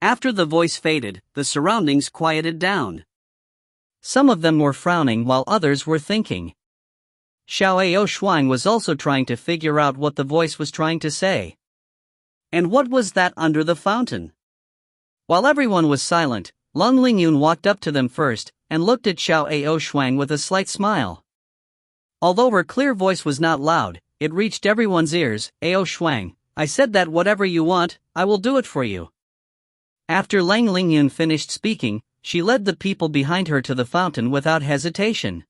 After the voice faded, the surroundings quieted down. Some of them were frowning while others were thinking. Xiao Shuang was also trying to figure out what the voice was trying to say. And what was that under the fountain? While everyone was silent, Lung Lingyun walked up to them first, and looked at Xiao Shuang with a slight smile. Although her clear voice was not loud, it reached everyone's ears. Ao Shuang, I said that whatever you want, I will do it for you. After Lang Lingyun finished speaking, she led the people behind her to the fountain without hesitation.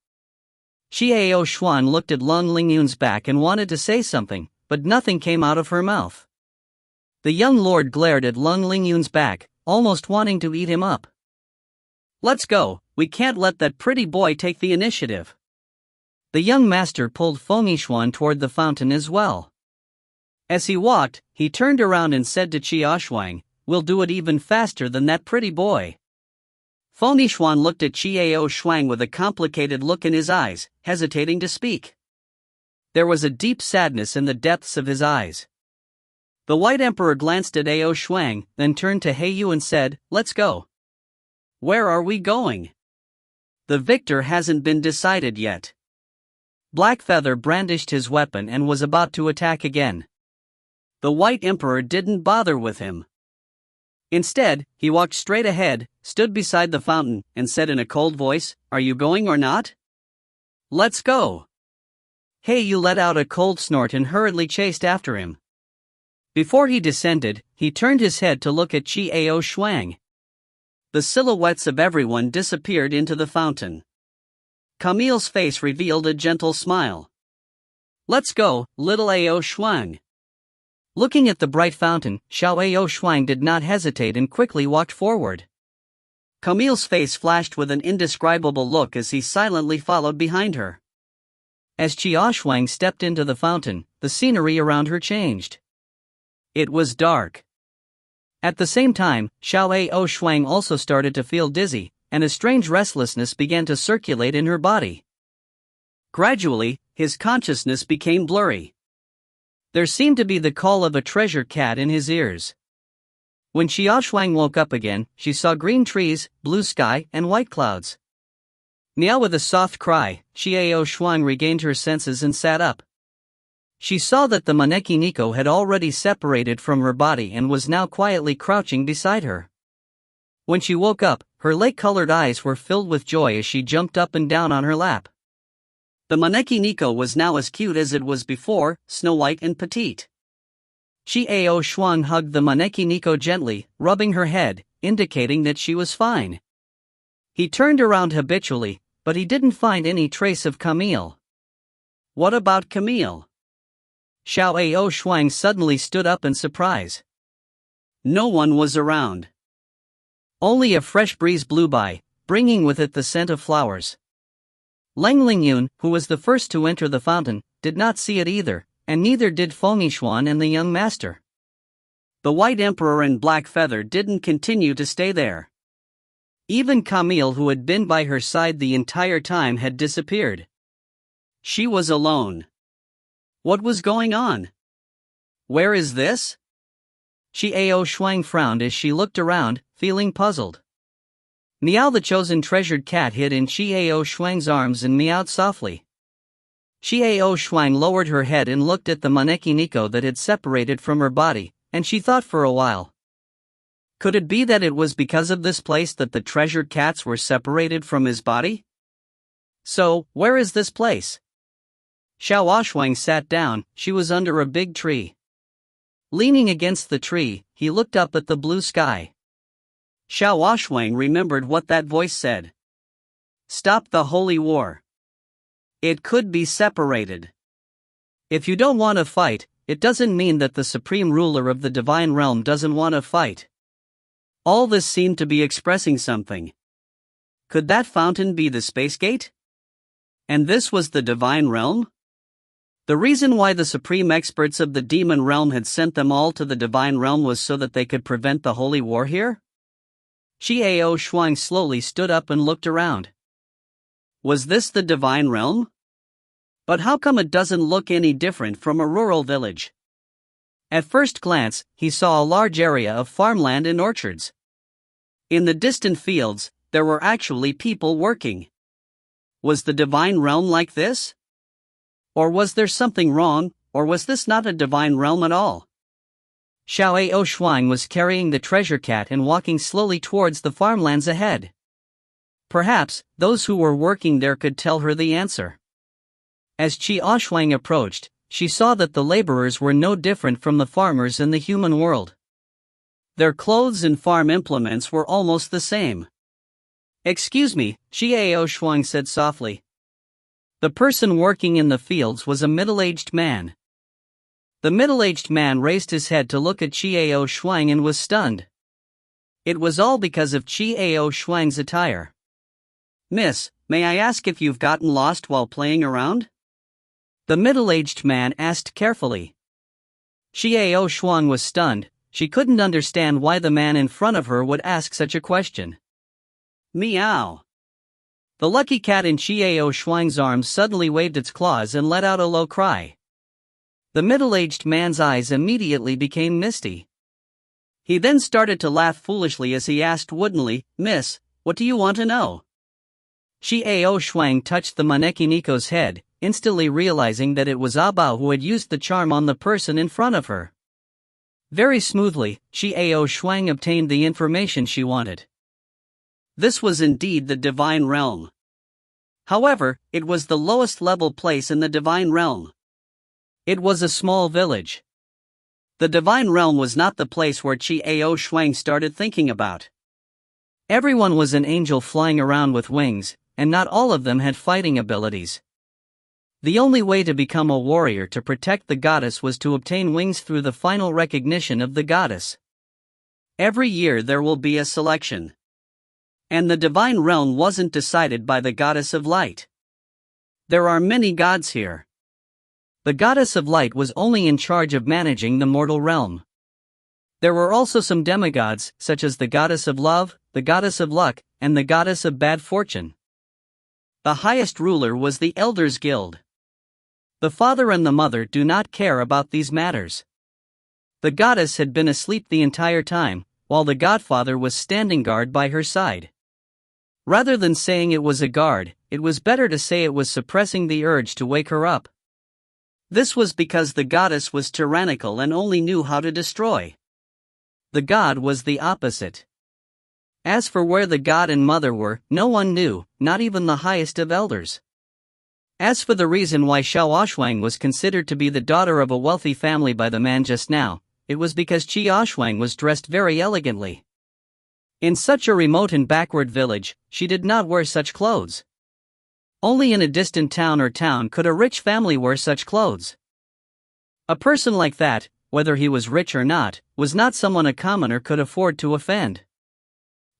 Xiao Xuan looked at Lung Lingyun's back and wanted to say something, but nothing came out of her mouth. The young lord glared at Lung Lingyun's back, almost wanting to eat him up. Let's go, we can't let that pretty boy take the initiative. The young master pulled Feng Yixuan toward the fountain as well. As he walked, he turned around and said to Qiao Shuang, we'll do it even faster than that pretty boy. Feng Yixuan looked at Qiao Shuang with a complicated look in his eyes, hesitating to speak. There was a deep sadness in the depths of his eyes. The White Emperor glanced at Ao Shuang, then turned to Heiyu and said, let's go. Where are we going? The victor hasn't been decided yet. Blackfeather brandished his weapon and was about to attack again. The White Emperor didn't bother with him. Instead, he walked straight ahead, stood beside the fountain, and said in a cold voice, are you going or not? Let's go. Heiyu let out a cold snort and hurriedly chased after him. Before he descended, he turned his head to look at Qiao Shuang. The silhouettes of everyone disappeared into the fountain. Camille's face revealed a gentle smile. Let's go, little Ao Shuang. Looking at the bright fountain, Xiao Shuang did not hesitate and quickly walked forward. Camille's face flashed with an indescribable look as he silently followed behind her. As Qiao Shuang stepped into the fountain, the scenery around her changed. It was dark. At the same time, Xiao Shuang also started to feel dizzy, and a strange restlessness began to circulate in her body. Gradually, his consciousness became blurry. There seemed to be the call of a treasure cat in his ears. When Xiao Shuang woke up again, she saw green trees, blue sky, and white clouds. Meow with a soft cry, Xiao Shuang regained her senses and sat up. She saw that the Maneki Nico had already separated from her body and was now quietly crouching beside her. When she woke up, her lake-colored eyes were filled with joy as she jumped up and down on her lap. The Maneki Nico was now as cute as it was before, snow-white and petite. Qiao Shuang hugged the Maneki Nico gently, rubbing her head, indicating that she was fine. He turned around habitually, but he didn't find any trace of Camille. What about Camille? Xiao Shuang suddenly stood up in surprise. No one was around. Only a fresh breeze blew by, bringing with it the scent of flowers. Lang Lingyun, who was the first to enter the fountain, did not see it either, and neither did Feng Yixuan and the young master. The White Emperor and Blackfeather didn't continue to stay there. Even Camille, who had been by her side the entire time, had disappeared. She was alone. What was going on? Where is this? Qiao Shuang frowned as she looked around, feeling puzzled. Meow the chosen treasured cat hid in Qiao Shuang's arms and meowed softly. Qiao Shuang lowered her head and looked at the Maneki Nico that had separated from her body, and she thought for a while. Could it be that it was because of this place that the treasured cats were separated from his body? So, where is this place? Xiao Shuang sat down. She was under a big tree. Leaning against the tree, he looked up at the blue sky. Xiao Shuang remembered what that voice said. Stop the holy war. It could be separated. If you don't want to fight, it doesn't mean that the supreme ruler of the divine realm doesn't want to fight. All this seemed to be expressing something. Could that fountain be the space gate? And this was the divine realm? The reason why the supreme experts of the demon realm had sent them all to the divine realm was so that they could prevent the holy war here? Qiao Shuang slowly stood up and looked around. Was this the divine realm? But how come it doesn't look any different from a rural village? At first glance, he saw a large area of farmland and orchards. In the distant fields, there were actually people working. Was the divine realm like this? Or was there something wrong, or was this not a divine realm at all? Xiao Shuang was carrying the treasure cat and walking slowly towards the farmlands ahead. Perhaps, those who were working there could tell her the answer. As Qi Shuang approached, she saw that the laborers were no different from the farmers in the human world. Their clothes and farm implements were almost the same. "Excuse me," Xiao Shuang said softly. The person working in the fields was a middle-aged man. The middle-aged man raised his head to look at Xiao Shuang and was stunned. It was all because of Xiao Shuang's attire. "Miss, may I ask if you've gotten lost while playing around?" The middle-aged man asked carefully. Xiao Shuang was stunned. She couldn't understand why the man in front of her would ask such a question. Meow. The lucky cat in Xiao Shuang's arms suddenly waved its claws and let out a low cry. The middle-aged man's eyes immediately became misty. He then started to laugh foolishly as he asked woodenly, "Miss, what do you want to know?" Xiao Shuang touched the Maneki Nico's head, instantly realizing that it was Abao who had used the charm on the person in front of her. Very smoothly, Xiao Shuang obtained the information she wanted. This was indeed the divine realm. However, it was the lowest level place in the divine realm. It was a small village. The divine realm was not the place where Xiao Shuang started thinking about. Everyone was an angel flying around with wings, and not all of them had fighting abilities. The only way to become a warrior to protect the goddess was to obtain wings through the final recognition of the goddess. Every year there will be a selection. And the divine realm wasn't decided by the goddess of light. There are many gods here. The goddess of light was only in charge of managing the mortal realm. There were also some demigods, such as the goddess of love, the goddess of luck, and the goddess of bad fortune. The highest ruler was the Elders Guild. The father and the mother do not care about these matters. The goddess had been asleep the entire time, while the godfather was standing guard by her side. Rather than saying it was a guard, it was better to say it was suppressing the urge to wake her up. This was because the goddess was tyrannical and only knew how to destroy. The god was the opposite. As for where the god and mother were, no one knew, not even the highest of elders. As for the reason why Xiao Shuang was considered to be the daughter of a wealthy family by the man just now, it was because Qi Shuang was dressed very elegantly. In such a remote and backward village, she did not wear such clothes. Only in a distant town or town could a rich family wear such clothes. A person like that, whether he was rich or not, was not someone a commoner could afford to offend.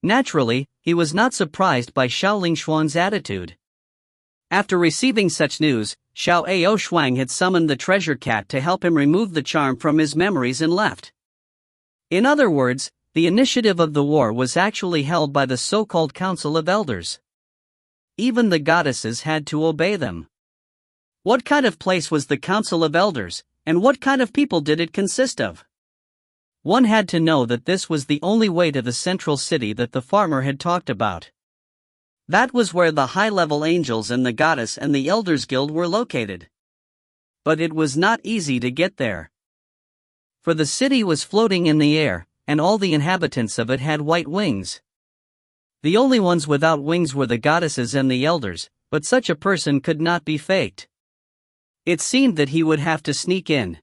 Naturally, he was not surprised by Xiao Xuan's attitude. After receiving such news, Xiao Shuang had summoned the treasure cat to help him remove the charm from his memories and left. In other words, the initiative of the war was actually held by the so-called Council of Elders. Even the goddesses had to obey them. What kind of place was the Council of Elders, and what kind of people did it consist of? One had to know that this was the only way to the central city that the farmer had talked about. That was where the high-level angels and the goddess and the Elders Guild were located. But it was not easy to get there. For the city was floating in the air, and all the inhabitants of it had white wings. The only ones without wings were the goddesses and the elders, but such a person could not be faked. It seemed that he would have to sneak in.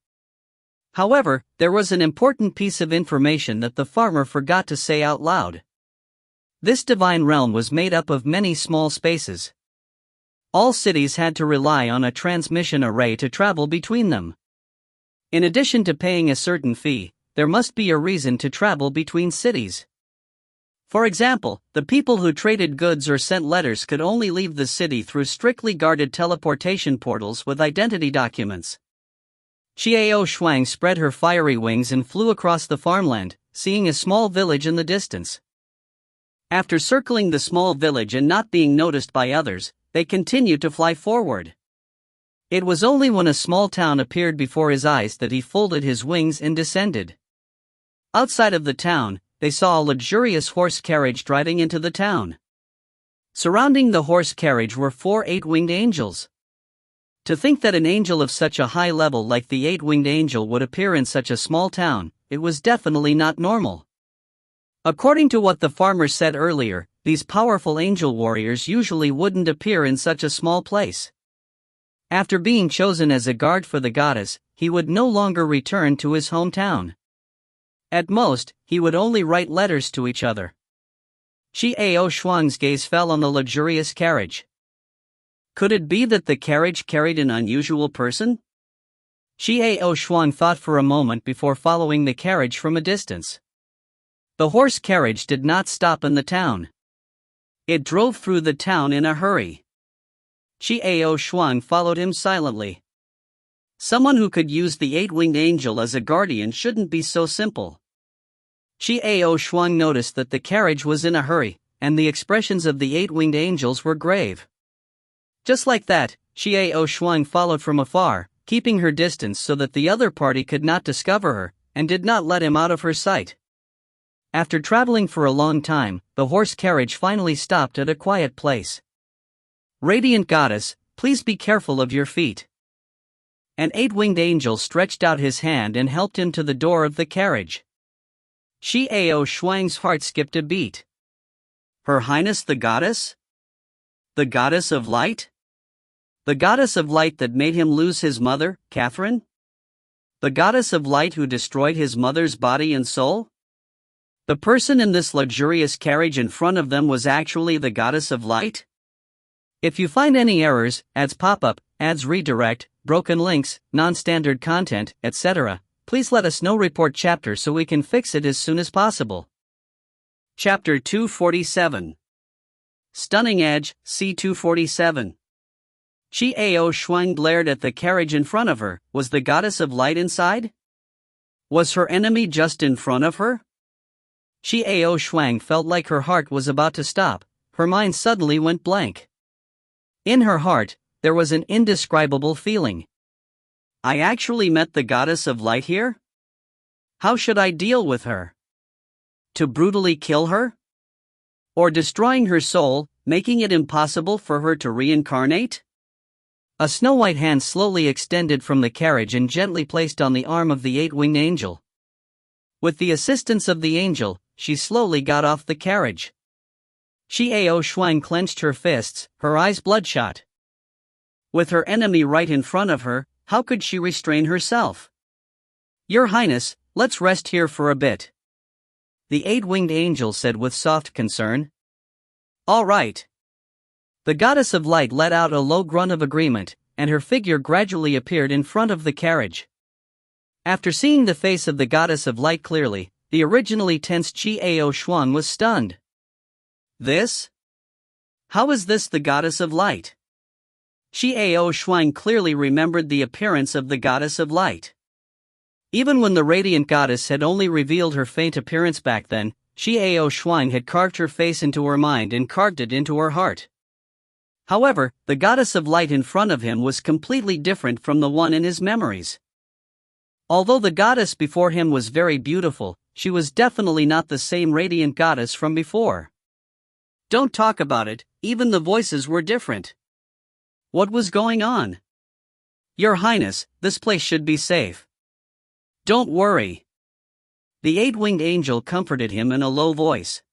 However, there was an important piece of information that the farmer forgot to say out loud. This divine realm was made up of many small spaces. All cities had to rely on a transmission array to travel between them. In addition to paying a certain fee, there must be a reason to travel between cities. For example, the people who traded goods or sent letters could only leave the city through strictly guarded teleportation portals with identity documents. Xiao Shuang spread her fiery wings and flew across the farmland, seeing a small village in the distance. After circling the small village and not being noticed by others, they continued to fly forward. It was only when a small town appeared before his eyes that he folded his wings and descended. Outside of the town, they saw a luxurious horse carriage driving into the town. Surrounding the horse carriage were 4 8-winged angels. To think that an angel of such a high level like the 8-winged angel would appear in such a small town, it was definitely not normal. According to what the farmer said earlier, these powerful angel warriors usually wouldn't appear in such a small place. After being chosen as a guard for the goddess, he would no longer return to his hometown. At most, he would only write letters to each other. Xiao Shuang's gaze fell on the luxurious carriage. Could it be that the carriage carried an unusual person? Xiao Shuang thought for a moment before following the carriage from a distance. The horse carriage did not stop in the town. It drove through the town in a hurry. Xiao Shuang followed him silently. Someone who could use the 8-winged angel as a guardian shouldn't be so simple. Xiao Shuang noticed that the carriage was in a hurry, and the expressions of the 8-winged angels were grave. Just like that, Xiao Shuang followed from afar, keeping her distance so that the other party could not discover her, and did not let him out of her sight. After traveling for a long time, the horse carriage finally stopped at a quiet place. Radiant Goddess, please be careful of your feet. An 8-winged angel stretched out his hand and helped him to the door of the carriage. Xiao Shuang's heart skipped a beat. Her Highness the Goddess? The Goddess of Light? The Goddess of Light that made him lose his mother, Catherine? The Goddess of Light who destroyed his mother's body and soul? The person in this luxurious carriage in front of them was actually the Goddess of Light? If you find any errors, ads pop up, ads redirect, broken links, non-standard content, etc., please let us know. Report chapter so we can fix it as soon as possible. Chapter 247. Stunning Edge, C247. Xiao Shuang glared at the carriage in front of her. Was the Goddess of Light inside? Was her enemy just in front of her? Xiao Shuang felt like her heart was about to stop. Her mind suddenly went blank. In her heart, there was an indescribable feeling. I actually met the Goddess of Light here? How should I deal with her? To brutally kill her? Or destroying her soul, making it impossible for her to reincarnate? A snow-white hand slowly extended from the carriage and gently placed on the arm of the 8-winged angel. With the assistance of the angel, she slowly got off the carriage. Xiao Shuang clenched her fists, her eyes bloodshot. With her enemy right in front of her, how could she restrain herself? Your Highness, let's rest here for a bit. The 8-winged angel said with soft concern. All right. The Goddess of Light let out a low grunt of agreement, and her figure gradually appeared in front of the carriage. After seeing the face of the Goddess of Light clearly, the originally tense Xiao Shuang was stunned. This? How is this the Goddess of Light? Xiao Shuang clearly remembered the appearance of the Goddess of Light. Even when the Radiant Goddess had only revealed her faint appearance back then, Xiao Shuang had carved her face into her mind and carved it into her heart. However, the Goddess of Light in front of him was completely different from the one in his memories. Although the goddess before him was very beautiful, she was definitely not the same Radiant Goddess from before. Don't talk about it, even the voices were different. What was going on? Your Highness, this place should be safe. Don't worry. The 8-winged angel comforted him in a low voice.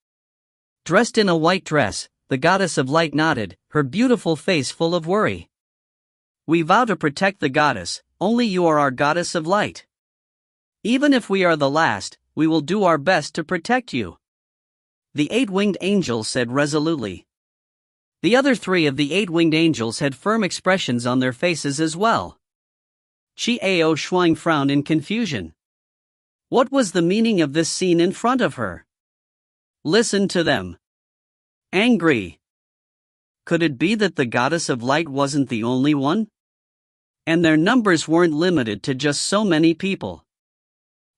Dressed in a white dress, the Goddess of Light nodded, her beautiful face full of worry. We vow to protect the goddess, only you are our Goddess of Light. Even if we are the last, we will do our best to protect you. The 8-winged angel said resolutely. The other 3 of the 8-winged angels had firm expressions on their faces as well. Xiao Shuang frowned in confusion. What was the meaning of this scene in front of her? Listen to them. Angry. Could it be that the Goddess of Light wasn't the only one? And their numbers weren't limited to just so many people.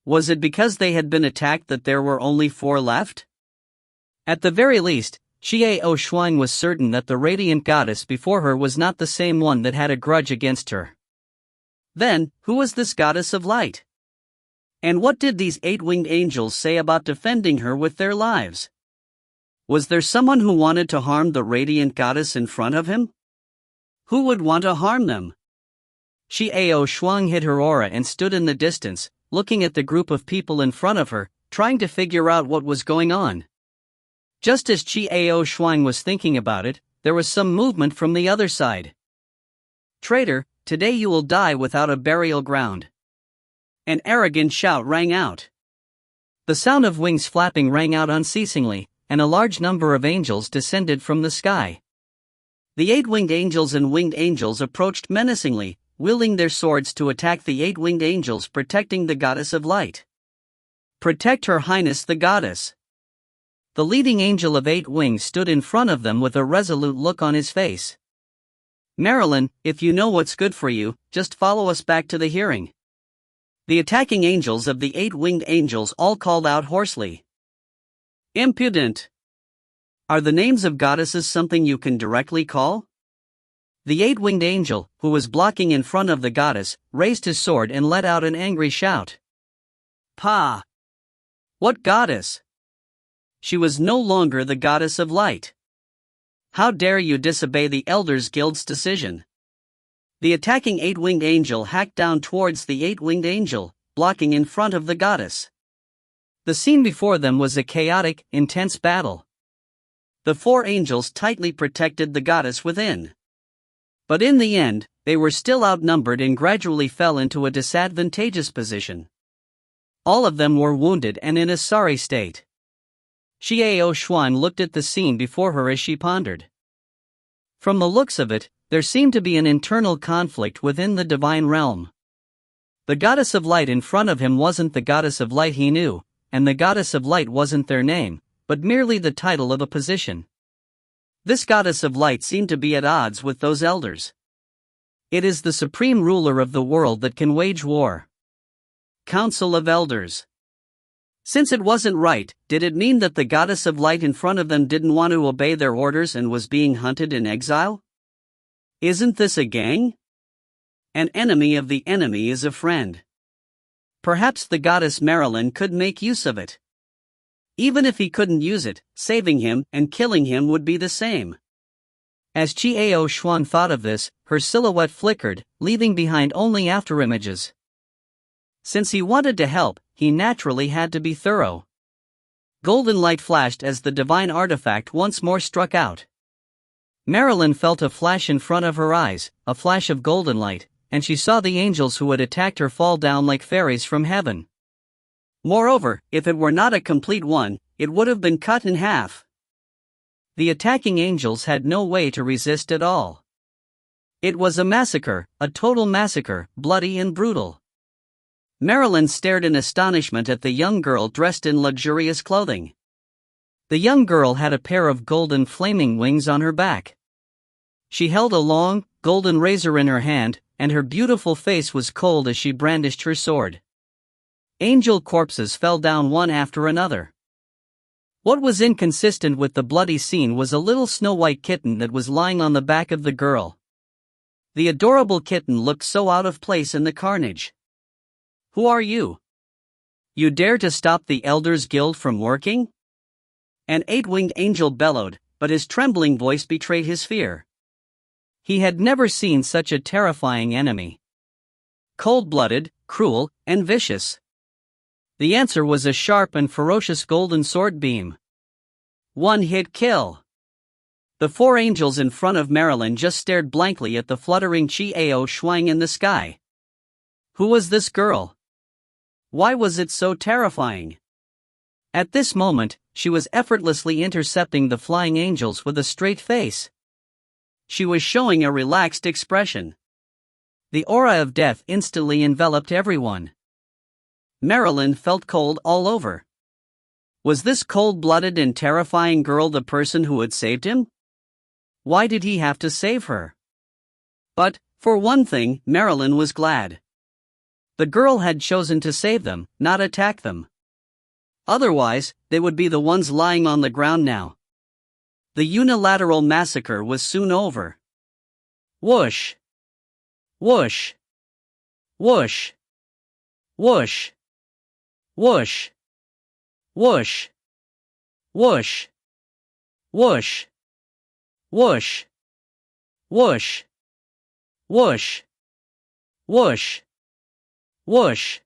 Was it because they had been attacked that there were only 4 left? At the very least, Xiao Shuang was certain that the Radiant Goddess before her was not the same one that had a grudge against her. Then, who was this Goddess of Light? And what did these 8-winged angels say about defending her with their lives? Was there someone who wanted to harm the radiant goddess in front of him? Who would want to harm them? Xiao Shuang hid her aura and stood in the distance, looking at the group of people in front of her, trying to figure out what was going on. Just as Xiao Shuang was thinking about it, there was some movement from the other side. "Traitor, today you will die without a burial ground." An arrogant shout rang out. The sound of wings flapping rang out unceasingly, and a large number of angels descended from the sky. The 8-winged angels and winged angels approached menacingly, wielding their swords to attack the 8-winged angels protecting the goddess of light. "Protect Her Highness the Goddess." The leading angel of 8 wings stood in front of them with a resolute look on his face. "Marilyn, if you know what's good for you, just follow us back to the hearing." The attacking angels of the 8-winged angels all called out hoarsely. "Impudent! Are the names of goddesses something you can directly call?" The 8-winged angel, who was blocking in front of the goddess, raised his sword and let out an angry shout. "Pah! What goddess? She was no longer the goddess of light. How dare you disobey the Elders Guild's decision?" The attacking 8-winged angel hacked down towards the 8-winged angel, blocking in front of the goddess. The scene before them was a chaotic, intense battle. The 4 angels tightly protected the goddess within. But in the end, they were still outnumbered and gradually fell into a disadvantageous position. All of them were wounded and in a sorry state. Xiao Shuan looked at the scene before her as she pondered. From the looks of it, there seemed to be an internal conflict within the divine realm. The goddess of light in front of him wasn't the goddess of light he knew, and the goddess of light wasn't their name, but merely the title of a position. This goddess of light seemed to be at odds with those elders. It is the supreme ruler of the world that can wage war. Council of Elders. Since it wasn't right, did it mean that the goddess of light in front of them didn't want to obey their orders and was being hunted in exile? Isn't this a gang? An enemy of the enemy is a friend. Perhaps the goddess Marilyn could make use of it. Even if he couldn't use it, saving him and killing him would be the same. As Xiao Shuan thought of this, her silhouette flickered, leaving behind only afterimages. Since he wanted to help, he naturally had to be thorough. Golden light flashed as the divine artifact once more struck out. Marilyn felt a flash in front of her eyes, a flash of golden light, and she saw the angels who had attacked her fall down like fairies from heaven. Moreover, if it were not a complete one, it would have been cut in half. The attacking angels had no way to resist at all. It was a massacre, a total massacre, bloody and brutal. Marilyn stared in astonishment at the young girl dressed in luxurious clothing. The young girl had a pair of golden flaming wings on her back. She held a long, golden razor in her hand, and her beautiful face was cold as she brandished her sword. Angel corpses fell down one after another. What was inconsistent with the bloody scene was a little snow-white kitten that was lying on the back of the girl. The adorable kitten looked so out of place in the carnage. "Who are you? You dare to stop the Elders Guild from working?" An 8-winged angel bellowed, but his trembling voice betrayed his fear. He had never seen such a terrifying enemy. Cold-blooded, cruel, and vicious. The answer was a sharp and ferocious golden sword beam. One-hit kill. The 4 angels in front of Marilyn just stared blankly at the fluttering Xiao Shuang in the sky. Who was this girl? Why was it so terrifying? At this moment, she was effortlessly intercepting the flying angels with a straight face. She was showing a relaxed expression. The aura of death instantly enveloped everyone. Marilyn felt cold all over. Was this cold-blooded and terrifying girl the person who had saved him? Why did he have to save her? But, for one thing, Marilyn was glad. The girl had chosen to save them, not attack them. Otherwise, they would be the ones lying on the ground now. The unilateral massacre was soon over. Whoosh! Whoosh! Whoosh! Whoosh! Whoosh. Whoosh. Whoosh. Whoosh. Whoosh. Whoosh. Whoosh. Whoosh. Whoosh.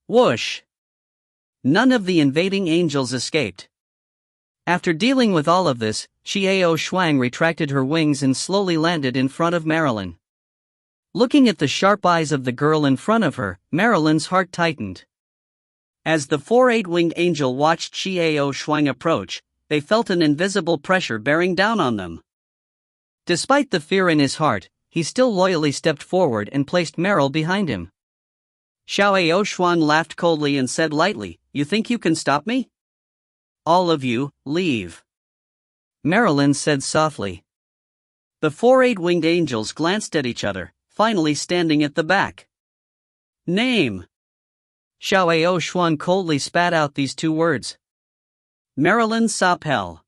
Whoosh. None of the invading angels escaped. After dealing with all of this, Xiao Shuang retracted her wings and slowly landed in front of Marilyn. Looking at the sharp eyes of the girl in front of her, Marilyn's heart tightened. As the 4-8-winged angel watched Xiao Shuang approach, they felt an invisible pressure bearing down on them. Despite the fear in his heart, he still loyally stepped forward and placed Meryl behind him. Xiao Shuang laughed coldly and said lightly, "You think you can stop me? All of you, leave." Marilyn said softly. The 4-8-winged angels glanced at each other, finally standing at the back. Name. Xiao Shuang coldly spat out these 2 words. Marilyn Sapel.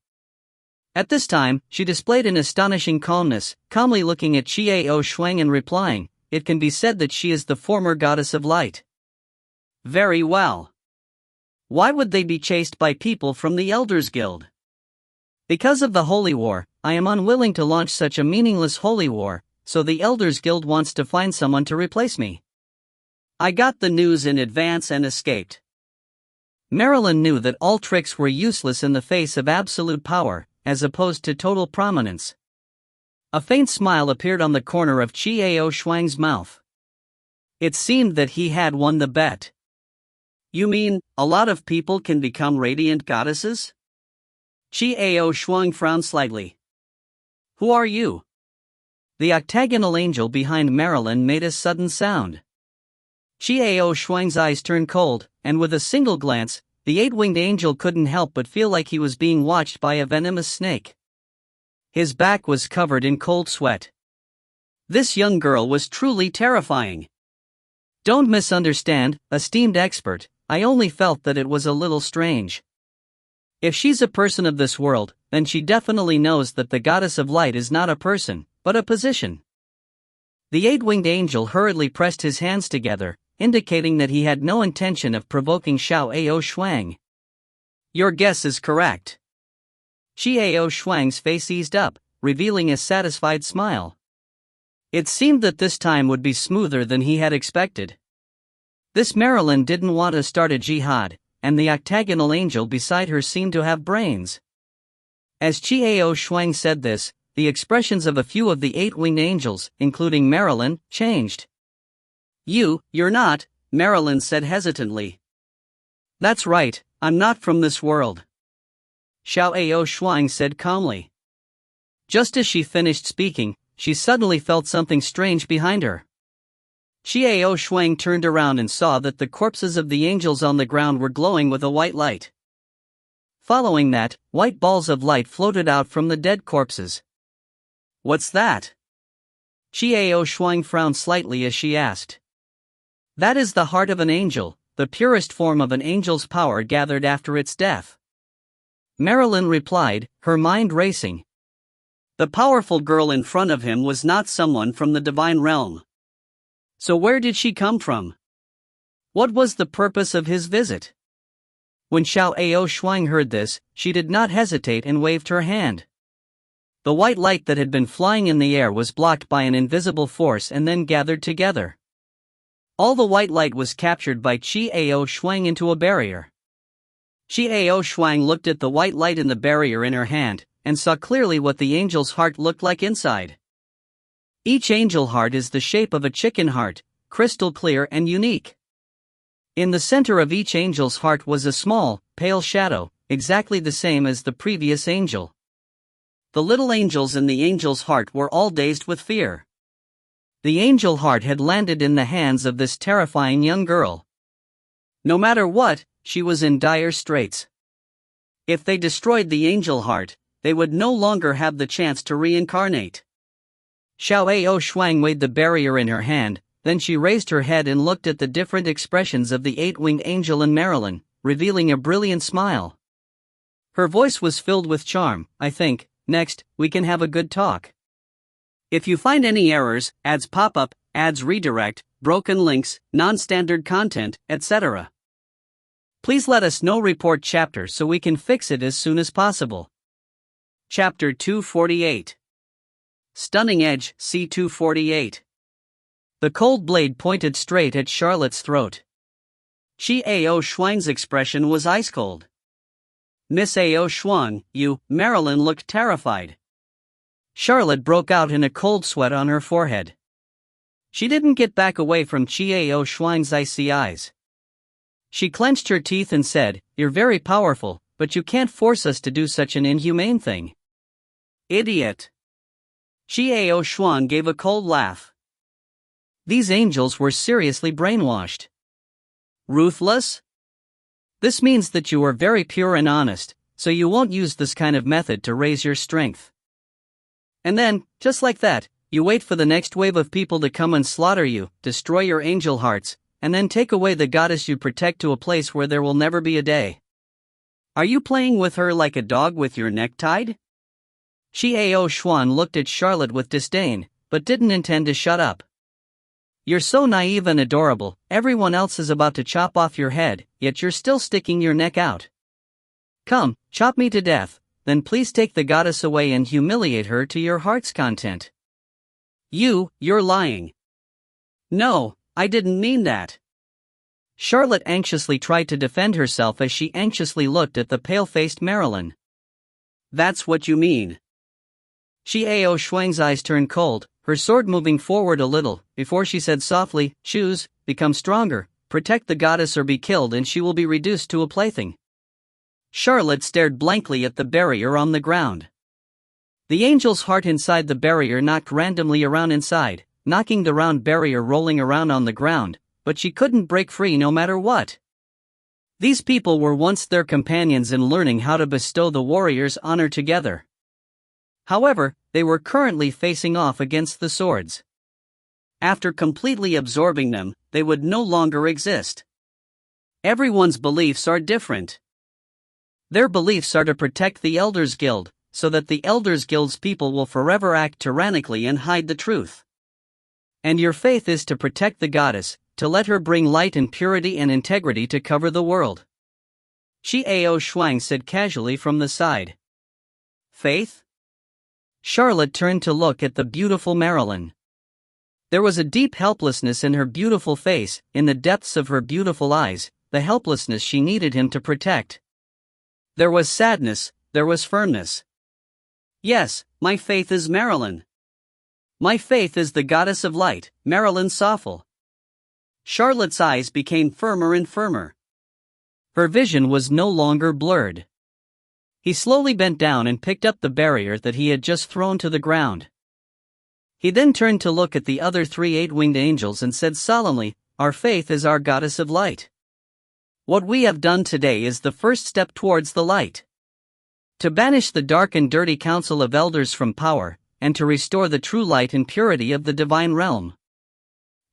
At this time, she displayed an astonishing calmness, calmly looking at Xiao Shuang and replying, "It can be said that she is the former goddess of light." Very well. Why would they be chased by people from the Elders Guild? Because of the Holy War, I am unwilling to launch such a meaningless holy war, so the Elders Guild wants to find someone to replace me. I got the news in advance and escaped. Marilyn knew that all tricks were useless in the face of absolute power, as opposed to total prominence. A faint smile appeared on the corner of Xiao Shuang's mouth. It seemed that he had won the bet. You mean, a lot of people can become radiant goddesses? Xiao Shuang frowned slightly. Who are you? The octagonal angel behind Marilyn made a sudden sound. Xiao Shuang's eyes turned cold, and with a single glance, the 8-winged angel couldn't help but feel like he was being watched by a venomous snake. His back was covered in cold sweat. This young girl was truly terrifying. Don't misunderstand, esteemed expert, I only felt that it was a little strange. If she's a person of this world, then she definitely knows that the goddess of light is not a person, but a position. The 8-winged angel hurriedly pressed his hands together, indicating that he had no intention of provoking Xiao Shuang. Your guess is correct. Xiao Shuang's face eased up, revealing a satisfied smile. It seemed that this time would be smoother than he had expected. This Marilyn didn't want to start a jihad, and the octagonal angel beside her seemed to have brains. As Xiao Shuang said this, the expressions of a few of the 8-winged angels, including Marilyn, changed. You're not, Marilyn said hesitantly. That's right, I'm not from this world. Xiao Shuang said calmly. Just as she finished speaking, she suddenly felt something strange behind her. Xiao Shuang turned around and saw that the corpses of the angels on the ground were glowing with a white light. Following that, white balls of light floated out from the dead corpses. What's that? Xiao Shuang frowned slightly as she asked. That is the heart of an angel, the purest form of an angel's power gathered after its death. Marilyn replied, her mind racing. The powerful girl in front of him was not someone from the divine realm. So where did she come from? What was the purpose of his visit? When Xiao Shuang heard this, she did not hesitate and waved her hand. The white light that had been flying in the air was blocked by an invisible force and then gathered together. All the white light was captured by Xiao Shuang into a barrier. Xiao Shuang looked at the white light in the barrier in her hand, and saw clearly what the angel's heart looked like inside. Each angel heart is the shape of a chicken heart, crystal clear and unique. In the center of each angel's heart was a small, pale shadow, exactly the same as the previous angel. The little angels in the angel's heart were all dazed with fear. The angel heart had landed in the hands of this terrifying young girl. No matter what, she was in dire straits. If they destroyed the angel heart, they would no longer have the chance to reincarnate. Xiao Shuang weighed the barrier in her hand, then she raised her head and looked at the different expressions of the 8-winged angel and Marilyn, revealing a brilliant smile. Her voice was filled with charm. I think, next, we can have a good talk. If you find any errors, ads pop up, ads redirect, broken links, non-standard content, etc. Please let us know report chapter so we can fix it as soon as possible. Chapter 248. Stunning Edge, C248. The cold blade pointed straight at Charlotte's throat. Chi-Ao Shuang's expression was ice cold. Miss A.O. Shuang, you, Marilyn looked terrified. Charlotte broke out in a cold sweat on her forehead. She didn't get back away from Chi-Ao Shuang's icy eyes. She clenched her teeth and said, "You're very powerful, but you can't force us to do such an inhumane thing." Idiot. Chi-Ao Shuang gave a cold laugh. These angels were seriously brainwashed. Ruthless? This means that you are very pure and honest, so you won't use this kind of method to raise your strength. And then, just like that, you wait for the next wave of people to come and slaughter you, destroy your angel hearts, and then take away the goddess you protect to a place where there will never be a day. Are you playing with her like a dog with your neck tied? Chi-Ao Shuang looked at Charlotte with disdain, but didn't intend to shut up. You're so naive and adorable, everyone else is about to chop off your head, yet you're still sticking your neck out. Come, chop me to death, then please take the goddess away and humiliate her to your heart's content. You're lying. No, I didn't mean that. Charlotte anxiously tried to defend herself as she anxiously looked at the pale-faced Marilyn. That's what you mean. Chi-Ao Shuang's eyes turned cold, her sword moving forward a little, before she said softly, "Choose, become stronger, protect the goddess or be killed and she will be reduced to a plaything." Charlotte stared blankly at the barrier on the ground. The angel's heart inside the barrier knocked randomly around inside, knocking the round barrier rolling around on the ground, but she couldn't break free no matter what. These people were once their companions in learning how to bestow the warrior's honor together. However, they were currently facing off against the swords. After completely absorbing them, they would no longer exist. Everyone's beliefs are different. Their beliefs are to protect the Elders Guild, so that the Elders Guild's people will forever act tyrannically and hide the truth. And your faith is to protect the goddess, to let her bring light and purity and integrity to cover the world. Chi-Ao Shuang said casually from the side. Faith? Charlotte turned to look at the beautiful Marilyn. There was a deep helplessness in her beautiful face, in the depths of her beautiful eyes, the helplessness she needed him to protect. There was sadness, there was firmness. Yes, my faith is Marilyn. My faith is the goddess of light, Marilyn Soffel. Charlotte's eyes became firmer and firmer. Her vision was no longer blurred. He slowly bent down and picked up the barrier that he had just thrown to the ground. He then turned to look at the other 3 eight-winged angels and said solemnly, "Our faith is our goddess of light. What we have done today is the first step towards the light. To banish the dark and dirty council of elders from power, and to restore the true light and purity of the divine realm.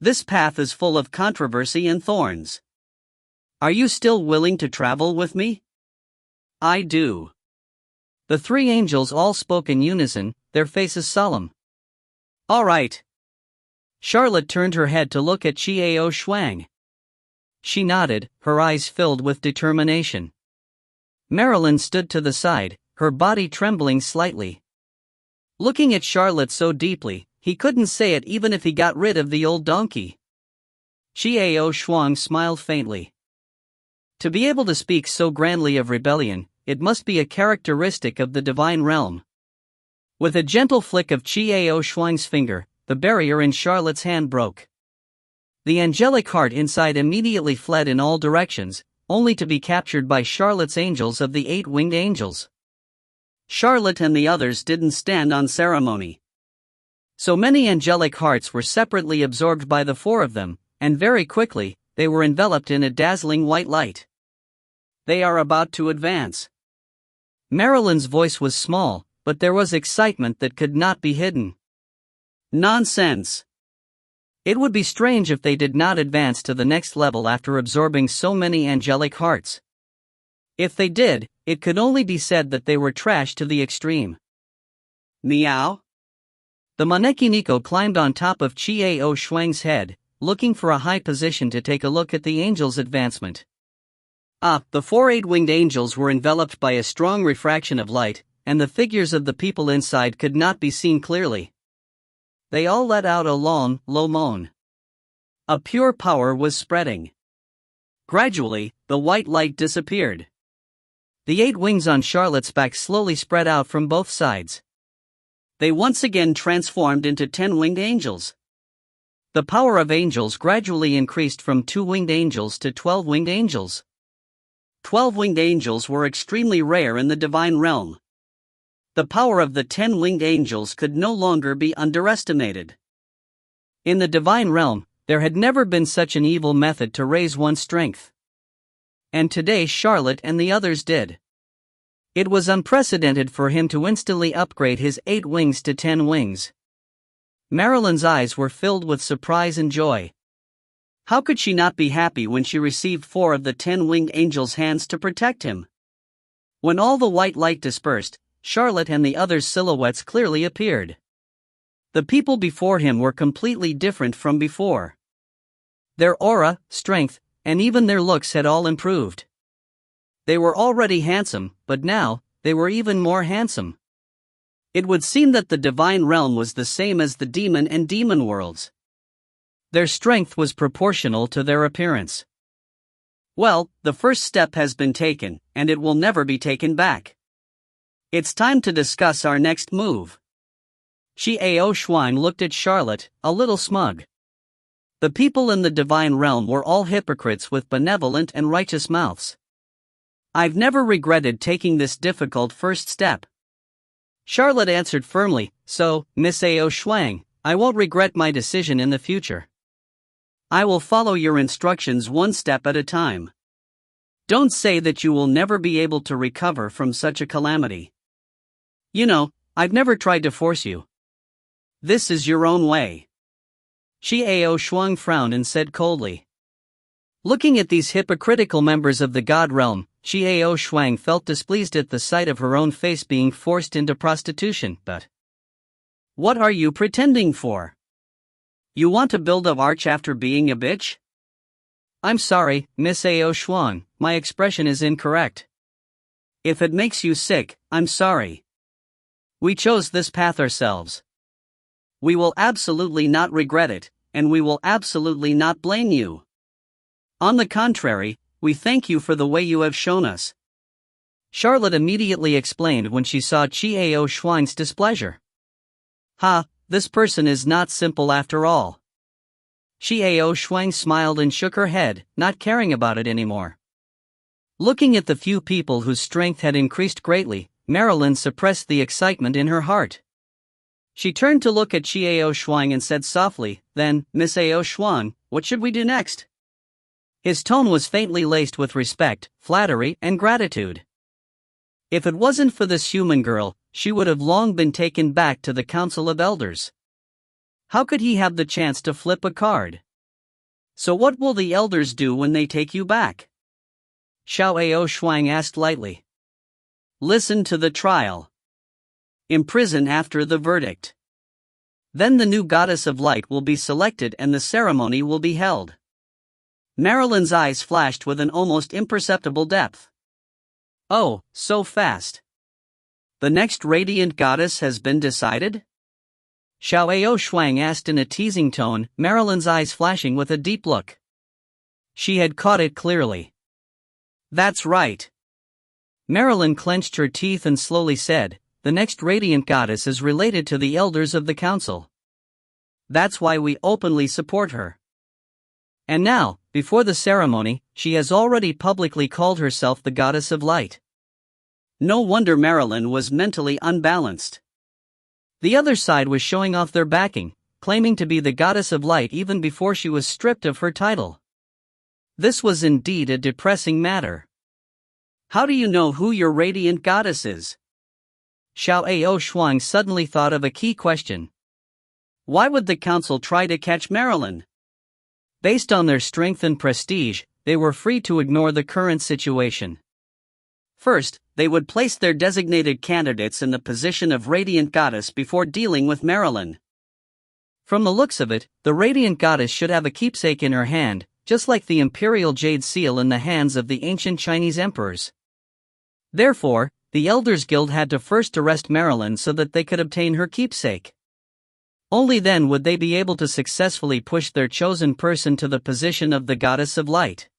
This path is full of controversy and thorns. Are you still willing to travel with me?" "I do." The 3 angels all spoke in unison, their faces solemn. "All right." Charlotte turned her head to look at Chi-Ao Shuang. She nodded, her eyes filled with determination. Marilyn stood to the side, her body trembling slightly. Looking at Charlotte so deeply, he couldn't say it even if he got rid of the old donkey. Chi-Ao Shuang smiled faintly. To be able to speak so grandly of rebellion, it must be a characteristic of the divine realm. With a gentle flick of Chi-Ao Shuang's finger, the barrier in Charlotte's hand broke. The angelic heart inside immediately fled in all directions, only to be captured by Charlotte's angels of the 8-winged angels. Charlotte and the others didn't stand on ceremony. So many angelic hearts were separately absorbed by the 4 of them, and very quickly, they were enveloped in a dazzling white light. They are about to advance. Marilyn's voice was small, but there was excitement that could not be hidden. Nonsense. It would be strange if they did not advance to the next level after absorbing so many angelic hearts. If they did, it could only be said that they were trash to the extreme. Meow? The Maneki Nico climbed on top of Chi-Ao Shuang's head, looking for a high position to take a look at the angel's advancement. The 4 8-winged angels were enveloped by a strong refraction of light, and the figures of the people inside could not be seen clearly. They all let out a long, low moan. A pure power was spreading. Gradually, the white light disappeared. The 8 wings on Charlotte's back slowly spread out from both sides. They once again transformed into 10-winged angels. The power of angels gradually increased from 2-winged angels to 12-winged angels. 12-winged angels were extremely rare in the divine realm. The power of the 10-winged angels could no longer be underestimated. In the divine realm, there had never been such an evil method to raise one's strength. And today Charlotte and the others did. It was unprecedented for him to instantly upgrade his 8 wings to 10 wings. Marilyn's eyes were filled with surprise and joy. How could she not be happy when she received 4 of the 10-winged angels' hands to protect him? When all the white light dispersed, Charlotte and the others' silhouettes clearly appeared. The people before him were completely different from before. Their aura, strength, and even their looks had all improved. They were already handsome, but now, they were even more handsome. It would seem that the divine realm was the same as the demon and demon worlds. Their strength was proportional to their appearance. Well, the first step has been taken, and it will never be taken back. It's time to discuss our next move. Yixuan looked at Charlotte, a little smug. The people in the divine realm were all hypocrites with benevolent and righteous mouths. I've never regretted taking this difficult first step. Charlotte answered firmly, so, Miss Yixuan, I won't regret my decision in the future. I will follow your instructions one step at a time. Don't say that you will never be able to recover from such a calamity. You know, I've never tried to force you. This is your own way. Yixuan frowned and said coldly. Looking at these hypocritical members of the god realm, Yixuan felt displeased at the sight of her own face being forced into prostitution, but what are you pretending for? You want to build a arch after being a bitch? I'm sorry, Miss Yixuan, my expression is incorrect. If it makes you sick, I'm sorry. We chose this path ourselves. We will absolutely not regret it, and we will absolutely not blame you. On the contrary, we thank you for the way you have shown us. Charlotte immediately explained when she saw Yixuan's displeasure. This person is not simple after all. Yixuan smiled and shook her head, not caring about it anymore. Looking at the few people whose strength had increased greatly, Marilyn suppressed the excitement in her heart. She turned to look at Yixuan and said softly, then, Miss Yixuan, what should we do next? His tone was faintly laced with respect, flattery, and gratitude. If it wasn't for this human girl, she would have long been taken back to the Council of Elders. How could he have the chance to flip a card? So what will the elders do when they take you back? Yixuan asked lightly. Listen to the trial. Imprison after the verdict. Then the new goddess of light will be selected and the ceremony will be held. Marilyn's eyes flashed with an almost imperceptible depth. Oh, so fast. The next radiant goddess has been decided? Yixuan asked in a teasing tone, Marilyn's eyes flashing with a deep look. She had caught it clearly. That's right. Marilyn clenched her teeth and slowly said, the next radiant goddess is related to the elders of the council. That's why we openly support her. And now, before the ceremony, she has already publicly called herself the goddess of light. No wonder Marilyn was mentally unbalanced. The other side was showing off their backing, claiming to be the goddess of light even before she was stripped of her title. This was indeed a depressing matter. How do you know who your radiant goddess is? Yixuan suddenly thought of a key question. Why would the council try to catch Marilyn? Based on their strength and prestige, they were free to ignore the current situation. First, they would place their designated candidates in the position of radiant goddess before dealing with Marilyn. From the looks of it, the radiant goddess should have a keepsake in her hand, just like the imperial jade seal in the hands of the ancient Chinese emperors. Therefore, the Elders Guild had to first arrest Marilyn so that they could obtain her keepsake. Only then would they be able to successfully push their chosen person to the position of the Goddess of Light.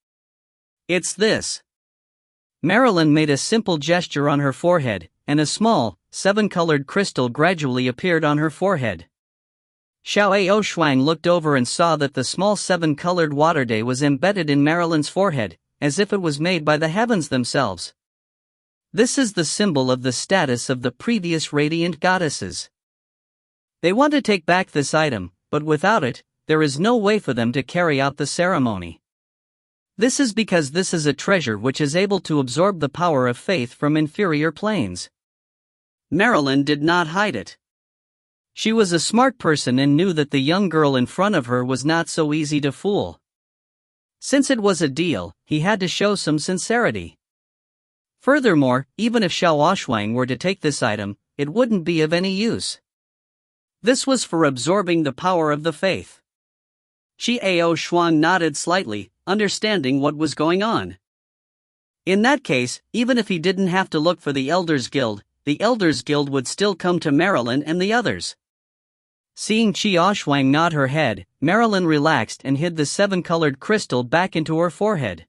It's this. Marilyn made a simple gesture on her forehead, and a small, seven-colored crystal gradually appeared on her forehead. Xiao Shuang looked over and saw that the small seven-colored water day was embedded in Marilyn's forehead, as if it was made by the heavens themselves. This is the symbol of the status of the previous radiant goddesses. They want to take back this item, but without it, there is no way for them to carry out the ceremony. This is because this is a treasure which is able to absorb the power of faith from inferior planes. Marilyn did not hide it. She was a smart person and knew that the young girl in front of her was not so easy to fool. Since it was a deal, he had to show some sincerity. Furthermore, even if Xiao Shuang were to take this item, it wouldn't be of any use. This was for absorbing the power of the faith. Xiao Shuang nodded slightly, understanding what was going on. In that case, even if he didn't have to look for the Elders Guild would still come to Marilyn and the others. Seeing Xiao Shuang nod her head, Marilyn relaxed and hid the seven-colored crystal back into her forehead.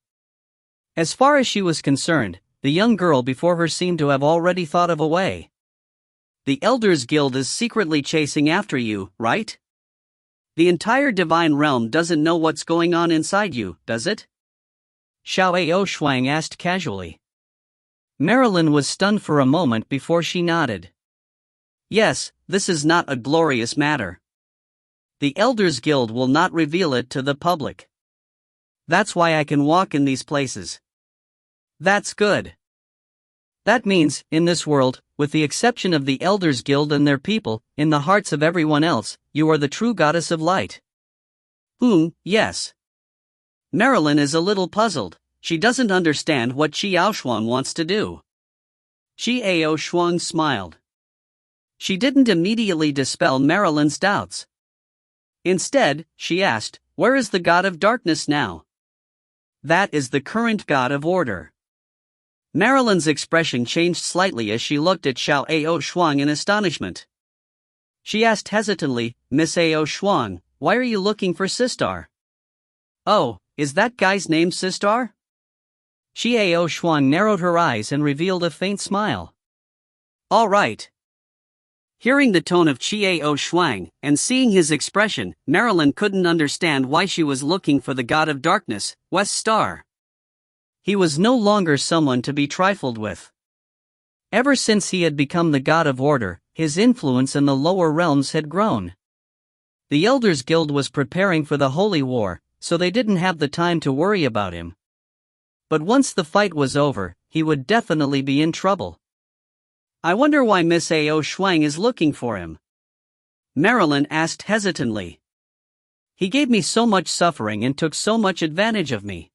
As far as she was concerned, the young girl before her seemed to have already thought of a way. The Elders Guild is secretly chasing after you, right? The entire divine realm doesn't know what's going on inside you, does it? Xiao Shuang asked casually. Marilyn was stunned for a moment before she nodded. Yes, this is not a glorious matter. The Elders Guild will not reveal it to the public. That's why I can walk in these places. That's good. That means, in this world, with the exception of the Elders Guild and their people, in the hearts of everyone else, you are the true Goddess of Light. Yes. Marilyn is a little puzzled. She doesn't understand what Xiao Shuang wants to do. Xiao Shuang smiled. She didn't immediately dispel Marilyn's doubts. Instead, she asked, "Where is the God of Darkness now?" "That is the current God of Order." Marilyn's expression changed slightly as she looked at Xiao Shuang in astonishment. She asked hesitantly, "Miss Ao Shuang, why are you looking for Sistar?" "Oh, is that guy's name Sistar?" Xiao Shuang narrowed her eyes and revealed a faint smile. "All right." Hearing the tone of Xiao Shuang, and seeing his expression, Marilyn couldn't understand why she was looking for the God of Darkness, West Star. He was no longer someone to be trifled with. Ever since he had become the God of Order, his influence in the lower realms had grown. The Elders Guild was preparing for the Holy War, so they didn't have the time to worry about him. But once the fight was over, he would definitely be in trouble. "I wonder why Miss Ao Shuang is looking for him?" Marilyn asked hesitantly. "He gave me so much suffering and took so much advantage of me.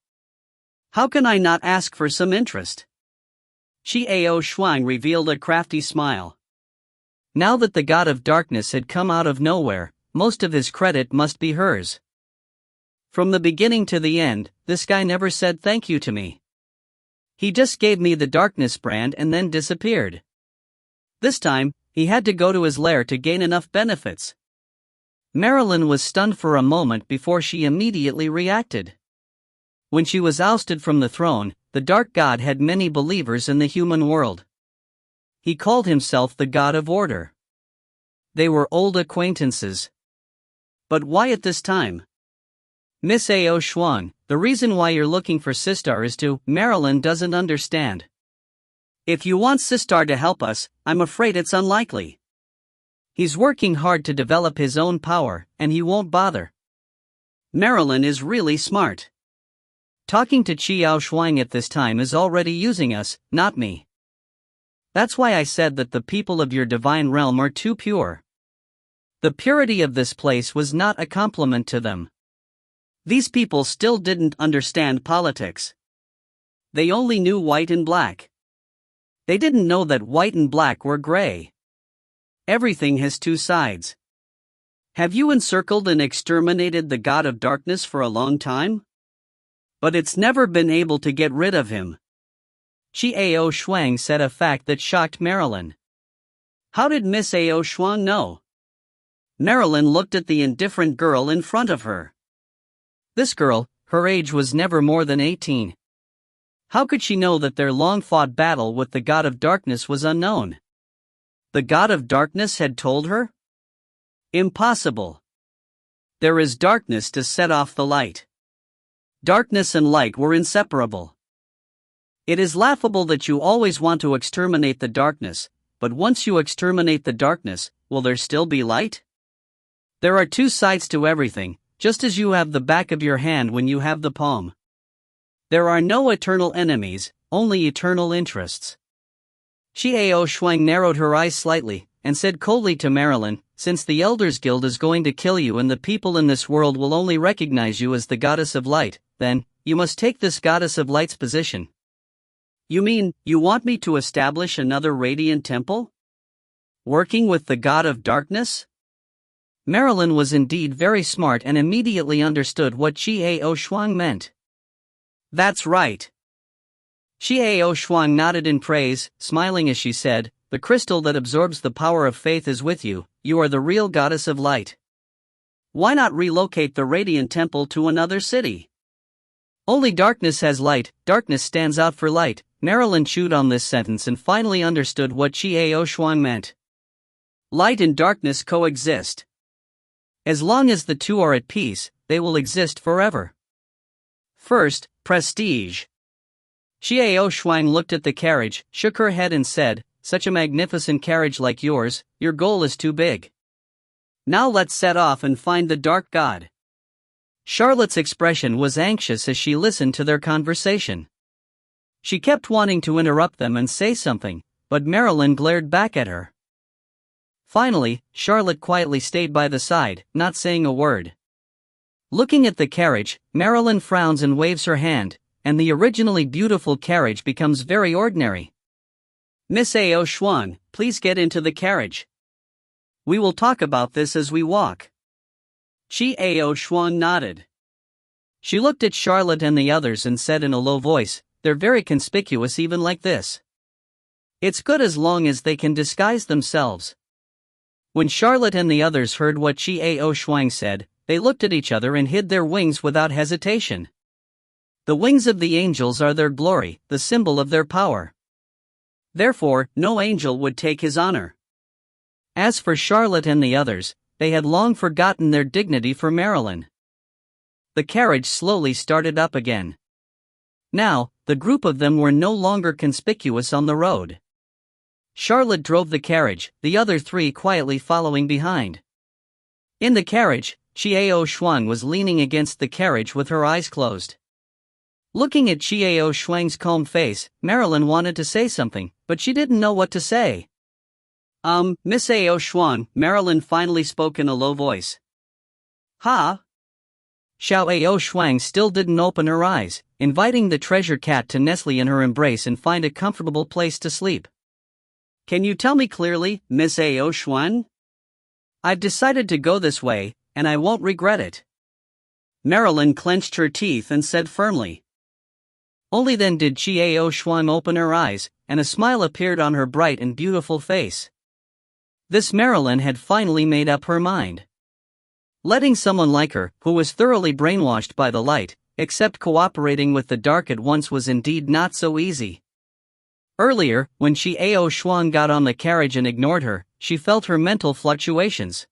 How can I not ask for some interest?" Xiao Shuang revealed a crafty smile. Now that the God of Darkness had come out of nowhere, most of his credit must be hers. "From the beginning to the end, this guy never said thank you to me. He just gave me the Darkness brand and then disappeared. This time, he had to go to his lair to gain enough benefits." Marilyn was stunned for a moment before she immediately reacted. When she was ousted from the throne, the Dark God had many believers in the human world. He called himself the God of Order. They were old acquaintances. But why at this time? "Miss Ao Shuang, the reason why you're looking for Sistar is to..." Marilyn doesn't understand. "If you want Sistar to help us, I'm afraid it's unlikely. He's working hard to develop his own power, and he won't bother." Marilyn is really smart. Talking to Xiao Shuang at this time is already using us, not me. That's why I said that the people of your divine realm are too pure. The purity of this place was not a compliment to them. These people still didn't understand politics. They only knew white and black. They didn't know that white and black were gray. Everything has two sides. Have you encircled and exterminated the God of Darkness for a long time? but it's never been able to get rid of him. Xiao Shuang said, a fact that shocked Marilyn. How did Miss Ao Shuang know? Marilyn looked at the indifferent girl in front of her. This girl, her age was never more than 18. How could she know that their long-fought battle with the God of Darkness was unknown? The God of Darkness had told her? Impossible. There is darkness to set off the light. Darkness and light were inseparable. It is laughable that you always want to exterminate the darkness, but once you exterminate the darkness, will there still be light? There are two sides to everything, just as you have the back of your hand when you have the palm. There are no eternal enemies, only eternal interests. Xiao Shuang narrowed her eyes slightly, and said coldly to Marilyn, since the Elders Guild is going to kill you and the people in this world will only recognize you as the Goddess of Light, then, you must take this Goddess of Light's position. You mean, you want me to establish another radiant temple? Working with the God of Darkness? Marilyn was indeed very smart and immediately understood what Xiao Shuang meant. That's right. Xiao Shuang nodded in praise, smiling as she said, the crystal that absorbs the power of faith is with you, you are the real Goddess of Light. Why not relocate the Radiant Temple to another city? Only darkness has light, darkness stands out for light. Marilyn chewed on this sentence and finally understood what Xiao Shuang meant. Light and darkness coexist. As long as the two are at peace, they will exist forever. First, prestige. Xiao Shuang looked at the carriage, shook her head and said, such a magnificent carriage like yours, your goal is too big. Now let's set off and find the Dark God. Charlotte's expression was anxious as she listened to their conversation. She kept wanting to interrupt them and say something, but Marilyn glared back at her. Finally, Charlotte quietly stayed by the side, not saying a word. Looking at the carriage, Marilyn frowns and waves her hand, and the originally beautiful carriage becomes very ordinary. Miss Ao Shuang, please get into the carriage. We will talk about this as we walk. Xiao Shuang nodded. She looked at Charlotte and the others and said in a low voice, they're very conspicuous even like this. It's good as long as they can disguise themselves. When Charlotte and the others heard what Xiao Shuang said, they looked at each other and hid their wings without hesitation. The wings of the angels are their glory, the symbol of their power. Therefore, no angel would take his honor. As for Charlotte and the others, they had long forgotten their dignity for Marilyn. The carriage slowly started up again. Now, the group of them were no longer conspicuous on the road. Charlotte drove the carriage, the other three quietly following behind. In the carriage, Xiao Shuang was leaning against the carriage with her eyes closed. Looking at Xiao Shuang's calm face, Marilyn wanted to say something, but she didn't know what to say. Miss Ao Shuang, Marilyn finally spoke in a low voice. Huh? Xiao Shuang still didn't open her eyes, inviting the treasure cat to nestle in her embrace and find a comfortable place to sleep. Can you tell me clearly, Miss Ao Shuang? I've decided to go this way, and I won't regret it. Marilyn clenched her teeth and said firmly. Only then did Xiao Shuang open her eyes, and a smile appeared on her bright and beautiful face. This Marilyn had finally made up her mind. Letting someone like her, who was thoroughly brainwashed by the light, accept cooperating with the dark at once was indeed not so easy. Earlier, when Xiao Shuang got on the carriage and ignored her, she felt her mental fluctuations.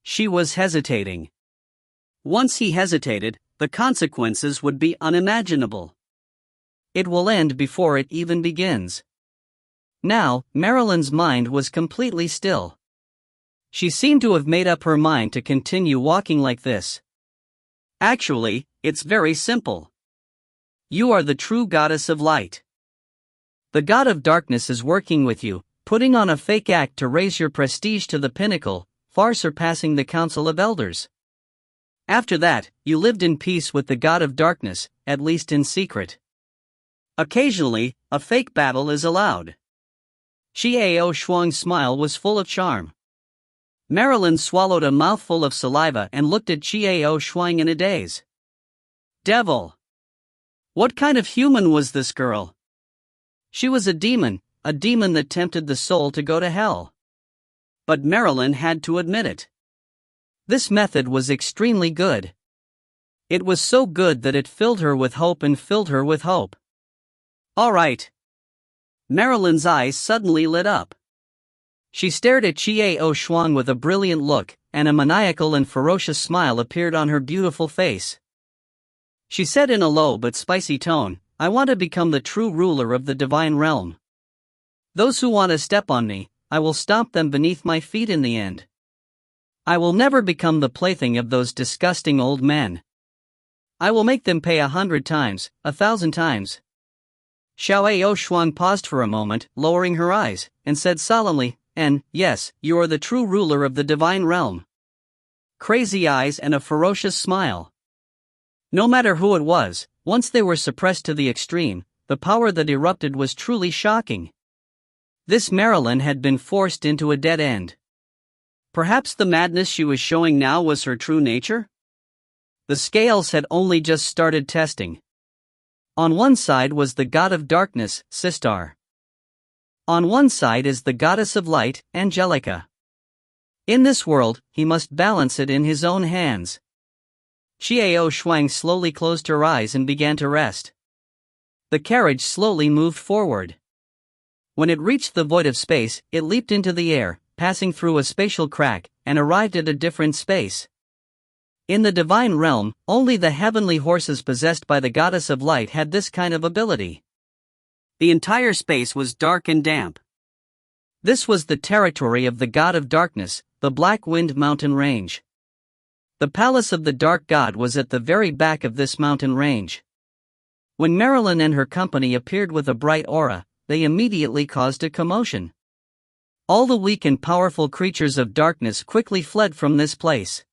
She was hesitating. Once he hesitated, the consequences would be unimaginable. It will end before it even begins. Now, Marilyn's mind was completely still. She seemed to have made up her mind to continue walking like this. Actually, it's very simple. You are the true Goddess of Light. The God of Darkness is working with you, putting on a fake act to raise your prestige to the pinnacle, far surpassing the Council of Elders. After that, you lived in peace with the God of Darkness, at least in secret. Occasionally, a fake battle is allowed. Xiao Shuang's smile was full of charm. Marilyn swallowed a mouthful of saliva and looked at Xiao Shuang in a daze. Devil! What kind of human was this girl? She was a demon that tempted the soul to go to hell. But Marilyn had to admit it. This method was extremely good. It was so good that it filled her with hope and filled her with hope. All right. Marilyn's eyes suddenly lit up. She stared at Chiao Shuang with a brilliant look, and a maniacal and ferocious smile appeared on her beautiful face. She said in a low but spicy tone, I want to become the true ruler of the divine realm. Those who want to step on me, I will stomp them beneath my feet in the end. I will never become the plaything of those disgusting old men. I will make them pay 100 times, 1,000 times. Xiao Shuang paused for a moment, lowering her eyes, and said solemnly, and, yes, you are the true ruler of the divine realm. Crazy eyes and a ferocious smile. No matter who it was, once they were suppressed to the extreme, the power that erupted was truly shocking. This Marilyn had been forced into a dead end. Perhaps the madness she was showing now was her true nature? The scales had only just started testing. On one side was the god of darkness, Sistar. On one side is the goddess of light, Angelica. In this world, he must balance it in his own hands. Chiao Shuang slowly closed her eyes and began to rest. The carriage slowly moved forward. When it reached the void of space, it leaped into the air, passing through a spatial crack, and arrived at a different space. In the divine realm, only the heavenly horses possessed by the goddess of light had this kind of ability. The entire space was dark and damp. This was the territory of the god of darkness, the Black Wind Mountain Range. The palace of the dark god was at the very back of this mountain range. When Marilyn and her company appeared with a bright aura, they immediately caused a commotion. All the weak and powerful creatures of darkness quickly fled from this place.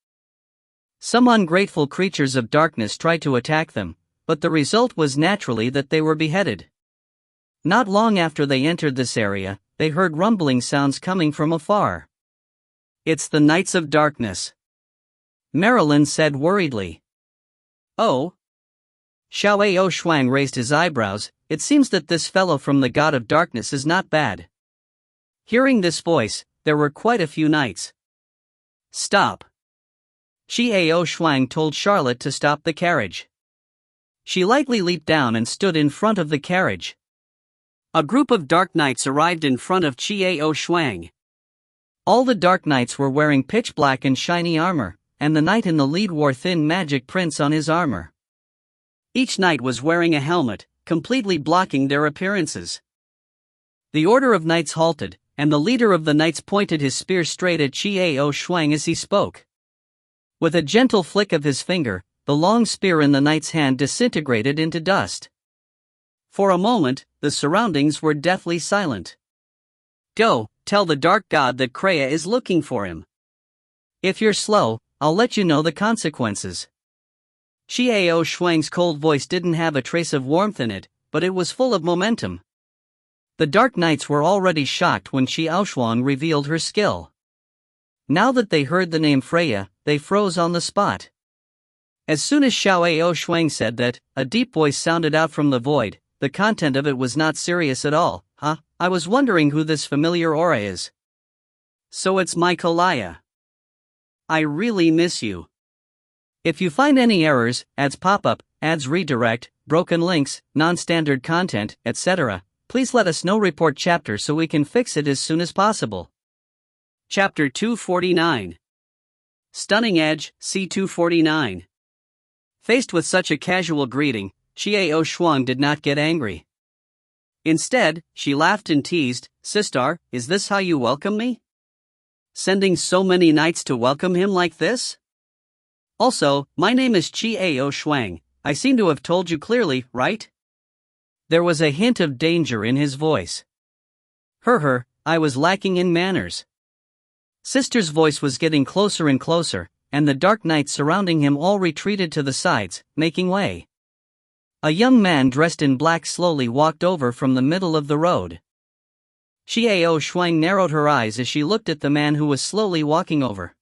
Some ungrateful creatures of darkness tried to attack them, but the result was naturally that they were beheaded. Not long after they entered this area, they heard rumbling sounds coming from afar. It's the Knights of Darkness, Marilyn said worriedly. Oh? Xiao Shuang raised his eyebrows. It seems that this fellow from the God of Darkness is not bad. Hearing this voice, there were quite a few knights. Stop. Xiao Shuang told Charlotte to stop the carriage. She lightly leaped down and stood in front of the carriage. A group of dark knights arrived in front of Xiao Shuang. All the dark knights were wearing pitch black and shiny armor, and the knight in the lead wore thin magic prints on his armor. Each knight was wearing a helmet, completely blocking their appearances. The order of knights halted, and the leader of the knights pointed his spear straight at Xiao Shuang as he spoke. With a gentle flick of his finger, the long spear in the knight's hand disintegrated into dust. For a moment, the surroundings were deathly silent. Go, tell the dark god that Kreia is looking for him. If you're slow, I'll let you know the consequences. Xiao Shuang's cold voice didn't have a trace of warmth in it, but it was full of momentum. The dark knights were already shocked when Xiao Shuang revealed her skill. Now that they heard the name Freya, they froze on the spot. As soon as Xiao Shuang said that, a deep voice sounded out from the void. The content of it was not serious at all. Huh? I was wondering who this familiar aura is. So it's my Kolaya. I really miss you. If you find any errors, ads pop up, ads redirect, broken links, non-standard content, etc., please let us know. Report chapter so we can fix it as soon as possible. Chapter 249. Stunning Edge, C249. Faced with such a casual greeting, Xiao Shuang did not get angry. Instead, she laughed and teased, Sistar, is this how you welcome me? Sending so many knights to welcome him like this? Also, my name is Xiao Shuang, I seem to have told you clearly, right? There was a hint of danger in his voice. I was lacking in manners. Sister's voice was getting closer and closer, and the dark knights surrounding him all retreated to the sides, making way. A young man dressed in black slowly walked over from the middle of the road. Xiao Shuang narrowed her eyes as she looked at the man who was slowly walking over.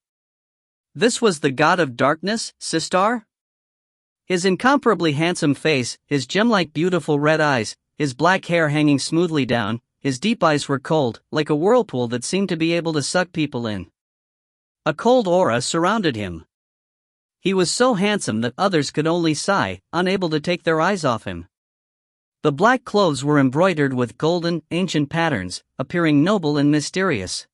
This was the god of darkness, Sistar? His incomparably handsome face, his gem-like beautiful red eyes, his black hair hanging smoothly down, his deep eyes were cold, like a whirlpool that seemed to be able to suck people in. A cold aura surrounded him. He was so handsome that others could only sigh, unable to take their eyes off him. The black clothes were embroidered with golden, ancient patterns, appearing noble and mysterious.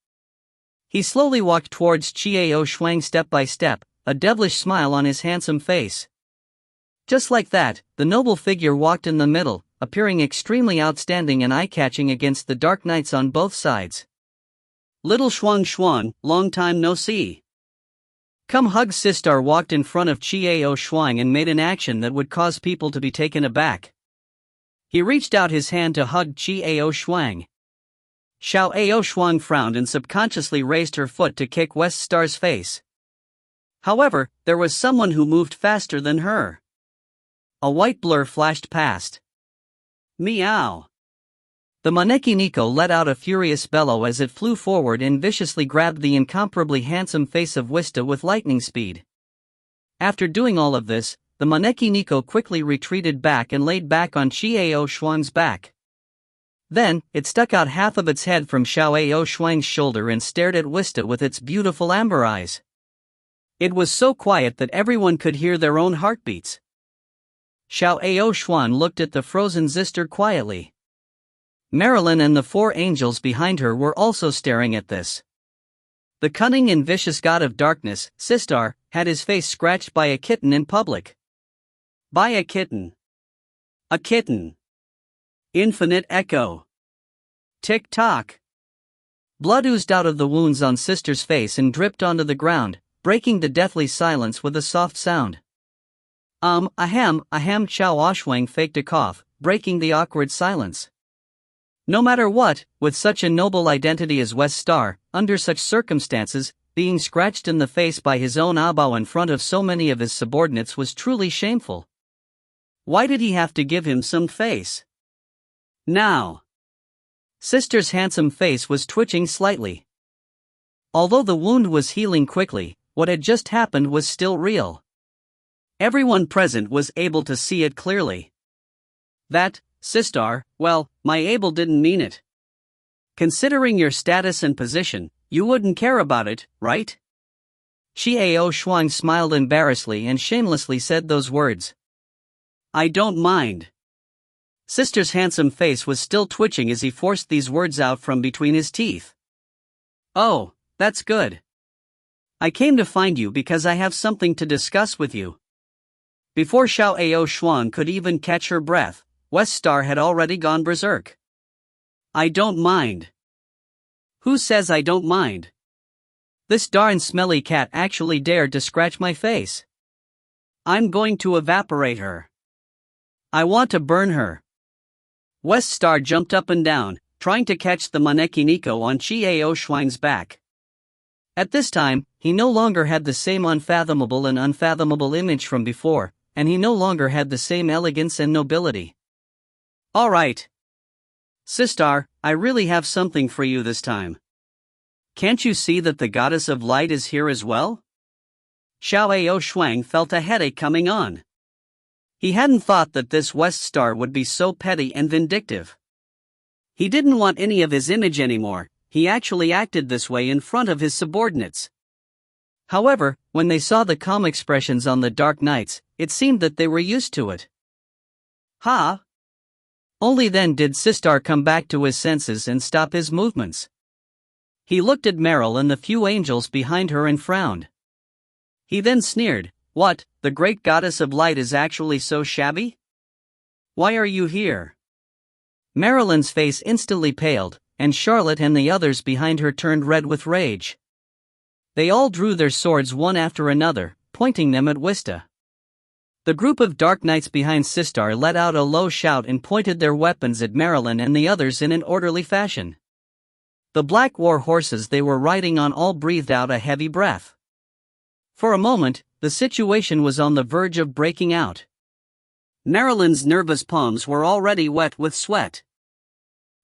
He slowly walked towards Qiao Shuang step by step, a devilish smile on his handsome face. Just like that, the noble figure walked in the middle, appearing extremely outstanding and eye-catching against the dark knights on both sides. Little Xuan, long time no see. Come hug Sistar walked in front of Qiao Shuang and made an action that would cause people to be taken aback. He reached out his hand to hug Qiao Shuang. Xiao Shuang frowned and subconsciously raised her foot to kick West Star's face. However, there was someone who moved faster than her. A white blur flashed past. Meow. The Maneki Nico let out a furious bellow as it flew forward and viciously grabbed the incomparably handsome face of Wista with lightning speed. After doing all of this, the Maneki Nico quickly retreated back and laid back on Qiao Shuang's back. Then, it stuck out half of its head from Xiao Shuang's shoulder and stared at Wista with its beautiful amber eyes. It was so quiet that everyone could hear their own heartbeats. Xiao Shuang looked at the frozen Zister quietly. Marilyn and the four angels behind her were also staring at this. The cunning and vicious god of darkness, Sistar, had his face scratched by a kitten in public. By a kitten. A kitten. Infinite echo. Tick-tock. Blood oozed out of the wounds on Sister's face and dripped onto the ground, breaking the deathly silence with a soft sound. Ahem, Chao Oshwang faked a cough, breaking the awkward silence. No matter what, with such a noble identity as West Star, under such circumstances, being scratched in the face by his own Abao in front of so many of his subordinates was truly shameful. Why did he have to give him some face? Now. Sister's handsome face was twitching slightly. Although the wound was healing quickly, what had just happened was still real. Everyone present was able to see it clearly. That, Sistar, well, my Abel didn't mean it. Considering your status and position, you wouldn't care about it, right? Qiao Shuang smiled embarrassedly and shamelessly said those words. I don't mind. Sister's handsome face was still twitching as he forced these words out from between his teeth. Oh, that's good. I came to find you because I have something to discuss with you. Before Xiao Shuang could even catch her breath, West Star had already gone berserk. I don't mind. Who says I don't mind? This darn smelly cat actually dared to scratch my face. I'm going to evaporate her. I want to burn her. West Star jumped up and down, trying to catch the Maneki Nico on Qiao Shuang's back. At this time, he no longer had the same unfathomable and unfathomable image from before, and he no longer had the same elegance and nobility. All right. Sistar, I really have something for you this time. Can't you see that the goddess of light is here as well? Xiao Shuang felt a headache coming on. He hadn't thought that this West Star would be so petty and vindictive. He didn't want any of his image anymore, he actually acted this way in front of his subordinates. However, when they saw the calm expressions on the Dark Knights, it seemed that they were used to it. Ha! Only then did Sistar come back to his senses and stop his movements. He looked at Meryl and the few angels behind her and frowned. He then sneered, What, the great goddess of light is actually so shabby? Why are you here? Marilyn's face instantly paled, and Charlotte and the others behind her turned red with rage. They all drew their swords one after another, pointing them at Wista. The group of Dark Knights behind Sistar let out a low shout and pointed their weapons at Marilyn and the others in an orderly fashion. The black war horses they were riding on all breathed out a heavy breath. For a moment, the situation was on the verge of breaking out. Marilyn's nervous palms were already wet with sweat.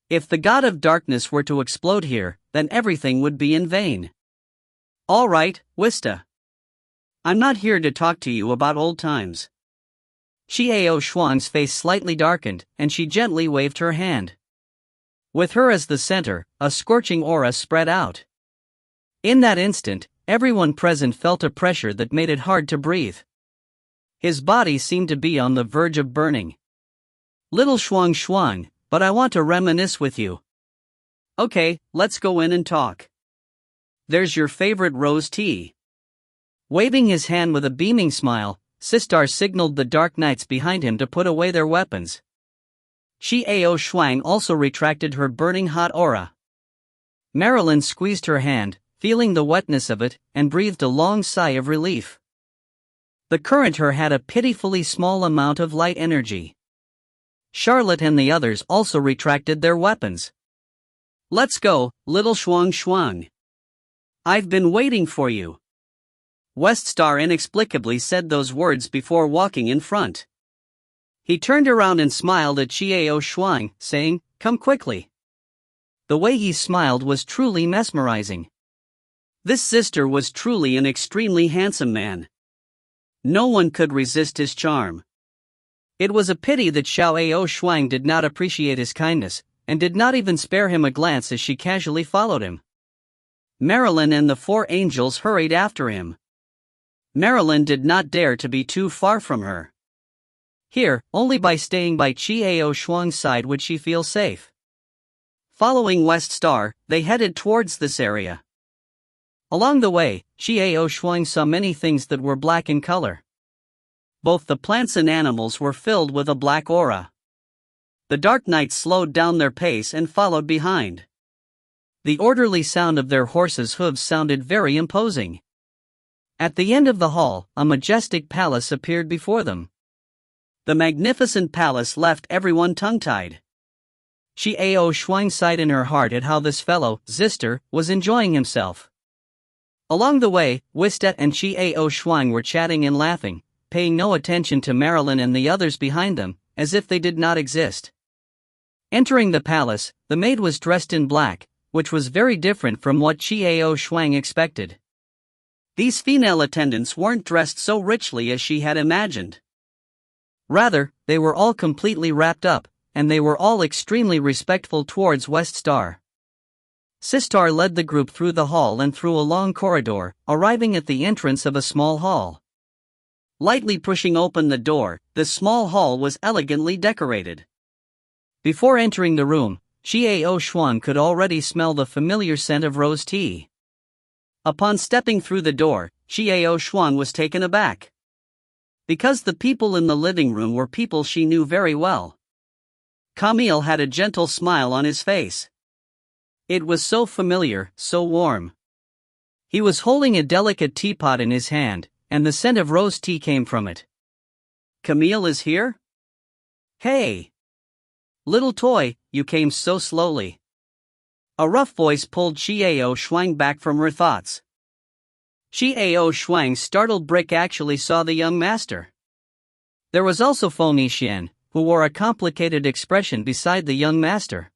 If the god of darkness were to explode here, then everything would be in vain. All right, Wista. I'm not here to talk to you about old times. Xiao Shuang's face slightly darkened, and she gently waved her hand. With her as the center, a scorching aura spread out. In that instant, everyone present felt a pressure that made it hard to breathe. His body seemed to be on the verge of burning. "Little Shuang, but I want to reminisce with you." "Okay, let's go in and talk. There's your favorite rose tea." Waving his hand with a beaming smile, Sistar signaled the Dark Knights behind him to put away their weapons. Xiao Shuang also retracted her burning hot aura. Marilyn squeezed her hand, feeling the wetness of it, and breathed a long sigh of relief. The current her had a pitifully small amount of light energy. Charlotte and the others also retracted their weapons. "Let's go, little Shuang. I've been waiting for you." Weststar inexplicably said those words before walking in front. He turned around and smiled at Xiao Shuang, saying, "Come quickly." The way he smiled was truly mesmerizing. This sister was truly an extremely handsome man. No one could resist his charm. It was a pity that Xiao Shuang did not appreciate his kindness, and did not even spare him a glance as she casually followed him. Marilyn and the four angels hurried after him. Marilyn did not dare to be too far from her. Here, only by staying by Xiao Shuang's side would she feel safe. Following Weststar, they headed towards this area. Along the way, Xiao Shuang saw many things that were black in color. Both the plants and animals were filled with a black aura. The Dark Knights slowed down their pace and followed behind. The orderly sound of their horses' hooves sounded very imposing. At the end of the hall, a majestic palace appeared before them. The magnificent palace left everyone tongue-tied. Xiao Shuang sighed in her heart at how this fellow, Zister, was enjoying himself. Along the way, Wistet and Xiao Shuang were chatting and laughing, paying no attention to Marilyn and the others behind them, as if they did not exist. Entering the palace, the maid was dressed in black, which was very different from what Xiao Shuang expected. These female attendants weren't dressed so richly as she had imagined. Rather, they were all completely wrapped up, and they were all extremely respectful towards Weststar. Sistar led the group through the hall and through a long corridor, arriving at the entrance of a small hall. Lightly pushing open the door, this small hall was elegantly decorated. Before entering the room, Xiao Shuang could already smell the familiar scent of rose tea. Upon stepping through the door, Xiao Shuang was taken aback. Because the people in the living room were people she knew very well. Camille had a gentle smile on his face. It was so familiar, so warm. He was holding a delicate teapot in his hand, and the scent of rose tea came from it. "Camille is here? Hey! Little toy, you came so slowly." A rough voice pulled Xiao Shuang back from her thoughts. Xiao Shuang's startled brick actually saw the young master. There was also Fomi Xian, who wore a complicated expression beside the young master.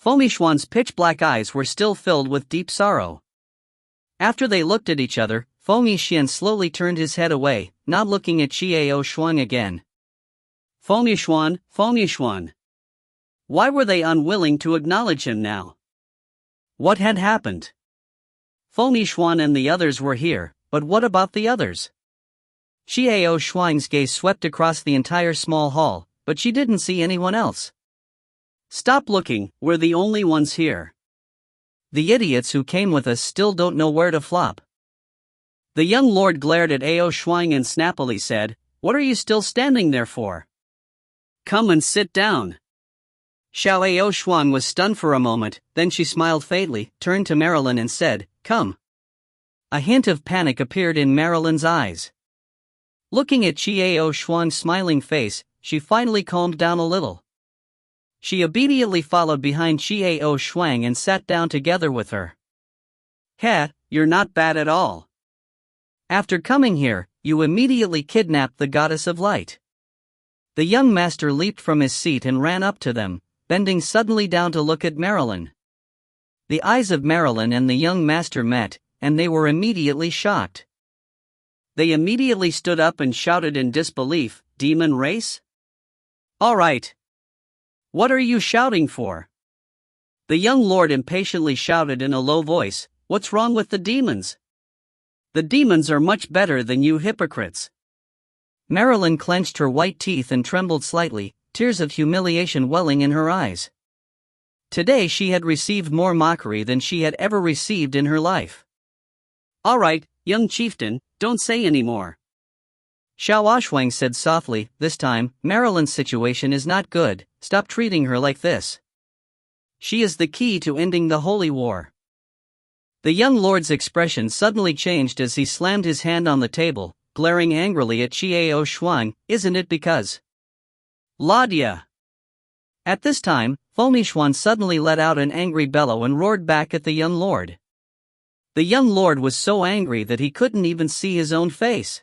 Fomi Xuan's pitch-black eyes were still filled with deep sorrow. After they looked at each other, Fomi Xian slowly turned his head away, not looking at Xiao Shuang again. Fomi Xuan. Why were they unwilling to acknowledge him now? What had happened? Fomi Xuan and the others were here, but what about the others? Xiao Shuang's gaze swept across the entire small hall, but she didn't see anyone else. "Stop looking, we're the only ones here. The idiots who came with us still don't know where to flop." The young lord glared at Ao Shuang and snappily said, "What are you still standing there for? Come and sit down." Xiao Shuang was stunned for a moment, then she smiled faintly, turned to Marilyn and said, "Come." A hint of panic appeared in Marilyn's eyes. Looking at Xiao Shuang's smiling face, she finally calmed down a little. She immediately followed behind Xiao Shuang and sat down together with her. "Heh, you're not bad at all. After coming here, you immediately kidnapped the goddess of light." The young master leaped from his seat and ran up to them, bending suddenly down to look at Marilyn. The eyes of Marilyn and the young master met, and they were immediately shocked. They immediately stood up and shouted in disbelief, demon race? Alright. What are you shouting for? The young lord impatiently shouted in a low voice, what's wrong with the demons? The demons are much better than you hypocrites. Marilyn clenched her white teeth and trembled slightly, tears of humiliation welling in her eyes. Today she had received more mockery than she had ever received in her life. Alright, young chieftain, don't say any more. Xiao Shuang said softly, this time, Marilyn's situation is not good, stop treating her like this. She is the key to ending the holy war. The young lord's expression suddenly changed as he slammed his hand on the table, glaring angrily at Xiao Shuang, isn't it because? Ladia! At this time, Feng Yixuan suddenly let out an angry bellow and roared back at the young lord. The young lord was so angry that he couldn't even see his own face.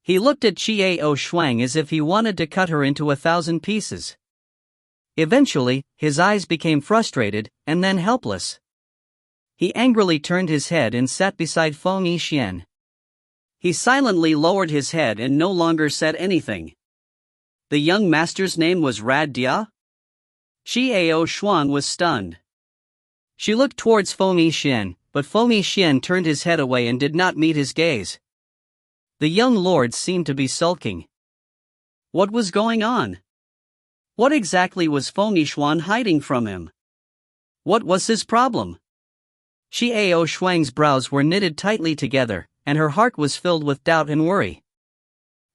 He looked at Xiao Shuang as if he wanted to cut her into 1,000 pieces. Eventually, his eyes became frustrated, and then helpless. He angrily turned his head and sat beside Feng Yixuan. He silently lowered his head and no longer said anything. The young master's name was Rad Dia? Xiao Shuang was stunned. She looked towards Feng Yixuan, but Feng Yixuan turned his head away and did not meet his gaze. The young lord seemed to be sulking. What was going on? What exactly was Feng Yixuan hiding from him? What was his problem? Xiao Shuang's brows were knitted tightly together, and her heart was filled with doubt and worry.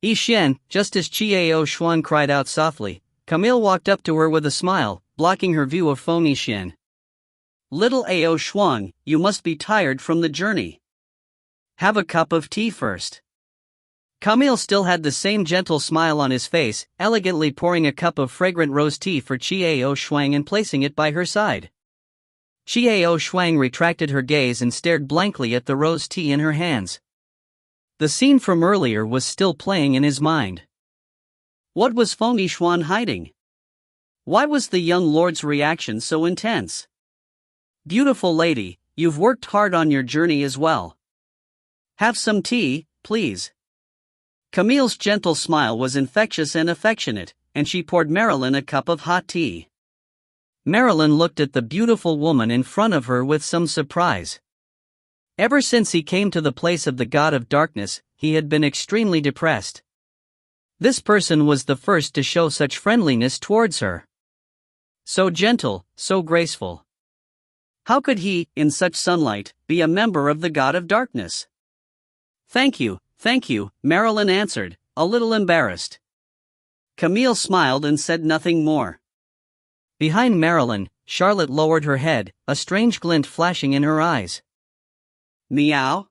Yixuan, just as Xiao Shuang cried out softly, Camille walked up to her with a smile, blocking her view of Feng Yixuan. Little Ao Shuang, you must be tired from the journey. Have a cup of tea first. Camille still had the same gentle smile on his face, elegantly pouring a cup of fragrant rose tea for Xiao Shuang and placing it by her side. Xiao Shuang retracted her gaze and stared blankly at the rose tea in her hands. The scene from earlier was still playing in his mind. What was Feng Yixuan hiding? Why was the young lord's reaction so intense? Beautiful lady, you've worked hard on your journey as well. Have some tea, please. Camille's gentle smile was infectious and affectionate, and she poured Marilyn a cup of hot tea. Marilyn looked at the beautiful woman in front of her with some surprise. Ever since he came to the place of the god of darkness, he had been extremely depressed. This person was the first to show such friendliness towards her. So gentle, so graceful. How could he, in such sunlight, be a member of the god of darkness? Thank you, Marilyn answered, a little embarrassed. Camille smiled and said nothing more. Behind Marilyn, Charlotte lowered her head, a strange glint flashing in her eyes. Meow?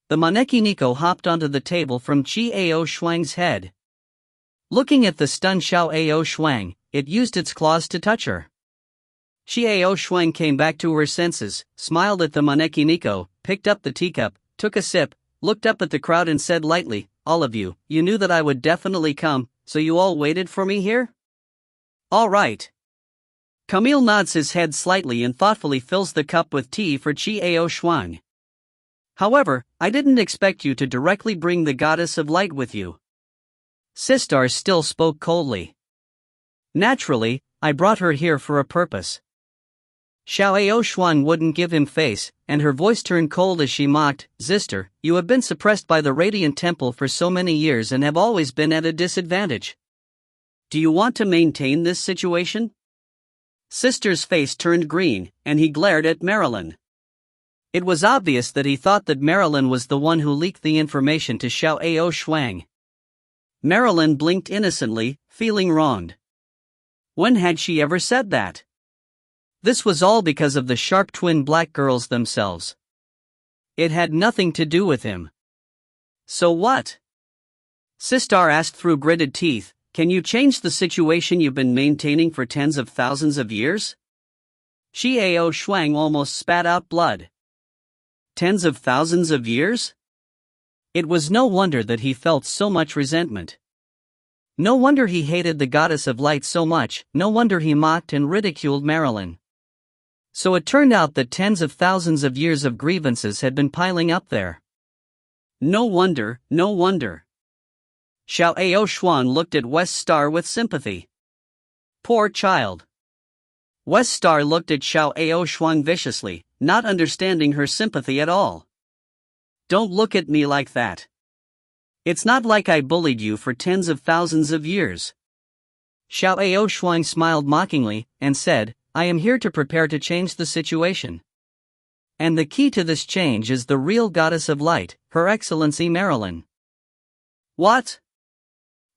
The Maneki Nico hopped onto the table from Xiao Shuang's head. Looking at the stunned Xiao Shuang, it used its claws to touch her. Xiao Shuang came back to her senses, smiled at the Maneki Nico, picked up the teacup, took a sip, looked up at the crowd and said lightly, all of you, you knew that I would definitely come, so you all waited for me here? All right. Camille nods his head slightly and thoughtfully fills the cup with tea for Xiao Shuang. However, I didn't expect you to directly bring the goddess of light with you. Sistar still spoke coldly. Naturally, I brought her here for a purpose. Xiao Shuang wouldn't give him face, and her voice turned cold as she mocked, Sister, you have been suppressed by the Radiant Temple for so many years and have always been at a disadvantage. Do you want to maintain this situation? Sister's face turned green, and he glared at Marilyn. It was obvious that he thought that Marilyn was the one who leaked the information to Xiao Shuang. Marilyn blinked innocently, feeling wronged. When had she ever said that? This was all because of the sharp twin black girls themselves. It had nothing to do with him. So what? Sistar asked through gritted teeth, can you change the situation you've been maintaining for tens of thousands of years? Xiao Shuang almost spat out blood. Tens of thousands of years? It was no wonder that he felt so much resentment. No wonder he hated the goddess of light so much, no wonder he mocked and ridiculed Marilyn. So it turned out that tens of thousands of years of grievances had been piling up there. No wonder. Xiao Ao Xuan looked at West Star with sympathy. Poor child. West Star looked at Xiao Ao Xuan viciously, not understanding her sympathy at all. Don't look at me like that. It's not like I bullied you for tens of thousands of years. Xiao Ao Xuan smiled mockingly, and said, I am here to prepare to change the situation. And the key to this change is the real goddess of light, Her Excellency Marilyn. What?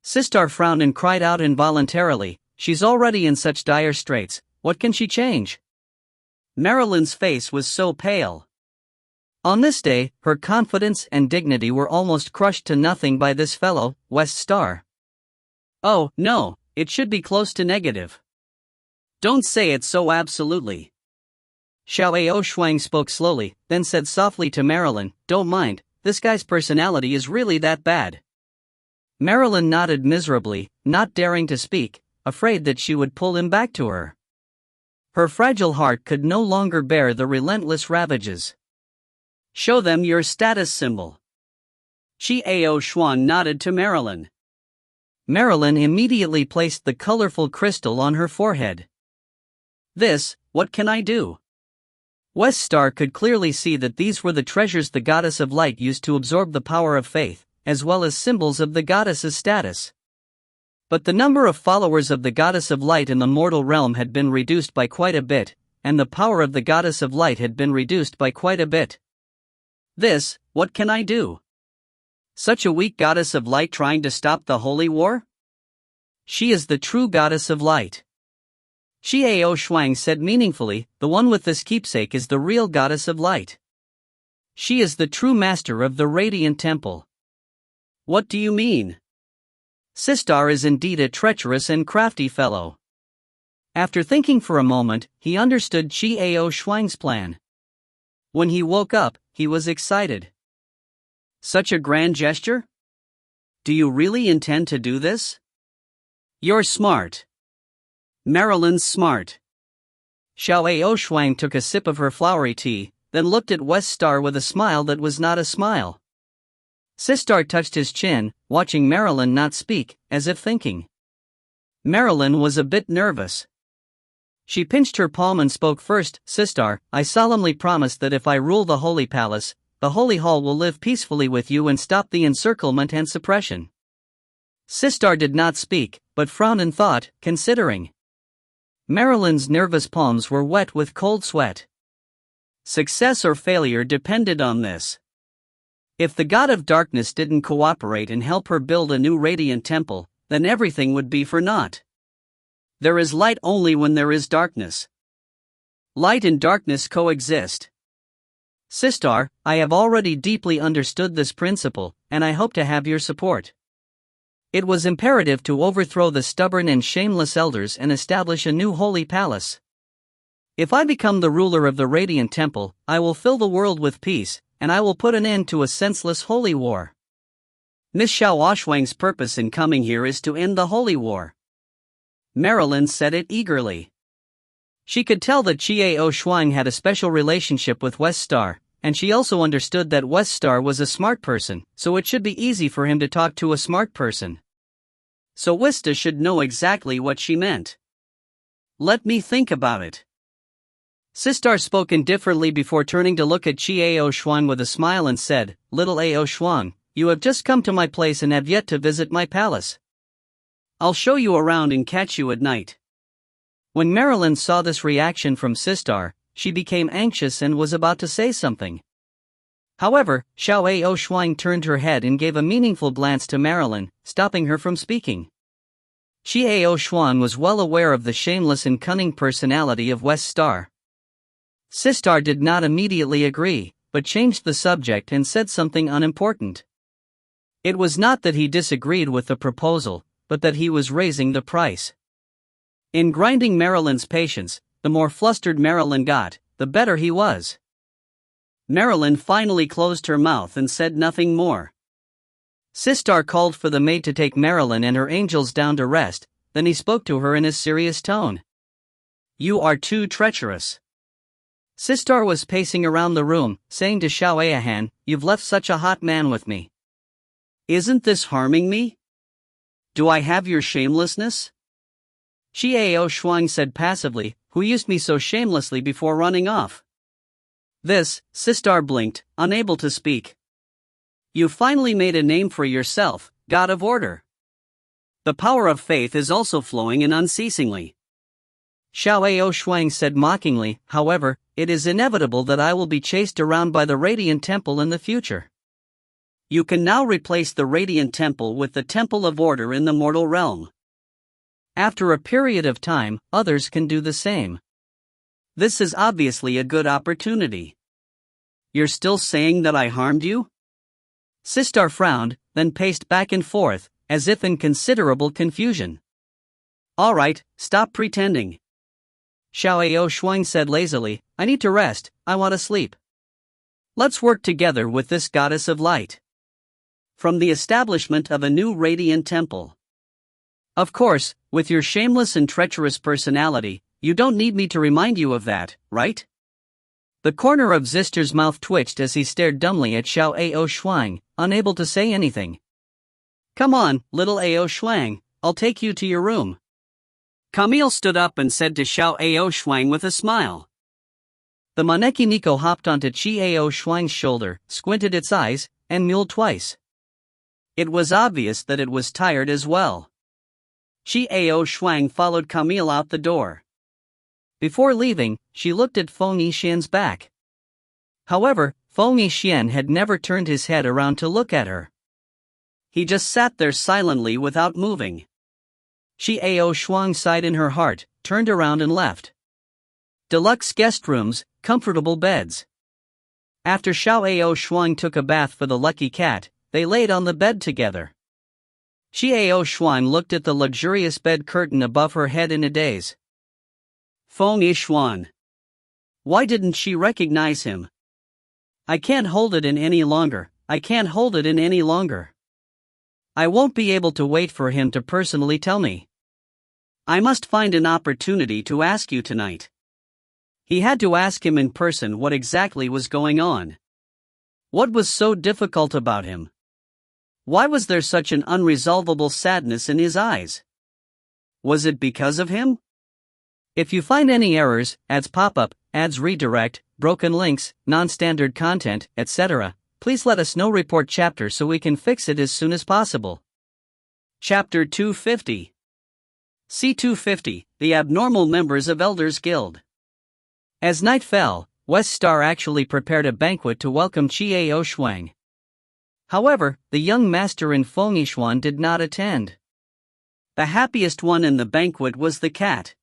Sistar frowned and cried out involuntarily, she's already in such dire straits, what can she change? Marilyn's face was so pale. On this day, her confidence and dignity were almost crushed to nothing by this fellow, West Star. Oh, no, it should be close to negative. Don't say it so absolutely. Xiao Ao Xuan spoke slowly, then said softly to Marilyn, don't mind, this guy's personality is really that bad. Marilyn nodded miserably, not daring to speak, afraid that she would pull him back to her. Her fragile heart could no longer bear the relentless ravages. Show them your status symbol. Xiao Ao Xuan nodded to Marilyn. Marilyn immediately placed the colorful crystal on her forehead. This, what can I do? West Star could clearly see that these were the treasures the goddess of light used to absorb the power of faith, as well as symbols of the goddess's status. But the number of followers of the goddess of light in the mortal realm had been reduced by quite a bit, and the power of the goddess of light had been reduced by quite a bit. This, what can I do? Such a weak goddess of light trying to stop the holy war? She is the true goddess of light. Xiao Ao Xuan said meaningfully, the one with this keepsake is the real goddess of light. She is the true master of the radiant temple. What do you mean? Sistar is indeed a treacherous and crafty fellow. After thinking for a moment, he understood Xiao Ao Xuan's plan. When he woke up, he was excited. Such a grand gesture? Do you really intend to do this? You're smart. Marilyn's smart. Xiao Ao Xuan took a sip of her flowery tea, then looked at West Star with a smile that was not a smile. Sistar touched his chin, watching Marilyn not speak, as if thinking. Marilyn was a bit nervous. She pinched her palm and spoke first, Sistar, I solemnly promise that if I rule the Holy Palace, the Holy Hall will live peacefully with you and stop the encirclement and suppression. Sistar did not speak, but frowned in thought, considering. Marilyn's nervous palms were wet with cold sweat. Success or failure depended on this. If the god of darkness didn't cooperate and help her build a new radiant temple, then everything would be for naught. There is light only when there is darkness. Light and darkness coexist. Sistar, I have already deeply understood this principle, and I hope to have your support. It was imperative to overthrow the stubborn and shameless elders and establish a new holy palace. If I become the ruler of the Radiant Temple, I will fill the world with peace, and I will put an end to a senseless holy war. Miss Xiao Oxuang's purpose in coming here is to end the holy war. Marilyn said it eagerly. She could tell that Xiao Oxuang had a special relationship with West Star, and she also understood that West Star was a smart person, so it should be easy for him to talk to a smart person. So Wista should know exactly what she meant. Let me think about it. Sistar spoke indifferently before turning to look at Xiao Oxuang with a smile and said, Little Ao Xuang, you have just come to my place and have yet to visit my palace. I'll show you around and catch you at night. When Marilyn saw this reaction from Sistar, she became anxious and was about to say something. However, Xiao Ao Xuang turned her head and gave a meaningful glance to Marilyn, stopping her from speaking. Xiao Oxuang was well aware of the shameless and cunning personality of West Star. Sistar did not immediately agree, but changed the subject and said something unimportant. It was not that he disagreed with the proposal, but that he was raising the price. In grinding Marilyn's patience, the more flustered Marilyn got, the better he was. Marilyn finally closed her mouth and said nothing more. Sistar called for the maid to take Marilyn and her angels down to rest, then he spoke to her in a serious tone. You are too treacherous. Sistar was pacing around the room, saying to Xiao Ayahan, You've left such a hot man with me. Isn't this harming me? Do I have your shamelessness? Xiao Shuang said passively, who used me so shamelessly before running off. This, Sistar blinked, unable to speak. You finally made a name for yourself, God of Order. The power of faith is also flowing and unceasingly. Xiao Shuang said mockingly, however, it is inevitable that I will be chased around by the Radiant Temple in the future. You can now replace the Radiant Temple with the Temple of Order in the mortal realm. After a period of time, others can do the same. This is obviously a good opportunity. You're still saying that I harmed you? Sistar frowned, then paced back and forth, as if in considerable confusion. All right, stop pretending. Xiao Shuang said lazily, I need to rest, I want to sleep. Let's work together with this goddess of light. From the establishment of a new radiant temple. Of course, with your shameless and treacherous personality, you don't need me to remind you of that, right? The corner of Zister's mouth twitched as he stared dumbly at Xiao Shuang, unable to say anything. Come on, little Ao Shuang, I'll take you to your room. Camille stood up and said to Xiao Shuang with a smile. The Maneki Nico hopped onto Xiao Shuang's shoulder, squinted its eyes, and mewed twice. It was obvious that it was tired as well. Xiao Shuang followed Camille out the door. Before leaving, she looked at Feng Yixian's back. However, Feng Yixian had never turned his head around to look at her. He just sat there silently without moving. Xiao Shuang sighed in her heart, turned around and left. Deluxe guest rooms, comfortable beds. After Xiao Shuang took a bath for the lucky cat, they laid on the bed together. Xiao Shuang looked at the luxurious bed curtain above her head in a daze. Feng Yixuan. Why didn't she recognize him? I can't hold it in any longer, I can't hold it in any longer. I won't be able to wait for him to personally tell me. I must find an opportunity to ask you tonight. He had to ask him in person what exactly was going on. What was so difficult about him? Why was there such an unresolvable sadness in his eyes? Was it because of him? If you find any errors, ads pop up, ads redirect, broken links, non-standard content, etc., please let us know. Report chapter so we can fix it as soon as possible. Chapter 250. C250, the abnormal members of Elders Guild. As night fell, West Star actually prepared a banquet to welcome Xiao Shuang. However, the young master in Feng Yixuan did not attend. The happiest one in the banquet was the cat.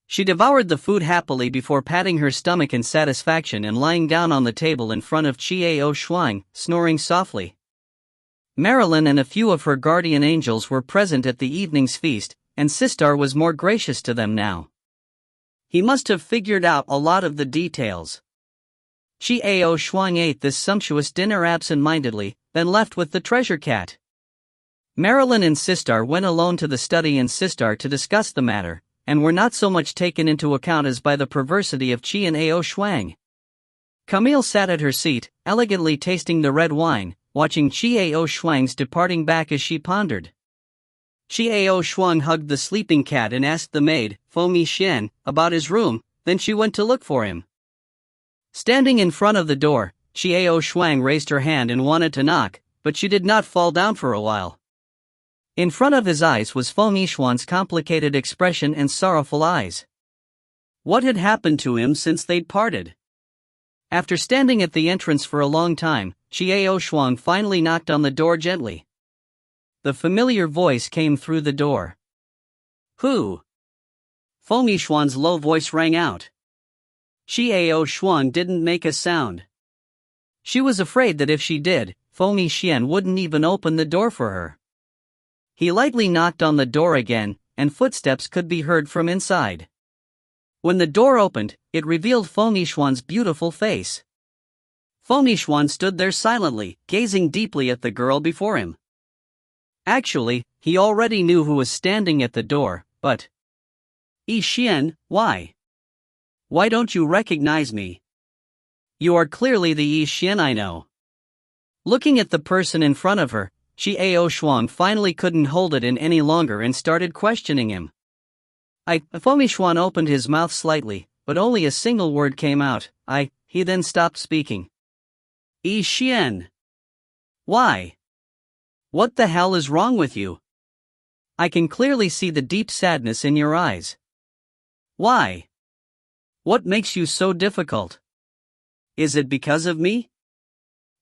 She devoured the food happily before patting her stomach in satisfaction and lying down on the table in front of Xiao Shuang, snoring softly. Marilyn and a few of her guardian angels were present at the evening's feast, and Sistar was more gracious to them now. He must have figured out a lot of the details. Xiao Shuang ate this sumptuous dinner absent-mindedly, then left with the treasure cat. Marilyn and Sistar went alone to the study in Sistar to discuss the matter, and were not so much taken into account as by the perversity of Qi and Ao Shuang. Camille sat at her seat, elegantly tasting the red wine, watching Xiao Shuang's departing back as she pondered. Xiao Shuang hugged the sleeping cat and asked the maid, Feng Yixian, about his room, then she went to look for him. Standing in front of the door, Xiao Shuang raised her hand and wanted to knock, but she did not fall down for a while. In front of his eyes was Feng Yixuan's complicated expression and sorrowful eyes. What had happened to him since they'd parted? After standing at the entrance for a long time, Xiao Shuang finally knocked on the door gently. The familiar voice came through the door. Who? Feng Yixuan's low voice rang out. Xiao Shuang didn't make a sound. She was afraid that if she did, Feng Yixian wouldn't even open the door for her. He lightly knocked on the door again, and footsteps could be heard from inside. When the door opened, it revealed Feng Yixuan's beautiful face. Feng Yixuan stood there silently, gazing deeply at the girl before him. Actually, he already knew who was standing at the door, but... Yixian, why? Why don't you recognize me? You are clearly the Yixian I know. Looking at the person in front of her, Xiao Shuang finally couldn't hold it in any longer and started questioning him. Feng Yixuan opened his mouth slightly, but only a single word came out. He then stopped speaking. Xian. Why? What the hell is wrong with you? I can clearly see the deep sadness in your eyes. Why? What makes you so difficult? Is it because of me?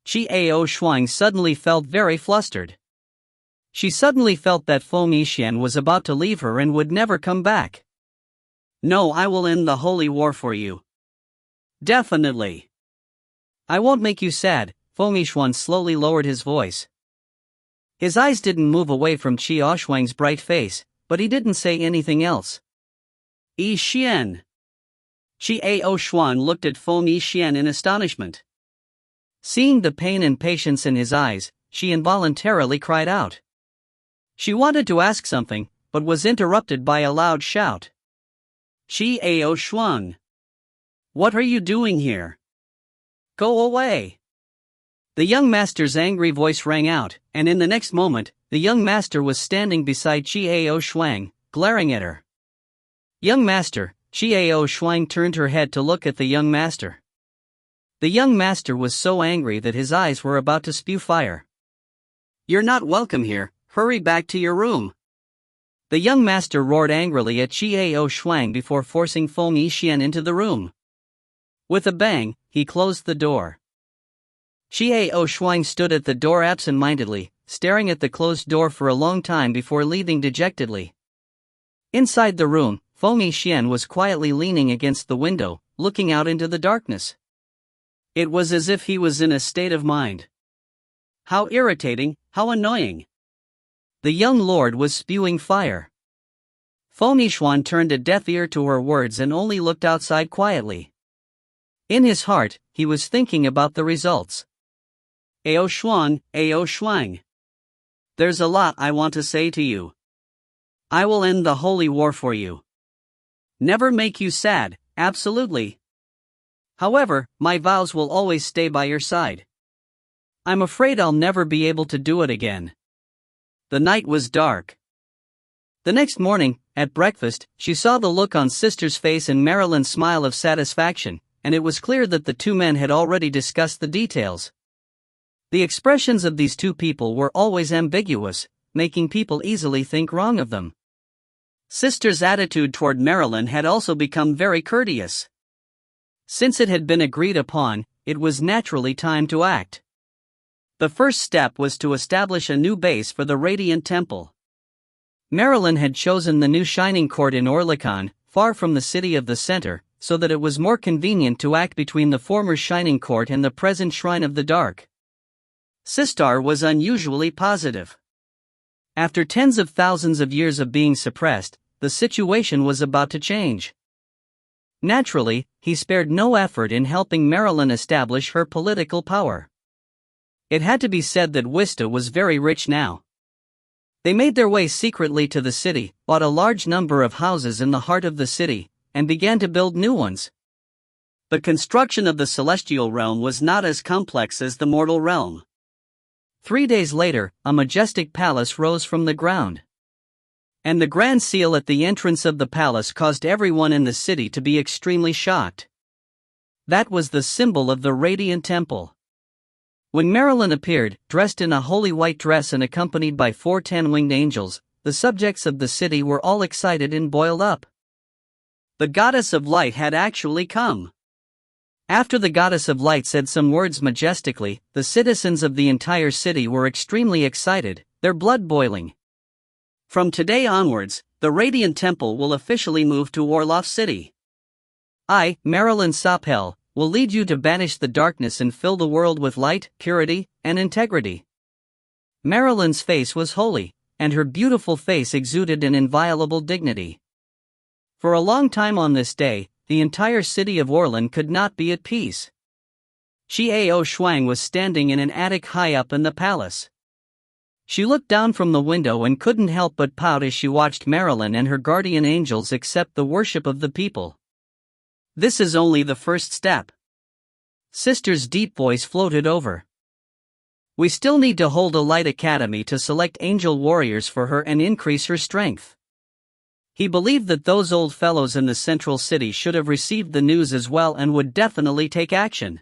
Xiao Shuang suddenly felt very flustered. She suddenly felt that Feng Yixuan was about to leave her and would never come back. No, I will end the holy war for you. Definitely. I won't make you sad. Feng Yixuan slowly lowered his voice. His eyes didn't move away from Xiao Shuang's bright face, but he didn't say anything else. Xian. Xiao Shuang looked at Feng Yixuan in astonishment. Seeing the pain and patience in his eyes, she involuntarily cried out. She wanted to ask something, but was interrupted by a loud shout. Xiao Shuang! What are you doing here? Go away! The young master's angry voice rang out, and in the next moment, the young master was standing beside Xiao Shuang, glaring at her. Young master, Xiao Shuang turned her head to look at the young master. The young master was so angry that his eyes were about to spew fire. You're not welcome here, hurry back to your room. The young master roared angrily at Xiao Shuang before forcing Feng Yixuan into the room. With a bang, he closed the door. Xiao Shuang stood at the door absent-mindedly, staring at the closed door for a long time before leaving dejectedly. Inside the room, Feng Yixuan was quietly leaning against the window, looking out into the darkness. It was as if he was in a state of mind. How irritating, how annoying. The young lord was spewing fire. Feng Yixuan turned a deaf ear to her words and only looked outside quietly. In his heart, he was thinking about the results. Ao Shuang. There's a lot I want to say to you. I will end the holy war for you. Never make you sad, absolutely. However, my vows will always stay by your side. I'm afraid I'll never be able to do it again. The night was dark. The next morning, at breakfast, she saw the look on Sister's face and Marilyn's smile of satisfaction, and it was clear that the two men had already discussed the details. The expressions of these two people were always ambiguous, making people easily think wrong of them. Sister's attitude toward Marilyn had also become very courteous. Since it had been agreed upon, it was naturally time to act. The first step was to establish a new base for the Radiant Temple. Marilyn had chosen the new Shining Court in Orlikhan, far from the city of the center, so that it was more convenient to act between the former Shining Court and the present Shrine of the Dark. Sistar was unusually positive. After tens of thousands of years of being suppressed, the situation was about to change. Naturally, he spared no effort in helping Marilyn establish her political power. It had to be said that Wista was very rich now. They made their way secretly to the city, bought a large number of houses in the heart of the city, and began to build new ones. The construction of the celestial realm was not as complex as the mortal realm. 3 days later, a majestic palace rose from the ground. And the grand seal at the entrance of the palace caused everyone in the city to be extremely shocked. That was the symbol of the Radiant Temple. When Marilyn appeared, dressed in a holy white dress and accompanied by 4 10-winged angels, the subjects of the city were all excited and boiled up. The goddess of light had actually come. After the goddess of light said some words majestically, the citizens of the entire city were extremely excited, their blood boiling. From today onwards, the Radiant Temple will officially move to Orlov City. I, Marilyn Sopel, will lead you to banish the darkness and fill the world with light, purity, and integrity. Marilyn's face was holy, and her beautiful face exuded an inviolable dignity. For a long time on this day, the entire city of Orlan could not be at peace. Xiao Shuang was standing in an attic high up in the palace. She looked down from the window and couldn't help but pout as she watched Marilyn and her guardian angels accept the worship of the people. This is only the first step. Sister's deep voice floated over. We still need to hold a light academy to select angel warriors for her and increase her strength. He believed that those old fellows in the central city should have received the news as well and would definitely take action.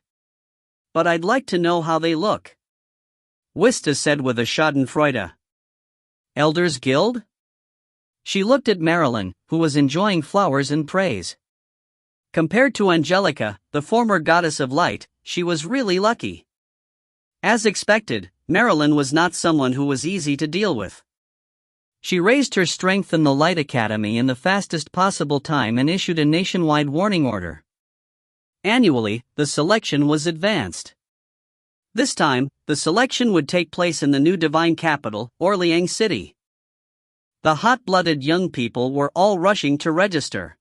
But I'd like to know how they look. Wista said with a schadenfreude. Elders Guild? She looked at Marilyn, who was enjoying flowers and praise. Compared to Angelica, the former goddess of light, she was really lucky. As expected, Marilyn was not someone who was easy to deal with. She raised her strength in the Light Academy in the fastest possible time and issued a nationwide warning order. Annually, the selection was advanced. This time, the selection would take place in the new divine capital, Orliang City. The hot-blooded young people were all rushing to register.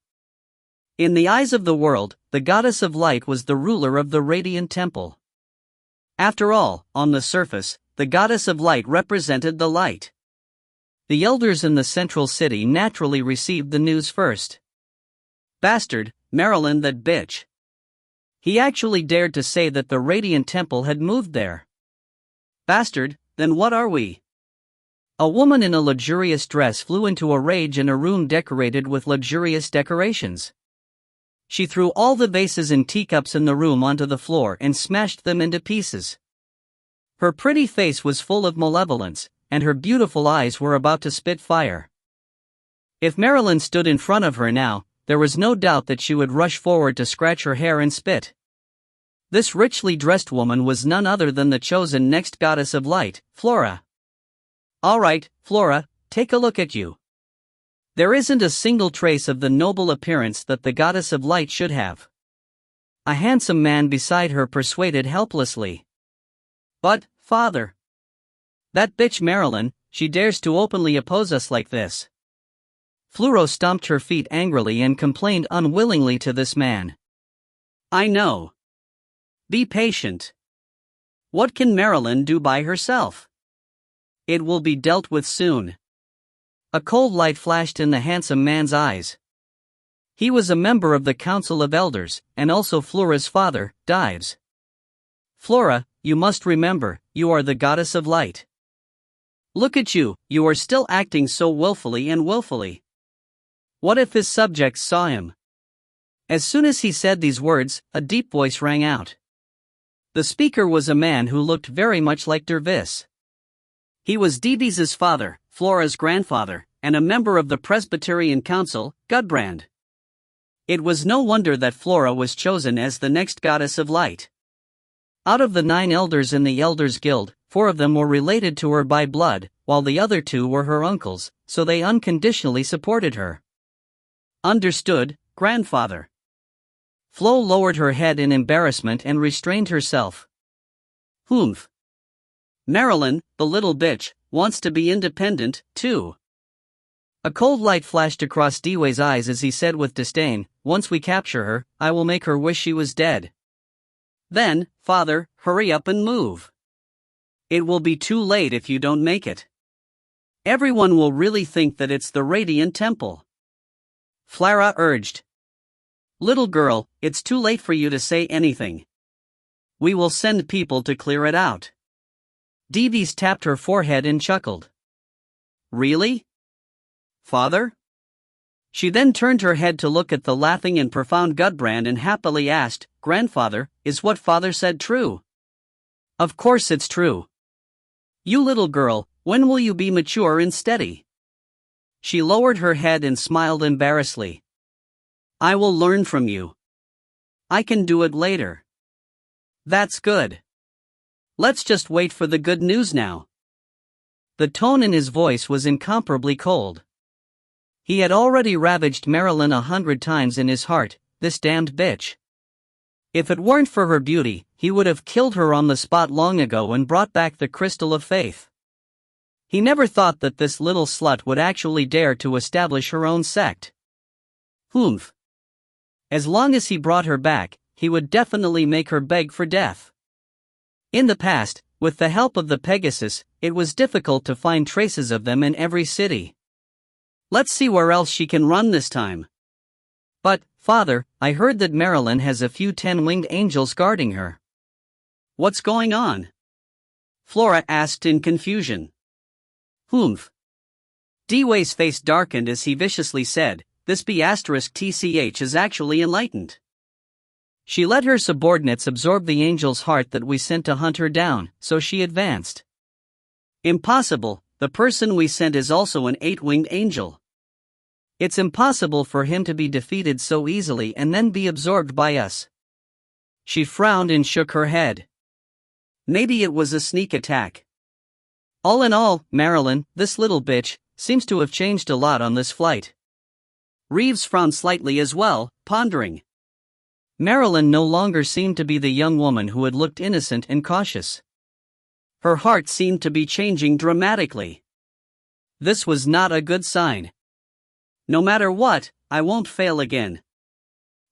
In the eyes of the world, the goddess of light was the ruler of the radiant temple. After all, on the surface, the goddess of light represented the light. The elders in the central city naturally received the news first. Bastard, Marilyn that bitch. He actually dared to say that the radiant temple had moved there. Bastard, then what are we? A woman in a luxurious dress flew into a rage in a room decorated with luxurious decorations. She threw all the vases and teacups in the room onto the floor and smashed them into pieces. Her pretty face was full of malevolence, and her beautiful eyes were about to spit fire. If Marilyn stood in front of her now, there was no doubt that she would rush forward to scratch her hair and spit. This richly dressed woman was none other than the chosen next goddess of light, Flora. All right, Flora, take a look at you. There isn't a single trace of the noble appearance that the goddess of light should have. A handsome man beside her persuaded helplessly. But, father. That bitch Marilyn, she dares to openly oppose us like this. Fluro stomped her feet angrily and complained unwillingly to this man. I know. Be patient. What can Marilyn do by herself? It will be dealt with soon. A cold light flashed in the handsome man's eyes. He was a member of the Council of Elders, and also Flora's father, Dives. Flora, you must remember, you are the goddess of light. Look at you, you are still acting so willfully and willfully. What if his subjects saw him? As soon as he said these words, a deep voice rang out. The speaker was a man who looked very much like Dervis. He was Divis's father, Flora's grandfather, and a member of the Presbyterian Council, Gudbrand. It was no wonder that Flora was chosen as the next goddess of light. Out of the 9 elders in the Elders Guild, 4 of them were related to her by blood, while the other 2 were her uncles, so they unconditionally supported her. Understood, grandfather. Flo lowered her head in embarrassment and restrained herself. Humph. Marilyn, the little bitch, wants to be independent, too. A cold light flashed across Dewey's eyes as he said with disdain, once we capture her, I will make her wish she was dead. Then, father, hurry up and move. It will be too late if you don't make it. Everyone will really think that it's the Radiant Temple. Flara urged. Little girl, it's too late for you to say anything. We will send people to clear it out. Dives tapped her forehead and chuckled. Really? Father? She then turned her head to look at the laughing and profound Gudbrand and happily asked, Grandfather, is what father said true? Of course it's true. You little girl, when will you be mature and steady? She lowered her head and smiled embarrassedly. I will learn from you. I can do it later. That's good. Let's just wait for the good news now. The tone in his voice was incomparably cold. He had already ravaged Marilyn 100 times in his heart, this damned bitch. If it weren't for her beauty, he would have killed her on the spot long ago and brought back the crystal of faith. He never thought that this little slut would actually dare to establish her own sect. Humph. As long as he brought her back, he would definitely make her beg for death. In the past, with the help of the Pegasus, it was difficult to find traces of them in every city. Let's see where else she can run this time. But, father, I heard that Marilyn has a few 10-winged angels guarding her. What's going on? Flora asked in confusion. Humph. Dewey's face darkened as he viciously said, this B*TCH is actually enlightened. She let her subordinates absorb the angel's heart that we sent to hunt her down, so she advanced. Impossible, the person we sent is also an 8-winged angel. It's impossible for him to be defeated so easily and then be absorbed by us. She frowned and shook her head. Maybe it was a sneak attack. All in all, Marilyn, this little bitch, seems to have changed a lot on this flight. Reeves frowned slightly as well, pondering. Marilyn no longer seemed to be the young woman who had looked innocent and cautious. Her heart seemed to be changing dramatically. This was not a good sign. No matter what, I won't fail again.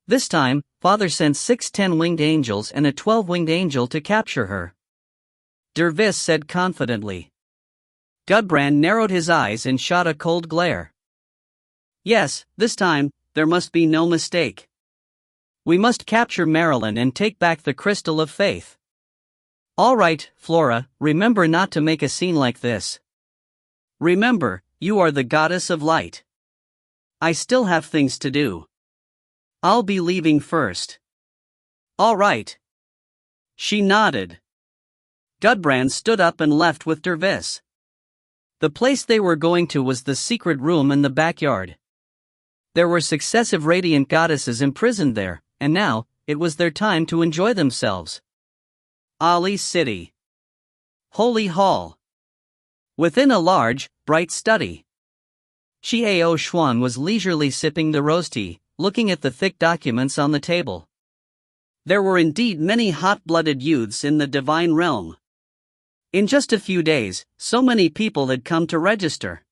This time, Father sent 6 10-winged angels and a 12-winged angel to capture her. Dervis said confidently. Gudbrand narrowed his eyes and shot a cold glare. Yes, this time, there must be no mistake. We must capture Marilyn and take back the Crystal of Faith. All right, Flora, remember not to make a scene like this. Remember, you are the goddess of light. I still have things to do. I'll be leaving first. All right. She nodded. Gudbrand stood up and left with Dervis. The place they were going to was the secret room in the backyard. There were successive radiant goddesses imprisoned there, and now, it was their time to enjoy themselves. Ali City. Holy Hall. Within a large, bright study. Yixuan was leisurely sipping the rose tea, looking at the thick documents on the table. There were indeed many hot-blooded youths in the divine realm. In just a few days, so many people had come to register.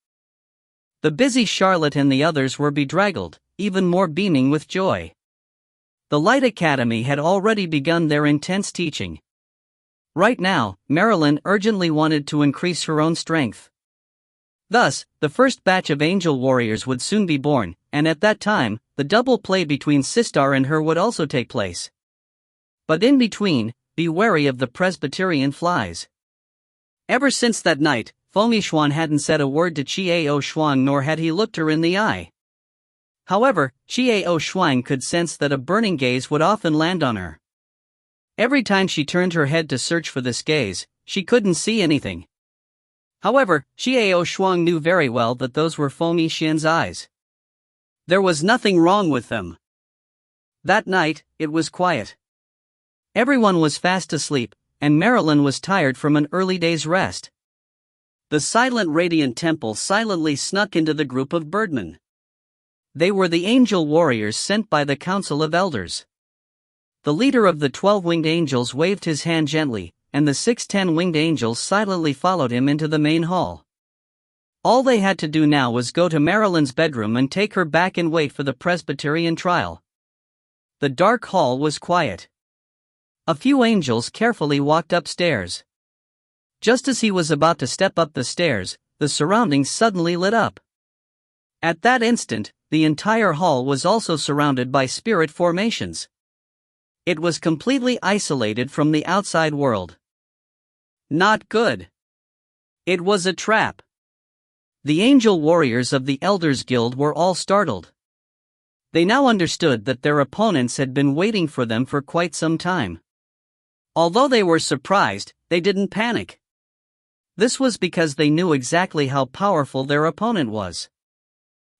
The busy Charlotte and the others were bedraggled, even more beaming with joy. The Light Academy had already begun their intense teaching. Right now, Marilyn urgently wanted to increase her own strength. Thus, the first batch of angel warriors would soon be born, and at that time, the double play between Sistar and her would also take place. But in between, be wary of the Presbyterian flies. Ever since that night, Feng Yixuan hadn't said a word to Yixuan nor had he looked her in the eye. However, Yixuan could sense that a burning gaze would often land on her. Every time she turned her head to search for this gaze, she couldn't see anything. However, Yixuan knew very well that those were Feng Yixuan's eyes. There was nothing wrong with them. That night, it was quiet. Everyone was fast asleep, and Marilyn was tired from an early day's rest. The silent radiant temple silently snuck into the group of birdmen. They were the angel warriors sent by the Council of Elders. The leader of the 12-winged angels waved his hand gently, and the 6 10-winged angels silently followed him into the main hall. All they had to do now was go to Marilyn's bedroom and take her back and wait for the Presbyterian trial. The dark hall was quiet. A few angels carefully walked upstairs. Just as he was about to step up the stairs, the surroundings suddenly lit up. At that instant, the entire hall was also surrounded by spirit formations. It was completely isolated from the outside world. Not good. It was a trap. The angel warriors of the Elders Guild were all startled. They now understood that their opponents had been waiting for them for quite some time. Although they were surprised, they didn't panic. This was because they knew exactly how powerful their opponent was.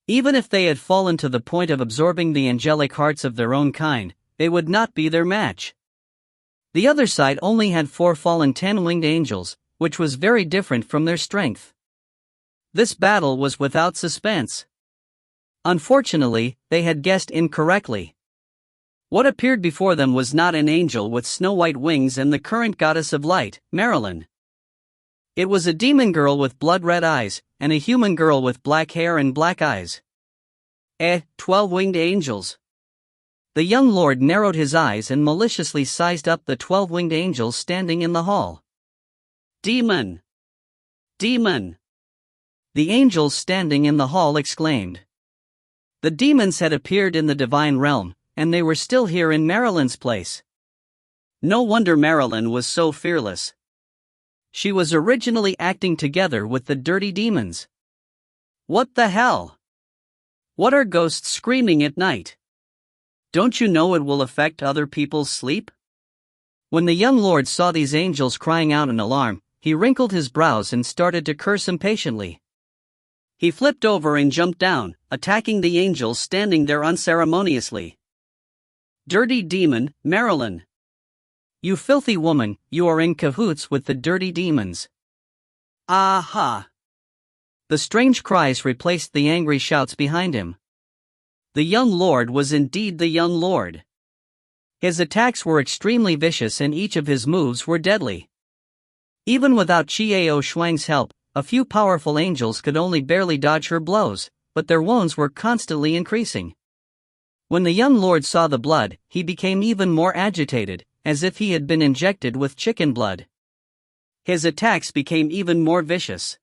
Even if they had fallen to the point of absorbing the angelic hearts of their own kind, they would not be their match. The other side only had 4 fallen 10-winged angels, which was very different from their strength. This battle was without suspense. Unfortunately, they had guessed incorrectly. What appeared before them was not an angel with snow-white wings and the current goddess of light, Marilyn. It was a demon girl with blood-red eyes, and a human girl with black hair and black eyes. 12-winged angels. The young lord narrowed his eyes and maliciously sized up the 12-winged angels standing in the hall. Demon! Demon! The angels standing in the hall exclaimed. The demons had appeared in the divine realm, and they were still here in Marilyn's place. No wonder Marilyn was so fearless. She was originally acting together with the dirty demons. What the hell? What are ghosts screaming at night? Don't you know it will affect other people's sleep? When the young lord saw these angels crying out in alarm, he wrinkled his brows and started to curse impatiently. He flipped over and jumped down, attacking the angels standing there unceremoniously. Dirty demon, Marilyn. You filthy woman, you are in cahoots with the dirty demons. Aha! The strange cries replaced the angry shouts behind him. The young lord was indeed the young lord. His attacks were extremely vicious and each of his moves were deadly. Even without Qiao Shuang's help, a few powerful angels could only barely dodge her blows, but their wounds were constantly increasing. When the young lord saw the blood, he became even more agitated, as if he had been injected with chicken blood. His attacks became even more vicious.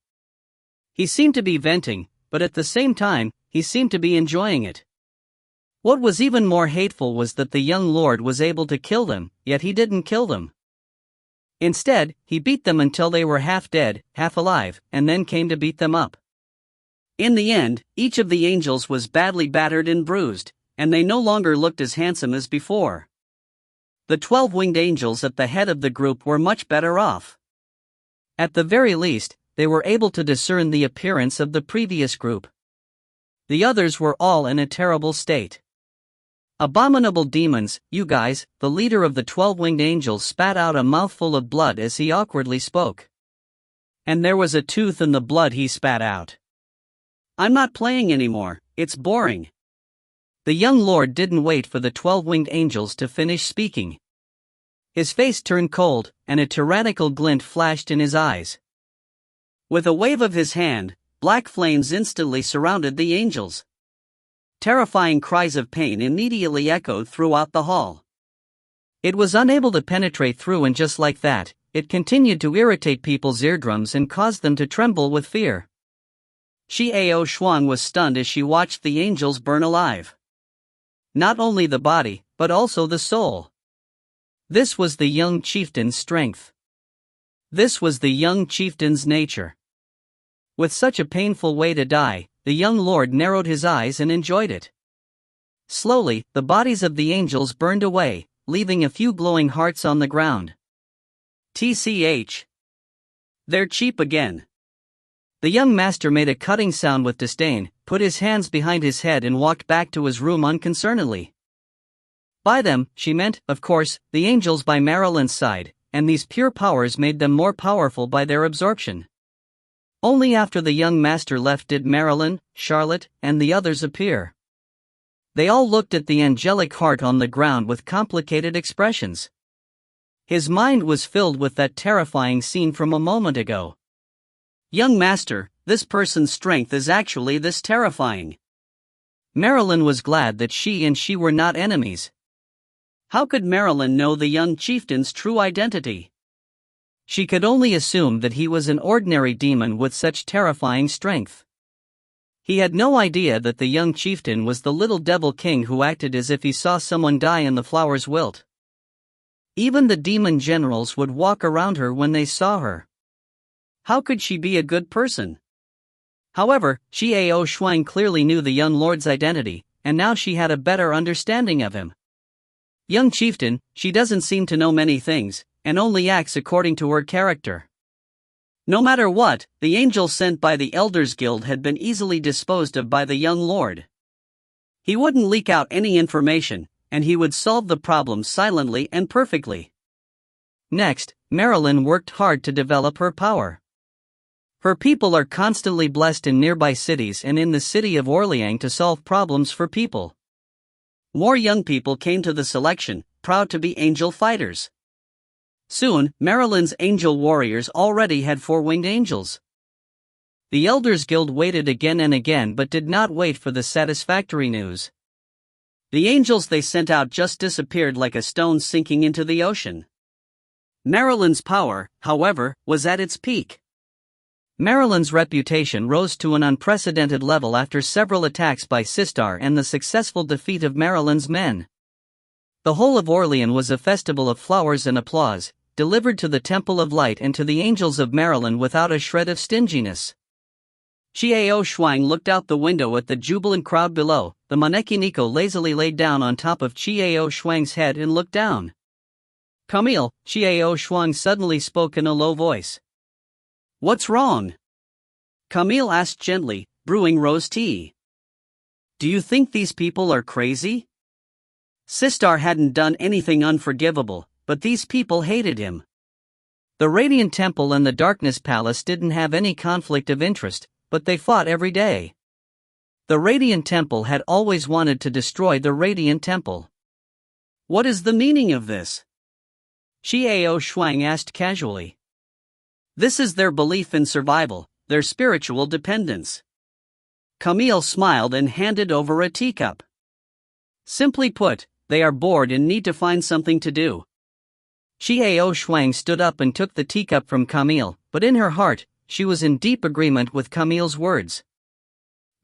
He seemed to be venting, but at the same time, he seemed to be enjoying it. What was even more hateful was that the young lord was able to kill them, yet he didn't kill them. Instead, he beat them until they were half dead, half alive, and then came to beat them up. In the end, each of the angels was badly battered and bruised, and they no longer looked as handsome as before. The 12 winged angels at the head of the group were much better off. At the very least, they were able to discern the appearance of the previous group. The others were all in a terrible state. Abominable demons, you guys, the leader of the 12 winged angels spat out a mouthful of blood as he awkwardly spoke. And there was a tooth in the blood he spat out. I'm not playing anymore, it's boring. The young lord didn't wait for the 12 winged angels to finish speaking. His face turned cold, and a tyrannical glint flashed in his eyes. With a wave of his hand, black flames instantly surrounded the angels. Terrifying cries of pain immediately echoed throughout the hall. It was unable to penetrate through, and just like that, it continued to irritate people's eardrums and caused them to tremble with fear. Qiao Shuang was stunned as she watched the angels burn alive. Not only the body, but also the soul. This was the young chieftain's strength. This was the young chieftain's nature. With such a painful way to die, the young lord narrowed his eyes and enjoyed it. Slowly, the bodies of the angels burned away, leaving a few glowing hearts on the ground. TCH. They're cheap again. The young master made a cutting sound with disdain, put his hands behind his head and walked back to his room unconcernedly. By them, she meant, of course, the angels by Marilyn's side, and these pure powers made them more powerful by their absorption. Only after the young master left did Marilyn, Charlotte, and the others appear. They all looked at the angelic heart on the ground with complicated expressions. His mind was filled with that terrifying scene from a moment ago. Young master, this person's strength is actually this terrifying. Marilyn was glad that she were not enemies. How could Marilyn know the young chieftain's true identity? She could only assume that he was an ordinary demon with such terrifying strength. He had no idea that the young chieftain was the little devil king who acted as if he saw someone die and the flowers wilt. Even the demon generals would walk around her when they saw her. How could she be a good person? However, Qiao Shuang clearly knew the young lord's identity, and now she had a better understanding of him. Young chieftain, she doesn't seem to know many things, and only acts according to her character. No matter what, the angels sent by the Elders Guild had been easily disposed of by the young lord. He wouldn't leak out any information, and he would solve the problem silently and perfectly. Next, Marilyn worked hard to develop her power. Her people are constantly blessed in nearby cities and in the city of Orleans to solve problems for people. More young people came to the selection, proud to be angel fighters. Soon, Marilyn's angel warriors already had 4 winged angels. The Elders Guild waited again and again but did not wait for the satisfactory news. The angels they sent out just disappeared like a stone sinking into the ocean. Marilyn's power, however, was at its peak. Marilyn's reputation rose to an unprecedented level after several attacks by Sistar and the successful defeat of Marilyn's men. The whole of Orleans was a festival of flowers and applause, delivered to the Temple of Light and to the angels of Maryland without a shred of stinginess. Xiao Shuang looked out the window at the jubilant crowd below. The Maneki Nico lazily laid down on top of Xiao Shuang's head and looked down. Camille, Xiao Shuang suddenly spoke in a low voice. What's wrong? Camille asked gently, brewing rose tea. Do you think these people are crazy? Sistar hadn't done anything unforgivable, but these people hated him. The Radiant Temple and the Darkness Palace didn't have any conflict of interest, but they fought every day. The Radiant Temple had always wanted to destroy the Radiant Temple. What is the meaning of this? Xiao Shuang asked casually. This is their belief in survival, their spiritual dependence. Camille smiled and handed over a teacup. Simply put, they are bored and need to find something to do. Xiao Shuang stood up and took the teacup from Camille, but in her heart, she was in deep agreement with Camille's words.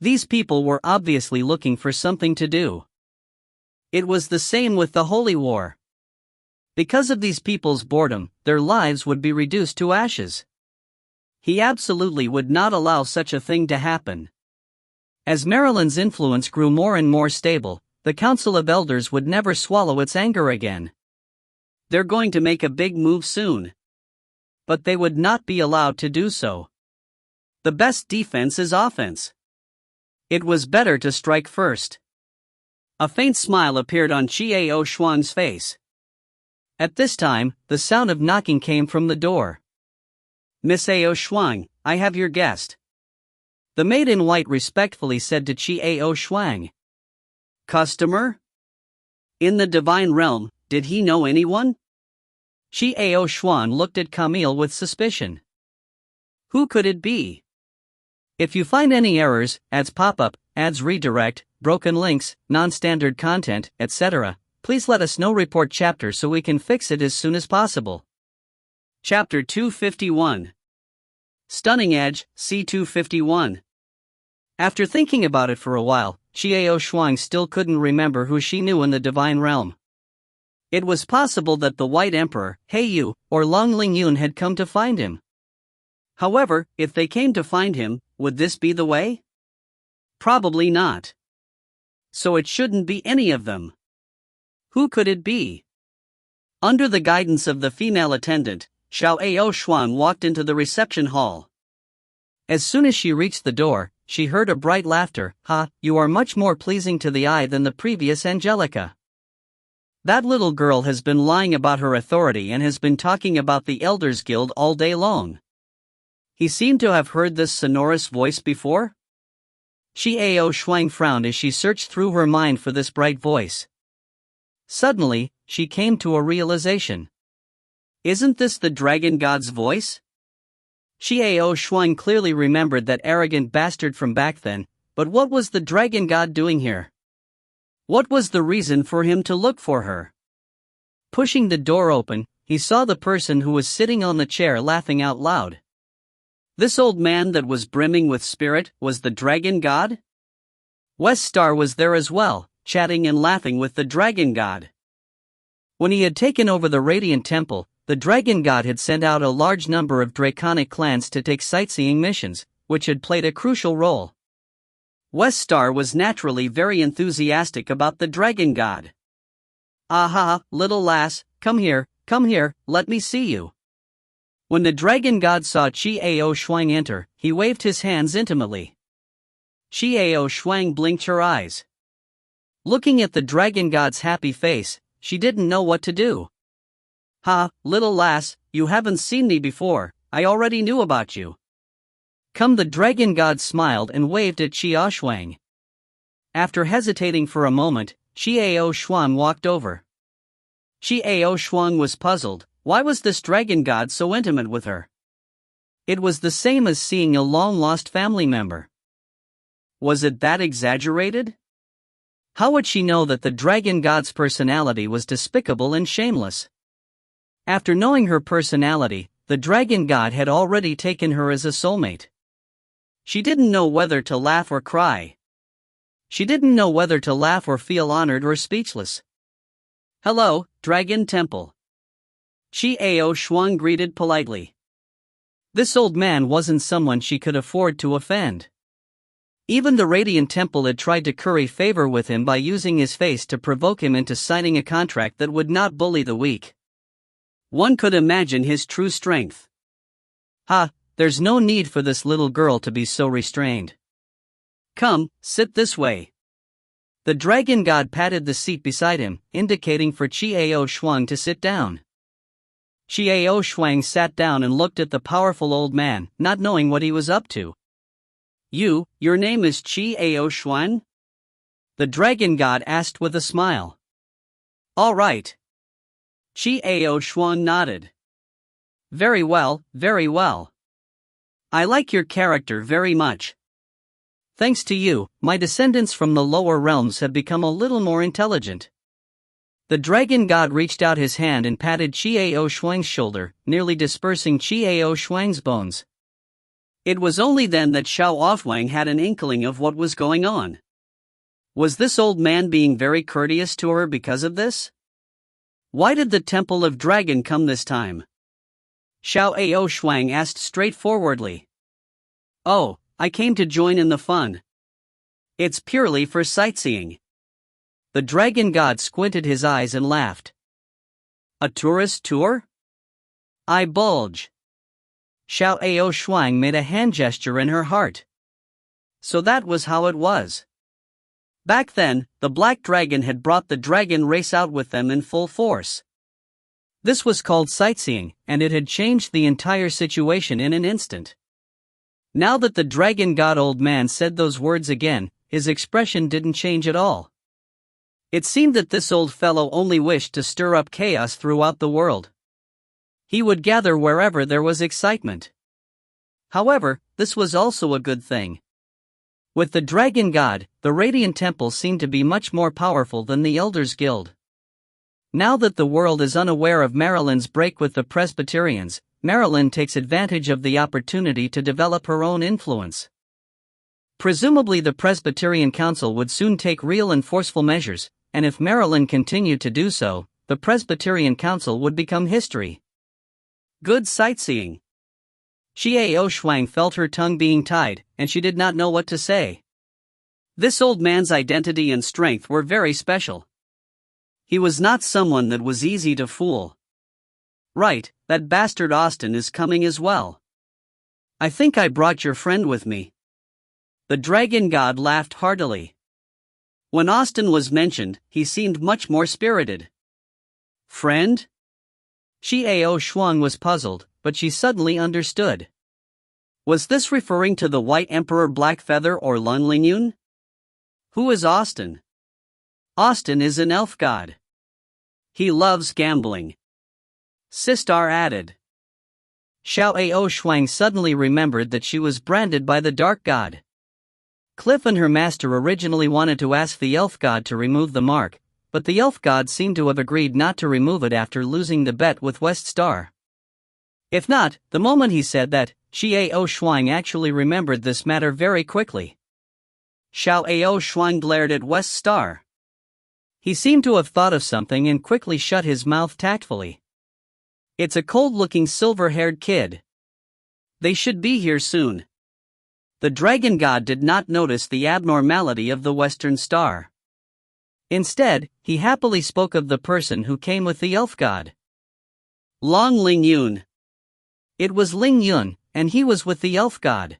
These people were obviously looking for something to do. It was the same with the Holy War. Because of these people's boredom, their lives would be reduced to ashes. He absolutely would not allow such a thing to happen. As Maryland's influence grew more and more stable, the Council of Elders would never swallow its anger again. They're going to make a big move soon. But they would not be allowed to do so. The best defense is offense. It was better to strike first. A faint smile appeared on Xiao Shuang's face. At this time, the sound of knocking came from the door. Miss Ao Shuang, I have your guest. The maid in white respectfully said to Xiao Shuang. Customer? In the divine realm, did he know anyone? Xiao Shuang looked at Camille with suspicion. Who could it be? If you find any errors, ads pop-up, ads redirect, broken links, non-standard content, etc., please let us know. Report chapter so we can fix it as soon as possible. Chapter 251. Stunning Edge, C251. After thinking about it for a while, Xiao Shuang still couldn't remember who she knew in the divine realm. It was possible that the White Emperor, Heiyu, or Long Lingyun had come to find him. However, if they came to find him, would this be the way? Probably not. So it shouldn't be any of them. Who could it be? Under the guidance of the female attendant, Xiao Shuang walked into the reception hall. As soon as she reached the door, she heard a bright laughter. Ha, you are much more pleasing to the eye than the previous Angelica. That little girl has been lying about her authority and has been talking about the Elders Guild all day long. He seemed to have heard this sonorous voice before. Xiao Shuang frowned as she searched through her mind for this bright voice. Suddenly, she came to a realization. Isn't this the dragon god's voice? Xiao Shuang clearly remembered that arrogant bastard from back then, but what was the dragon god doing here? What was the reason for him to look for her? Pushing the door open, he saw the person who was sitting on the chair laughing out loud. This old man that was brimming with spirit was the dragon god? West Star was there as well, chatting and laughing with the dragon god. When he had taken over the Radiant Temple, the dragon god had sent out a large number of draconic clans to take sightseeing missions, which had played a crucial role. West Star was naturally very enthusiastic about the dragon god. Aha, little lass, come here, let me see you. When the dragon god saw Xiao Shuang enter, he waved his hands intimately. Xiao Shuang blinked her eyes. Looking at the dragon god's happy face, she didn't know what to do. Ha, little lass, you haven't seen me before, I already knew about you. Come, the dragon god smiled and waved at Xiao Shuang. After hesitating for a moment, Xiao Shuang walked over. Xiao Shuang was puzzled. Why was this dragon god so intimate with her? It was the same as seeing a long-lost family member. Was it that exaggerated? How would she know that the dragon god's personality was despicable and shameless? After knowing her personality, the dragon god had already taken her as a soulmate. She didn't know whether to laugh or cry. She didn't know whether to laugh or feel honored or speechless. Hello, Dragon Temple. Chiao Shuang greeted politely. This old man wasn't someone she could afford to offend. Even the Radiant Temple had tried to curry favor with him by using his face to provoke him into signing a contract that would not bully the weak. One could imagine his true strength. There's no need for this little girl to be so restrained. Come, sit this way. The dragon god patted the seat beside him, indicating for Chiao Shuang to sit down. Chiao Shuang sat down and looked at the powerful old man, not knowing what he was up to. Your name is Chiao Shuang? The dragon god asked with a smile. All right. Chiao Shuang nodded. Very well, very well. I like your character very much. Thanks to you, my descendants from the lower realms have become a little more intelligent. The dragon god reached out his hand and patted Chiao Shuang's shoulder, nearly dispersing Chiao Shuang's bones. It was only then that Xiao Offwang had an inkling of what was going on. Was this old man being very courteous to her because of this? Why did the Temple of Dragon come this time? Xiao Shuang asked straightforwardly. Oh, I came to join in the fun. It's purely for sightseeing. The dragon god squinted his eyes and laughed. A tourist tour? I bulge. Xiao Shuang made a hand gesture in her heart. So that was how it was. Back then, the Black Dragon had brought the dragon race out with them in full force. This was called sightseeing, and it had changed the entire situation in an instant. Now that the dragon god old man said those words again, his expression didn't change at all. It seemed that this old fellow only wished to stir up chaos throughout the world. He would gather wherever there was excitement. However, this was also a good thing. With the dragon god, the Radiant Temple seemed to be much more powerful than the Elders Guild. Now that the world is unaware of Marilyn's break with the Presbyterians, Marilyn takes advantage of the opportunity to develop her own influence. Presumably the Presbyterian Council would soon take real and forceful measures, and if Marilyn continued to do so, the Presbyterian Council would become history. Good sightseeing. Chiao Shuang felt her tongue being tied, and she did not know what to say. This old man's identity and strength were very special. He was not someone that was easy to fool. Right, that bastard Austin is coming as well. I think I brought your friend with me. The dragon god laughed heartily. When Austin was mentioned, he seemed much more spirited. Friend? Chiao Shuang was puzzled, but she suddenly understood. Was this referring to the White Emperor Blackfeather or Lun Lingyun? Who is Austin? Austin is an elf god. He loves gambling. Sistar added. Xiao Shuang suddenly remembered that she was branded by the dark god. Cliff and her master originally wanted to ask the elf god to remove the mark, but the elf god seemed to have agreed not to remove it after losing the bet with West Star. If not, the moment he said that, Chiao Shuang actually remembered this matter very quickly. Xiao Shuang glared at West Star. He seemed to have thought of something and quickly shut his mouth tactfully. It's a cold-looking silver-haired kid. They should be here soon. The dragon god did not notice the abnormality of the Western Star. Instead, he happily spoke of the person who came with the elf god. Long Lingyun. It was Lingyun, and he was with the elf god.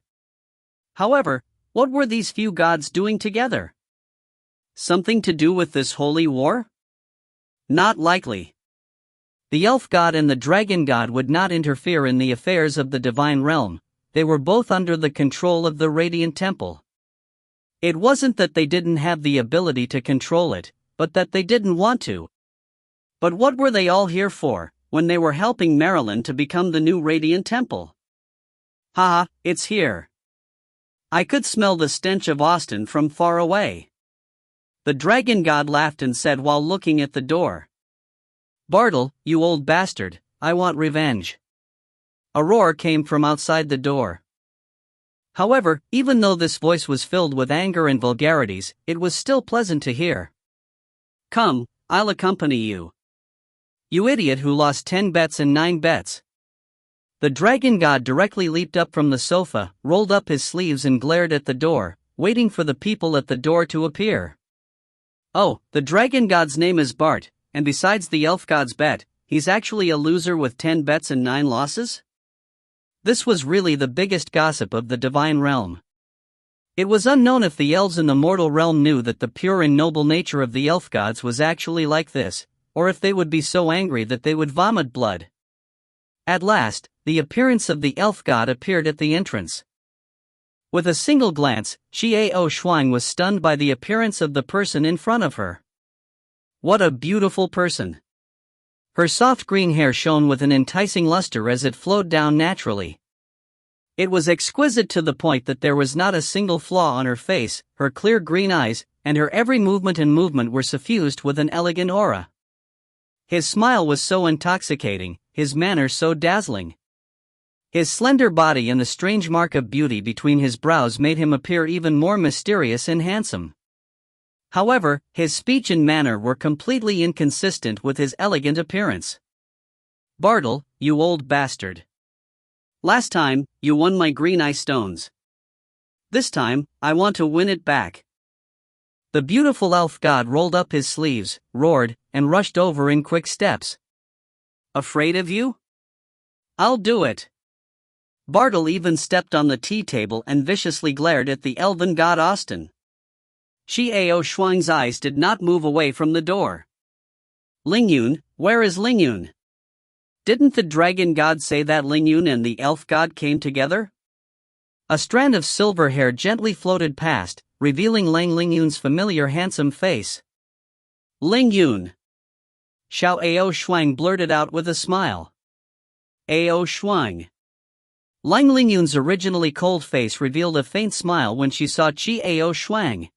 However, what were these few gods doing together? Something to do with this holy war? Not likely. The elf god and the dragon god would not interfere in the affairs of the divine realm. They were both under the control of the Radiant Temple. It wasn't that they didn't have the ability to control it, but that they didn't want to. But what were they all here for, when they were helping Marilyn to become the new Radiant Temple? Haha, it's here. I could smell the stench of Austin from far away. The dragon god laughed and said while looking at the door. Bartle, you old bastard, I want revenge. A roar came from outside the door. However, even though this voice was filled with anger and vulgarities, it was still pleasant to hear. Come, I'll accompany you. You idiot who lost 10 bets and 9 bets. The dragon god directly leaped up from the sofa, rolled up his sleeves and glared at the door, waiting for the people at the door to appear. Oh, the dragon god's name is Bart, and besides the elf god's bet, he's actually a loser with 10 bets and 9 losses? This was really the biggest gossip of the divine realm. It was unknown if the elves in the mortal realm knew that the pure and noble nature of the elf gods was actually like this, or if they would be so angry that they would vomit blood. At last, the appearance of the elf god appeared at the entrance. With a single glance, Xiao Shuang was stunned by the appearance of the person in front of her. What a beautiful person! Her soft green hair shone with an enticing luster as it flowed down naturally. It was exquisite to the point that there was not a single flaw on her face. Her clear green eyes, and her every movement were suffused with an elegant aura. His smile was so intoxicating, his manner so dazzling. His slender body and the strange mark of beauty between his brows made him appear even more mysterious and handsome. However, his speech and manner were completely inconsistent with his elegant appearance. Bartle, you old bastard. Last time, you won my green eye stones. This time, I want to win it back. The beautiful elf god rolled up his sleeves, roared, and rushed over in quick steps. Afraid of you? I'll do it. Bartle even stepped on the tea table and viciously glared at the elven god Austin. Xiao Shuang's eyes did not move away from the door. Lingyun, where is Lingyun? Didn't the dragon god say that Lingyun and the elf god came together? A strand of silver hair gently floated past, revealing Lingyun's familiar handsome face. Lingyun! Xiao Shuang blurted out with a smile. Ao Shuang. Lingyun's originally cold face revealed a faint smile when she saw Xiao Shuang.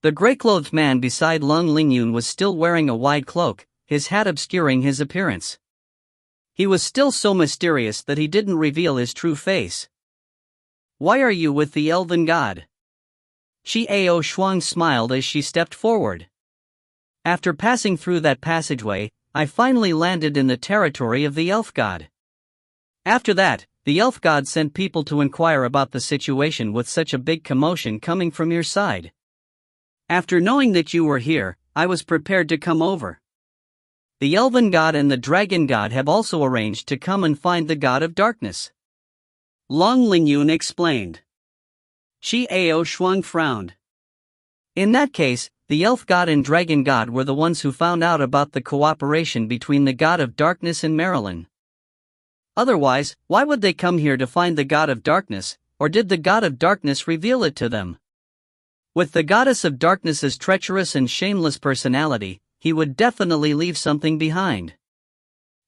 The gray-clothed man beside Lingyun was still wearing a wide cloak, his hat obscuring his appearance. He was still so mysterious that he didn't reveal his true face. Why are you with the elven god? Xiao Shuang smiled as she stepped forward. After passing through that passageway, I finally landed in the territory of the elf god. After that, the elf god sent people to inquire about the situation with such a big commotion coming from your side. After knowing that you were here, I was prepared to come over. The elven god and the dragon god have also arranged to come and find the god of darkness. Lingyun explained. Xiao Shuang frowned. In that case, the elf god and dragon god were the ones who found out about the cooperation between the god of darkness and Marilyn. Otherwise, why would they come here to find the god of darkness, or did the god of darkness reveal it to them? With the goddess of darkness's treacherous and shameless personality, he would definitely leave something behind.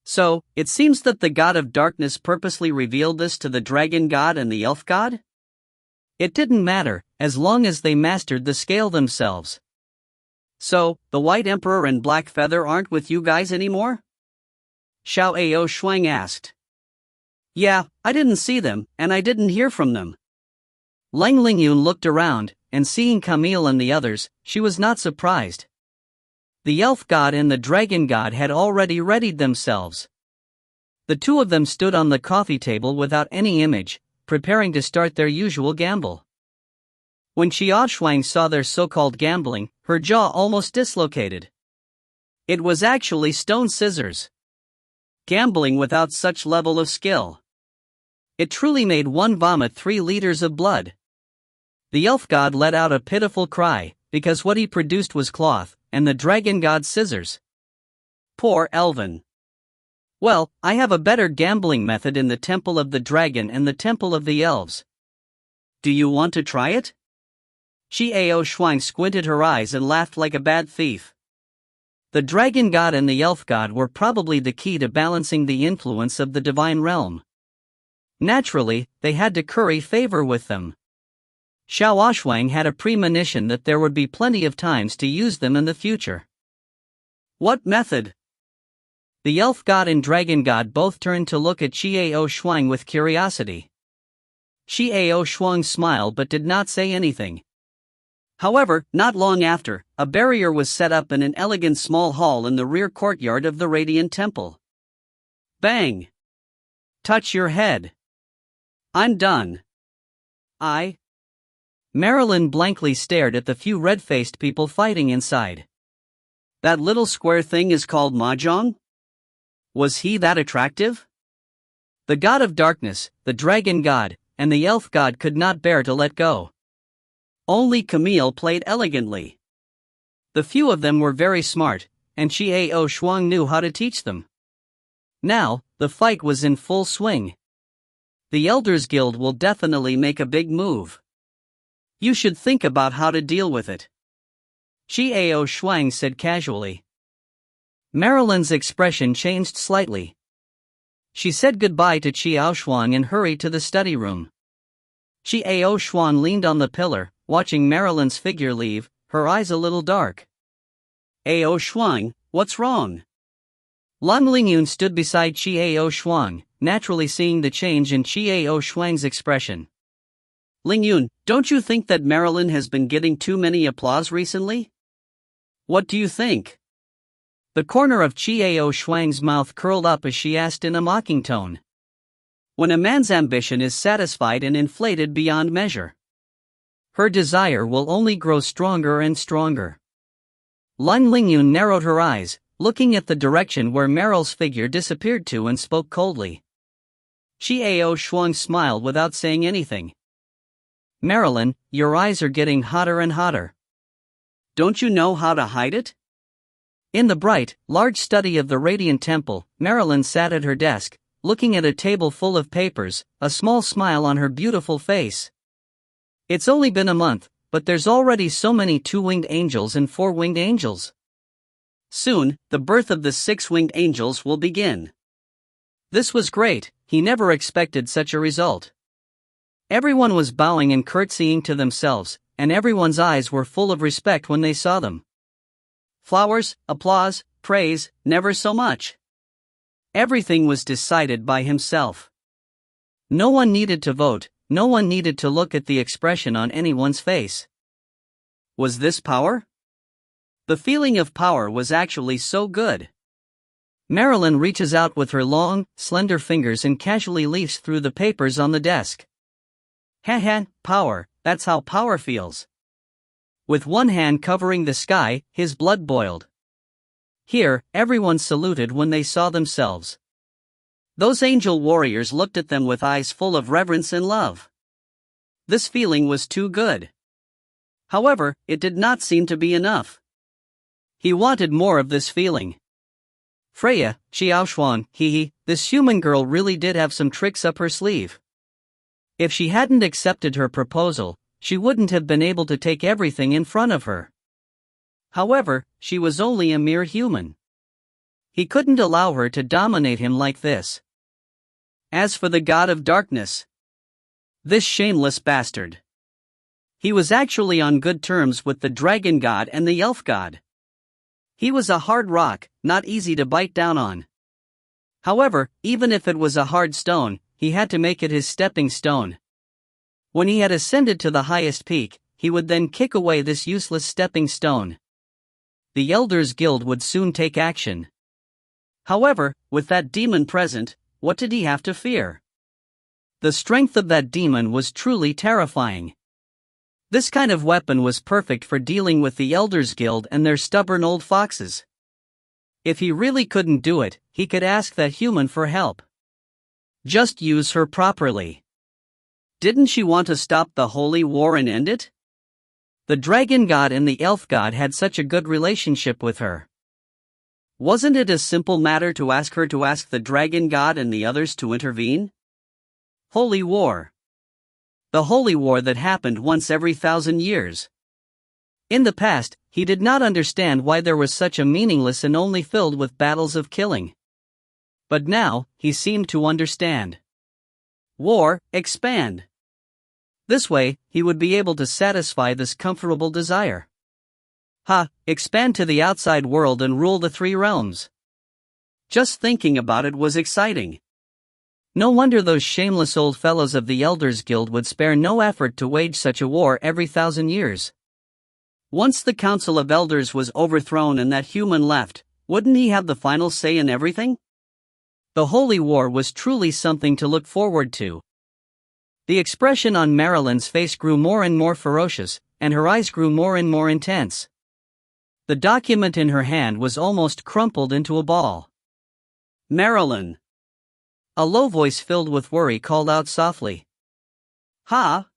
So, it seems that the god of darkness purposely revealed this to the dragon god and the elf god? It didn't matter, as long as they mastered the scale themselves. So, the White Emperor and Black Feather aren't with you guys anymore? Xiao Shuang asked. Yeah, I didn't see them, and I didn't hear from them. Lingyun looked around, and seeing Camille and the others, she was not surprised. The elf god and the dragon god had already readied themselves. The two of them stood on the coffee table without any image, preparing to start their usual gamble. When Xiao Shuang saw their so-called gambling, her jaw almost dislocated. It was actually stone scissors. Gambling without such level of skill. It truly made one vomit 3 liters of blood. The elf god let out a pitiful cry, because what he produced was cloth, and the dragon god scissors. Poor Elven. Well, I have a better gambling method in the Temple of the Dragon and the Temple of the Elves. Do you want to try it? Xiao Shuang squinted her eyes and laughed like a bad thief. The dragon god and the elf god were probably the key to balancing the influence of the divine realm. Naturally, they had to curry favor with them. Xiao Shuang had a premonition that there would be plenty of times to use them in the future. What method? The elf god and dragon god both turned to look at Xiao Shuang with curiosity. Xiao Shuang smiled but did not say anything. However, not long after, a barrier was set up in an elegant small hall in the rear courtyard of the Radiant Temple. Bang! Touch your head. I'm done. Marilyn blankly stared at the few red-faced people fighting inside. That little square thing is called Mahjong? Was he that attractive? The god of darkness, the dragon god, and the elf god could not bear to let go. Only Camille played elegantly. The few of them were very smart, and Xiao Shuang knew how to teach them. Now, the fight was in full swing. The Elders Guild will definitely make a big move. You should think about how to deal with it, Xiao Shuang said casually. Marilyn's expression changed slightly. She said goodbye to Xiao Shuang and hurried to the study room. Xiao Shuang leaned on the pillar, watching Marilyn's figure leave, her eyes a little dark. Ao Shuang, what's wrong? Lan Lingyun stood beside Xiao Shuang, naturally seeing the change in Xiao Shuang's expression. Lingyun, don't you think that Marilyn has been getting too many applause recently? What do you think? The corner of Xiao Shuang's mouth curled up as she asked in a mocking tone. When a man's ambition is satisfied and inflated beyond measure, her desire will only grow stronger and stronger. Lan Lingyun narrowed her eyes, looking at the direction where Meryl's figure disappeared to, and spoke coldly. Xiao Shuang smiled without saying anything. Marilyn, your eyes are getting hotter and hotter. Don't you know how to hide it? In the bright, large study of the Radiant Temple, Marilyn sat at her desk, looking at a table full of papers, a small smile on her beautiful face. It's only been a month, but there's already so many two-winged angels and four-winged angels. Soon, the birth of the six-winged angels will begin. This was great, he never expected such a result. Everyone was bowing and curtsying to themselves, and everyone's eyes were full of respect when they saw them. Flowers, applause, praise, never so much. Everything was decided by himself. No one needed to vote, no one needed to look at the expression on anyone's face. Was this power? The feeling of power was actually so good. Marilyn reaches out with her long, slender fingers and casually leafs through the papers on the desk. Power, that's how power feels. With one hand covering the sky, his blood boiled. Here, everyone saluted when they saw themselves. Those angel warriors looked at them with eyes full of reverence and love. This feeling was too good. However, it did not seem to be enough. He wanted more of this feeling. Freya, Xiaoshuan, this human girl really did have some tricks up her sleeve. If she hadn't accepted her proposal, she wouldn't have been able to take everything in front of her. However, she was only a mere human. He couldn't allow her to dominate him like this. As for the god of darkness, this shameless bastard, he was actually on good terms with the dragon god and the elf god. He was a hard rock, not easy to bite down on. However, even if it was a hard stone, he had to make it his stepping stone. When he had ascended to the highest peak, he would then kick away this useless stepping stone. The Elders Guild would soon take action. However, with that demon present, what did he have to fear? The strength of that demon was truly terrifying. This kind of weapon was perfect for dealing with the Elders Guild and their stubborn old foxes. If he really couldn't do it, he could ask that human for help. Just use her properly. Didn't she want to stop the holy war and end it? The dragon god and the elf god had such a good relationship with her. Wasn't it a simple matter to ask her to ask the dragon god and the others to intervene? Holy war. The holy war that happened once every 1,000 years. In the past, he did not understand why there was such a meaningless and only filled with battles of killing. But now, he seemed to understand. War, expand. This way, he would be able to satisfy this comfortable desire. Expand to the outside world and rule the three realms. Just thinking about it was exciting. No wonder those shameless old fellows of the Elders Guild would spare no effort to wage such a war every 1,000 years. Once the Council of Elders was overthrown and that human left, wouldn't he have the final say in everything? The Holy War was truly something to look forward to. The expression on Marilyn's face grew more and more ferocious, and her eyes grew more and more intense. The document in her hand was almost crumpled into a ball. Marilyn! A low voice filled with worry called out softly. Ha!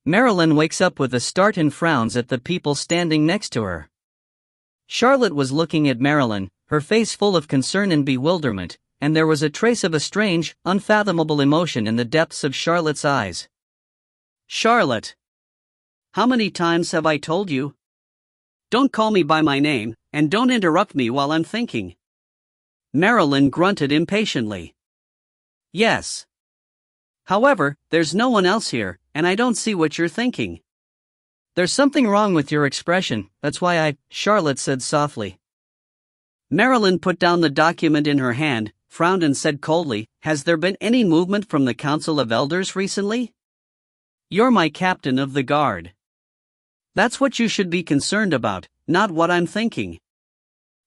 Marilyn wakes up with a start and frowns at the people standing next to her. Charlotte was looking at Marilyn, her face full of concern and bewilderment, and there was a trace of a strange, unfathomable emotion in the depths of Charlotte's eyes. Charlotte! How many times have I told you? Don't call me by my name, and don't interrupt me while I'm thinking. Marilyn grunted impatiently. Yes. However, there's no one else here, and I don't see what you're thinking. There's something wrong with your expression, that's why Charlotte said softly. Marilyn put down the document in her hand, frowned and said coldly, Has there been any movement from the Council of Elders recently? You're my captain of the guard. That's what you should be concerned about, not what I'm thinking.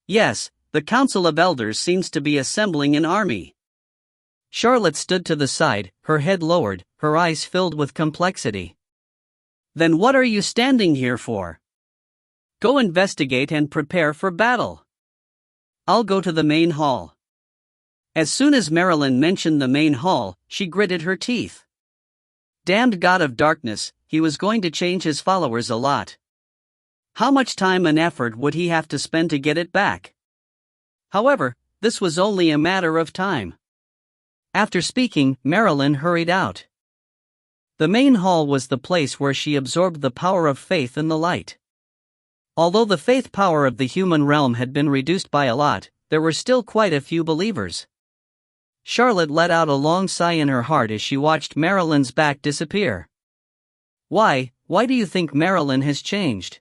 Yes, the Council of Elders seems to be assembling an army. Charlotte stood to the side, her head lowered, her eyes filled with complexity. Then what are you standing here for? Go investigate and prepare for battle. I'll go to the main hall. As soon as Marilyn mentioned the main hall, she gritted her teeth. Damned god of darkness, he was going to change his followers a lot. How much time and effort would he have to spend to get it back? However, this was only a matter of time. After speaking, Marilyn hurried out. The main hall was the place where she absorbed the power of faith in the light. Although the faith power of the human realm had been reduced by a lot, there were still quite a few believers. Charlotte let out a long sigh in her heart as she watched Marilyn's back disappear. Why do you think Marilyn has changed?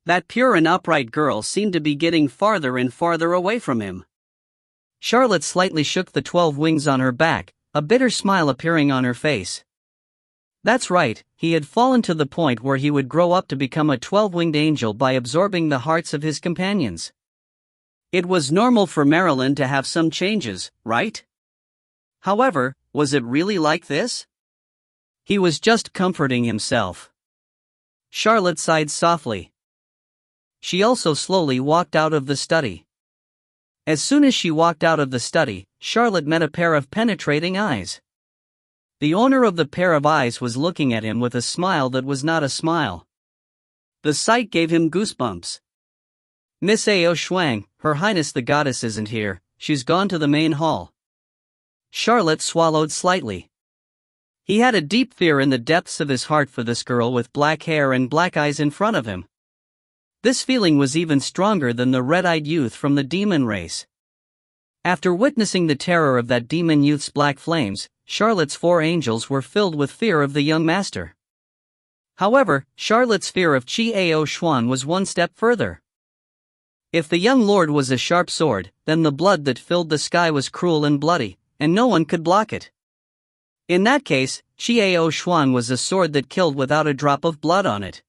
That pure and upright girl seemed to be getting farther and farther away from him. Charlotte slightly shook the 12 wings on her back, a bitter smile appearing on her face. That's right, he had fallen to the point where he would grow up to become a 12-winged angel by absorbing the hearts of his companions. It was normal for Marilyn to have some changes, right? However, was it really like this? He was just comforting himself. Charlotte sighed softly. She also slowly walked out of the study. As soon as she walked out of the study, Charlotte met a pair of penetrating eyes. The owner of the pair of eyes was looking at him with a smile that was not a smile. The sight gave him goosebumps. Miss Ao Shuang, Her Highness the Goddess isn't here, she's gone to the main hall. Charlotte swallowed slightly. He had a deep fear in the depths of his heart for this girl with black hair and black eyes in front of him. This feeling was even stronger than the red-eyed youth from the demon race. After witnessing the terror of that demon youth's black flames, Charlotte's 4 angels were filled with fear of the young master. However, Charlotte's fear of Qi Ao Xuan was one step further. If the young lord was a sharp sword, then the blood that filled the sky was cruel and bloody, and no one could block it. In that case, Qi Ao Xuan was a sword that killed without a drop of blood on it.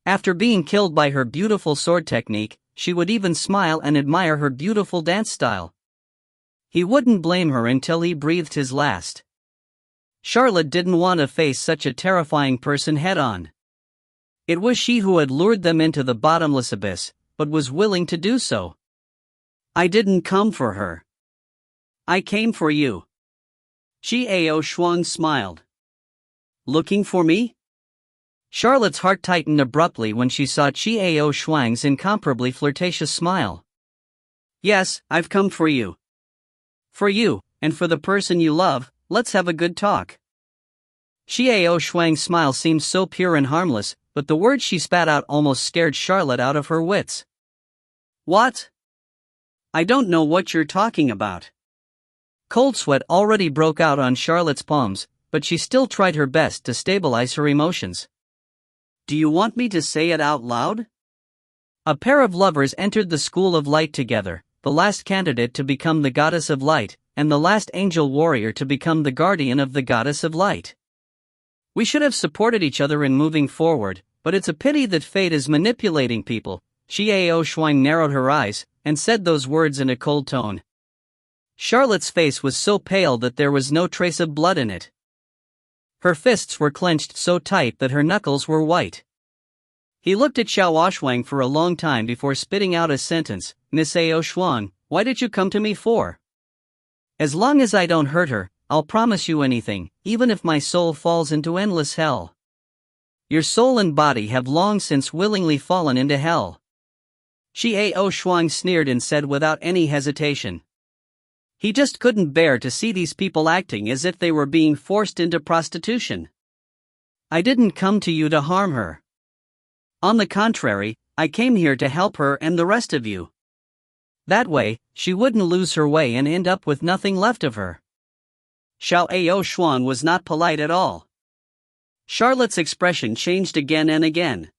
After being killed by her beautiful sword technique, she would even smile and admire her beautiful dance style. He wouldn't blame her until he breathed his last. Charlotte didn't want to face such a terrifying person head-on. It was she who had lured them into the bottomless abyss, but was willing to do so. I didn't come for her. I came for you. Qi Ao Xuan smiled. Looking for me? Charlotte's heart tightened abruptly when she saw Qi Ao Xuan's incomparably flirtatious smile. Yes, I've come for you. For you, and for the person you love, let's have a good talk. Qi Ao Xuan's smile seemed so pure and harmless, but the words she spat out almost scared Charlotte out of her wits. What? I don't know what you're talking about. Cold sweat already broke out on Charlotte's palms, but she still tried her best to stabilize her emotions. Do you want me to say it out loud? A pair of lovers entered the School of Light together, the last candidate to become the Goddess of Light, and the last angel warrior to become the guardian of the Goddess of Light. We should have supported each other in moving forward, but it's a pity that fate is manipulating people. Xiao Shuang narrowed her eyes, and said those words in a cold tone. Charlotte's face was so pale that there was no trace of blood in it. Her fists were clenched so tight that her knuckles were white. He looked at Xiao Shuang for a long time before spitting out a sentence. Miss Ao Shuang, why did you come to me for? As long as I don't hurt her, I'll promise you anything, even if my soul falls into endless hell. Your soul and body have long since willingly fallen into hell. Xiao Shuang sneered and said without any hesitation. He just couldn't bear to see these people acting as if they were being forced into prostitution. I didn't come to you to harm her. On the contrary, I came here to help her and the rest of you. That way, she wouldn't lose her way and end up with nothing left of her. Xiao Shuang was not polite at all. Charlotte's expression changed again and again.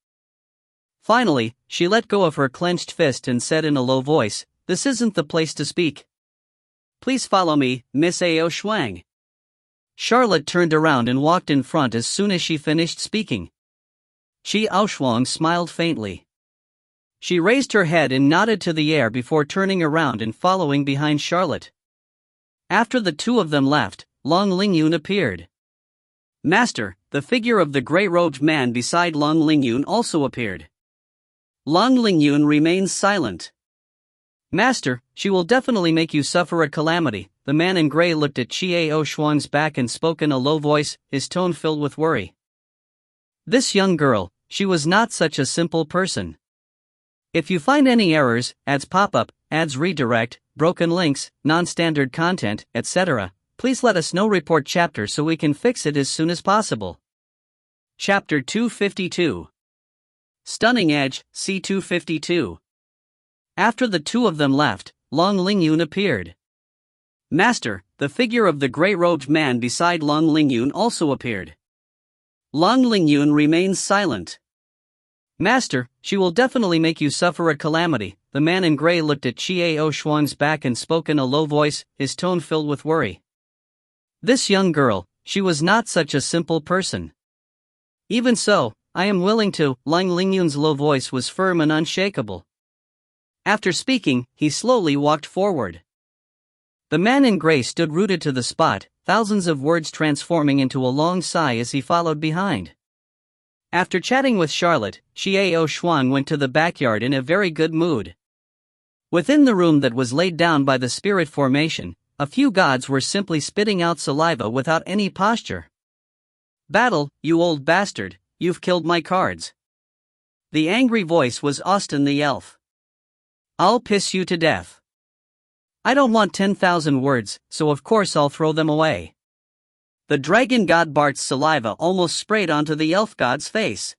Finally, she let go of her clenched fist and said in a low voice, "This isn't the place to speak. Please follow me, Miss Ao Shuang." Charlotte turned around and walked in front as soon as she finished speaking. Xiao Shuang smiled faintly. She raised her head and nodded to the air before turning around and following behind Charlotte. After the two of them left, Long Lingyun appeared. Master, the figure of the gray-robed man beside Long Lingyun also appeared. Long Lingyun remains silent. Master, she will definitely make you suffer a calamity. The man in gray looked at Xiao Shuang's back and spoke in a low voice, his tone filled with worry. This young girl, she was not such a simple person. If you find any errors, ads pop up, ads redirect, broken links, non-standard content, etc., please let us know. Report chapter so we can fix it as soon as possible. Chapter 252. Stunning Edge, C252. After the two of them left, Long Lingyun appeared. Master, the figure of the gray-robed man beside Long Lingyun also appeared. Long Lingyun remains silent. Master, she will definitely make you suffer a calamity. The man in gray looked at Xiao Shuang's back and spoke in a low voice, his tone filled with worry. This young girl, she was not such a simple person. Even so, I am willing to. Long Lingyun's low voice was firm and unshakable. After speaking, he slowly walked forward. The man in gray stood rooted to the spot, thousands of words transforming into a long sigh as he followed behind. After chatting with Charlotte, Xiao Shuang went to the backyard in a very good mood. Within the room that was laid down by the spirit formation, a few gods were simply spitting out saliva without any posture. Battle, you old bastard, you've killed my cards. The angry voice was Austin the elf. I'll piss you to death. I don't want 10,000 words, so of course I'll throw them away. The dragon god Bart's saliva almost sprayed onto the elf god's face.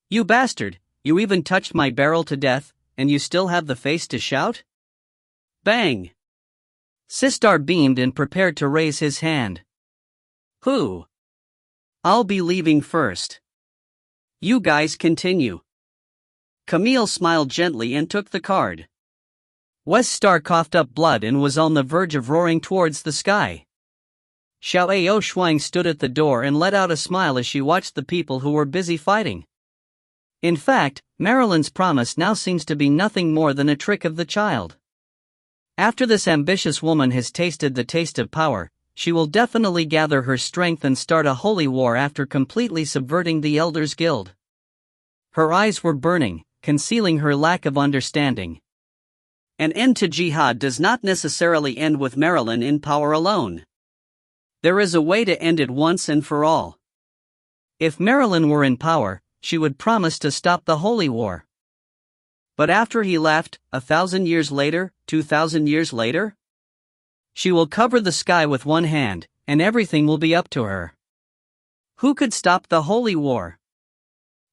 You bastard, you even touched my barrel to death, and you still have the face to shout? Bang! Sistar beamed and prepared to raise his hand. Who? I'll be leaving first. You guys continue. Camille smiled gently and took the card. West Star coughed up blood and was on the verge of roaring towards the sky. Xiao Shuang stood at the door and let out a smile as she watched the people who were busy fighting. In fact, Marilyn's promise now seems to be nothing more than a trick of the child. After this ambitious woman has tasted the taste of power, she will definitely gather her strength and start a holy war after completely subverting the Elders Guild. Her eyes were burning, concealing her lack of understanding. An end to jihad does not necessarily end with Marilyn in power alone. There is a way to end it once and for all. If Marilyn were in power, she would promise to stop the holy war. But after he left, 1,000 years later, 2,000 years later? She will cover the sky with one hand, and everything will be up to her. Who could stop the holy war?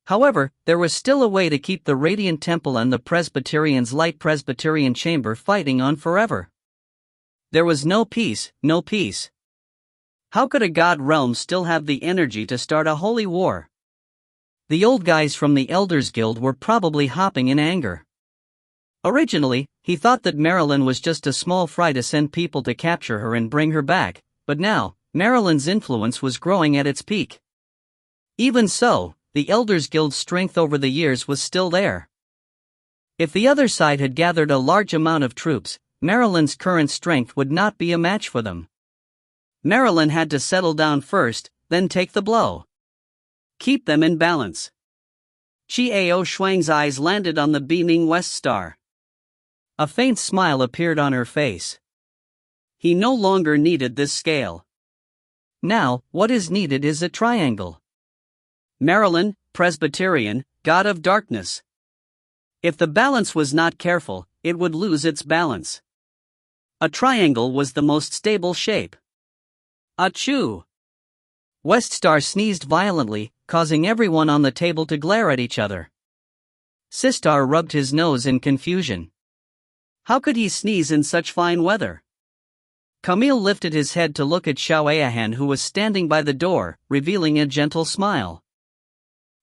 However, there was still a way to keep the Radiant Temple and the Presbyterian's Light Presbyterian Chamber fighting on forever. There was no peace, no peace. How could a god realm still have the energy to start a holy war? The old guys from the Elders Guild were probably hopping in anger. Originally, he thought that Marilyn was just a small fry to send people to capture her and bring her back, but now, Marilyn's influence was growing at its peak. Even so, the Elders Guild's strength over the years was still there. If the other side had gathered a large amount of troops, Marilyn's current strength would not be a match for them. Marilyn had to settle down first, then take the blow. Keep them in balance. Qiao Shuang's eyes landed on the beaming West Star. A faint smile appeared on her face. He no longer needed this scale. Now, what is needed is a triangle. Marilyn, Presbyterian, God of Darkness. If the balance was not careful, it would lose its balance. A triangle was the most stable shape. Achoo! West Star sneezed violently, causing everyone on the table to glare at each other. Sistar rubbed his nose in confusion. How could he sneeze in such fine weather? Camille lifted his head to look at Xiao Ayahan, who was standing by the door, revealing a gentle smile.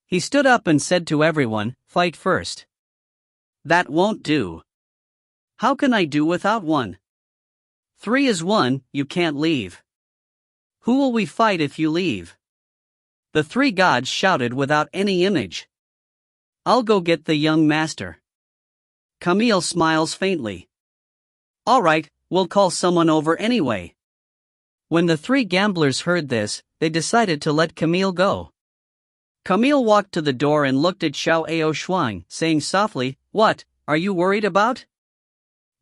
He stood up and said to everyone, "Fight first." That won't do. How can I do without one? 3 is 1, you can't leave. Who will we fight if you leave? The 3 gods shouted without any image. I'll go get the young master. Camille smiles faintly. All right, we'll call someone over anyway. When the 3 gamblers heard this, they decided to let Camille go. Camille walked to the door and looked at Xiao Shuang, saying softly, "What, are you worried about?"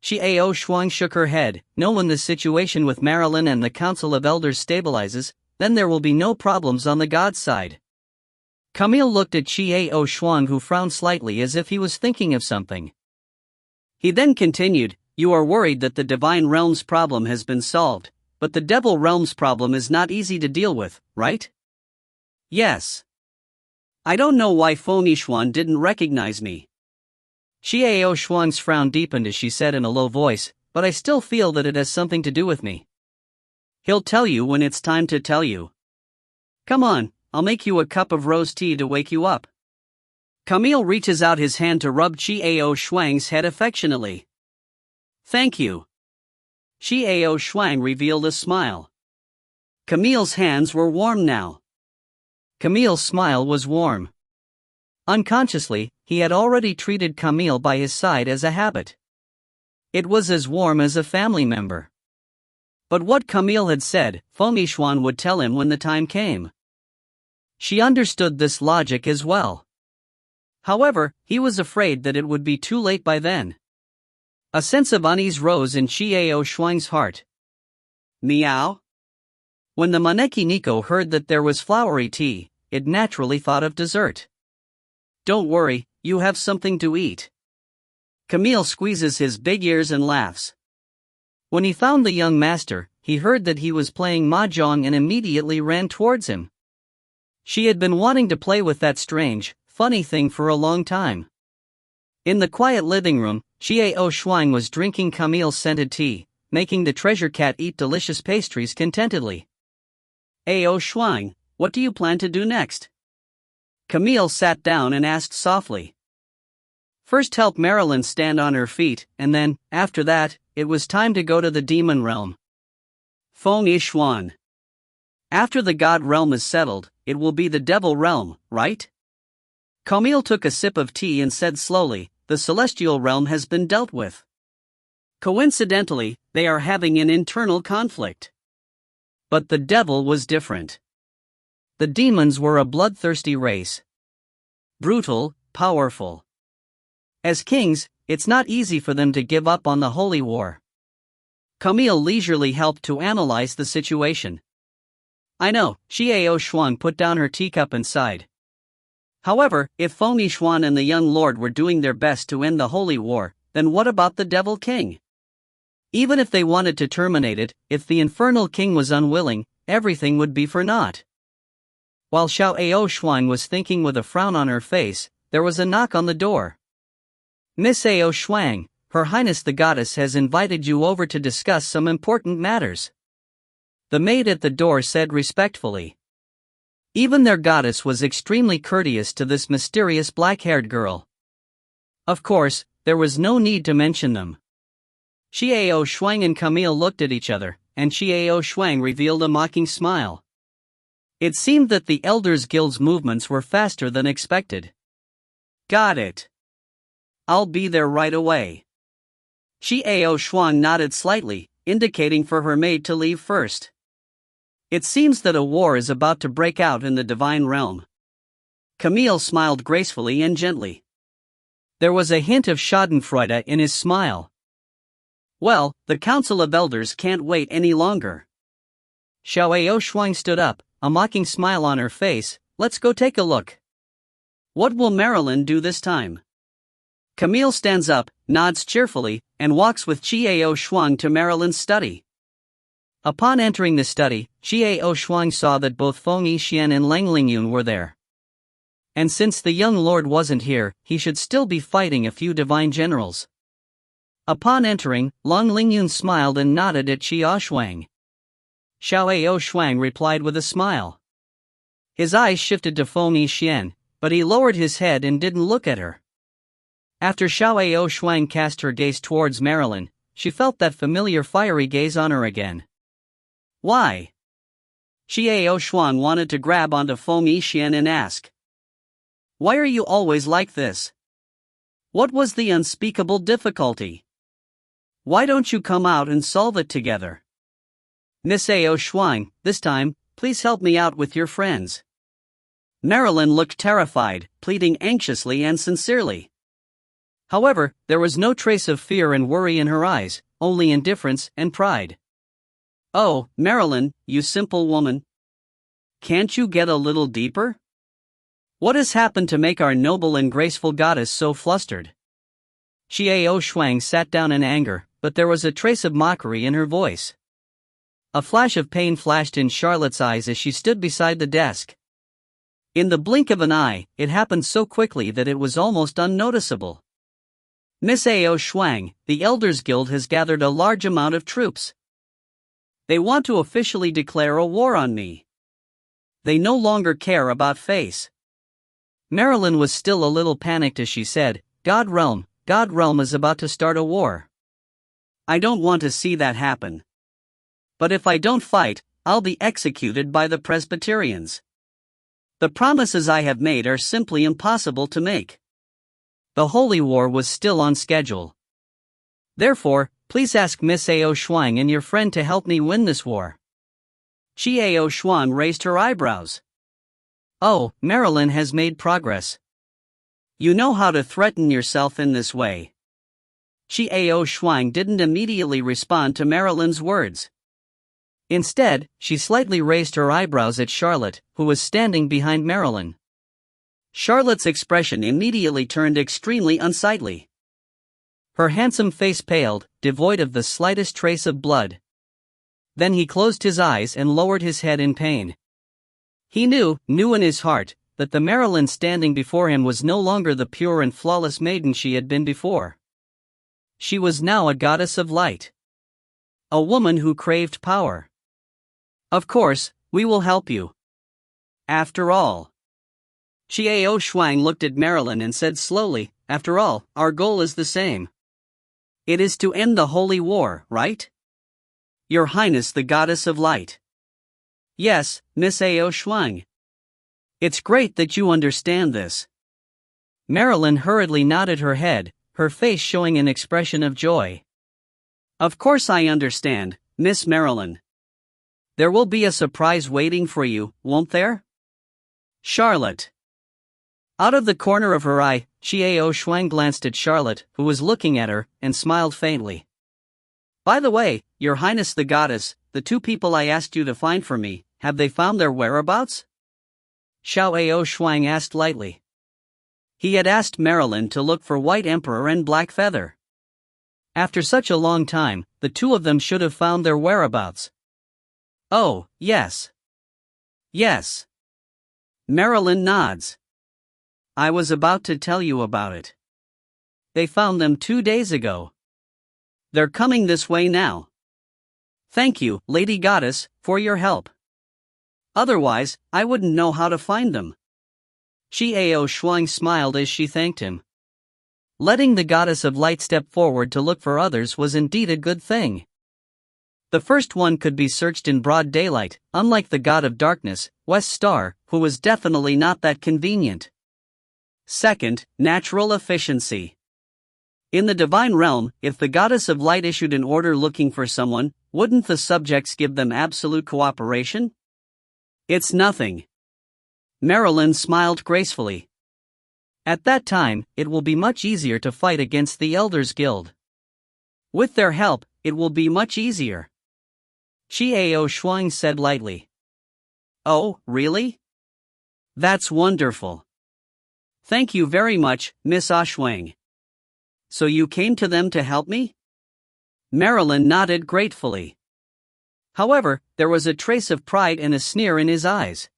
Xiao Shuang shook her head. "No, when the situation with Marilyn and the Council of Elders stabilizes, then there will be no problems on the god's side." Camille looked at Xiao Shuang, who frowned slightly as if he was thinking of something. He then continued, "You are worried that the Divine Realm's problem has been solved, but the Devil Realm's problem is not easy to deal with, right?" "Yes. I don't know why Feng Yixuan didn't recognize me." Xiao Shuang's frown deepened as she said in a low voice, "But I still feel that it has something to do with me." "He'll tell you when it's time to tell you. Come on, I'll make you a cup of rose tea to wake you up." Camille reaches out his hand to rub Xiao Shuang's head affectionately. "Thank you." Xiao Shuang revealed a smile. Camille's hands were warm now. Camille's smile was warm. Unconsciously, he had already treated Camille by his side as a habit. It was as warm as a family member. But what Camille had said, Feng Yixuan would tell him when the time came. She understood this logic as well. However, he was afraid that it would be too late by then. A sense of unease rose in Xiao Shuang's heart. Meow? When the Maneki Nico heard that there was flowery tea, it naturally thought of dessert. "Don't worry, you have something to eat." Camille squeezes his big ears and laughs. When he found the young master, he heard that he was playing mahjong and immediately ran towards him. She had been wanting to play with that strange, funny thing for a long time. In the quiet living room, Xiao Shuang was drinking Camille's scented tea, making the treasure cat eat delicious pastries contentedly. "Ao Shuang, what do you plan to do next?" Camille sat down and asked softly. "First help Marilyn stand on her feet, and then, after that, it was time to go to the demon realm." Feng Yixuan. "After the god realm is settled, it will be the devil realm, right?" Camille took a sip of tea and said slowly, "The celestial realm has been dealt with. Coincidentally, they are having an internal conflict. But the devil was different. The demons were a bloodthirsty race. Brutal, powerful. As kings, it's not easy for them to give up on the holy war." Camille leisurely helped to analyze the situation. "I know," Xiao Shuang put down her teacup and sighed. "However, if Feng Yixuan and the young lord were doing their best to end the holy war, then what about the devil king? Even if they wanted to terminate it, if the infernal king was unwilling, everything would be for naught." While Xiao Shuang was thinking with a frown on her face, there was a knock on the door. "Miss Ao Shuang, Her Highness the Goddess has invited you over to discuss some important matters." The maid at the door said respectfully. Even their goddess was extremely courteous to this mysterious black-haired girl. Of course, there was no need to mention them. Xiao Shuang and Camille looked at each other, and Xiao Shuang revealed a mocking smile. It seemed that the Elders Guild's movements were faster than expected. Got it. I'll be there right away. Xiao Shuang nodded slightly, indicating for her maid to leave first. It seems that a war is about to break out in the divine realm. Camille smiled gracefully and gently. There was a hint of schadenfreude in his smile. Well, the Council of Elders can't wait any longer. Xiao Shuang stood up, a mocking smile on her face. Let's go take a look. What will Marilyn do this time? Camille stands up, nods cheerfully, and walks with Xiao Shuang to Marilyn's study. Upon entering the study, Xiao Shuang saw that both Feng Yixian and Lang Lingyun were there. And since the young lord wasn't here, he should still be fighting a few divine generals. Upon entering, Lang Lingyun smiled and nodded at Xiao Shuang. Xiao Shuang replied with a smile. His eyes shifted to Feng Yixian, but he lowered his head and didn't look at her. After Xiao Shuang cast her gaze towards Marilyn, she felt that familiar fiery gaze on her again. Why? Xiao Shuang wanted to grab onto Feng Yixian and ask. Why are you always like this? What was the unspeakable difficulty? Why don't you come out and solve it together? Miss Xiao Shuang, this time, please help me out with your friends. Marilyn looked terrified, pleading anxiously and sincerely. However, there was no trace of fear and worry in her eyes, only indifference and pride. Oh, Marilyn, you simple woman. Can't you get a little deeper? What has happened to make our noble and graceful goddess so flustered? Xiao Shuang sat down in anger, but there was a trace of mockery in her voice. A flash of pain flashed in Charlotte's eyes as she stood beside the desk. In the blink of an eye, it happened so quickly that it was almost unnoticeable. Miss Xiao Shuang, the Elders Guild has gathered a large amount of troops. They want to officially declare a war on me. They no longer care about face. Marilyn was still a little panicked as she said, God Realm is about to start a war. I don't want to see that happen. But if I don't fight, I'll be executed by the Presbyterians. The promises I have made are simply impossible to make. The Holy War was still on schedule. Therefore, please ask Miss Xiao Shuang and your friend to help me win this war. Xiao Shuang raised her eyebrows. Oh, Marilyn has made progress. You know how to threaten yourself in this way. Xiao Shuang didn't immediately respond to Marilyn's words. Instead, she slightly raised her eyebrows at Charlotte, who was standing behind Marilyn. Charlotte's expression immediately turned extremely unsightly. Her handsome face paled, devoid of the slightest trace of blood. Then he closed his eyes and lowered his head in pain. He knew in his heart, that the Marilyn standing before him was no longer the pure and flawless maiden she had been before. She was now a goddess of light. A woman who craved power. Of course, we will help you. After all. Xiao Shuang looked at Marilyn and said slowly, after all, our goal is the same. It is to end the holy war, right? Your Highness the Goddess of Light. Yes, Miss Xiao Shuang. It's great that you understand this. Marilyn hurriedly nodded her head, her face showing an expression of joy. Of course I understand, Miss Marilyn. There will be a surprise waiting for you, won't there? Charlotte. Out of the corner of her eye, Xiao Shuang glanced at Charlotte, who was looking at her, and smiled faintly. By the way, Your Highness the Goddess, the two people I asked you to find for me, have they found their whereabouts? Xiao Shuang asked lightly. He had asked Marilyn to look for White Emperor and Black Feather. After such a long time, the two of them should have found their whereabouts. Oh, yes. Yes. Marilyn nods. I was about to tell you about it. They found them 2 days ago. They're coming this way now. Thank you, Lady Goddess, for your help. Otherwise, I wouldn't know how to find them. Xiao Shuang smiled as she thanked him. Letting the Goddess of Light step forward to look for others was indeed a good thing. The first one could be searched in broad daylight, unlike the god of darkness, West Star, who was definitely not that convenient. Second, natural efficiency. In the divine realm, if the goddess of light issued an order looking for someone, wouldn't the subjects give them absolute cooperation? It's nothing. Marilyn smiled gracefully. At that time, it will be much easier to fight against the Elders Guild. With their help, it will be much easier. Xiao Shuang said lightly. Oh, really? That's wonderful. Thank you very much, Miss Shuang. So you came to them to help me? Marilyn nodded gratefully. However, there was a trace of pride and a sneer in his eyes.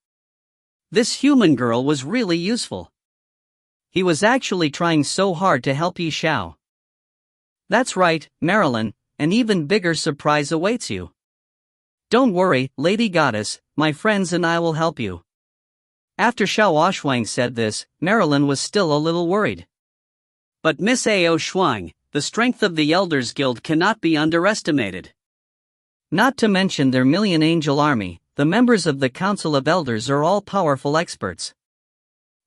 This human girl was really useful. He was actually trying so hard to help Yi Xiao. That's right, Marilyn, an even bigger surprise awaits you. Don't worry, Lady Goddess, my friends and I will help you. After Xiao Shuang said this, Marilyn was still a little worried. But Miss Ao Shuang, the strength of the Elders Guild cannot be underestimated. Not to mention their million angel army, the members of the Council of Elders are all powerful experts.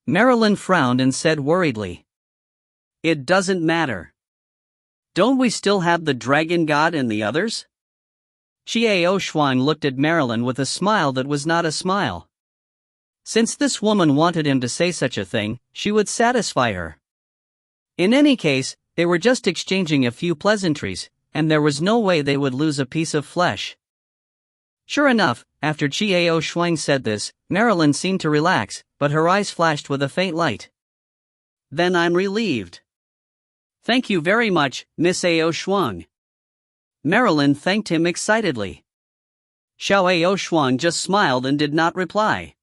Marilyn frowned and said worriedly. It doesn't matter. Don't we still have the Dragon God and the others? Xiao Shuang looked at Marilyn with a smile that was not a smile. Since this woman wanted him to say such a thing, she would satisfy her. In any case, they were just exchanging a few pleasantries, and there was no way they would lose a piece of flesh. Sure enough, after Xiao Shuang said this, Marilyn seemed to relax, but her eyes flashed with a faint light. Then I'm relieved. Thank you very much, Miss Ao Shuang. Marilyn thanked him excitedly. Xiao Shuang just smiled and did not reply.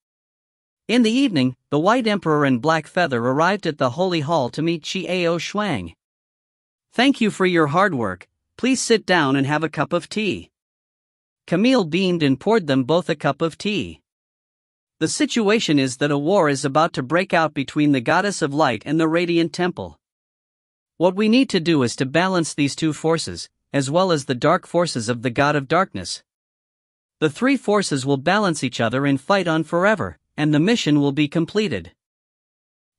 In the evening, the White Emperor and Black Feather arrived at the Holy Hall to meet Xiao Shuang. Thank you for your hard work, please sit down and have a cup of tea. Camille beamed and poured them both a cup of tea. The situation is that a war is about to break out between the Goddess of Light and the Radiant Temple. What we need to do is to balance these two forces, as well as the dark forces of the God of Darkness. The three forces will balance each other and fight on forever, and the mission will be completed.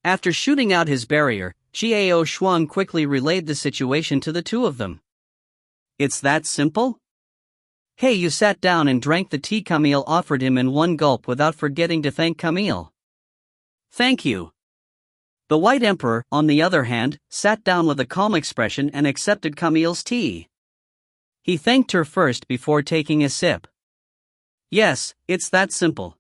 After shooting out his barrier, Xiao Shuang quickly relayed the situation to the two of them. It's that simple? Hey, you sat down and drank the tea Camille offered him in one gulp without forgetting to thank Camille. Thank you. The White Emperor, on the other hand, sat down with a calm expression and accepted Camille's tea. He thanked her first before taking a sip. Yes, it's that simple.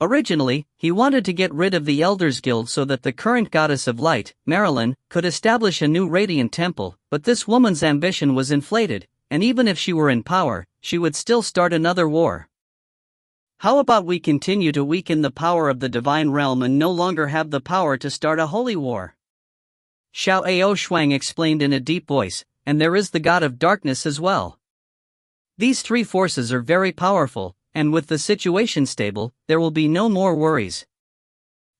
Originally, he wanted to get rid of the Elders Guild so that the current Goddess of Light, Marilyn, could establish a new Radiant Temple, but this woman's ambition was inflated, and even if she were in power, she would still start another war. How about we continue to weaken the power of the divine realm and no longer have the power to start a holy war? Xiao Shuang explained in a deep voice, and there is the God of Darkness as well. These three forces are very powerful, and with the situation stable, there will be no more worries.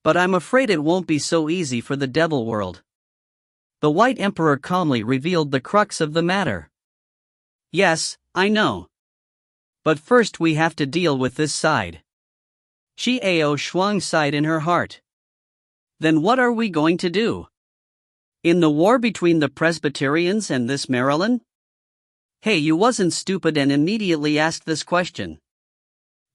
But I'm afraid it won't be so easy for the Devil World. The White Emperor calmly revealed the crux of the matter. Yes, I know. But first we have to deal with this side. Xiao Shuang sighed in her heart. Then what are we going to do? In the war between the Presbyterians and this Marilyn? Hey, you wasn't stupid and immediately asked this question.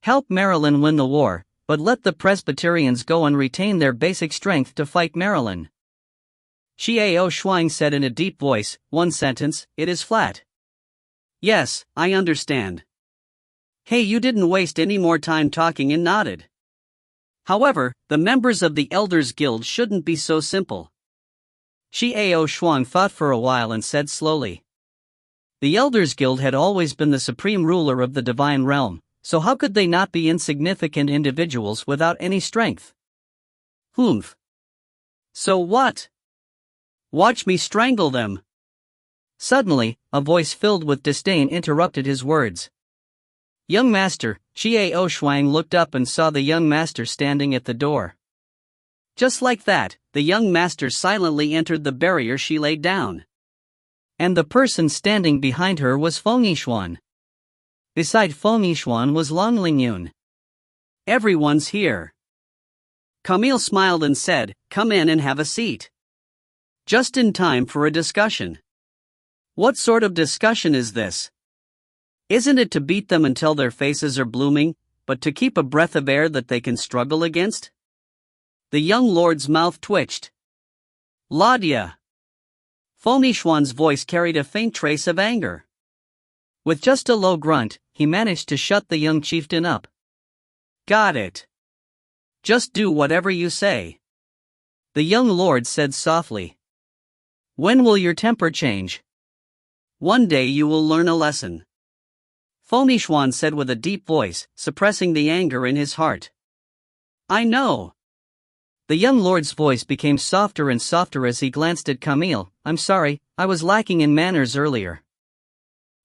Help Marilyn win the war, but let the Presbyterians go and retain their basic strength to fight Marilyn. Xiao Shuang said in a deep voice, one sentence, it is flat. Yes, I understand. Hey, you didn't waste any more time talking and nodded. However, the members of the Elders Guild shouldn't be so simple. Xiao Shuang thought for a while and said slowly. The Elders Guild had always been the supreme ruler of the divine realm, so how could they not be insignificant individuals without any strength? Humph. So what? Watch me strangle them. Suddenly, a voice filled with disdain interrupted his words. Young master, Xiao Shuang looked up and saw the young master standing at the door. Just like that, the young master silently entered the barrier she laid down. And the person standing behind her was Feng Yixuan. Beside Feng Yixuan was Long Lingyun. Everyone's here. Camille smiled and said, "Come in and have a seat." Just in time for a discussion. What sort of discussion is this? Isn't it to beat them until their faces are blooming, but to keep a breath of air that they can struggle against? The young lord's mouth twitched. Ladia. Feng Yixuan's voice carried a faint trace of anger. With just a low grunt, he managed to shut the young chieftain up. Got it. Just do whatever you say. The young lord said softly. When will your temper change? One day you will learn a lesson. Feng Yixuan said with a deep voice, suppressing the anger in his heart. I know. The young lord's voice became softer and softer as he glanced at Camille. I'm sorry, I was lacking in manners earlier.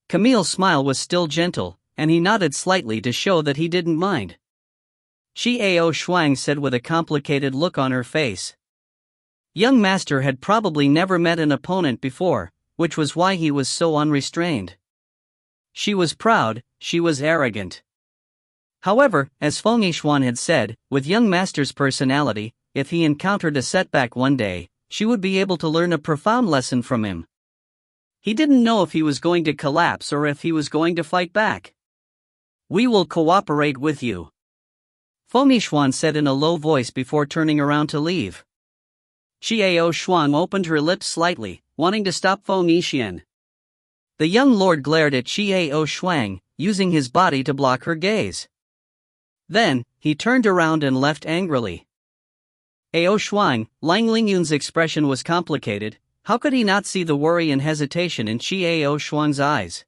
Camille's smile was still gentle, and he nodded slightly to show that he didn't mind. Xiao Shuang said with a complicated look on her face. Young master had probably never met an opponent before, which was why he was so unrestrained. She was proud, she was arrogant. However, as Feng Yixuan had said, with young master's personality, if he encountered a setback one day, she would be able to learn a profound lesson from him. He didn't know if he was going to collapse or if he was going to fight back. We will cooperate with you. Feng Yixuan said in a low voice before turning around to leave. Xiao Shuang opened her lips slightly, wanting to stop Feng Yixuan. The young lord glared at Xiao Shuang, using his body to block her gaze. Then, he turned around and left angrily. Ao Shuang, Lang Lingyun's expression was complicated. How could he not see the worry and hesitation in Xiao Shuang's eyes?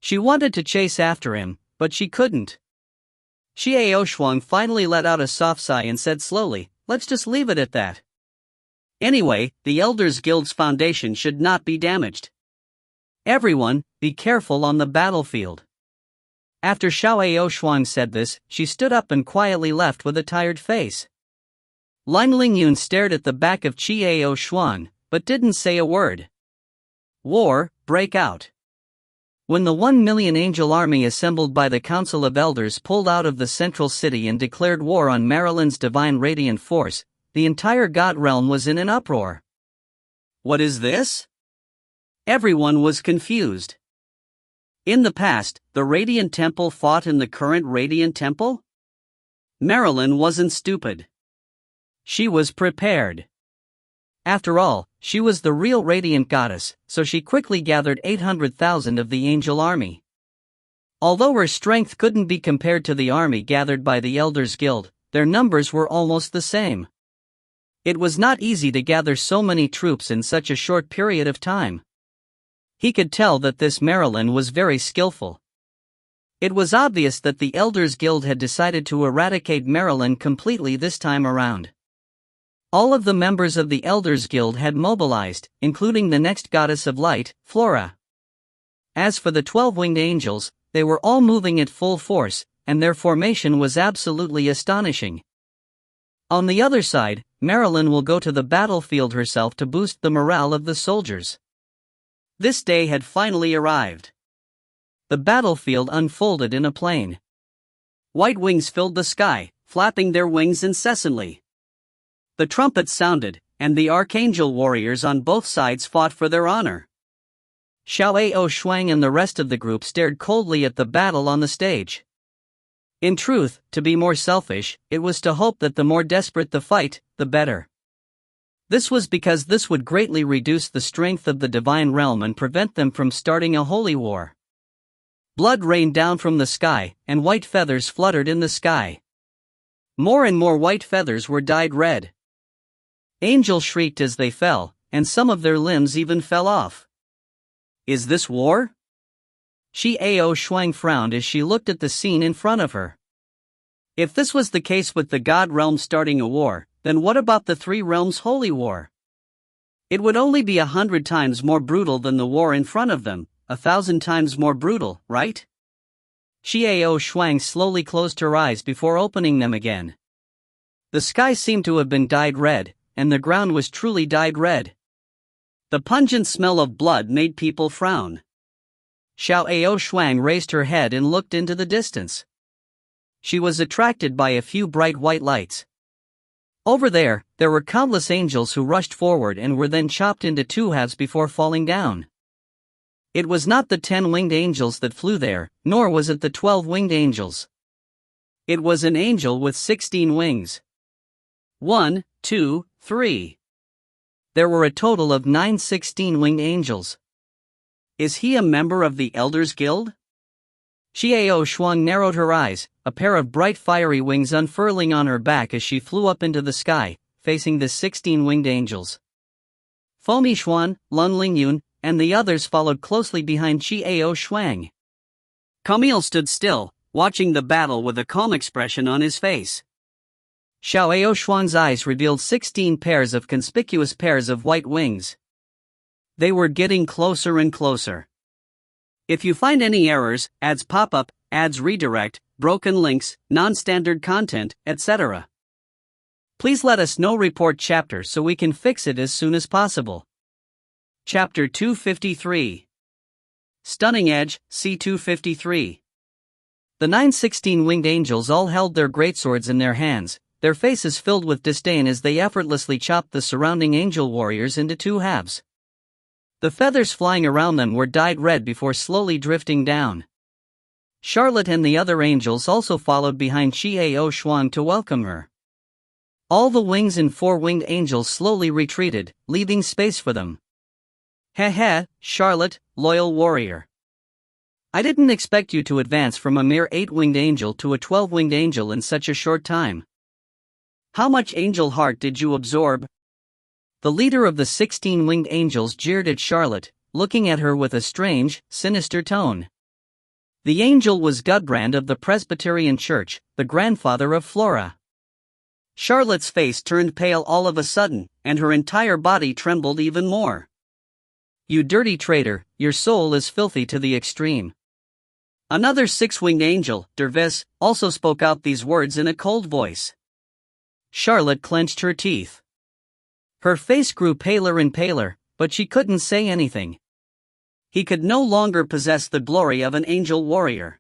She wanted to chase after him, but she couldn't. Xiao Shuang finally let out a soft sigh and said slowly, let's just leave it at that. Anyway, the Elders Guild's foundation should not be damaged. Everyone, be careful on the battlefield. After Xiao Shuang said this, she stood up and quietly left with a tired face. Lang Lingyun stared at the back of Xiao Shuang, but didn't say a word. War break out. When the 1 million angel army assembled by the Council of Elders pulled out of the central city and declared war on Maryland's divine radiant force, the entire God realm was in an uproar. What is this? Everyone was confused. In the past, the Radiant Temple fought in the current Radiant Temple? Marilyn wasn't stupid. She was prepared. After all, she was the real Radiant Goddess, so she quickly gathered 800,000 of the angel army. Although her strength couldn't be compared to the army gathered by the Elders Guild, their numbers were almost the same. It was not easy to gather so many troops in such a short period of time. He could tell that this Marilyn was very skillful. It was obvious that the Elders Guild had decided to eradicate Marilyn completely this time around. All of the members of the Elders Guild had mobilized, including the next goddess of light, Flora. As for the 12-winged angels, they were all moving at full force, and their formation was absolutely astonishing. On the other side, Marilyn will go to the battlefield herself to boost the morale of the soldiers. This day had finally arrived. The battlefield unfolded in a plain. White wings filled the sky, flapping their wings incessantly. The trumpets sounded, and the archangel warriors on both sides fought for their honor. Xiao Shuang and the rest of the group stared coldly at the battle on the stage. In truth, to be more selfish, it was to hope that the more desperate the fight, the better. This was because this would greatly reduce the strength of the divine realm and prevent them from starting a holy war. Blood rained down from the sky, and white feathers fluttered in the sky. More and more white feathers were dyed red. Angels shrieked as they fell, and some of their limbs even fell off. Is this war? Xiao Shuang frowned as she looked at the scene in front of her. If this was the case with the God realm starting a war, then what about the three realms' holy war? It would only be 100 times more brutal than the war in front of them, 1,000 times more brutal, right? Xiao Shuang slowly closed her eyes before opening them again. The sky seemed to have been dyed red, and the ground was truly dyed red. The pungent smell of blood made people frown. Xiao Shuang raised her head and looked into the distance. She was attracted by a few bright white lights. Over there were countless angels who rushed forward and were then chopped into two halves before falling down. It was not the 10 winged angels that flew there, nor was it the 12 winged angels. It was an angel with 16 wings. 1, 2, 3. There were a total of 9 16-winged angels. Is he a member of the Elders Guild? Xiao Shuang narrowed her eyes, a pair of bright fiery wings unfurling on her back as she flew up into the sky, facing the 16-winged angels. Fomi Xuan, Lun Lingyun, and the others followed closely behind Xiao Shuang. Camille stood still, watching the battle with a calm expression on his face. Xiao Shuang's eyes revealed 16 pairs of conspicuous pairs of white wings. They were getting closer and closer. If you find any errors, ads pop up, ads redirect, broken links, non-standard content, etc., please let us know. Report chapter so we can fix it as soon as possible. Chapter 253. Stunning Edge, C253. The 9 16-winged angels all held their greatswords in their hands, their faces filled with disdain as they effortlessly chopped the surrounding angel warriors into two halves. The feathers flying around them were dyed red before slowly drifting down. Charlotte and the other angels also followed behind Xiao Shuang to welcome her. All the wings and 4-winged angels slowly retreated, leaving space for them. Heh, Charlotte, loyal warrior. I didn't expect you to advance from a mere 8-winged angel to a 12-winged angel in such a short time. How much angel heart did you absorb? The leader of the 16-winged angels jeered at Charlotte, looking at her with a strange, sinister tone. The angel was Gudbrand of the Presbyterian Church, the grandfather of Flora. Charlotte's face turned pale all of a sudden, and her entire body trembled even more. You dirty traitor, your soul is filthy to the extreme. Another 6-winged angel, Dervis, also spoke out these words in a cold voice. Charlotte clenched her teeth. Her face grew paler and paler, but she couldn't say anything. He could no longer possess the glory of an angel warrior.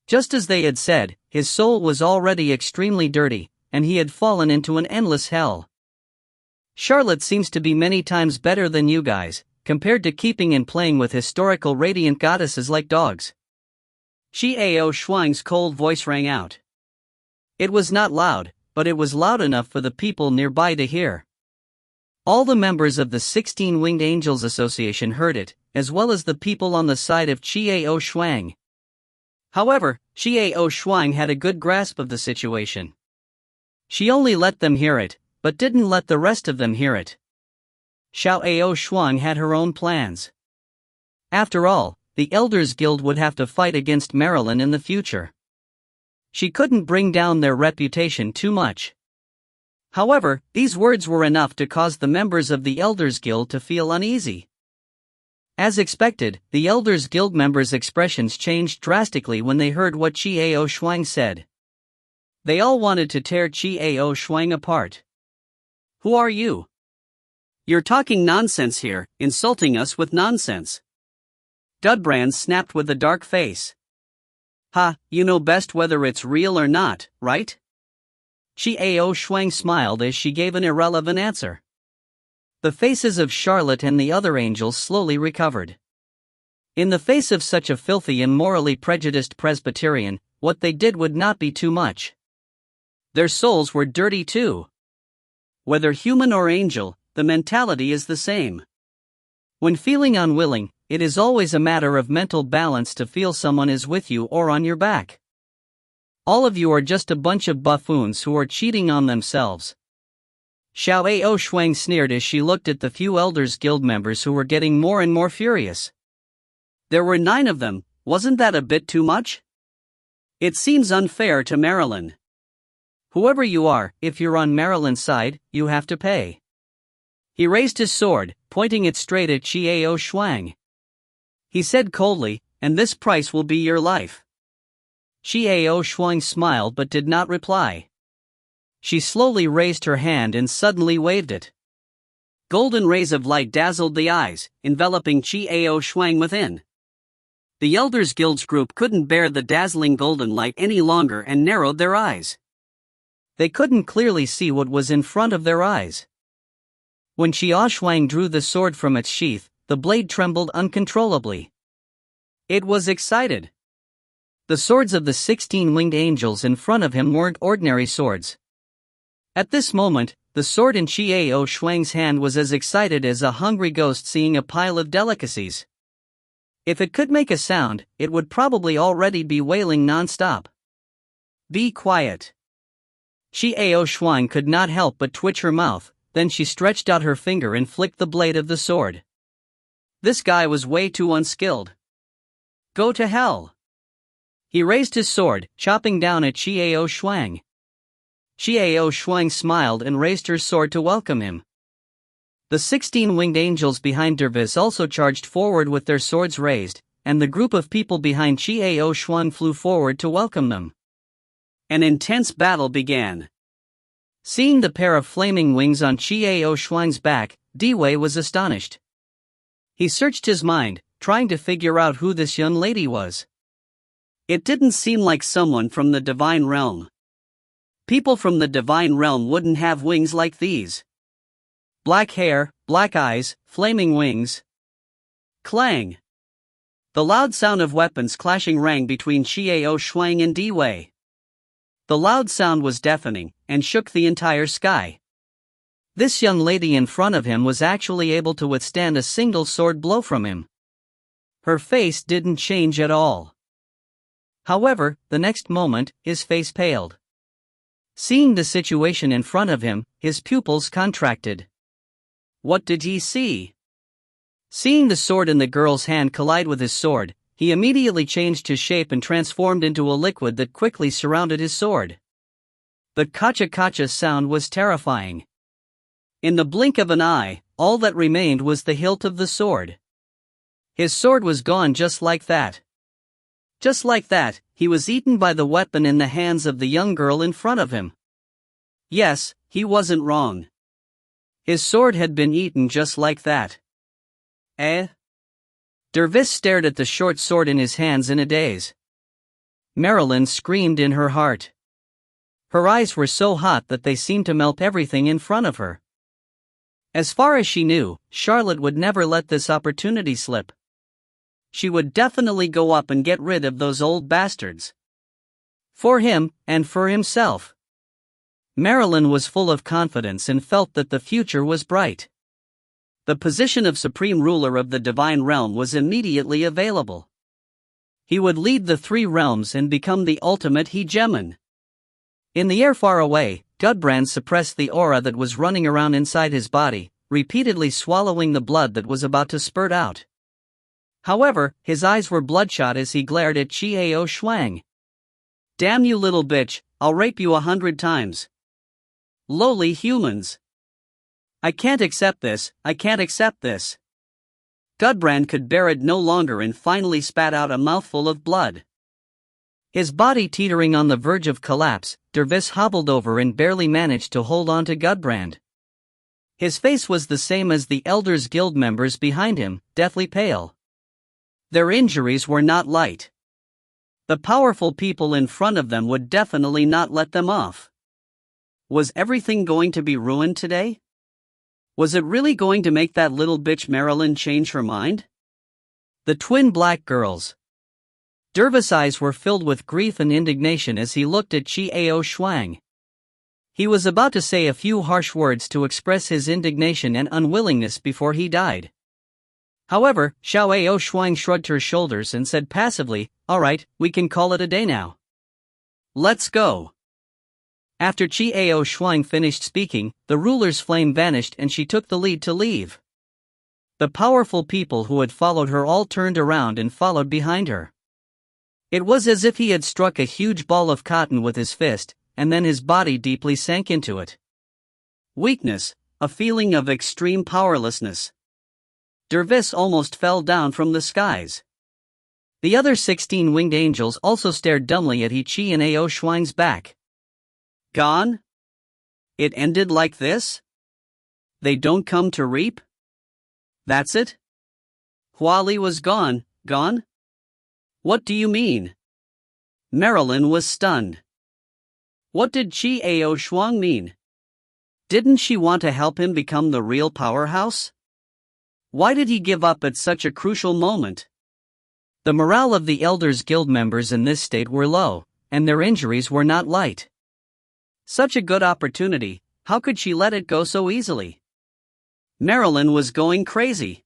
Just as they had said, his soul was already extremely dirty, and he had fallen into an endless hell. Charlotte seems to be many times better than you guys, compared to keeping and playing with historical radiant goddesses like dogs. Xiao Shuang's cold voice rang out. It was not loud, but it was loud enough for the people nearby to hear. All the members of the 16-Winged Angels Association heard it, as well as the people on the side of Xiao Shuang. However, Xiao Shuang had a good grasp of the situation. She only let them hear it, but didn't let the rest of them hear it. Xiao Shuang had her own plans. After all, the Elders Guild would have to fight against Marilyn in the future. She couldn't bring down their reputation too much. However, these words were enough to cause the members of the Elders Guild to feel uneasy. As expected, the Elders Guild members' expressions changed drastically when they heard what Xiao Shuang said. They all wanted to tear Xiao Shuang apart. Who are you? You're talking nonsense here, insulting us with nonsense. Gudbrand snapped with a dark face. Ha, you know best whether it's real or not, right? Xiao Shuang smiled as she gave an irrelevant answer. The faces of Charlotte and the other angels slowly recovered. In the face of such a filthy and morally prejudiced Presbyterian, what they did would not be too much. Their souls were dirty too. Whether human or angel, the mentality is the same. When feeling unwilling, it is always a matter of mental balance to feel someone is with you or on your back. All of you are just a bunch of buffoons who are cheating on themselves. Xiao Shuang sneered as she looked at the few Elders Guild members who were getting more and more furious. There were 9 of them, wasn't that a bit too much? It seems unfair to Marilyn. Whoever you are, if you're on Marilyn's side, you have to pay. He raised his sword, pointing it straight at Xiao Shuang. He said coldly, and this price will be your life. Xiao Shuang smiled but did not reply. She slowly raised her hand and suddenly waved it. Golden rays of light dazzled the eyes, enveloping Xiao Shuang within. The Elders Guild's group couldn't bear the dazzling golden light any longer and narrowed their eyes. They couldn't clearly see what was in front of their eyes. When Xia Shuang drew the sword from its sheath, the blade trembled uncontrollably. It was excited. The swords of the 16 winged angels in front of him weren't ordinary swords. At this moment, the sword in Xiao Shuang's hand was as excited as a hungry ghost seeing a pile of delicacies. If it could make a sound, it would probably already be wailing non-stop. Be quiet. Xiao Shuang could not help but twitch her mouth, then she stretched out her finger and flicked the blade of the sword. This guy was way too unskilled. Go to hell. He raised his sword, chopping down at Xiao Shuang. Xiao Shuang smiled and raised her sword to welcome him. The 16 winged angels behind Dervis also charged forward with their swords raised, and the group of people behind Xiao Shuang flew forward to welcome them. An intense battle began. Seeing the pair of flaming wings on Xiao Shuang's back, Diwei was astonished. He searched his mind, trying to figure out who this young lady was. It didn't seem like someone from the divine realm. People from the divine realm wouldn't have wings like these. Black hair, black eyes, flaming wings. Clang! The loud sound of weapons clashing rang between Xiao Shuang and Diwei. The loud sound was deafening, and shook the entire sky. This young lady in front of him was actually able to withstand a single sword blow from him. Her face didn't change at all. However, the next moment, his face paled. Seeing the situation in front of him, his pupils contracted. What did he see? Seeing the sword in the girl's hand collide with his sword, he immediately changed his shape and transformed into a liquid that quickly surrounded his sword. The kacha-kacha sound was terrifying. In the blink of an eye, all that remained was the hilt of the sword. His sword was gone just like that. Just like that, he was eaten by the weapon in the hands of the young girl in front of him. Yes, he wasn't wrong. His sword had been eaten just like that. Dervis stared at the short sword in his hands in a daze. Marilyn screamed in her heart. Her eyes were so hot that they seemed to melt everything in front of her. As far as she knew, Charlotte would never let this opportunity slip. She would definitely go up and get rid of those old bastards. For him, and for himself. Marilyn was full of confidence and felt that the future was bright. The position of supreme ruler of the divine realm was immediately available. He would lead the three realms and become the ultimate hegemon. In the air far away, Gudbrand suppressed the aura that was running around inside his body, repeatedly swallowing the blood that was about to spurt out. However, his eyes were bloodshot as he glared at Xiao Shuang. Damn you little bitch, I'll rape you 100 times. Lowly humans. I can't accept this, I can't accept this. Gudbrand could bear it no longer and finally spat out a mouthful of blood. His body teetering on the verge of collapse, Dervis hobbled over and barely managed to hold on to Gudbrand. His face was the same as the Elders Guild members behind him, deathly pale. Their injuries were not light. The powerful people in front of them would definitely not let them off. Was everything going to be ruined today? Was it really going to make that little bitch Marilyn change her mind? The twin black girls. Dervis' eyes were filled with grief and indignation as he looked at Xiao Shuang. He was about to say a few harsh words to express his indignation and unwillingness before he died. However, Xiao Shuang shrugged her shoulders and said passively, "All right, we can call it a day now. Let's go." After Xiao Shuang finished speaking, the ruler's flame vanished and she took the lead to leave. The powerful people who had followed her all turned around and followed behind her. It was as if he had struck a huge ball of cotton with his fist, and then his body deeply sank into it. Weakness, a feeling of extreme powerlessness. Dervis almost fell down from the skies. The other 16 winged angels also stared dumbly at Xiao Shuang's back. Gone? It ended like this? They don't come to reap? That's it? Huali was gone, gone? What do you mean? Marilyn was stunned. What did Chiao Shuang mean? Didn't she want to help him become the real powerhouse? Why did he give up at such a crucial moment? The morale of the Elders Guild members in this state were low, and their injuries were not light. Such a good opportunity, how could she let it go so easily? Marilyn was going crazy.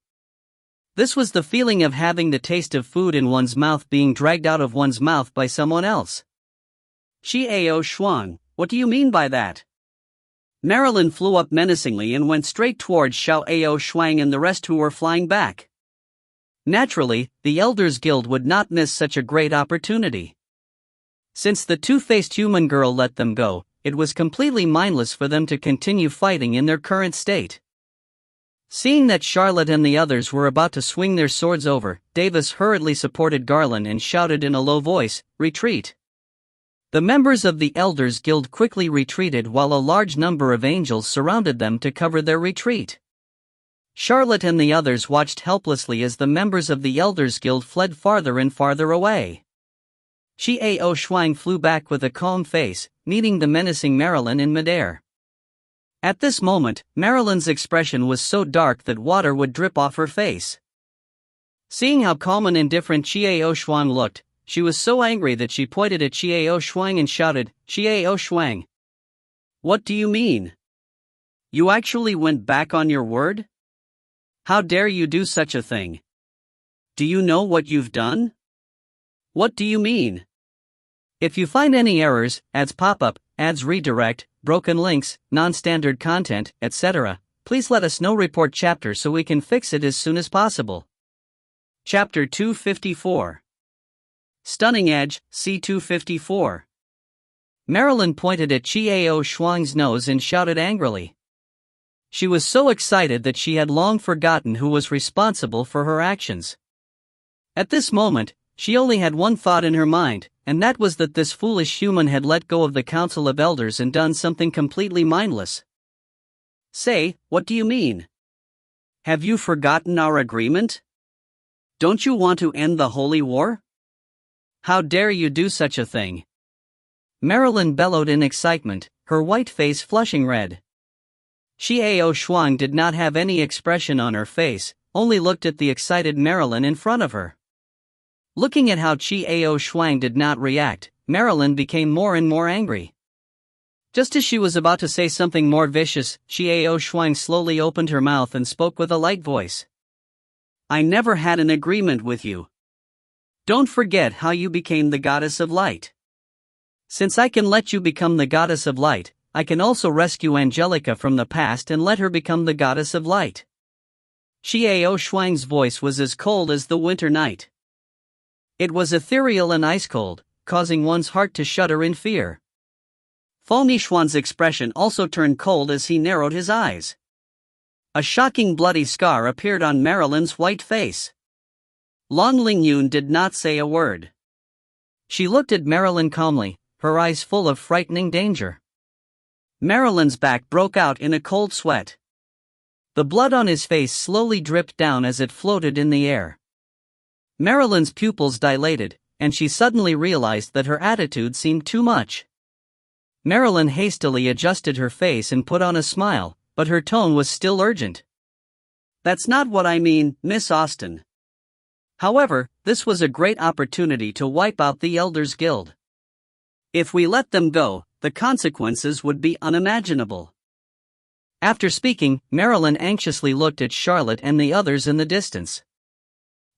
This was the feeling of having the taste of food in one's mouth being dragged out of one's mouth by someone else. Chiao Shuang, what do you mean by that? Marilyn flew up menacingly and went straight towards Xiao Shuang and the rest who were flying back. Naturally, the Elders Guild would not miss such a great opportunity. Since the two-faced human girl let them go, it was completely mindless for them to continue fighting in their current state. Seeing that Charlotte and the others were about to swing their swords over, Davis hurriedly supported Garland and shouted in a low voice, "Retreat!" The members of the Elders Guild quickly retreated while a large number of angels surrounded them to cover their retreat. Charlotte and the others watched helplessly as the members of the Elders Guild fled farther and farther away. Chiao Shuang flew back with a calm face, meeting the menacing Marilyn in midair. At this moment, Marilyn's expression was so dark that water would drip off her face. Seeing how calm and indifferent Chiao Shuang looked, she was so angry that she pointed at Chiao Shuang and shouted, "Chiao Shuang! What do you mean? You actually went back on your word? How dare you do such a thing? Do you know what you've done? What do you mean? If you find any errors, ads pop up, ads redirect, broken links, non-standard content, etc., please let us know. Report chapter so we can fix it as soon as possible." Chapter 254. Stunning Edge, C254. Marilyn pointed at Chiao Shuang's nose and shouted angrily. She was so excited that she had long forgotten who was responsible for her actions. At this moment, she only had one thought in her mind, and that was that this foolish human had let go of the Council of Elders and done something completely mindless. Say, what do you mean? Have you forgotten our agreement? Don't you want to end the holy war? How dare you do such a thing? Marilyn bellowed in excitement, her white face flushing red. Chiao Shuang did not have any expression on her face, only looked at the excited Marilyn in front of her. Looking at how Chiao Shuang did not react, Marilyn became more and more angry. Just as she was about to say something more vicious, Chiao Shuang slowly opened her mouth and spoke with a light voice. "I never had an agreement with you. Don't forget how you became the goddess of light. Since I can let you become the goddess of light, I can also rescue Angelica from the past and let her become the goddess of light." Chiao Shuang's voice was as cold as the winter night. It was ethereal and ice-cold, causing one's heart to shudder in fear. Feng Yixuan's expression also turned cold as he narrowed his eyes. A shocking bloody scar appeared on Marilyn's white face. Long Lingyun did not say a word. She looked at Marilyn calmly, her eyes full of frightening danger. Marilyn's back broke out in a cold sweat. The blood on his face slowly dripped down as it floated in the air. Marilyn's pupils dilated, and she suddenly realized that her attitude seemed too much. Marilyn hastily adjusted her face and put on a smile, but her tone was still urgent. "That's not what I mean, Miss Austen. However, this was a great opportunity to wipe out the Elders Guild. If we let them go, the consequences would be unimaginable." After speaking, Marilyn anxiously looked at Charlotte and the others in the distance.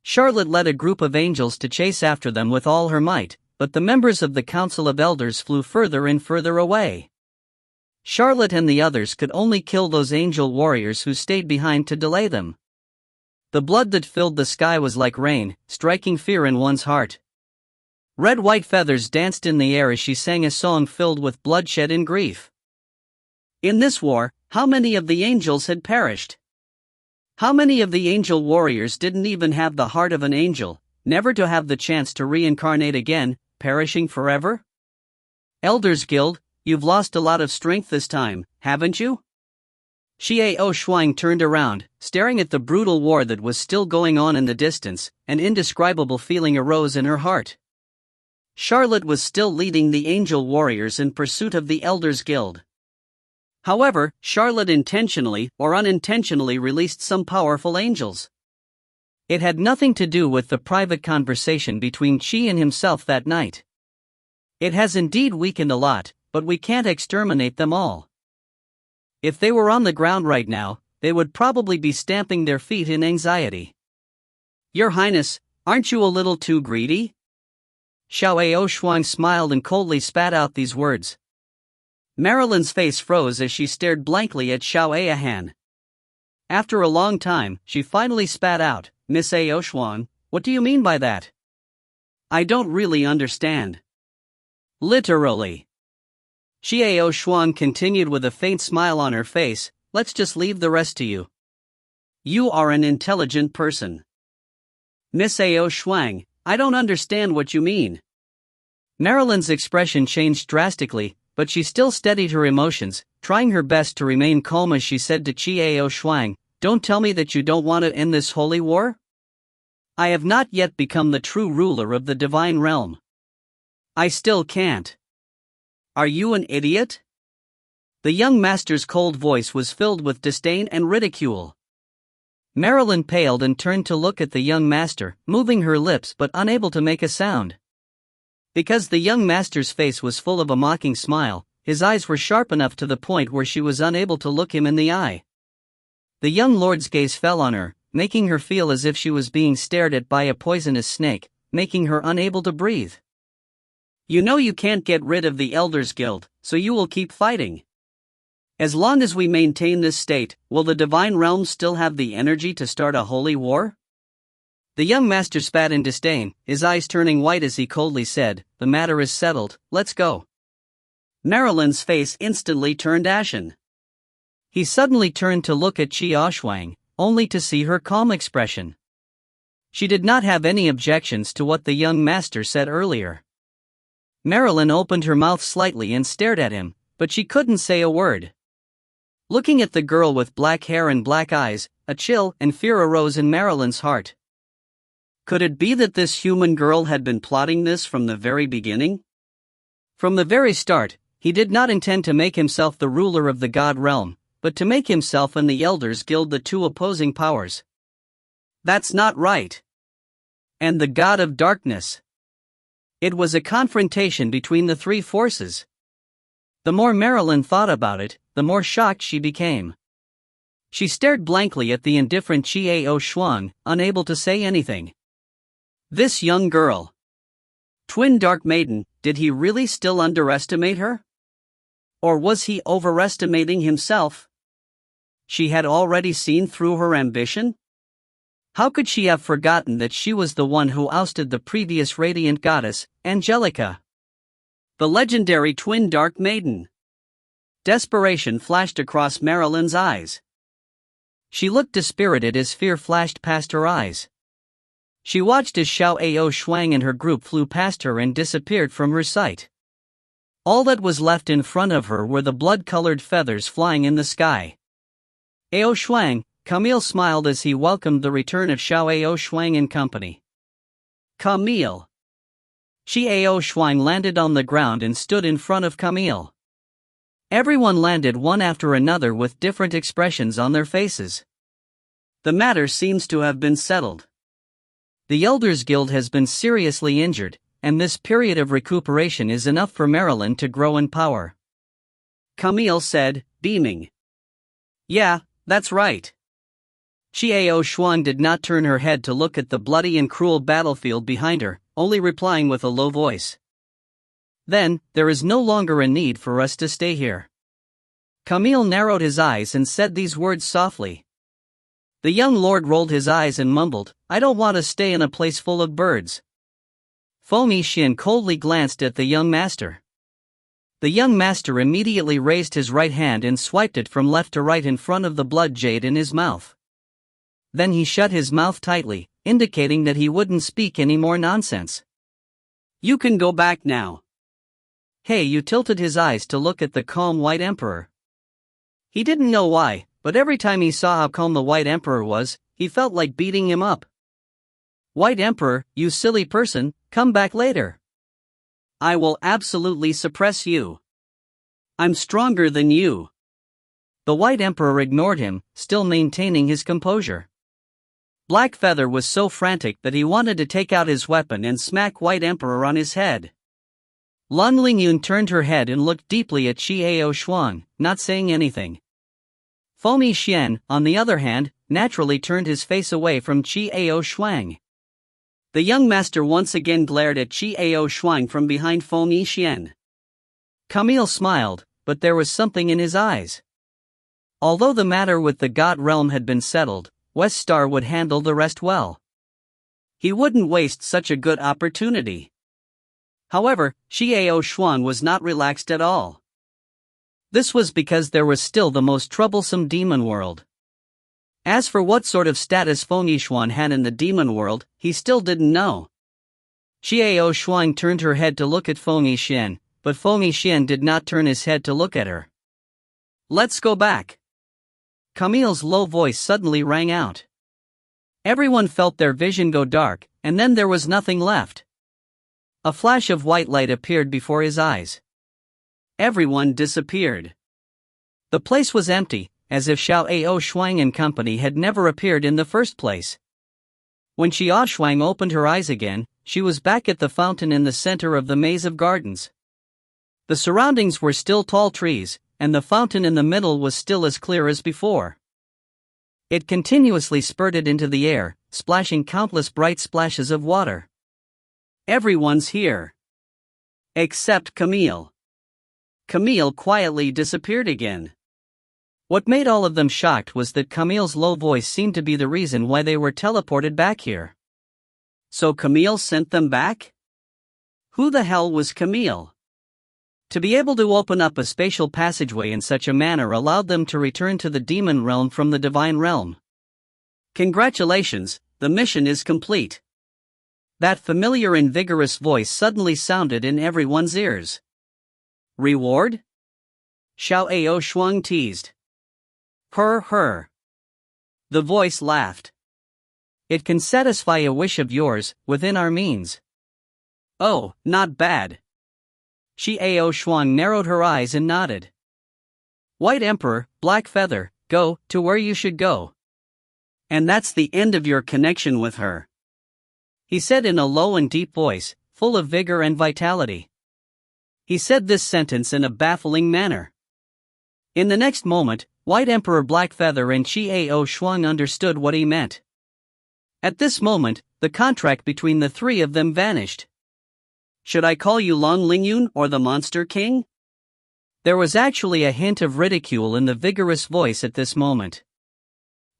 Charlotte led a group of angels to chase after them with all her might, but the members of the Council of Elders flew further and further away. Charlotte and the others could only kill those angel warriors who stayed behind to delay them. The blood that filled the sky was like rain, striking fear in one's heart. Red-white feathers danced in the air as she sang a song filled with bloodshed and grief. In this war, how many of the angels had perished? How many of the angel warriors didn't even have the heart of an angel, never to have the chance to reincarnate again, perishing forever? Elders Guild, you've lost a lot of strength this time, haven't you? Xiao Shuang turned around, staring at the brutal war that was still going on in the distance. An indescribable feeling arose in her heart. Charlotte was still leading the angel warriors in pursuit of the Elders Guild. However, Charlotte intentionally or unintentionally released some powerful angels. It had nothing to do with the private conversation between Qi and himself that night. It has indeed weakened a lot, but we can't exterminate them all. If they were on the ground right now, they would probably be stamping their feet in anxiety. Your Highness, aren't you a little too greedy? Xiao Shuang smiled and coldly spat out these words. Marilyn's face froze as she stared blankly at Xiao Han. After a long time, she finally spat out, Miss Ao Shuang, what do you mean by that? I don't really understand. Literally. Xiao Shuang continued with a faint smile on her face, let's just leave the rest to you. You are an intelligent person. Miss Ao Shuang, I don't understand what you mean. Marilyn's expression changed drastically, but she still steadied her emotions, trying her best to remain calm as she said to Xiao Shuang, don't tell me that you don't want to end this holy war? I have not yet become the true ruler of the divine realm. I still can't. Are you an idiot? The young master's cold voice was filled with disdain and ridicule. Marilyn paled and turned to look at the young master, moving her lips but unable to make a sound. Because the young master's face was full of a mocking smile, his eyes were sharp enough to the point where she was unable to look him in the eye. The young lord's gaze fell on her, making her feel as if she was being stared at by a poisonous snake, making her unable to breathe. You know you can't get rid of the Elders Guild, so you will keep fighting. As long as we maintain this state, will the divine realm still have the energy to start a holy war? The young master spat in disdain, his eyes turning white as he coldly said, the matter is settled, let's go. Marilyn's face instantly turned ashen. He suddenly turned to look at Xiao Shuang, only to see her calm expression. She did not have any objections to what the young master said earlier. Marilyn opened her mouth slightly and stared at him, but she couldn't say a word. Looking at the girl with black hair and black eyes, a chill and fear arose in Marilyn's heart. Could it be that this human girl had been plotting this from the very beginning? From the very start, he did not intend to make himself the ruler of the god realm, but to make himself and the Elders Guild the two opposing powers. That's not right. And the god of darkness. It was a confrontation between the three forces. The more Marilyn thought about it, the more shocked she became. She stared blankly at the indifferent Xiao Shuang, unable to say anything. This young girl. Twin Dark Maiden, did he really still underestimate her? Or was he overestimating himself? She had already seen through her ambition? How could she have forgotten that she was the one who ousted the previous radiant goddess, Angelica? The legendary Twin Dark Maiden. Desperation flashed across Marilyn's eyes. She looked dispirited as fear flashed past her eyes. She watched as Xiao Shuang and her group flew past her and disappeared from her sight. All that was left in front of her were the blood-colored feathers flying in the sky. Ao Shuang, Camille smiled as he welcomed the return of Xiao Shuang and company. Camille. Xiao Shuang landed on the ground and stood in front of Camille. Everyone landed one after another with different expressions on their faces. The matter seems to have been settled. The Elders Guild has been seriously injured, and this period of recuperation is enough for Marilyn to grow in power. Camille said, beaming. Yeah, that's right. Xiao Shuang did not turn her head to look at the bloody and cruel battlefield behind her, only replying with a low voice. Then, there is no longer a need for us to stay here. Camille narrowed his eyes and said these words softly. The young lord rolled his eyes and mumbled, I don't want to stay in a place full of birds. Fomi Xin coldly glanced at the young master. The young master immediately raised his right hand and swiped it from left to right in front of the blood jade in his mouth. Then he shut his mouth tightly, indicating that he wouldn't speak any more nonsense. You can go back now. He tilted his eyes to look at the calm white emperor. He didn't know why, but every time he saw how calm the White Emperor was, he felt like beating him up. "White Emperor, you silly person, come back later. I will absolutely suppress you. I'm stronger than you." The White Emperor ignored him, still maintaining his composure. Black Feather was so frantic that he wanted to take out his weapon and smack White Emperor on his head. Lan Lingyun turned her head and looked deeply at Xiao Shuang, not saying anything. Fomi Xian, on the other hand, naturally turned his face away from Xiao Shuang. The young master once again glared at Xiao Shuang from behind Fomi Xian. Camille smiled, but there was something in his eyes. Although the matter with the God realm had been settled, West Star would handle the rest well. He wouldn't waste such a good opportunity. However, Xiao Shuang was not relaxed at all. This was because there was still the most troublesome demon world. As for what sort of status Feng Yixuan had in the demon world, he still didn't know. Xiao Shuang turned her head to look at Feng Yixuan, but Feng Yixuan did not turn his head to look at her. "Let's go back." Camille's low voice suddenly rang out. Everyone felt their vision go dark, and then there was nothing left. A flash of white light appeared before his eyes. Everyone disappeared. The place was empty, as if Xiao Shuang and company had never appeared in the first place. When Xiao Shuang opened her eyes again, she was back at the fountain in the center of the maze of gardens. The surroundings were still tall trees, and the fountain in the middle was still as clear as before. It continuously spurted into the air, splashing countless bright splashes of water. Everyone's here. Except Camille. Camille quietly disappeared again. What made all of them shocked was that Camille's low voice seemed to be the reason why they were teleported back here. So Camille sent them back? Who the hell was Camille? To be able to open up a spatial passageway in such a manner allowed them to return to the demon realm from the divine realm. Congratulations, the mission is complete. That familiar and vigorous voice suddenly sounded in everyone's ears. Reward? Xiao Shuang teased. Her. The voice laughed. It can satisfy a wish of yours, within our means. Oh, not bad. Xiao Shuang narrowed her eyes and nodded. White Emperor, Black Feather, go to where you should go. And that's the end of your connection with her. He said in a low and deep voice, full of vigor and vitality. He said this sentence in a baffling manner. In the next moment, White Emperor Black Feather and Xiao Shuang understood what he meant. At this moment, the contract between the three of them vanished. Should I call you Lan Lingyun or the Monster King? There was actually a hint of ridicule in the vigorous voice at this moment.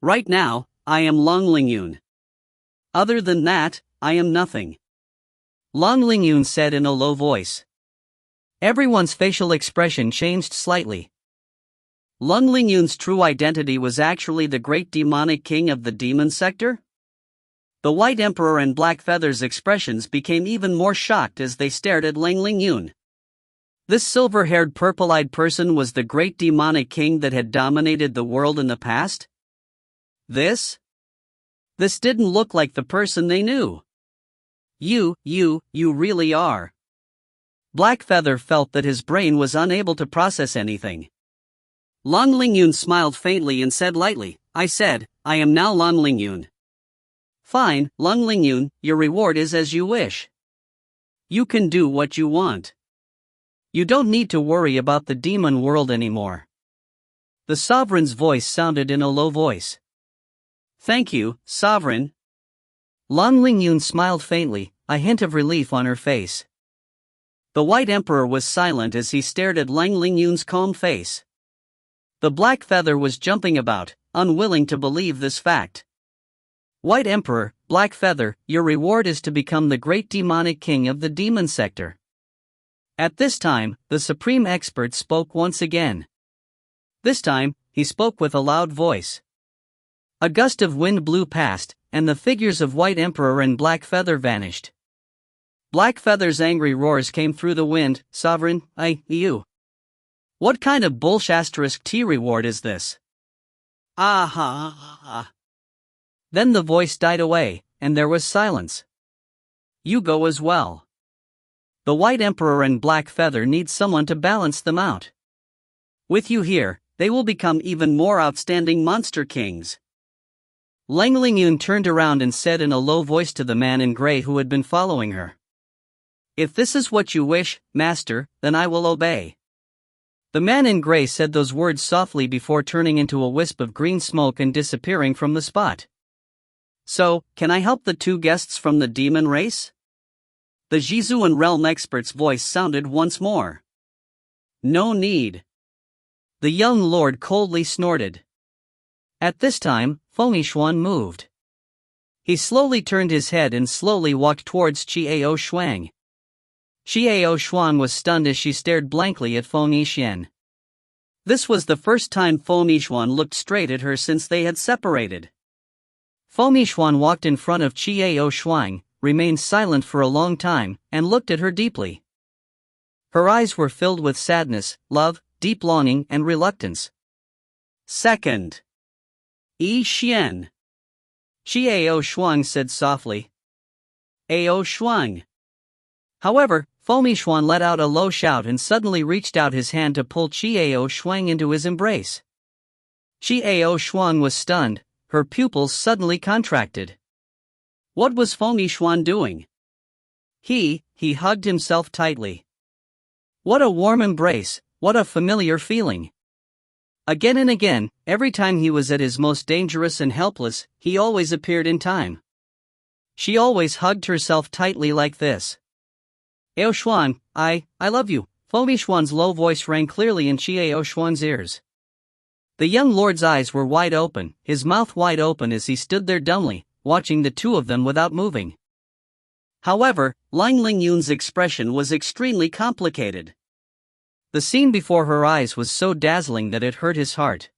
Right now, I am Lan Lingyun. Other than that, I am nothing. Lan Lingyun said in a low voice. Everyone's facial expression changed slightly. Lan Lingyun's true identity was actually the great demonic king of the demon sector? The White Emperor and Black Feather's expressions became even more shocked as they stared at Lan Lingyun. This silver-haired purple-eyed person was the great demonic king that had dominated the world in the past? This didn't look like the person they knew. You really are. Black Feather felt that his brain was unable to process anything. Lan Lingyun smiled faintly and said lightly, I said, I am now Lan Lingyun. Fine, Lan Lingyun, your reward is as you wish. You can do what you want. You don't need to worry about the demon world anymore. The sovereign's voice sounded in a low voice. Thank you, sovereign. Lan Lingyun smiled faintly, a hint of relief on her face. The White Emperor was silent as he stared at Lan Lingyun's calm face. The Black Feather was jumping about, unwilling to believe this fact. White Emperor, Black Feather, your reward is to become the great demonic king of the demon sector. At this time, the supreme expert spoke once again. This time, he spoke with a loud voice. A gust of wind blew past, and the figures of White Emperor and Black Feather vanished. Black Feather's angry roars came through the wind, Sovereign, you. What kind of bullshit tea reward is this? Ah. Then the voice died away, and there was silence. You go as well. The White Emperor and Black Feather need someone to balance them out. With you here, they will become even more outstanding monster kings. Lang Lingyun turned around and said in a low voice to the man in gray who had been following her. If this is what you wish, master, then I will obey. The man in gray said those words softly before turning into a wisp of green smoke and disappearing from the spot. So, can I help the two guests from the demon race? The Yixuan realm expert's voice sounded once more. No need. The young lord coldly snorted. At this time, Feng Yixuan moved. He slowly turned his head and slowly walked towards Qiao Shuang. Qiao Shuang was stunned as she stared blankly at Feng Yixuan. This was the first time Feng Yixuan looked straight at her since they had separated. Feng Yixuan walked in front of Qiao Shuang, remained silent for a long time, and looked at her deeply. Her eyes were filled with sadness, love, deep longing, and reluctance. Second. Yi Xian. Qiao Shuang said softly. Ao Shuang. However, Feng Yixuan let out a low shout and suddenly reached out his hand to pull Qiao Shuang into his embrace. Qiao Shuang was stunned, her pupils suddenly contracted. What was Feng Yixuan doing? He hugged himself tightly. What a warm embrace, what a familiar feeling. Again and again, every time he was at his most dangerous and helpless, he always appeared in time. She always hugged herself tightly like this. Ao Shuan, I love you. Feng Yixuan's low voice rang clearly in Qiao Shuang's ears. The young lord's eyes were wide open, his mouth wide open as he stood there dumbly, watching the two of them without moving. However, Lang Lingyun's expression was extremely complicated. The scene before her eyes was so dazzling that it hurt his heart.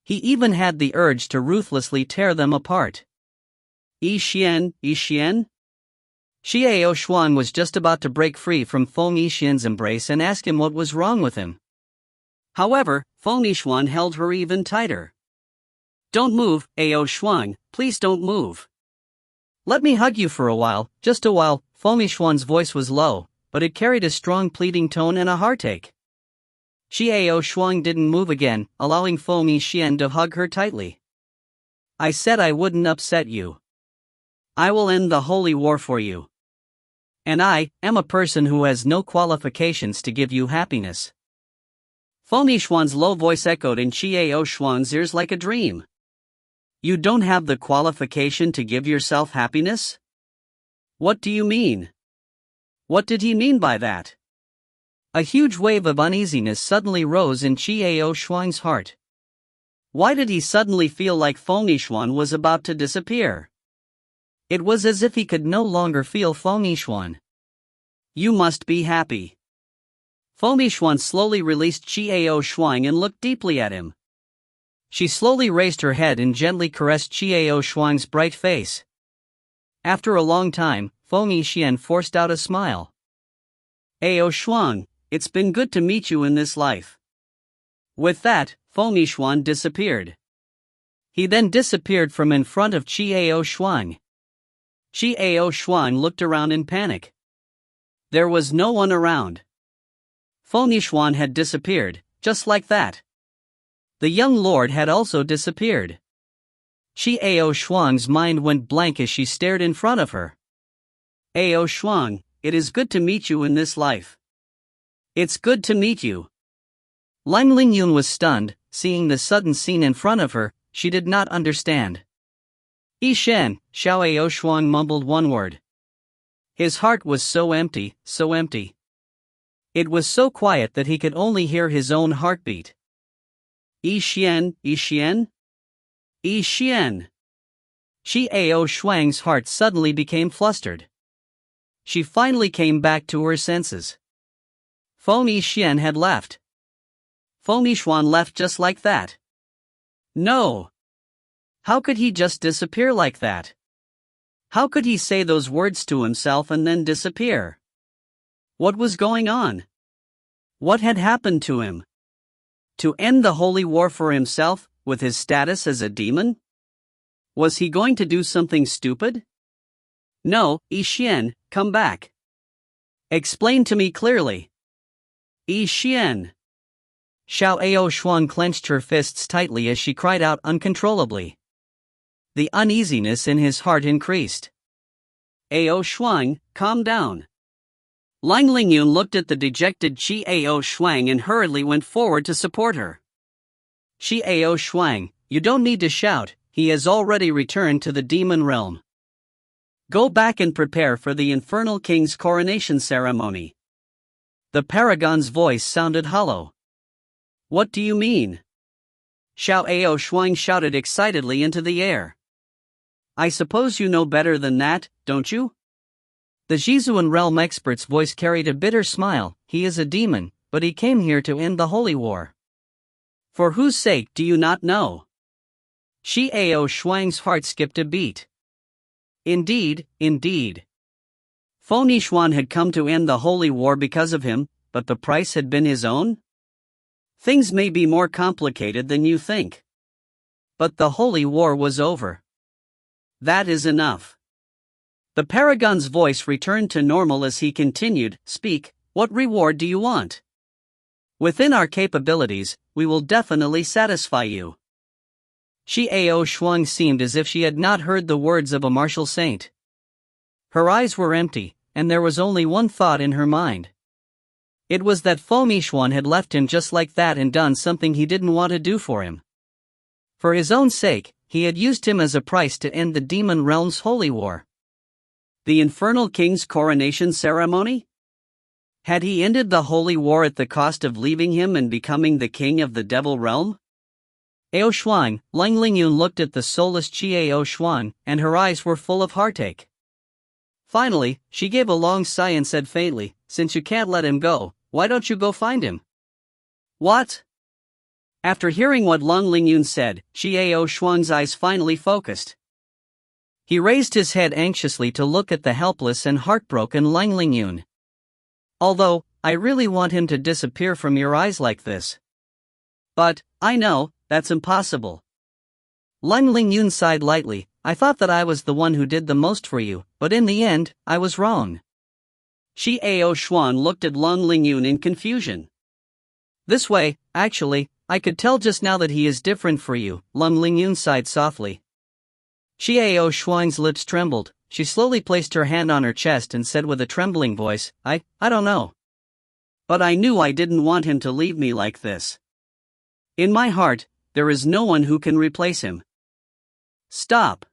He even had the urge to ruthlessly tear them apart. Yi Xian? Qiao Shuang was just about to break free from Feng Yixuan's embrace and ask him what was wrong with him. However, Feng Yixuan held her even tighter. Don't move, Ao Shuang, please don't move. Let me hug you for a while, just a while. Feng Yixuan's voice was low, but it carried a strong pleading tone and a heartache. Qiao Shuang didn't move again, allowing Feng Yixuan to hug her tightly. I said I wouldn't upset you. I will end the holy war for you. And I am a person who has no qualifications to give you happiness. Feng Yixuan's low voice echoed in Qiao Shuang's ears like a dream. You don't have the qualification to give yourself happiness? What do you mean? What did he mean by that? A huge wave of uneasiness suddenly rose in Qiao Shuang's heart. Why did he suddenly feel like Feng Yixuan was about to disappear? It was as if he could no longer feel Feng Yixuan. You must be happy. Feng Yixuan slowly released Qiao Shuang and looked deeply at him. She slowly raised her head and gently caressed Qiao Shuang's bright face. After a long time, Feng Yixuan forced out a smile. Ao Shuang, it's been good to meet you in this life. With that, Feng Yixuan disappeared. He then disappeared from in front of Qiao Shuang. Qiao Shuang looked around in panic. There was no one around. Feng Yixuan had disappeared, just like that. The young lord had also disappeared. Qiao Shuang's mind went blank as she stared in front of her. Ao Shuang, it is good to meet you in this life. It's good to meet you. Lang Lingyun was stunned, seeing the sudden scene in front of her. She did not understand. Yi Shen, Ao Shuang mumbled one word. His heart was so empty, so empty. It was so quiet that he could only hear his own heartbeat. Yi Xian? Qiao Shuang's heart suddenly became flustered. She finally came back to her senses. Feng Yixuan had left. Feng Yixuan left just like that. No. How could he just disappear like that? How could he say those words to himself and then disappear? What was going on? What had happened to him? To end the holy war for himself, with his status as a demon? Was he going to do something stupid? No, Yixuan, come back. Explain to me clearly. Yixuan. Xiao Shuang clenched her fists tightly as she cried out uncontrollably. The uneasiness in his heart increased. Ao Shuang, calm down. Lang Lingyun looked at the dejected Qi Ao Shuang and hurriedly went forward to support her. Qi Ao Shuang, you don't need to shout, he has already returned to the demon realm. Go back and prepare for the Infernal King's coronation ceremony. The paragon's voice sounded hollow. What do you mean? Xiao Ao Shuang shouted excitedly into the air. I suppose you know better than that, don't you? The Yixuan realm expert's voice carried a bitter smile. He is a demon, but he came here to end the holy war. For whose sake do you not know? Qi Ao Shuang's heart skipped a beat. Indeed. Feng Yixuan had come to end the holy war because of him, but the price had been his own? Things may be more complicated than you think. But the holy war was over. That is enough. The paragon's voice returned to normal as he continued, Speak, what reward do you want? Within our capabilities, we will definitely satisfy you. Qi Ao Shuang seemed as if she had not heard the words of a martial saint. Her eyes were empty, and there was only one thought in her mind. It was that Feng Yixuan had left him just like that and done something he didn't want to do for him. For his own sake, he had used him as a price to end the demon realm's holy war. The Infernal King's coronation ceremony? Had he ended the holy war at the cost of leaving him and becoming the king of the devil realm? Ao Shuang, Lang Lingyun looked at the soulless Qi Ao Shuang, and her eyes were full of heartache. Finally, she gave a long sigh and said faintly, Since you can't let him go, why don't you go find him? What? After hearing what Lang Lingyun said, Qi Ao Shuang's eyes finally focused. He raised his head anxiously to look at the helpless and heartbroken Lang Lingyun. Although, I really want him to disappear from your eyes like this. But, I know, that's impossible. Lang Lingyun sighed lightly. I thought that I was the one who did the most for you, but in the end, I was wrong. Qi Ao Shuang looked at Lang Lingyun in confusion. This way, actually, I could tell just now that he is different for you, Lang Lingyun sighed softly. Qi Ao Shuang's lips trembled. She slowly placed her hand on her chest and said with a trembling voice, I don't know. But I knew I didn't want him to leave me like this. In my heart, there is no one who can replace him. Stop.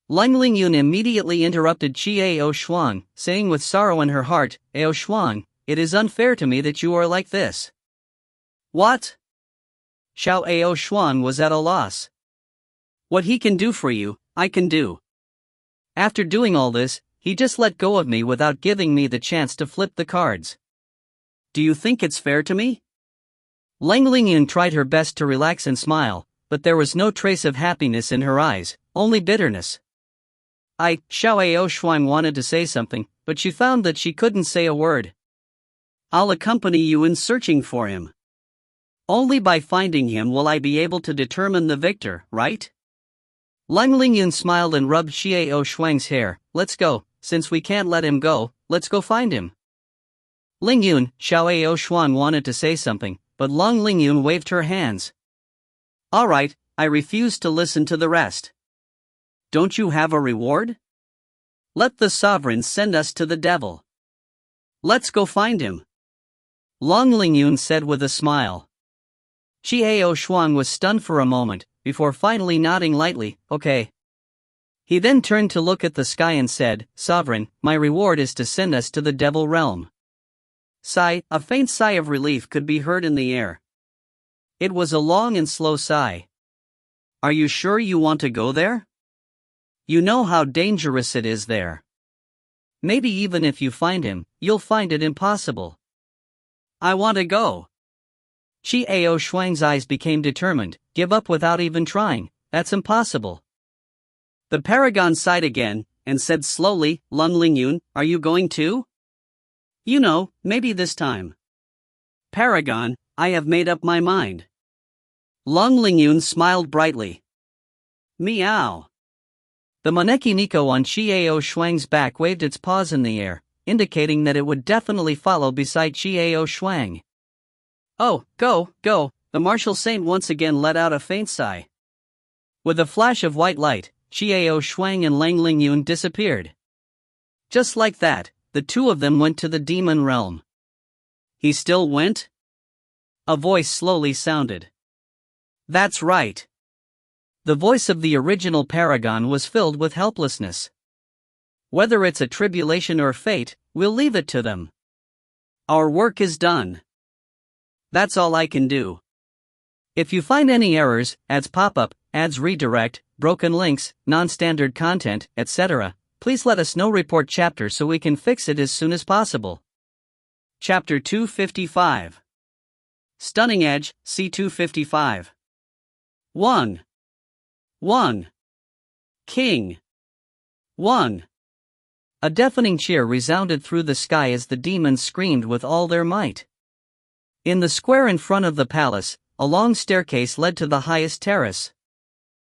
Lang Lingyun immediately interrupted Qi Ao Shuang, saying with sorrow in her heart, Ao Shuang, it is unfair to me that you are like this. What? Xiao Ao Shuang was at a loss. What he can do for you, I can do. After doing all this, he just let go of me without giving me the chance to flip the cards. Do you think it's fair to me? Lang Lingyun tried her best to relax and smile, but there was no trace of happiness in her eyes, only bitterness. Xiao Ao Shuang wanted to say something, but she found that she couldn't say a word. I'll accompany you in searching for him. Only by finding him will I be able to determine the victor, right? Lang Lingyun smiled and rubbed Qi Ao Shuang's hair. Let's go, since we can't let him go, let's go find him. Lingyun, Xiao Ao Shuang wanted to say something, but Lang Lingyun waved her hands. Alright, I refuse to listen to the rest. Don't you have a reward? Let the sovereign send us to the devil. Let's go find him. Lang Lingyun said with a smile. Qi Ao Shuang was stunned for a moment, before finally nodding lightly, okay. He then turned to look at the sky and said, Sovereign, my reward is to send us to the devil realm. Sigh, a faint sigh of relief could be heard in the air. It was a long and slow sigh. Are you sure you want to go there? You know how dangerous it is there. Maybe even if you find him, you'll find it impossible. I want to go. Qi Ao Shuang's eyes became determined. Give up without even trying, that's impossible. The paragon sighed again, and said slowly, Lang Lingyun, are you going too? You know, maybe this time. Paragon, I have made up my mind. Long Lingyun smiled brightly. Meow. The Moneki Nico on Chiao Shuang's back waved its paws in the air, indicating that it would definitely follow beside Chiao Shuang. Oh, go, the martial saint once again let out a faint sigh. With a flash of white light, Chiao Shuang and Lang Lingyun disappeared. Just like that, the two of them went to the demon realm. He still went? A voice slowly sounded. That's right. The voice of the original paragon was filled with helplessness. Whether it's a tribulation or fate, we'll leave it to them. Our work is done. That's all I can do. If you find any errors, ads pop-up, ads redirect, broken links, non-standard content, etc., please let us know. Report chapter so we can fix it as soon as possible. Chapter 255. Stunning Edge, C255. 1. King. 1. A deafening cheer resounded through the sky as the demons screamed with all their might. In the square in front of the palace, a long staircase led to the highest terrace.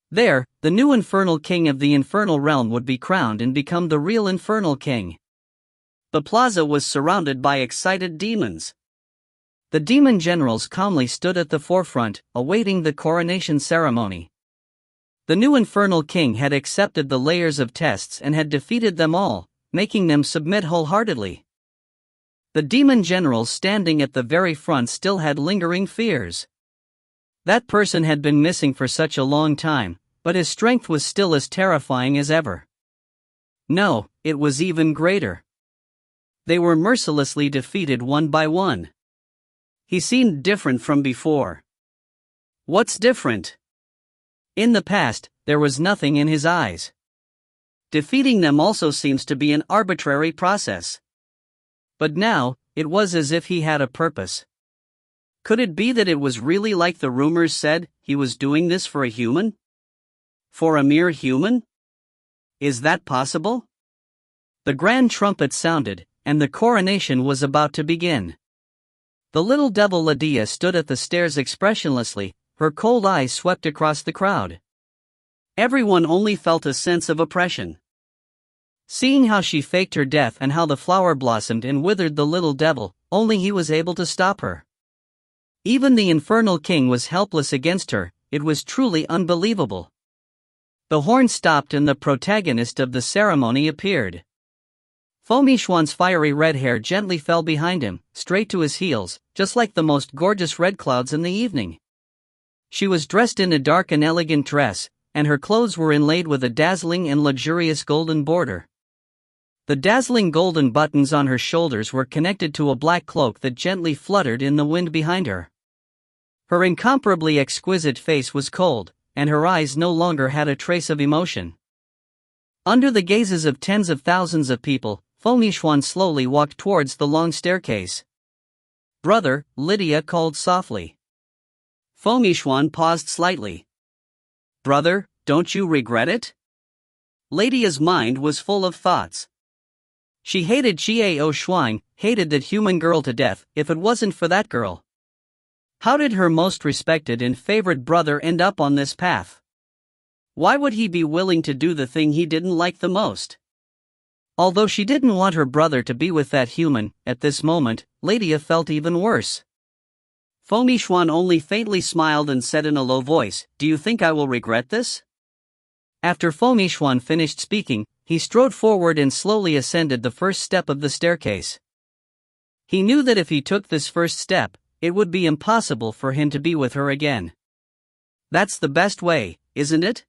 There, the new infernal king of the infernal realm would be crowned and become the real infernal king. The plaza was surrounded by excited demons. The demon generals calmly stood at the forefront, awaiting the coronation ceremony. The new infernal king had accepted the layers of tests and had defeated them all, making them submit wholeheartedly. The demon generals standing at the very front still had lingering fears. That person had been missing for such a long time, but his strength was still as terrifying as ever. No, it was even greater. They were mercilessly defeated one by one. He seemed different from before. What's different? In the past, there was nothing in his eyes. Defeating them also seems to be an arbitrary process. But now, it was as if he had a purpose. Could it be that it was really like the rumors said, he was doing this for a human? For a mere human? Is that possible? The grand trumpet sounded, and the coronation was about to begin. The little devil Lydia stood at the stairs expressionlessly, her cold eyes swept across the crowd. Everyone only felt a sense of oppression. Seeing how she faked her death and how the flower blossomed and withered the little devil, only he was able to stop her. Even the infernal king was helpless against her. It was truly unbelievable. The horn stopped and the protagonist of the ceremony appeared. Fomishwan's fiery red hair gently fell behind him, straight to his heels, just like the most gorgeous red clouds in the evening. She was dressed in a dark and elegant dress, and her clothes were inlaid with a dazzling and luxurious golden border. The dazzling golden buttons on her shoulders were connected to a black cloak that gently fluttered in the wind behind her. Her incomparably exquisite face was cold, and her eyes no longer had a trace of emotion. Under the gazes of tens of thousands of people, Fomishwan slowly walked towards the long staircase. "Brother," Lydia called softly. Fomishwan paused slightly. "Brother, don't you regret it?" Lydia's mind was full of thoughts. She hated Chiao Shuang, hated that human girl to death, if it wasn't for that girl. How did her most respected and favored brother end up on this path? Why would he be willing to do the thing he didn't like the most? Although she didn't want her brother to be with that human, at this moment, Lydia felt even worse. Fomishwan only faintly smiled and said in a low voice, "Do you think I will regret this?" After Fomishwan finished speaking, he strode forward and slowly ascended the first step of the staircase. He knew that if he took this first step, it would be impossible for him to be with her again. That's the best way, isn't it?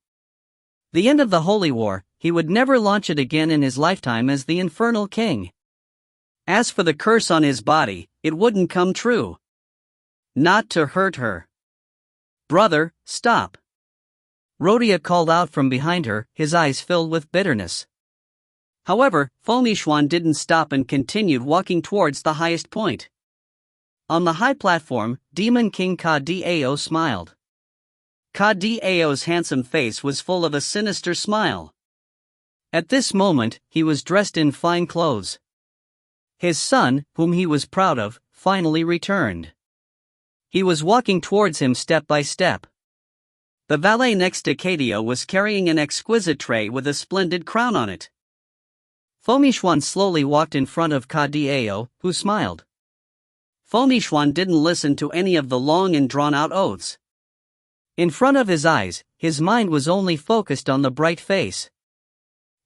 The end of the Holy War, he would never launch it again in his lifetime as the Infernal King. As for the curse on his body, it wouldn't come true. Not to hurt her. "Brother, stop!" Rhodia called out from behind her, his eyes filled with bitterness. However, Fomishwan didn't stop and continued walking towards the highest point. On the high platform, Demon King Ka Dao smiled. Ka Dao's handsome face was full of a sinister smile. At this moment, he was dressed in fine clothes. His son, whom he was proud of, finally returned. He was walking towards him step by step. The valet next to Kadio was carrying an exquisite tray with a splendid crown on it. Yixuan slowly walked in front of Kadio, who smiled. Yixuan didn't listen to any of the long and drawn-out oaths. In front of his eyes, his mind was only focused on the bright face.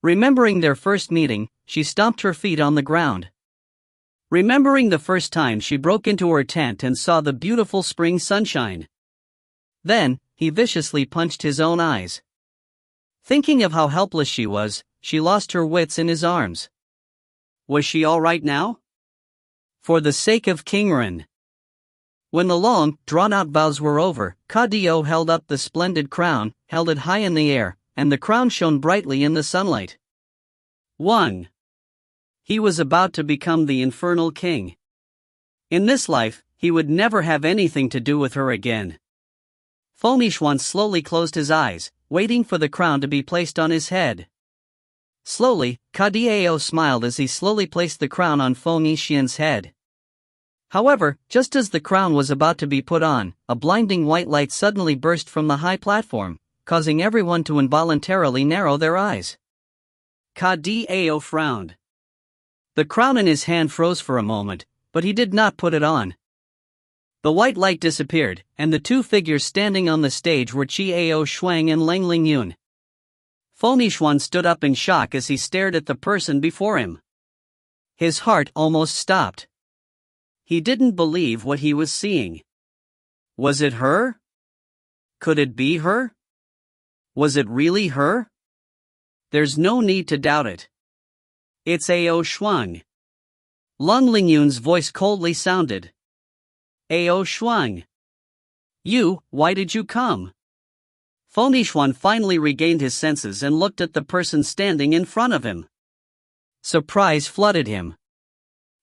Remembering their first meeting, she stomped her feet on the ground. Remembering the first time she broke into her tent and saw the beautiful spring sunshine. Then, he viciously punched his own eyes. Thinking of how helpless she was, she lost her wits in his arms. Was she all right now? For the sake of King Ren. When the long, drawn-out vows were over, Kadio held up the splendid crown, held it high in the air, and the crown shone brightly in the sunlight. 1. He was about to become the infernal king. In this life, he would never have anything to do with her again. Yixuan slowly closed his eyes, waiting for the crown to be placed on his head. Slowly, Kadio smiled as he slowly placed the crown on Yixuan's head. However, just as the crown was about to be put on, a blinding white light suddenly burst from the high platform, causing everyone to involuntarily narrow their eyes. Kadio frowned. The crown in his hand froze for a moment, but he did not put it on. The white light disappeared, and the two figures standing on the stage were Chiao Shuang and Leng Lingyun. Yixuan stood up in shock as he stared at the person before him. His heart almost stopped. He didn't believe what he was seeing. Was it her? Could it be her? Was it really her? There's no need to doubt it. It's Ao Shuang. Leng Lingyun's voice coldly sounded. Ao Shuang. Why did you come? Yixuan finally regained his senses and looked at the person standing in front of him. Surprise flooded him.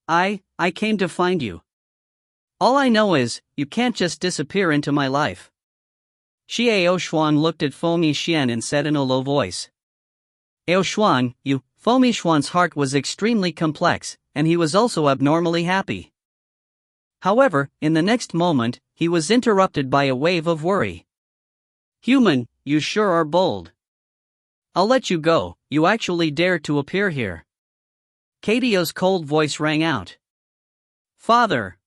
I came to find you. All I know is, you can't just disappear into my life. Ao Shuang looked at Yixuan and said in a low voice. Ao Shuang, Yixuan's heart was extremely complex, and he was also abnormally happy. However, in the next moment, he was interrupted by a wave of worry. Human, you sure are bold. I'll let you go, you actually dared to appear here. Kadio's cold voice rang out. Father!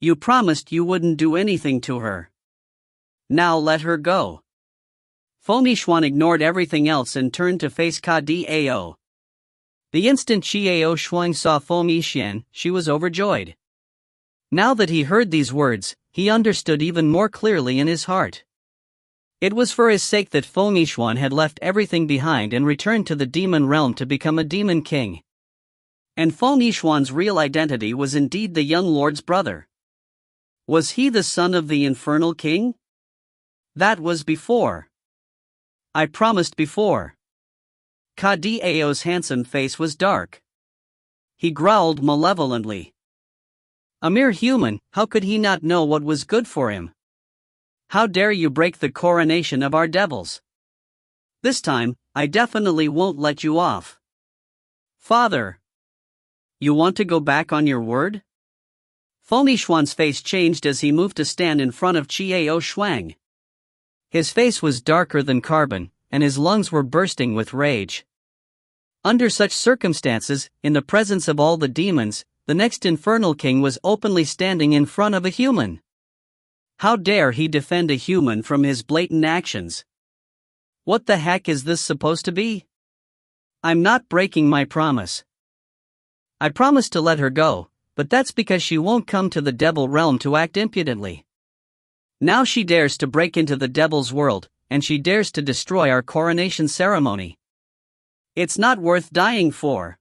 You promised you wouldn't do anything to her. Now let her go. Yixuan ignored everything else and turned to face Kadio. The instant Chiao Shuang saw Yixuan, she was overjoyed. Now that he heard these words, he understood even more clearly in his heart. It was for his sake that Yixuan had left everything behind and returned to the demon realm to become a demon king. And Yixuan's real identity was indeed the young lord's brother. Was he the son of the infernal king? That was before. I promised before. Kadio's handsome face was dark. He growled malevolently. A mere human, how could he not know what was good for him? How dare you break the coronation of our devils? This time, I definitely won't let you off. Father! You want to go back on your word? Yixuan's face changed as he moved to stand in front of Chiao Shuang. His face was darker than carbon, and his lungs were bursting with rage. Under such circumstances, in the presence of all the demons, the next infernal king was openly standing in front of a human. How dare he defend a human from his blatant actions? What the heck is this supposed to be? I'm not breaking my promise. I promised to let her go, but that's because she won't come to the devil realm to act impudently. Now she dares to break into the devil's world, and she dares to destroy our coronation ceremony. It's not worth dying for.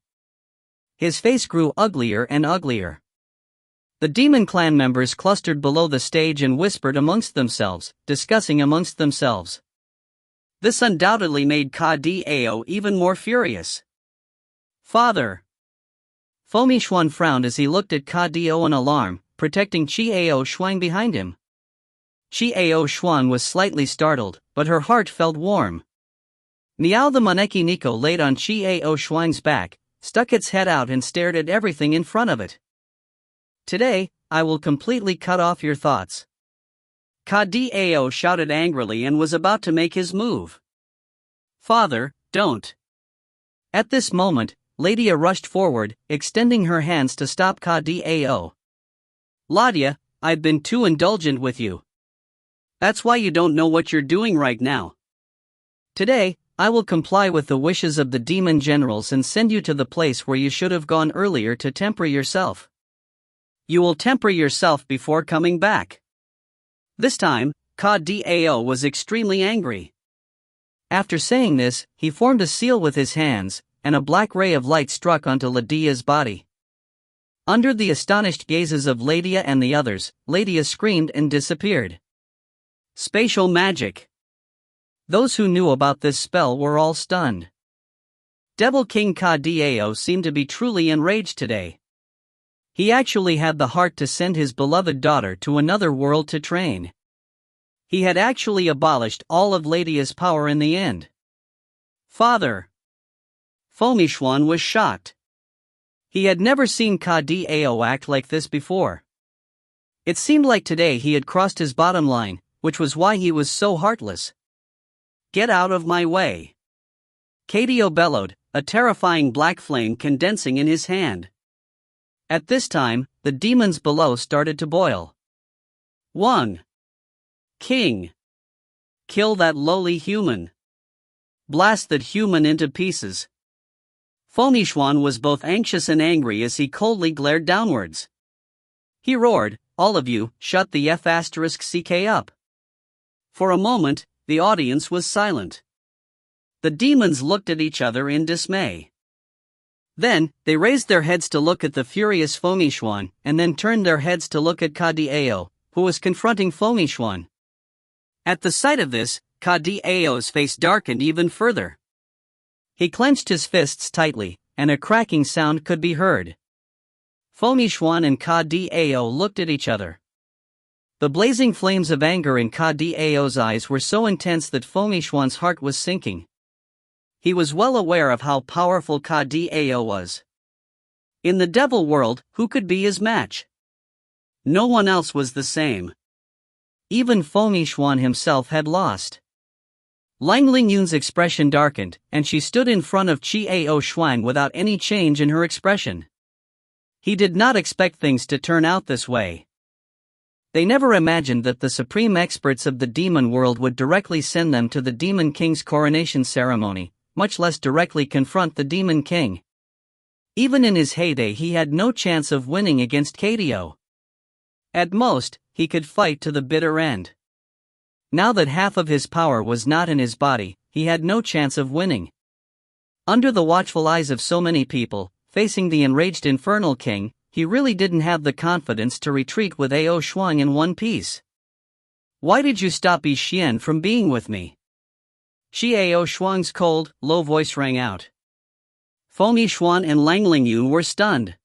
His face grew uglier and uglier. The demon clan members clustered below the stage and whispered amongst themselves, discussing amongst themselves. This undoubtedly made Kadio even more furious. Father! Yixuan frowned as he looked at Kadio in alarm, protecting Chiao Shuang behind him. Chiao Shuang was slightly startled, but her heart felt warm. Miao the Moneki Nico laid on Chiao Shuang's back, stuck its head out and stared at everything in front of it. Today, I will completely cut off your thoughts. Ka-Dao shouted angrily and was about to make his move. Father, don't. At this moment, Ladia rushed forward, extending her hands to stop Ka-Dao. Ladia, I've been too indulgent with you. That's why you don't know what you're doing right now. Today, I will comply with the wishes of the demon generals and send you to the place where you should have gone earlier to temper yourself. You will temper yourself before coming back. This time, Ka-Dao was extremely angry. After saying this, he formed a seal with his hands, and a black ray of light struck onto Ladia's body. Under the astonished gazes of Ladia and the others, Ladia screamed and disappeared. Spatial magic. Those who knew about this spell were all stunned. Devil King Ka-Dao seemed to be truly enraged today. He actually had the heart to send his beloved daughter to another world to train. He had actually abolished all of Ladia's power in the end. Father! Yixuan was shocked. He had never seen Ka-Dao act like this before. It seemed like today he had crossed his bottom line, which was why he was so heartless. Get out of my way! Ka-Dao bellowed, a terrifying black flame condensing in his hand. At this time, the demons below started to boil. 1. King. Kill that lowly human. Blast that human into pieces. Yixuan was both anxious and angry as he coldly glared downwards. He roared, all of you, shut the F***ck up. For a moment, the audience was silent. The demons looked at each other in dismay. Then, they raised their heads to look at the furious Yixuan, and then turned their heads to look at Ka-Dao, who was confronting Yixuan. At the sight of this, Ka-Dao's face darkened even further. He clenched his fists tightly, and a cracking sound could be heard. Yixuan and Ka-Dao looked at each other. The blazing flames of anger in Ka-Dao's eyes were so intense that Yixuan's heart was sinking. He was well aware of how powerful Ka-Dao was. In the devil world, who could be his match? No one else was the same. Even Yixuan himself had lost. Lang Lingyun's expression darkened, and she stood in front of Chiao Shuang without any change in her expression. He did not expect things to turn out this way. They never imagined that the supreme experts of the demon world would directly send them to the Demon King's coronation ceremony, much less directly confront the Demon King. Even in his heyday he had no chance of winning against Ka-Dao. At most, he could fight to the bitter end. Now that half of his power was not in his body, he had no chance of winning. Under the watchful eyes of so many people, facing the enraged Infernal King, he really didn't have the confidence to retreat with Ao Shuang in one piece. Why did you stop Yi Xian from being with me? Chiao Shuang's cold, low voice rang out. Yixuan and Lang Lingyun were stunned.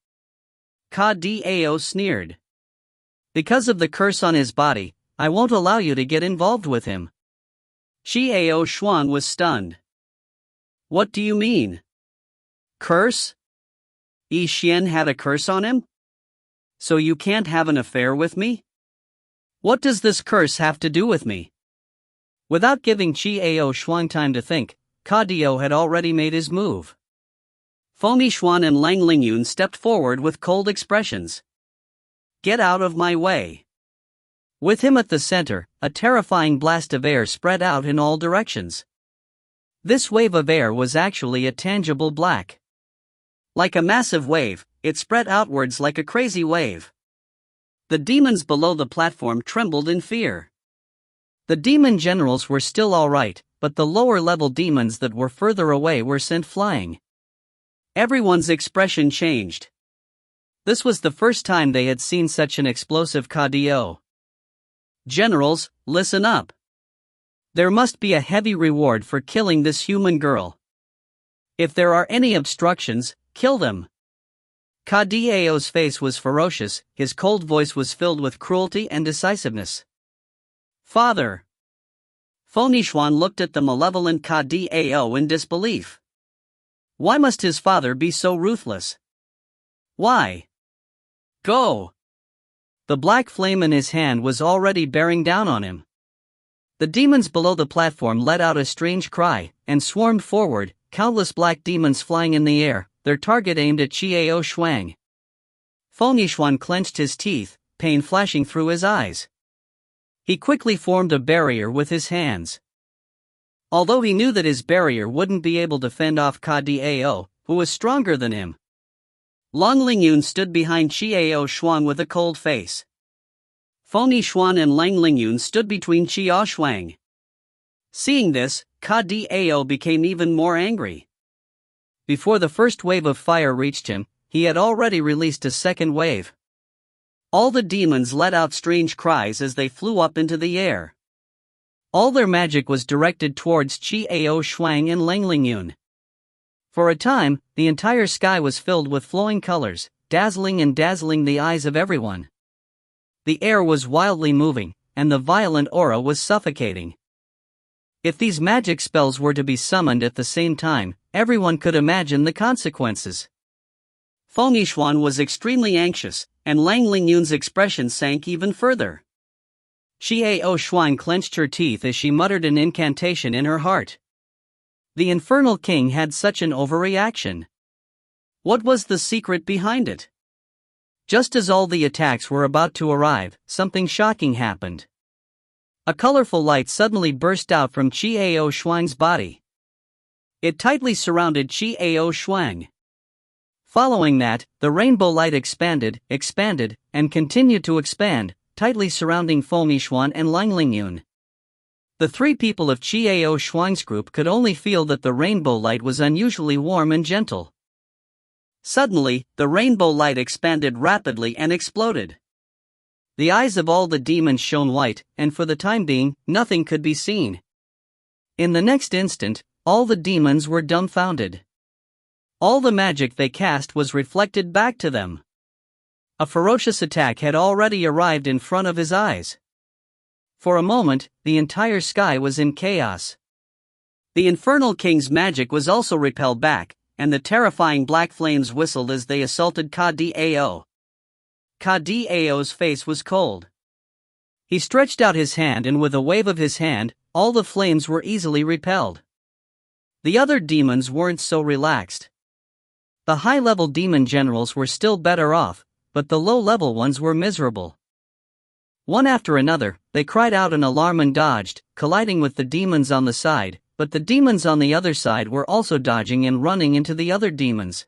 Ka-Dao sneered. Because of the curse on his body, I won't allow you to get involved with him. Chiao Shuang was stunned. What do you mean? Curse? Yi Xian had a curse on him? So you can't have an affair with me? What does this curse have to do with me? Without giving Chiao Shuang time to think, Ka-Dao had already made his move. Yixuan and Lang Lingyun stepped forward with cold expressions. Get out of my way. With him at the center, a terrifying blast of air spread out in all directions. This wave of air was actually a tangible black. Like a massive wave, it spread outwards like a crazy wave. The demons below the platform trembled in fear. The demon generals were still alright, but the lower-level demons that were further away were sent flying. Everyone's expression changed. This was the first time they had seen such an explosive Ka-Dao. Generals, listen up. There must be a heavy reward for killing this human girl. If there are any obstructions, kill them. Ka-Dao's face was ferocious, his cold voice was filled with cruelty and decisiveness. Father! Yixuan looked at the malevolent Ka-Dao in disbelief. Why must his father be so ruthless? Why? Go! The black flame in his hand was already bearing down on him. The demons below the platform let out a strange cry, and swarmed forward, countless black demons flying in the air, their target aimed at Qiao Shuang. Feng Yixuan clenched his teeth, pain flashing through his eyes. He quickly formed a barrier with his hands. Although he knew that his barrier wouldn't be able to fend off Dao, who was stronger than him. Long Lingyun stood behind Qiao Shuang with a cold face. Feng Yixuan and Lang Lingyun stood between Qiao Shuang. Seeing this, Dao became even more angry. Before the first wave of fire reached him, he had already released a second wave. All the demons let out strange cries as they flew up into the air. All their magic was directed towards Qiao Shuang and Lang Lingyun. For a time, the entire sky was filled with flowing colors, dazzling the eyes of everyone. The air was wildly moving, and the violent aura was suffocating. If these magic spells were to be summoned at the same time, everyone could imagine the consequences. Feng Yixuan was extremely anxious, and Lang Lingyun's expression sank even further. Qiao Shuang clenched her teeth as she muttered an incantation in her heart. The Infernal King had such an overreaction. What was the secret behind it? Just as all the attacks were about to arrive, something shocking happened. A colorful light suddenly burst out from Qiao Shuang's body. It tightly surrounded Qiao Shuang. Following that, the rainbow light expanded, and continued to expand, tightly surrounding Feng Yixuan and Lang Lingyun. The three people of Qiao Shuang's group could only feel that the rainbow light was unusually warm and gentle. Suddenly, the rainbow light expanded rapidly and exploded. The eyes of all the demons shone white, and for the time being, nothing could be seen. In the next instant, all the demons were dumbfounded. All the magic they cast was reflected back to them. A ferocious attack had already arrived in front of his eyes. For a moment, the entire sky was in chaos. The Infernal King's magic was also repelled back, and the terrifying black flames whistled as they assaulted Dao. Dao's face was cold. He stretched out his hand, and with a wave of his hand, all the flames were easily repelled. The other demons weren't so relaxed. The high-level demon generals were still better off, but the low-level ones were miserable. One after another, they cried out in alarm and dodged, colliding with the demons on the side, but the demons on the other side were also dodging and running into the other demons.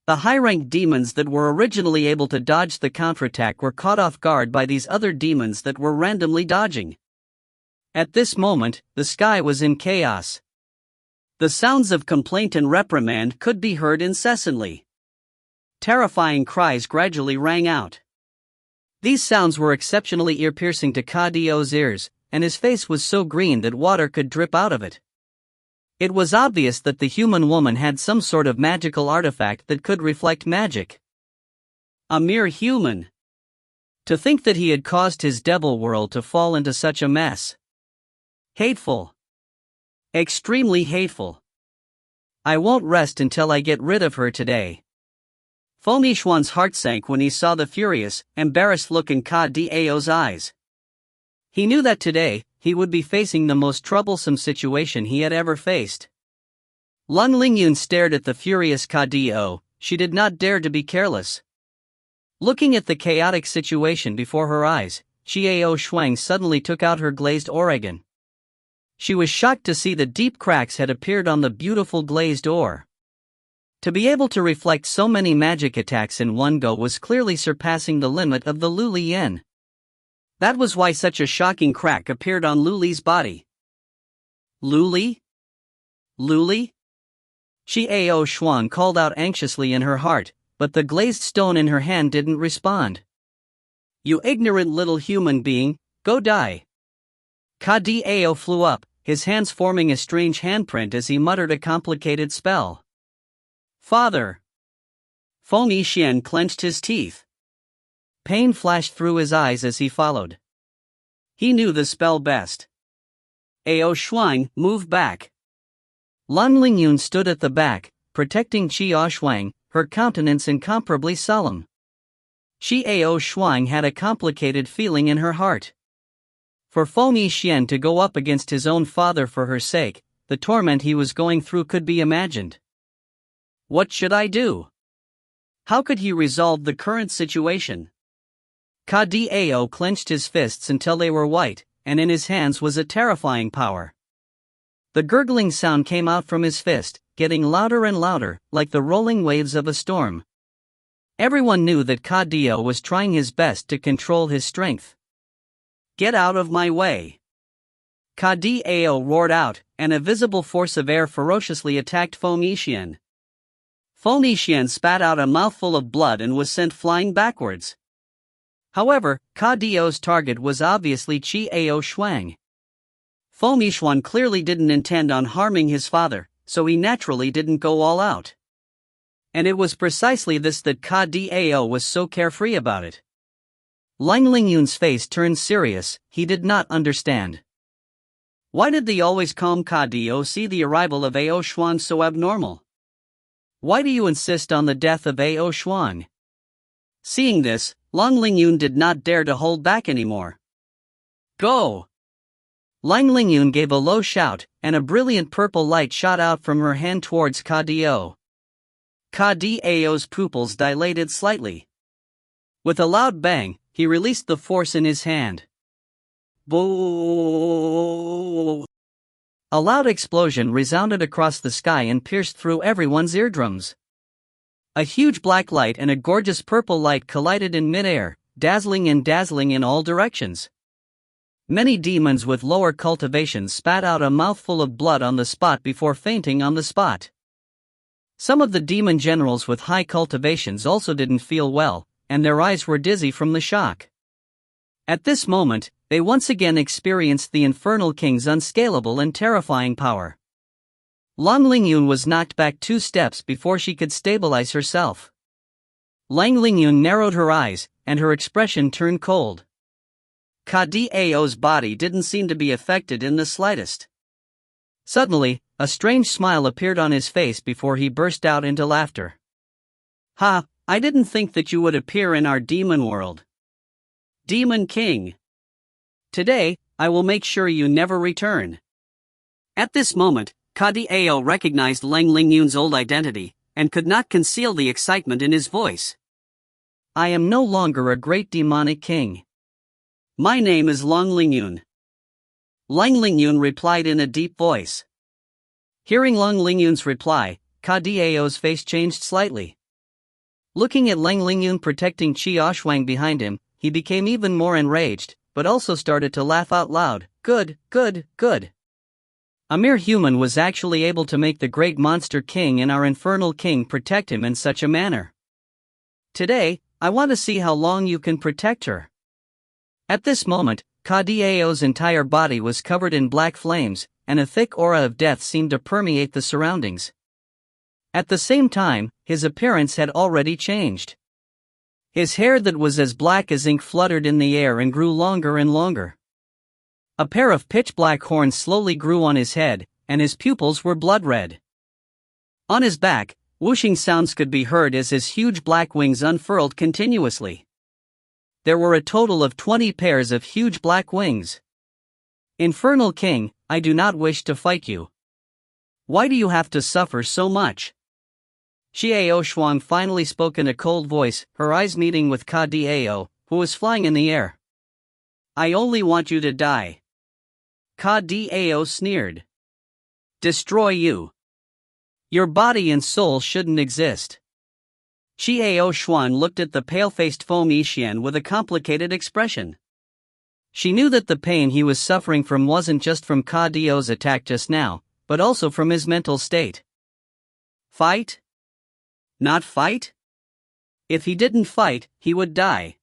The high-ranked demons that were originally able to dodge the counterattack were caught off guard by these other demons that were randomly dodging. At this moment, the sky was in chaos. The sounds of complaint and reprimand could be heard incessantly. Terrifying cries gradually rang out. These sounds were exceptionally ear-piercing to Dao's ears, and his face was so green that water could drip out of it. It was obvious that the human woman had some sort of magical artifact that could reflect magic. A mere human. To think that he had caused his devil world to fall into such a mess. Hateful. Extremely hateful. I won't rest until I get rid of her today. Feng Yixuan's heart sank when he saw the furious, embarrassed look in Dao's eyes. He knew that today, he would be facing the most troublesome situation he had ever faced. Lang Lingyun stared at the furious Dao. She did not dare to be careless. Looking at the chaotic situation before her eyes, Qiao Shuang suddenly took out her glazed Oregon. She was shocked to see that deep cracks had appeared on the beautiful glazed ore. To be able to reflect so many magic attacks in one go was clearly surpassing the limit of the Lu Lian. That was why such a shocking crack appeared on Lu Li's body. Lu Li? Lu Li? Qiao Shuang called out anxiously in her heart, but the glazed stone in her hand didn't respond. You ignorant little human being, go die. Dao flew up, his hands forming a strange handprint as he muttered a complicated spell. Father! Feng Yixuan clenched his teeth. Pain flashed through his eyes as he followed. He knew the spell best. Ao Shuang, move back. Lang Lingyun stood at the back, protecting Qiao Shuang, her countenance incomparably solemn. Xiao Shuang had a complicated feeling in her heart. For Feng Yixian to go up against his own father for her sake, the torment he was going through could be imagined. What should I do? How could he resolve the current situation? Ka Dao clenched his fists until they were white, and in his hands was a terrifying power. The gurgling sound came out from his fist, getting louder and louder, like the rolling waves of a storm. Everyone knew that Ka Dao was trying his best to control his strength. Get out of my way! Ka Dao roared out, and a visible force of air ferociously attacked Feng Yixian. Feng Yixian spat out a mouthful of blood and was sent flying backwards. However, Ka Dao's target was obviously Xiao Shuang. Feng Yixian clearly didn't intend on harming his father, so he naturally didn't go all out. And it was precisely this that Ka Dao was so carefree about it. Lang Lingyun's face turned serious. He did not understand. Why did the always calm Ka Dao see the arrival of Ao Shuang so abnormal? Why do you insist on the death of Ao Shuang? Seeing this, Lang Lingyun did not dare to hold back anymore. Go! Lang Lingyun gave a low shout, and a brilliant purple light shot out from her hand towards Ka Dao. Ka Dao's pupils dilated slightly. With a loud bang, he released the force in his hand. Boo! A loud explosion resounded across the sky and pierced through everyone's eardrums. A huge black light and a gorgeous purple light collided in midair, dazzling in all directions. Many demons with lower cultivations spat out a mouthful of blood on the spot before fainting on the spot. Some of the demon generals with high cultivations also didn't feel well, and their eyes were dizzy from the shock. At this moment, they once again experienced the Infernal King's unscalable and terrifying power. Lang Lingyun was knocked back 2 steps before she could stabilize herself. Lang Lingyun narrowed her eyes, and her expression turned cold. Ka Dao's body didn't seem to be affected in the slightest. Suddenly, a strange smile appeared on his face before he burst out into laughter. Ha! I didn't think that you would appear in our demon world. Demon King! Today, I will make sure you never return. At this moment, Ka Dao recognized Lang Lingyun's old identity, and could not conceal the excitement in his voice. I am no longer a great demonic king. My name is Lang Lingyun. Lang Lingyun replied in a deep voice. Hearing Lang Lingyun's reply, Ka Dao's face changed slightly. Looking at Lang Lingyun protecting Xiao Shuang behind him, he became even more enraged, but also started to laugh out loud. Good, good, good. A mere human was actually able to make the great monster king and our infernal king protect him in such a manner. Today, I want to see how long you can protect her. At this moment, Ka Dao's entire body was covered in black flames, and a thick aura of death seemed to permeate the surroundings. At the same time, his appearance had already changed. His hair that was as black as ink fluttered in the air and grew longer and longer. A pair of pitch-black horns slowly grew on his head, and his pupils were blood red. On his back, whooshing sounds could be heard as his huge black wings unfurled continuously. There were a total of 20 pairs of huge black wings. Infernal King, I do not wish to fight you. Why do you have to suffer so much? Xiao Shuang finally spoke in a cold voice, her eyes meeting with Ka Dao, who was flying in the air. I only want you to die. Ka Dao sneered. Destroy you. Your body and soul shouldn't exist. Xiao Shuang looked at the pale-faced Feng Yixian with a complicated expression. She knew that the pain he was suffering from wasn't just from Ka Dao's attack just now, but also from his mental state. Fight? Not fight? If he didn't fight, he would die.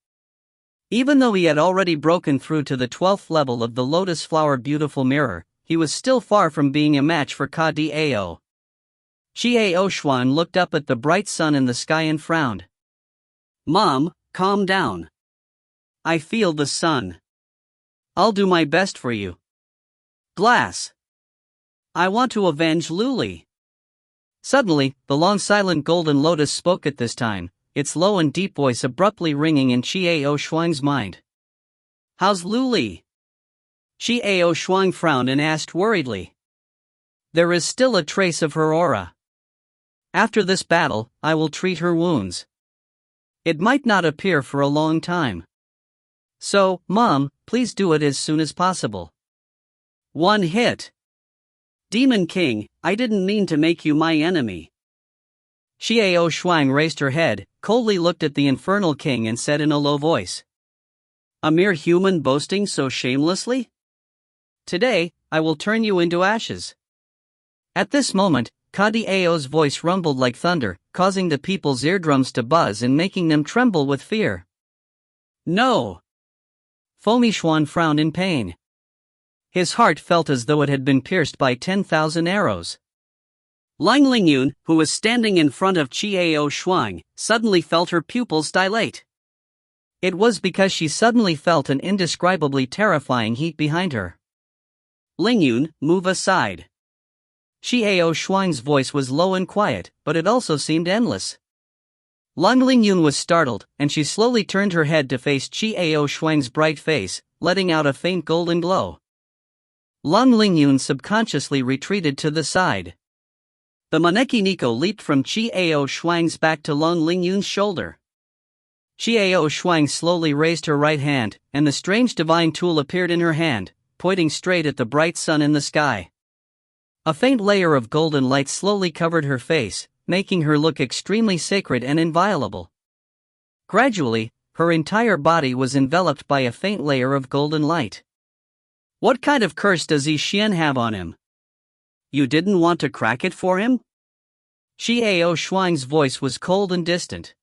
Even though he had already broken through to the 12th level of the Lotus Flower Beautiful Mirror, he was still far from being a match for Ka Dao. Xiao Shuang looked up at the bright sun in the sky and frowned. Mom, calm down. I feel the sun. I'll do my best for you. Glass. I want to avenge Luli. Suddenly, the long silent golden lotus spoke at this time. its low and deep voice abruptly ringing in Qiao Shuang's mind. "How's Luli?" Qiao Shuang frowned and asked worriedly. "There is still a trace of her aura. After this battle, I will treat her wounds. It might not appear for a long time. So, Mom, please do it as soon as possible." One hit. "Demon King, I didn't mean to make you my enemy." Qiao Shuang raised her head, coldly looked at the Infernal King and said in a low voice. "A mere human boasting so shamelessly? Today, I will turn you into ashes." At this moment, Kadiao's voice rumbled like thunder, causing the people's eardrums to buzz and making them tremble with fear. "No!" Fomixuan frowned in pain. His heart felt as though it had been pierced by 10,000 arrows. Lang Lingyun, who was standing in front of Qiao Shuang, suddenly felt her pupils dilate. It was because she suddenly felt an indescribably terrifying heat behind her. "Lingyun, move aside." Qiao Shuang's voice was low and quiet, but it also seemed endless. Lang Lingyun was startled, and she slowly turned her head to face Qiao Shuang's bright face, letting out a faint golden glow. Lang Lingyun subconsciously retreated to the side. The Maneki Nico leaped from Qiao Shuang's back to Lang Lingyun's shoulder. Qiao Shuang slowly raised her right hand, and the strange divine tool appeared in her hand, pointing straight at the bright sun in the sky. A faint layer of golden light slowly covered her face, making her look extremely sacred and inviolable. Gradually, her entire body was enveloped by a faint layer of golden light. "What kind of curse does Yi Xian have on him? You didn't want to crack it for him?" Qiao Shuang's voice was cold and distant.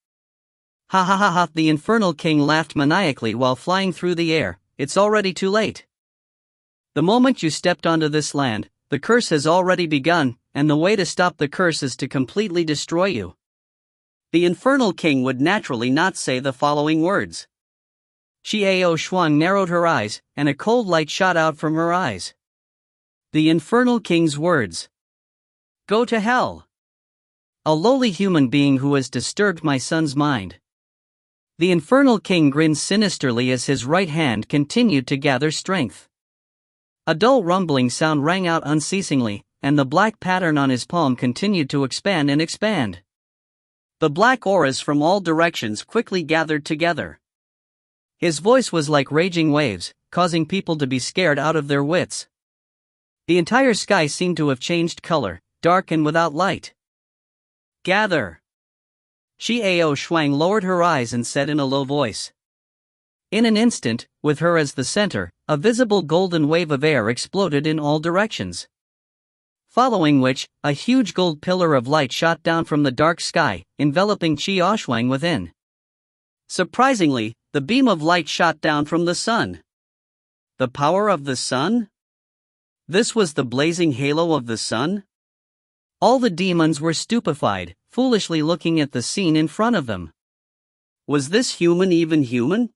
"Ha ha ha ha!" The Infernal King laughed maniacally while flying through the air. "It's already too late. The moment you stepped onto this land, the curse has already begun, and the way to stop the curse is to completely destroy you." The Infernal King would naturally not say the following words. Qiao Shuang narrowed her eyes, and a cold light shot out from her eyes. The Infernal King's words. "Go to hell. A lowly human being who has disturbed my son's mind." The Infernal King grinned sinisterly as his right hand continued to gather strength. A dull rumbling sound rang out unceasingly, and the black pattern on his palm continued to expand and expand. The black auras from all directions quickly gathered together. His voice was like raging waves, causing people to be scared out of their wits. The entire sky seemed to have changed color, dark and without light. "Gather." Qiao Shuang lowered her eyes and said in a low voice. In an instant, with her as the center, a visible golden wave of air exploded in all directions. Following which, a huge gold pillar of light shot down from the dark sky, enveloping Qiao Shuang within. Surprisingly, the beam of light shot down from the sun. The power of the sun? This was the blazing halo of the sun? All the demons were stupefied, foolishly looking at the scene in front of them. Was this human even human?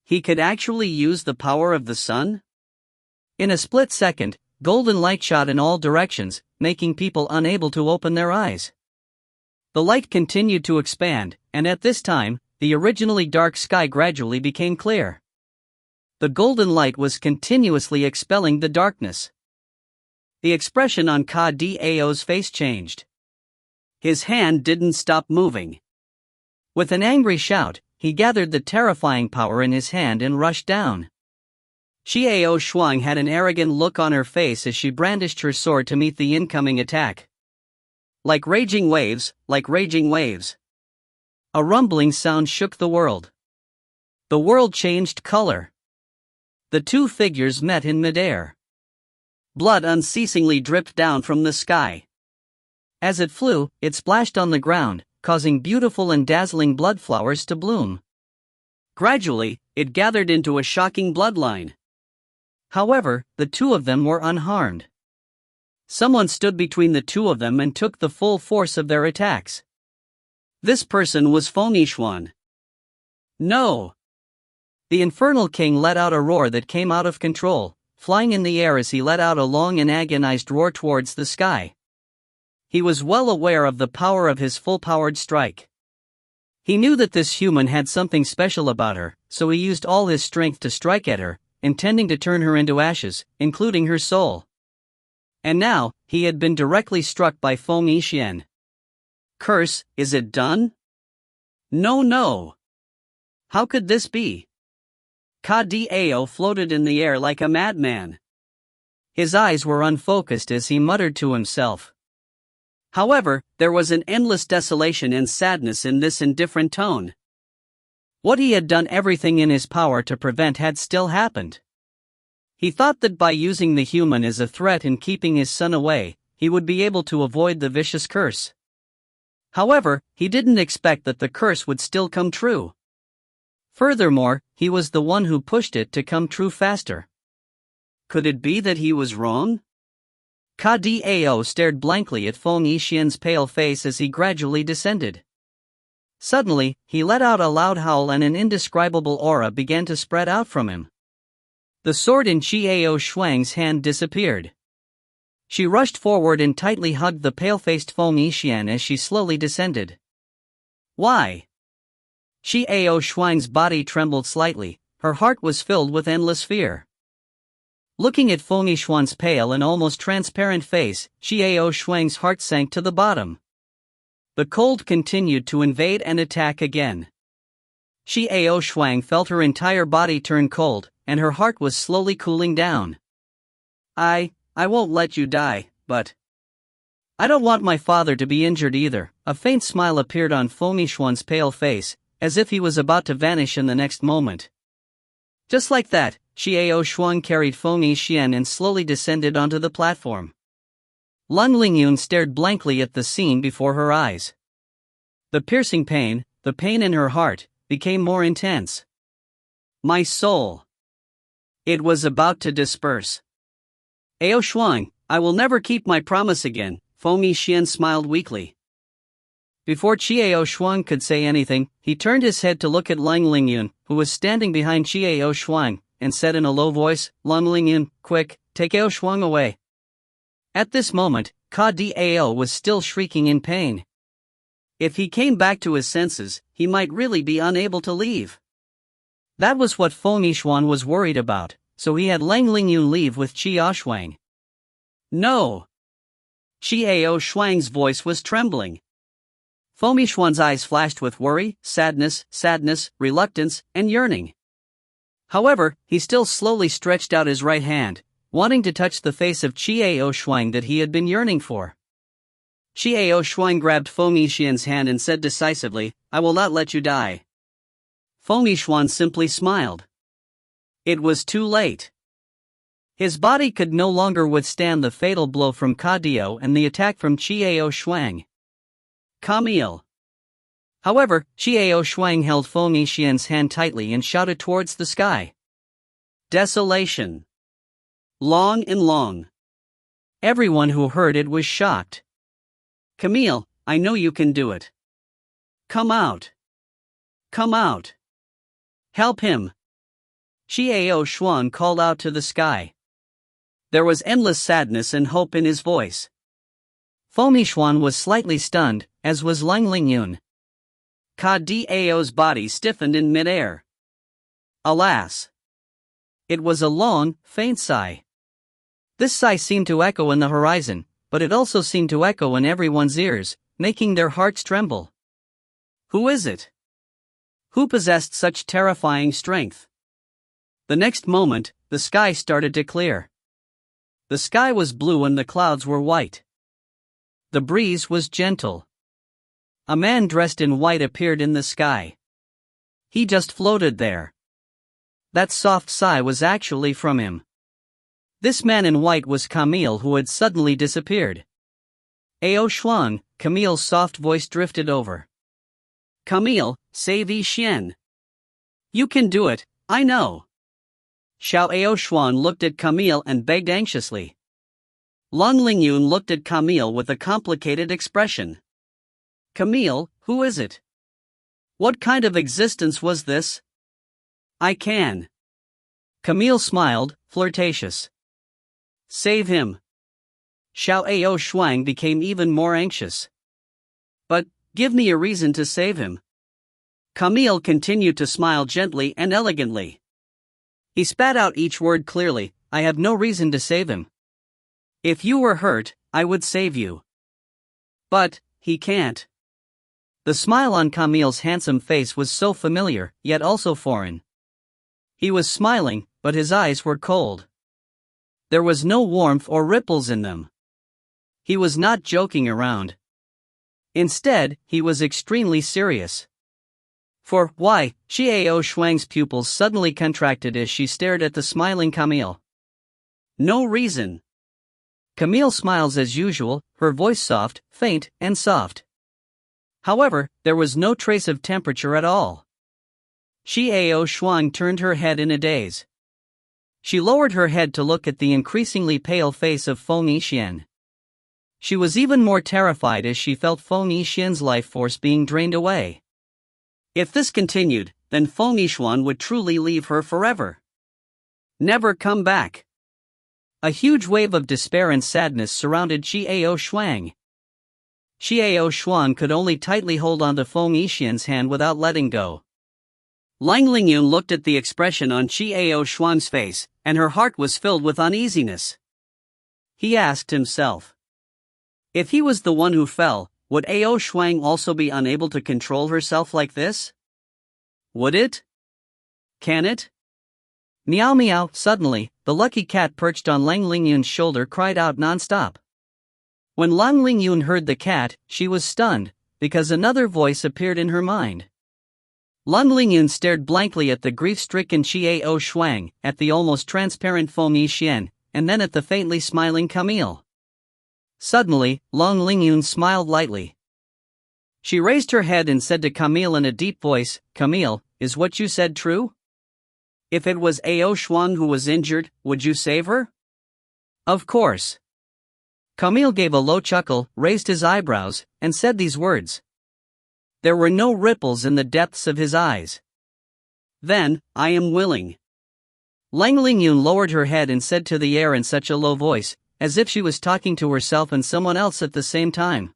He could actually use the power of the sun? In a split second, golden light shot in all directions, making people unable to open their eyes. The light continued to expand, and at this time, the originally dark sky gradually became clear. The golden light was continuously expelling the darkness. The expression on Ka Dao's face changed. His hand didn't stop moving. With an angry shout, he gathered the terrifying power in his hand and rushed down. Qiao Shuang had an arrogant look on her face as she brandished her sword to meet the incoming attack. Like raging waves, like raging waves. A rumbling sound shook the world. The world changed color. The two figures met in midair. Blood unceasingly dripped down from the sky. As it flew, it splashed on the ground, causing beautiful and dazzling blood flowers to bloom. Gradually, it gathered into a shocking bloodline. However, the two of them were unharmed. Someone stood between the two of them and took the full force of their attacks. This person was Fomixuan. No! The Infernal King let out a roar that came out of control, flying in the air as he let out a long and agonized roar towards the sky. He was well aware of the power of his full-powered strike. He knew that this human had something special about her, so he used all his strength to strike at her, intending to turn her into ashes, including her soul. And now, he had been directly struck by Feng Yixian. Curse, is it done? No. How could this be? Dao floated in the air like a madman. His eyes were unfocused as he muttered to himself. However, there was an endless desolation and sadness in this indifferent tone. What he had done everything in his power to prevent had still happened. He thought that by using the human as a threat and keeping his son away, he would be able to avoid the vicious curse. However, he didn't expect that the curse would still come true. Furthermore, he was the one who pushed it to come true faster. Could it be that he was wrong? Dao stared blankly at Feng Yixian's pale face as he gradually descended. Suddenly, he let out a loud howl and an indescribable aura began to spread out from him. The sword in Qiao Shuang's hand disappeared. She rushed forward and tightly hugged the pale-faced Feng Yixian as she slowly descended. Why? Qiao Shuang's body trembled slightly, her heart was filled with endless fear. Looking at Feng Yixian's pale and almost transparent face, Qiao Shuang's heart sank to the bottom. The cold continued to invade and attack again. Qiao Shuang felt her entire body turn cold, and her heart was slowly cooling down. I won't let you die, but I don't want my father to be injured either. A faint smile appeared on Feng Yixian's pale face, as if he was about to vanish in the next moment. Just like that, Qiao Shuang carried Feng Yixian and slowly descended onto the platform. Lun Lingyun stared blankly at the scene before her eyes. The piercing pain, the pain in her heart, became more intense. My soul. It was about to disperse. Ao Shuang, I will never keep my promise again, Feng Yixian smiled weakly. Before Qiao Shuang could say anything, he turned his head to look at Lun Lingyun, who was standing behind Qiao Shuang, and said in a low voice, Lun Lingyun, quick, take Ao Shuang away. At this moment, Dao was still shrieking in pain. If he came back to his senses, he might really be unable to leave. That was what Feng Yixian was worried about, so he had Lang Lingyun leave with Qiao Shuang. No! Qiao Shuang's voice was trembling. Feng Yixian's eyes flashed with worry, sadness, reluctance, and yearning. However, he still slowly stretched out his right hand, wanting to touch the face of Qiao Shuang that he had been yearning for. Qiao Shuang grabbed Feng Yixian's hand and said decisively, I will not let you die. Feng Yixian simply smiled. It was too late. His body could no longer withstand the fatal blow from Dao and the attack from Qiao Shuang. Camille. However, Qiao Shuang held Feng Yixian's hand tightly and shouted towards the sky. Desolation. Long and long. Everyone who heard it was shocked. Camille, I know you can do it. Come out. Come out. Help him. Qiao Shuang called out to the sky. There was endless sadness and hope in his voice. Feng Yixian was slightly stunned, as was Lang Lingyun. Dao's body stiffened in midair. Alas! It was a long, faint sigh. This sigh seemed to echo in the horizon, but it also seemed to echo in everyone's ears, making their hearts tremble. Who is it? Who possessed such terrifying strength? The next moment, the sky started to clear. The sky was blue and the clouds were white. The breeze was gentle. A man dressed in white appeared in the sky. He just floated there. That soft sigh was actually from him. This man in white was Camille, who had suddenly disappeared. Ao Shuang, Camille's soft voice drifted over. Camille, save Yixian. You can do it, I know. Xiao Ao Shuang looked at Camille and begged anxiously. Lun Lingyun looked at Camille with a complicated expression. Camille, who is it? What kind of existence was this? I can. Camille smiled, flirtatious. Save him. Xiao Ao Shuang became even more anxious. But, give me a reason to save him. Camille continued to smile gently and elegantly. He spat out each word clearly. I have no reason to save him. If you were hurt, I would save you. But he can't. The smile on Camille's handsome face was so familiar, yet also foreign. He was smiling, but his eyes were cold. There was no warmth or ripples in them. He was not joking around. Instead, he was extremely serious. For why? Xiao Shuang's pupils suddenly contracted as she stared at the smiling Camille. No reason. Camille smiles as usual, her voice soft, faint, and soft. However, there was no trace of temperature at all. Xiao Shuang turned her head in a daze. She lowered her head to look at the increasingly pale face of Feng Yixian. She was even more terrified as she felt Feng Yixian's life force being drained away. If this continued, then Feng Yixuan would truly leave her forever. Never come back. A huge wave of despair and sadness surrounded Xiao Shuang. Xiao Shuang could only tightly hold on to Feng Yixian's hand without letting go. Lang Lingyun looked at the expression on Xiao Shuang's face, and her heart was filled with uneasiness. He asked himself. If he was the one who fell, would Ao Shuang also be unable to control herself like this? Would it? Can it? Meow meow. Suddenly, the lucky cat perched on Lang Lingyun's shoulder cried out non-stop. When Lang Lingyun heard the cat, she was stunned, because another voice appeared in her mind. Lang Lingyun stared blankly at the grief-stricken Xiao Shuang, at the almost transparent Feng Yixian, and then at the faintly smiling Camille. Suddenly, Lang Lingyun smiled lightly. She raised her head and said to Camille in a deep voice, Camille, is what you said true? If it was Ao Shuang who was injured, would you save her? Of course. Camille gave a low chuckle, raised his eyebrows, and said these words. There were no ripples in the depths of his eyes. Then, I am willing. Lang Lingyun lowered her head and said to the air in such a low voice, as if she was talking to herself and someone else at the same time.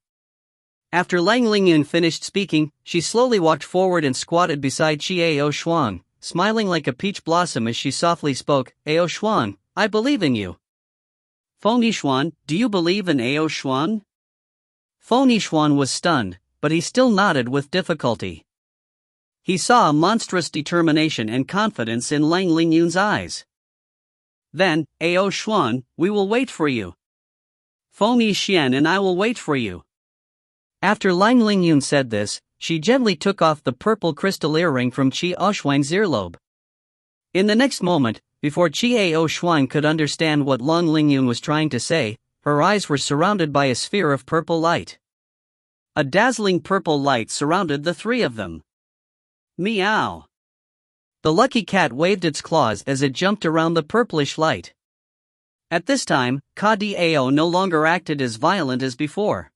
After Lang Lingyun finished speaking, she slowly walked forward and squatted beside Xiao Shuang, smiling like a peach blossom as she softly spoke, Ao Shuang, I believe in you. Feng Yixuan, do you believe in Ao Shuang? Feng Yixuan was stunned, but he still nodded with difficulty. He saw a monstrous determination and confidence in Lang Lingyun's eyes. Then, Ao Shuang, we will wait for you. Feng Yixian and I will wait for you. After Lang Lingyun said this, she gently took off the purple crystal earring from Xiao Shuang's earlobe. In the next moment, before Xiao Shuang could understand what Lang Lingyun was trying to say, her eyes were surrounded by a sphere of purple light. A dazzling purple light surrounded the three of them. Meow. The lucky cat waved its claws as it jumped around the purplish light. At this time, Ka Dao no longer acted as violent as before.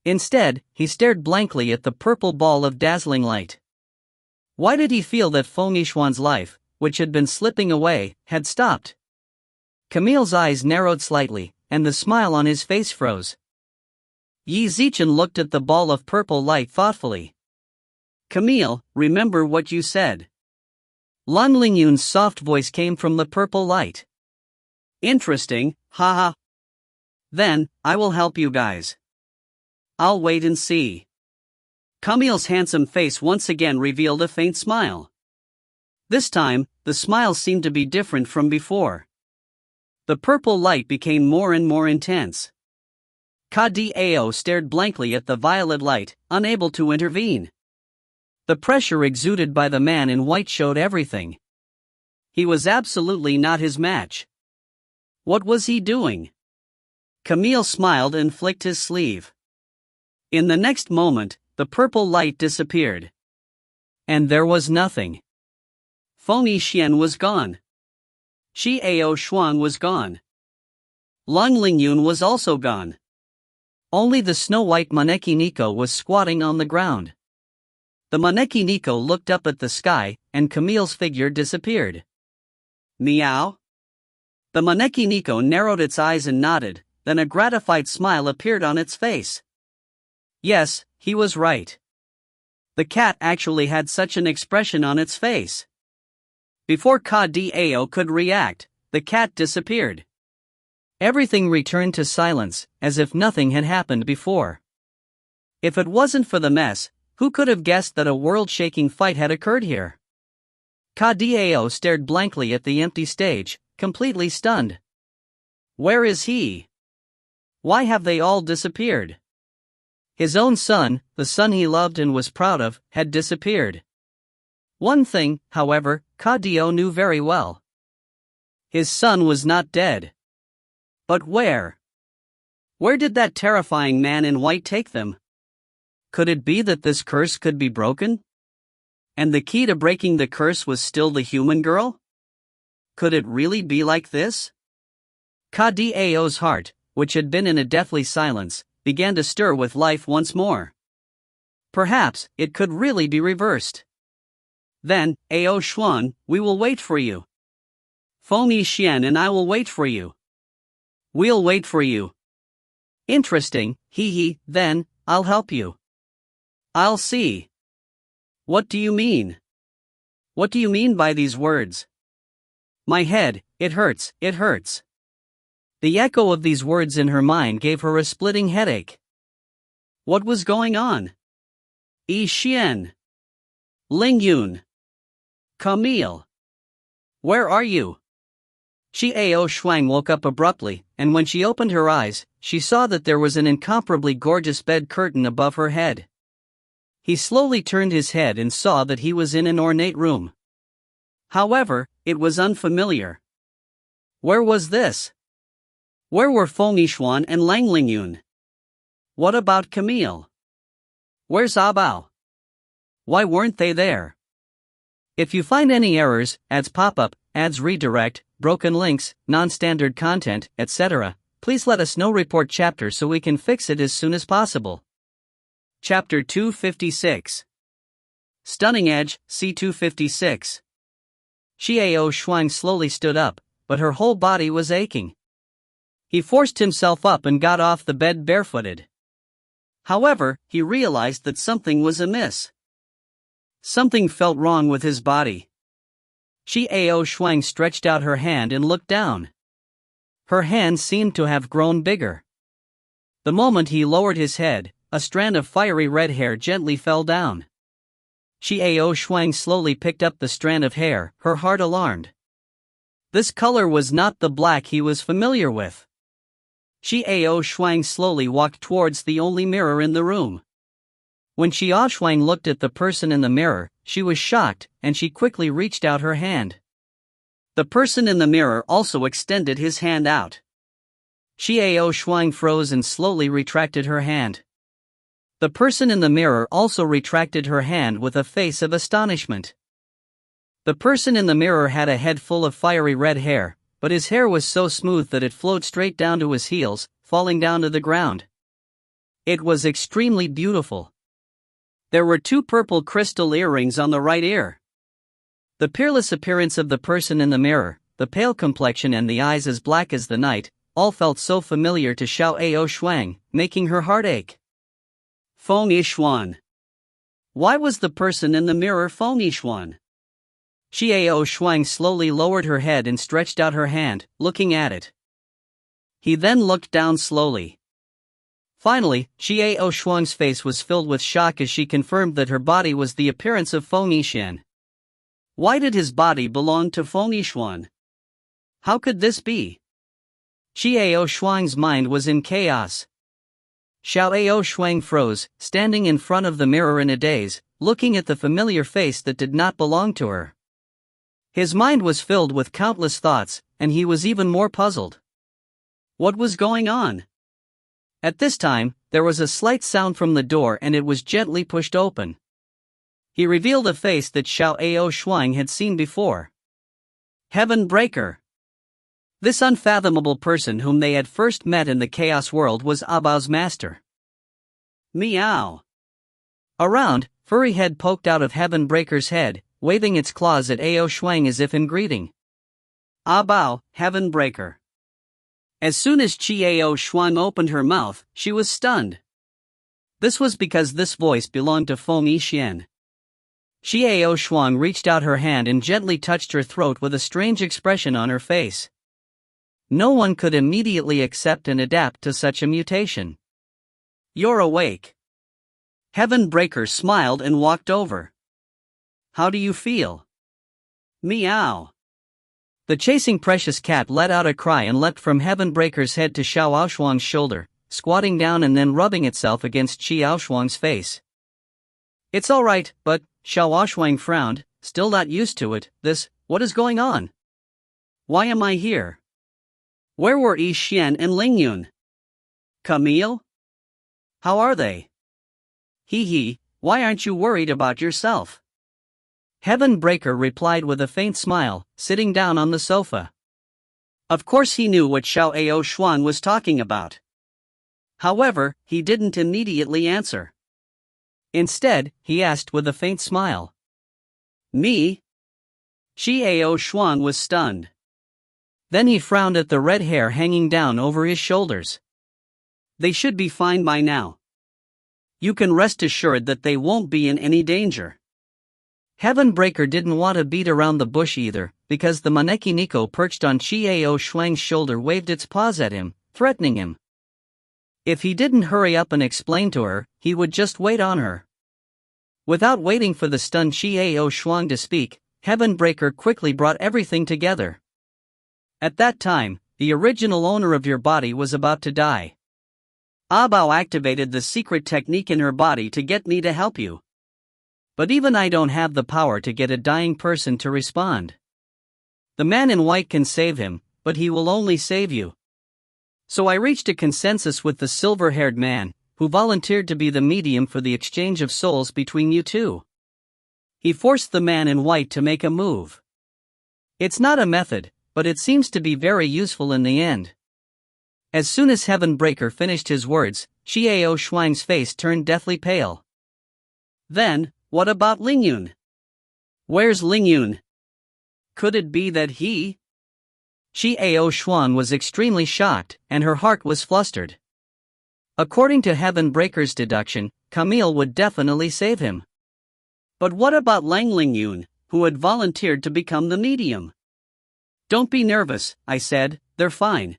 Instead, he stared blankly at the purple ball of dazzling light. Why did he feel that Feng Yixuan's life, which had been slipping away, had stopped? Camille's eyes narrowed slightly, and the smile on his face froze. Yi Zichen looked at the ball of purple light thoughtfully. Camille, remember what you said. Lang Lingyun's soft voice came from the purple light. Interesting, haha. Then, I will help you guys. I'll wait and see. Camille's handsome face once again revealed a faint smile. This time, the smile seemed to be different from before. The purple light became more and more intense. Ka Dao stared blankly at the violet light, unable to intervene. The pressure exuded by the man in white showed everything. He was absolutely not his match. What was he doing? Camille smiled and flicked his sleeve. In the next moment, the purple light disappeared. And there was nothing. Feng Yixian was gone. Xiao Shuang was gone. Lang Lingyun was also gone. Only the snow-white Maneki Nico was squatting on the ground. The Maneki Nico looked up at the sky, and Camille's figure disappeared. Meow? The Maneki Nico narrowed its eyes and nodded, then a gratified smile appeared on its face. Yes, he was right. The cat actually had such an expression on its face. Before Ka Dao could react, the cat disappeared. Everything returned to silence, as if nothing had happened before. If it wasn't for the mess, who could have guessed that a world-shaking fight had occurred here? Ka Dao stared blankly at the empty stage, completely stunned. Where is he? Why have they all disappeared? His own son, the son he loved and was proud of, had disappeared. One thing, however, Ka Dao knew very well. His son was not dead. But where? Where did that terrifying man in white take them? Could it be that this curse could be broken? And the key to breaking the curse was still the human girl? Could it really be like this? Ka Dao's heart, which had been in a deathly silence, began to stir with life once more. Perhaps it could really be reversed. Then, Ao Xuan, we will wait for you. Feng Yixian and I will wait for you. We'll wait for you. Interesting, hee, then, I'll help you. I'll see. What do you mean? What do you mean by these words? My head, it hurts, it hurts. The echo of these words in her mind gave her a splitting headache. What was going on? Yi Xian. Ling Yun. Camille. Where are you? Ao Shuang woke up abruptly, and when she opened her eyes, she saw that there was an incomparably gorgeous bed curtain above her head. He slowly turned his head and saw that he was in an ornate room. However, it was unfamiliar. Where was this? Where were Feng Yixuan and Lang Lingyun? What about Camille? Where's Abao? Why weren't they there? If you find any errors, ads pop-up, ads redirect, broken links, non-standard content, etc., please let us know. Report chapter so we can fix it as soon as possible. Chapter 256. Stunning Edge, C256. Ao Shuang slowly stood up, but her whole body was aching. He forced himself up and got off the bed barefooted. However, he realized that something was amiss. Something felt wrong with his body. Ao Shuang stretched out her hand and looked down. Her hand seemed to have grown bigger. The moment he lowered his head, a strand of fiery red hair gently fell down. Ao Shuang slowly picked up the strand of hair, her heart alarmed. This color was not the black he was familiar with. Ao Shuang slowly walked towards the only mirror in the room. When Ao Shuang looked at the person in the mirror, she was shocked, and she quickly reached out her hand. The person in the mirror also extended his hand out. Ao Shuang froze and slowly retracted her hand. The person in the mirror also retracted her hand with a face of astonishment. The person in the mirror had a head full of fiery red hair, but his hair was so smooth that it flowed straight down to his heels, falling down to the ground. It was extremely beautiful. There were 2 purple crystal earrings on the right ear. The peerless appearance of the person in the mirror, the pale complexion and the eyes as black as the night, all felt so familiar to Ao Shuang, making her heart ache. Feng Yixuan. Why was the person in the mirror Feng Yixuan? Ao Shuang slowly lowered her head and stretched out her hand, looking at it. He then looked down slowly. Finally, Ao Shuang's face was filled with shock as she confirmed that her body was the appearance of Feng Yixuan. Why did his body belong to Feng Yixuan? How could this be? Ao Shuang's mind was in chaos. Ao Shuang froze, standing in front of the mirror in a daze, looking at the familiar face that did not belong to her. His mind was filled with countless thoughts, and he was even more puzzled. What was going on? At this time, there was a slight sound from the door and it was gently pushed open. He revealed a face that Ao Shuang had seen before. Heaven Breaker. This unfathomable person whom they had first met in the Chaos World was Abao's master. Meow. Around, furry head poked out of Heaven Breaker's head, waving its claws at Ao Shuang as if in greeting. Abao, Heaven Breaker. As soon as Ao Shuang opened her mouth, she was stunned. This was because this voice belonged to Feng Yixian. Xiao Shuang reached out her hand and gently touched her throat with a strange expression on her face. No one could immediately accept and adapt to such a mutation. "You're awake." Heavenbreaker smiled and walked over. "How do you feel?" "Meow." The chasing precious cat let out a cry and leapt from Heavenbreaker's head to Xiao Shuang's shoulder, squatting down and then rubbing itself against Xiao Shuang's face. "It's all right, but," Xiao Shuang frowned, still not used to it, what is going on? "Why am I here? Where were Yi Xian and Lingyun? Camille? How are they? Hee, why aren't you worried about yourself?" Heavenbreaker replied with a faint smile, sitting down on the sofa. Of course he knew what Xiao Shuang was talking about. However, he didn't immediately answer. Instead, he asked with a faint smile. "Me?" Xiao Shuang was stunned. Then he frowned at the red hair hanging down over his shoulders. "They should be fine by now. You can rest assured that they won't be in any danger." Heavenbreaker didn't want to beat around the bush either, because the Maneki Nico perched on Xiao Shuang's shoulder waved its paws at him, threatening him. If he didn't hurry up and explain to her, he would just wait on her. Without waiting for the stunned Xiao Shuang to speak, Heavenbreaker quickly brought everything together. At that time, the original owner of your body was about to die. Abao activated the secret technique in her body to get me to help you. But even I don't have the power to get a dying person to respond. The man in white can save him, but he will only save you. So I reached a consensus with the silver-haired man, who volunteered to be the medium for the exchange of souls between you two. He forced the man in white to make a move. It's not a method, but it seems to be very useful in the end. As soon as Heavenbreaker finished his words, Xiao Shuang's face turned deathly pale. "Then, what about Lingyun? Where's Lingyun? Could it be that he?" Xiao Shuang was extremely shocked, and her heart was flustered. According to Heavenbreaker's deduction, Camille would definitely save him. But what about Lingyun, who had volunteered to become the medium? "Don't be nervous," I said, "they're fine.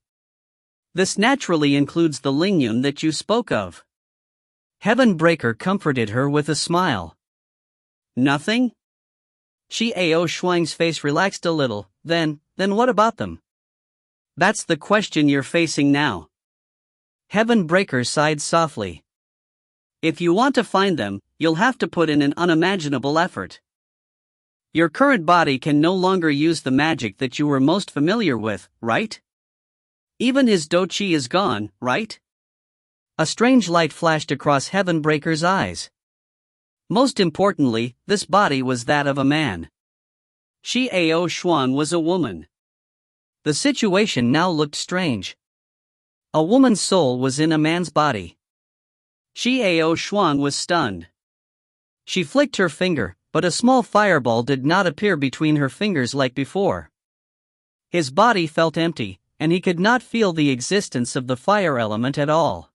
This naturally includes the Lingyun that you spoke of." Heavenbreaker comforted her with a smile. "Nothing?" Xiao Shuang's face relaxed a little. Then what about them?" "That's the question you're facing now." Heavenbreaker sighed softly. "If you want to find them, you'll have to put in an unimaginable effort. Your current body can no longer use the magic that you were most familiar with, right? Even his doqi is gone, right?" A strange light flashed across Heavenbreaker's eyes. Most importantly, this body was that of a man. Xiao Shuang was a woman. The situation now looked strange. A woman's soul was in a man's body. Xiao Shuang was stunned. She flicked her finger, but a small fireball did not appear between her fingers like before. His body felt empty, and he could not feel the existence of the fire element at all.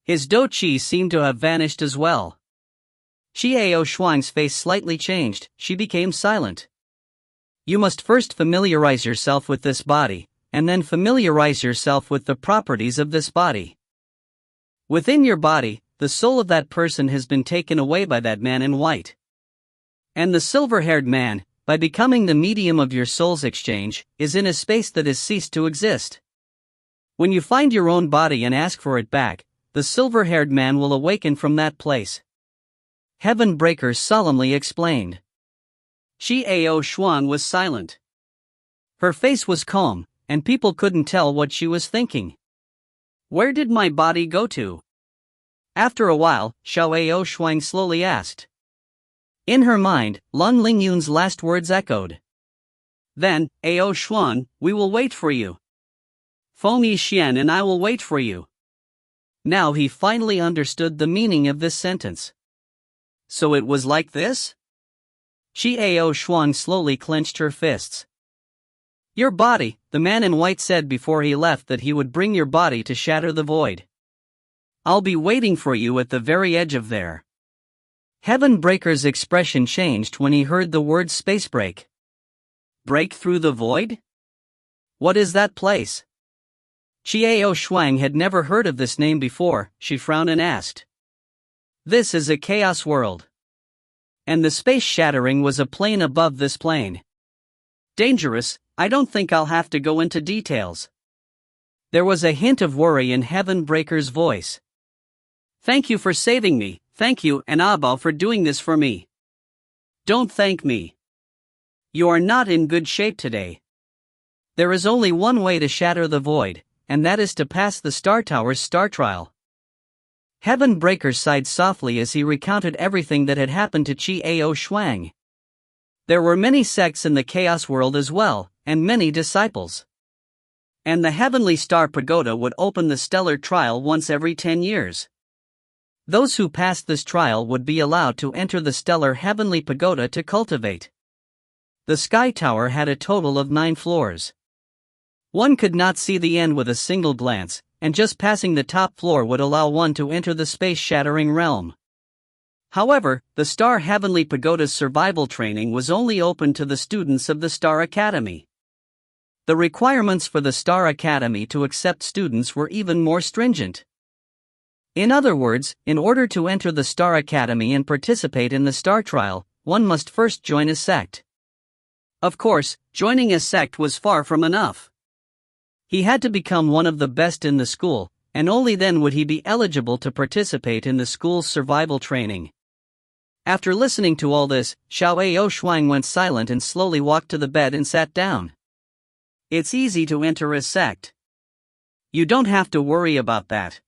His doqi seemed to have vanished as well. Xiao Shuang's face slightly changed. She became silent. "You must first familiarize yourself with this body, and then familiarize yourself with the properties of this body. Within your body, the soul of that person has been taken away by that man in white. And the silver-haired man, by becoming the medium of your soul's exchange, is in a space that has ceased to exist. When you find your own body and ask for it back, the silver-haired man will awaken from that place." Heavenbreaker solemnly explained. Xiao Shuang was silent. Her face was calm, and people couldn't tell what she was thinking. "Where did my body go to?" After a while, Xiao Shuang slowly asked. In her mind, Lun Lingyun's last words echoed. "Then, Ao Shuang, we will wait for you. Feng Yixian and I will wait for you." Now he finally understood the meaning of this sentence. So it was like this? Xiao Shuang slowly clenched her fists. "Your body," the man in white said before he left that he would bring your body to shatter the void. I'll be waiting for you at the very edge of there. Heaven Breaker's expression changed when he heard the word space break. Break through the void? What is that place? Chiao Shuang had never heard of this name before. She frowned and asked. This is a chaos world. And the space shattering was a plane above this plane. Dangerous, I don't think I'll have to go into details. There was a hint of worry in Heaven Breaker's voice. Thank you for saving me, thank you and Abao for doing this for me. Don't thank me. You are not in good shape today. There is only one way to shatter the void, and that is to pass the Star Tower's star trial. Heaven Breaker sighed softly as he recounted everything that had happened to Chiao Shuang. There were many sects in the chaos world as well, and many disciples. And the Heavenly Star Pagoda would open the stellar trial once every 10 years. Those who passed this trial would be allowed to enter the stellar Heavenly Pagoda to cultivate. The Sky Tower had a total of 9 floors. One could not see the end with a single glance, and just passing the top floor would allow one to enter the space-shattering realm. However, the Star Heavenly Pagoda's survival training was only open to the students of the Star Academy. The requirements for the Star Academy to accept students were even more stringent. In other words, in order to enter the Star Academy and participate in the Star Trial, one must first join a sect. Of course, joining a sect was far from enough. He had to become one of the best in the school, and only then would he be eligible to participate in the school's survival training. After listening to all this, Xiao Shuang went silent and slowly walked to the bed and sat down. It's easy to enter a sect. You don't have to worry about that.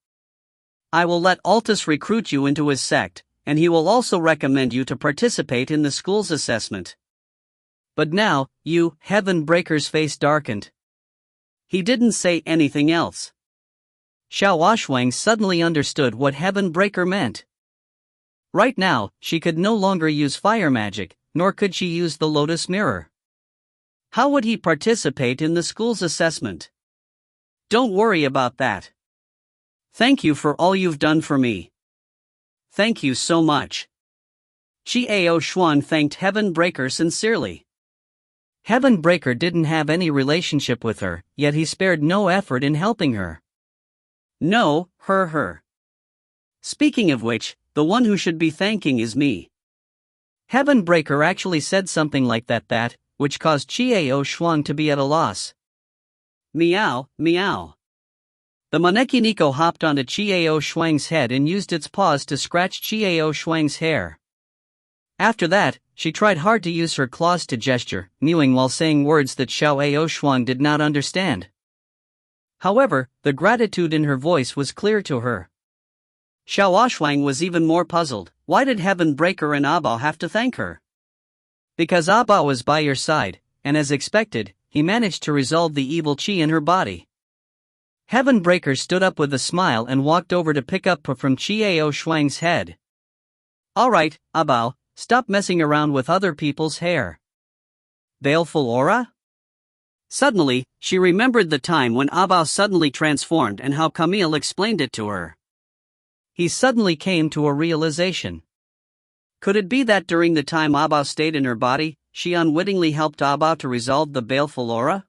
I will let Altus recruit you into his sect, and he will also recommend you to participate in the school's assessment. But now, Heaven Breaker's face darkened. He didn't say anything else. Xiao Shuang suddenly understood what Heaven Breaker meant. Right now, she could no longer use fire magic, nor could she use the Lotus Mirror. How would he participate in the school's assessment? Don't worry about that. Thank you for all you've done for me. Thank you so much. Chiao Shuang thanked Heaven Breaker sincerely. Heaven Breaker didn't have any relationship with her, yet he spared no effort in helping her. No, her. Speaking of which, the one who should be thanking is me. Heaven Breaker actually said something like that, which caused Chiao Shuang to be at a loss. Meow, meow. The Moneki Nico hopped onto Chiao Shuang's head and used its paws to scratch Chiao Shuang's hair. After that, she tried hard to use her claws to gesture, mewing while saying words that Xiao Shuang did not understand. However, the gratitude in her voice was clear to her. Xiao Shuang was even more puzzled. Why did Heaven Breaker and Abao have to thank her? Because Abao was by your side, and as expected, he managed to resolve the evil qi in her body. Heaven Breaker stood up with a smile and walked over to pick up from Chiao Shuang's head. Alright, Abao, stop messing around with other people's hair. Baleful aura? Suddenly, she remembered the time when Abao suddenly transformed and how Camille explained it to her. He suddenly came to a realization. Could it be that during the time Abao stayed in her body, she unwittingly helped Abao to resolve the baleful aura?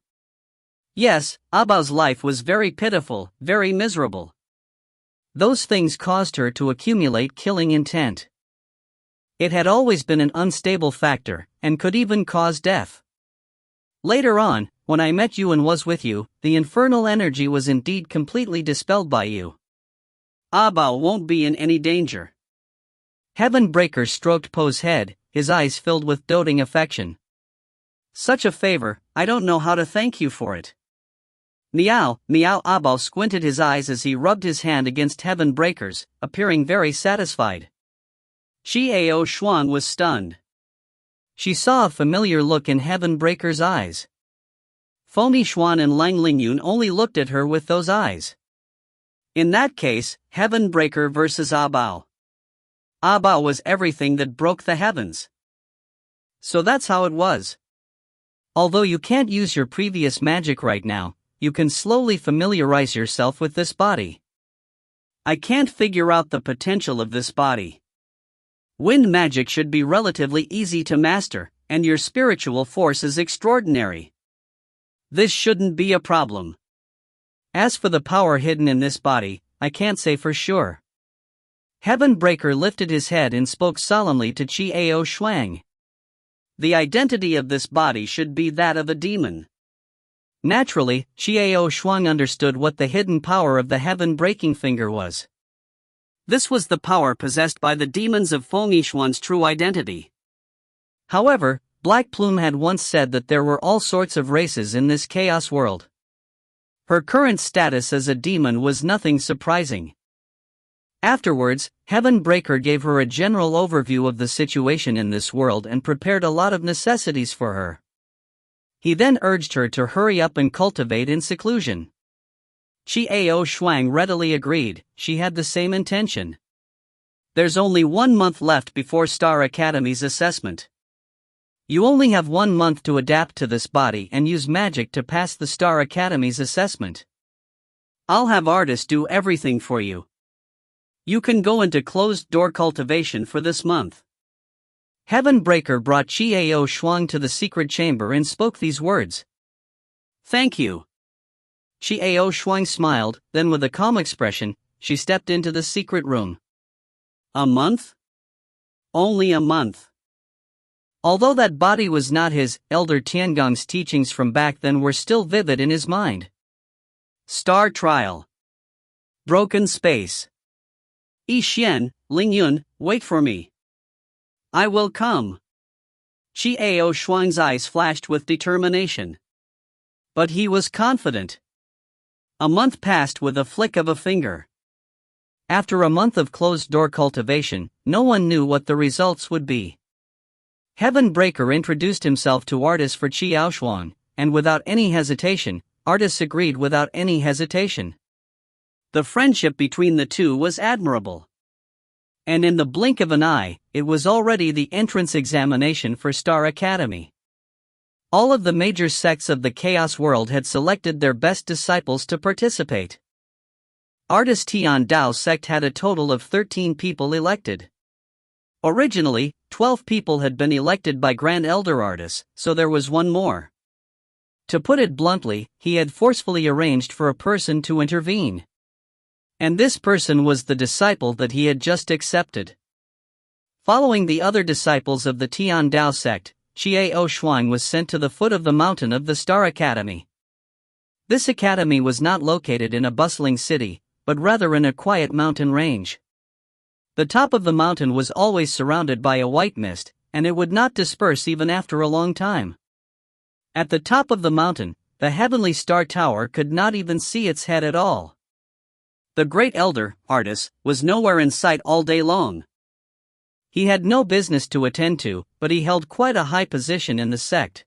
Yes, Abao's life was very pitiful, very miserable. Those things caused her to accumulate killing intent. It had always been an unstable factor, and could even cause death. Later on, when I met you and was with you, the infernal energy was indeed completely dispelled by you. Abao won't be in any danger. Heaven Breaker stroked Po's head, his eyes filled with doting affection. Such a favor, I don't know how to thank you for it. Meow, meow. Abao squinted his eyes as he rubbed his hand against Heaven Breaker's, appearing very satisfied. Chiao Shuang was stunned. She saw a familiar look in Heaven Breaker's eyes. Fomi Xuan and Lang Lingyun only looked at her with those eyes. In that case, Heaven Breaker versus Abao. Abao was everything that broke the heavens. So that's how it was. Although you can't use your previous magic right now, you can slowly familiarize yourself with this body. I can't figure out the potential of this body. Wind magic should be relatively easy to master, and your spiritual force is extraordinary. This shouldn't be a problem. As for the power hidden in this body, I can't say for sure. Heavenbreaker lifted his head and spoke solemnly to Chiao Shuang. The identity of this body should be that of a demon. Naturally, Chiao Shuang understood what the hidden power of the heaven-breaking finger was. This was the power possessed by the demons of Feng Yixuan's true identity. However, Black Plume had once said that there were all sorts of races in this chaos world. Her current status as a demon was nothing surprising. Afterwards, Heavenbreaker gave her a general overview of the situation in this world and prepared a lot of necessities for her. He then urged her to hurry up and cultivate in seclusion. Chiao Shuang readily agreed. She had the same intention. There's only 1 month left before Star Academy's assessment. You only have 1 month to adapt to this body and use magic to pass the Star Academy's assessment. I'll have artists do everything for you. You can go into closed-door cultivation for this month. Heavenbreaker brought Chiao Shuang to the secret chamber and spoke these words. Thank you. Chiao Shuang smiled, then with a calm expression, she stepped into the secret room. A month? Only a month. Although that body was not his, Elder Tiangong's teachings from back then were still vivid in his mind. Star Trial. Broken Space. Yi Xian, Ling Yun, wait for me. I will come. Chiao Shuang's eyes flashed with determination. But he was confident. A month passed with a flick of a finger. After a month of closed-door cultivation, no one knew what the results would be. Heavenbreaker introduced himself to artists for Chiao Shuang, and without any hesitation, artists agreed without any hesitation. The friendship between the two was admirable. And in the blink of an eye, it was already the entrance examination for Star Academy. All of the major sects of the Chaos world had selected their best disciples to participate. Artist Tian Dao sect had a total of 13 people elected. Originally, 12 people had been elected by Grand Elder artists, so there was one more. To put it bluntly, he had forcefully arranged for a person to intervene. And this person was the disciple that he had just accepted. Following the other disciples of the Tian Dao sect, Chiao Shuang was sent to the foot of the mountain of the Star Academy. This academy was not located in a bustling city, but rather in a quiet mountain range. The top of the mountain was always surrounded by a white mist, and it would not disperse even after a long time. At the top of the mountain, the heavenly star tower could not even see its head at all. The great elder, Artus, was nowhere in sight all day long. He had no business to attend to, but he held quite a high position in the sect.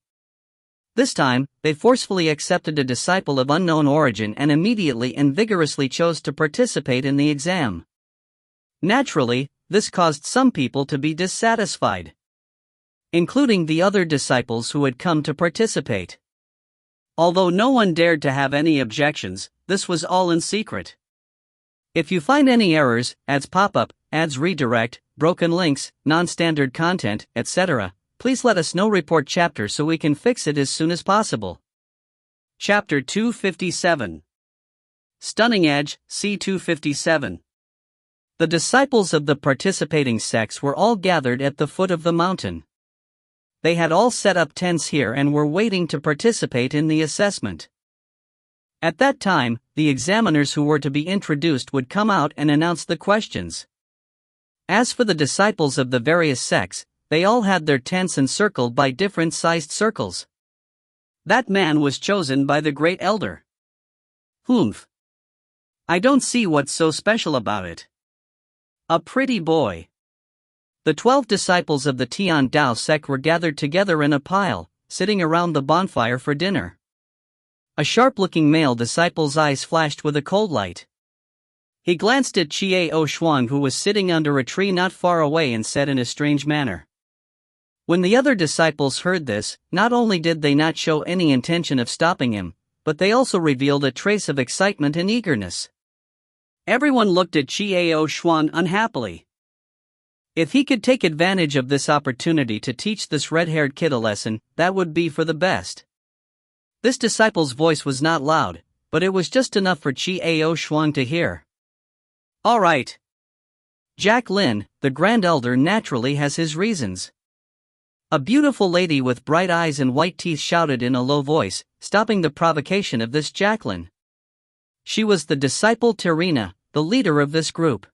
This time, they forcefully accepted a disciple of unknown origin and immediately and vigorously chose to participate in the exam. Naturally, this caused some people to be dissatisfied, including the other disciples who had come to participate. Although no one dared to have any objections, this was all in secret. If you find any errors, ads pop up, ads redirect, broken links, non-standard content, etc., please let us know. Report chapter so we can fix it as soon as possible. Chapter 257. Stunning Edge, C257. The disciples of the participating sects were all gathered at the foot of the mountain. They had all set up tents here and were waiting to participate in the assessment. At that time, the examiners who were to be introduced would come out and announce the questions. As for the disciples of the various sects, they all had their tents encircled by different-sized circles. That man was chosen by the Great Elder. Humph. I don't see what's so special about it. A pretty boy. The 12 disciples of the Tian Dao sect were gathered together in a pile, sitting around the bonfire for dinner. A sharp-looking male disciple's eyes flashed with a cold light. He glanced at Chiao Shuang, who was sitting under a tree not far away, and said in a strange manner. When the other disciples heard this, not only did they not show any intention of stopping him, but they also revealed a trace of excitement and eagerness. Everyone looked at Qiao Xuan unhappily. If he could take advantage of this opportunity to teach this red-haired kid a lesson, that would be for the best. This disciple's voice was not loud, but it was just enough for Qiao Xuan to hear. All right. Jack Lin, the Grand Elder, naturally has his reasons. A beautiful lady with bright eyes and white teeth shouted in a low voice, stopping the provocation of this Jacqueline. She was the disciple Terina, the leader of this group.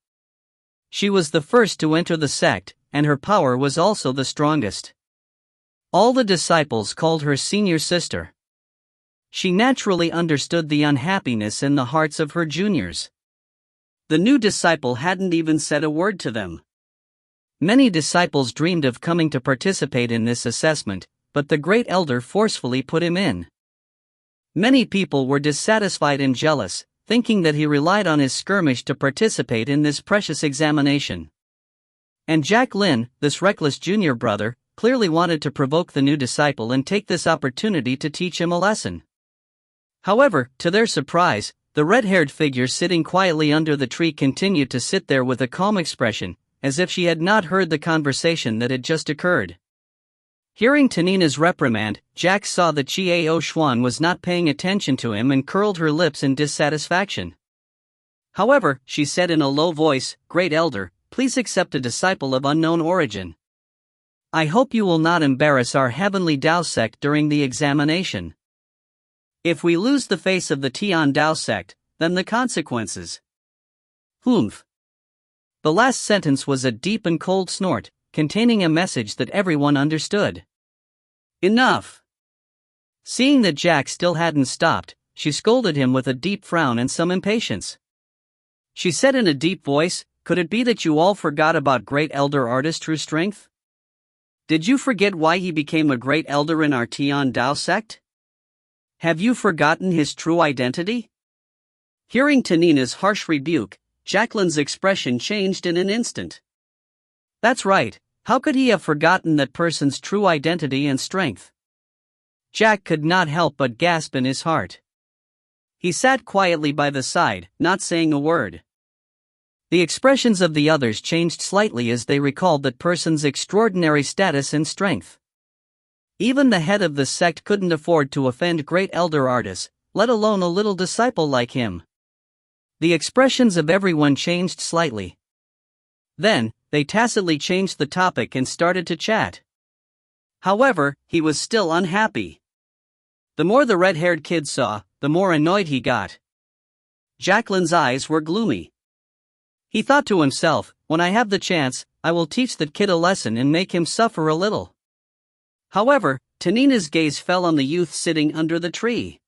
She was the first to enter the sect, and her power was also the strongest. All the disciples called her senior sister. She naturally understood the unhappiness in the hearts of her juniors. The new disciple hadn't even said a word to them. Many disciples dreamed of coming to participate in this assessment, but the great elder forcefully put him in. Many people were dissatisfied and jealous, thinking that he relied on his skirmish to participate in this precious examination. And Jack Lin, this reckless junior brother, clearly wanted to provoke the new disciple and take this opportunity to teach him a lesson. However, to their surprise, the red-haired figure sitting quietly under the tree continued to sit there with a calm expression, as if she had not heard the conversation that had just occurred. Hearing Tanina's reprimand, Jack saw that Qiao Xuan was not paying attention to him and curled her lips in dissatisfaction. However, she said in a low voice, "Great Elder, please accept a disciple of unknown origin. I hope you will not embarrass our heavenly Dao sect during the examination. If we lose the face of the Tian Dao sect, then the consequences." Humph. The last sentence was a deep and cold snort, containing a message that everyone understood. Enough! Seeing that Jack still hadn't stopped, she scolded him with a deep frown and some impatience. She said in a deep voice, "Could it be that you all forgot about Great Elder Artist True Strength? Did you forget why he became a Great Elder in our Tian Dao sect? Have you forgotten his true identity?" Hearing Tanina's harsh rebuke, Jacqueline's expression changed in an instant. That's right, how could he have forgotten that person's true identity and strength? Jack could not help but gasp in his heart. He sat quietly by the side, not saying a word. The expressions of the others changed slightly as they recalled that person's extraordinary status and strength. Even the head of the sect couldn't afford to offend great elder artists, let alone a little disciple like him. The expressions of everyone changed slightly. Then, they tacitly changed the topic and started to chat. However, he was still unhappy. The more the red-haired kid saw, the more annoyed he got. Jacqueline's eyes were gloomy. He thought to himself, when I have the chance, I will teach that kid a lesson and make him suffer a little. However, Tanina's gaze fell on the youth sitting under the tree.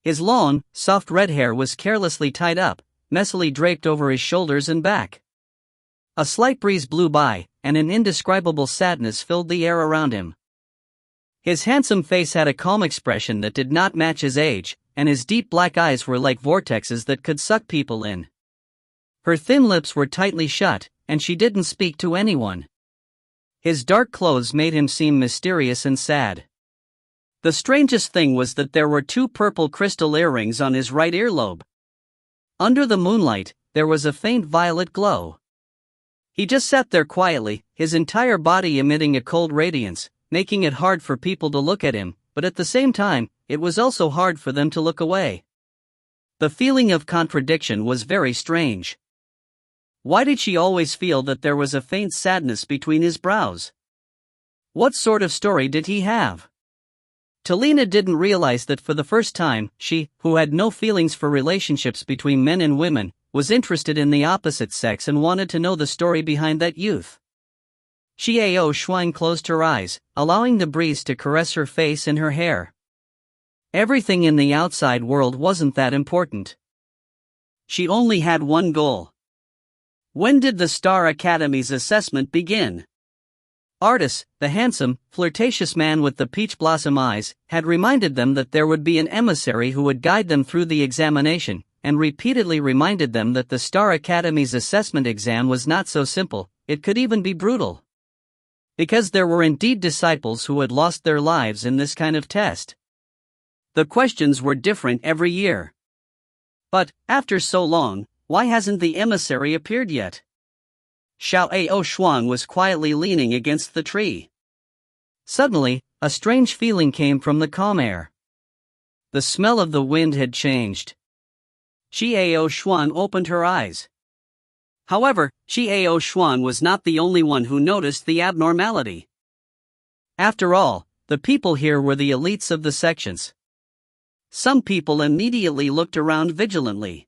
His long, soft red hair was carelessly tied up, messily draped over his shoulders and back. A slight breeze blew by, and an indescribable sadness filled the air around him. His handsome face had a calm expression that did not match his age, and his deep black eyes were like vortexes that could suck people in. Her thin lips were tightly shut, and she didn't speak to anyone. His dark clothes made him seem mysterious and sad. The strangest thing was that there were 2 purple crystal earrings on his right earlobe. Under the moonlight, there was a faint violet glow. He just sat there quietly, his entire body emitting a cold radiance, making it hard for people to look at him, but at the same time, it was also hard for them to look away. The feeling of contradiction was very strange. Why did she always feel that there was a faint sadness between his brows? What sort of story did he have? Talina didn't realize that for the first time, she, who had no feelings for relationships between men and women, was interested in the opposite sex and wanted to know the story behind that youth. Qiao Xuan closed her eyes, allowing the breeze to caress her face and her hair. Everything in the outside world wasn't that important. She only had one goal. When did the Star Academy's assessment begin? Artus, the handsome, flirtatious man with the peach blossom eyes, had reminded them that there would be an emissary who would guide them through the examination, and repeatedly reminded them that the Star Academy's assessment exam was not so simple, it could even be brutal. Because there were indeed disciples who had lost their lives in this kind of test. The questions were different every year. But, after so long, Why hasn't the emissary appeared yet? Xiao Shuang was quietly leaning against the tree. Suddenly, a strange feeling came from the calm air. The smell of the wind had changed. Xiao Shuang opened her eyes. However, Xiao Shuang was not the only one who noticed the abnormality. After all, the people here were the elites of the sections. Some people immediately looked around vigilantly.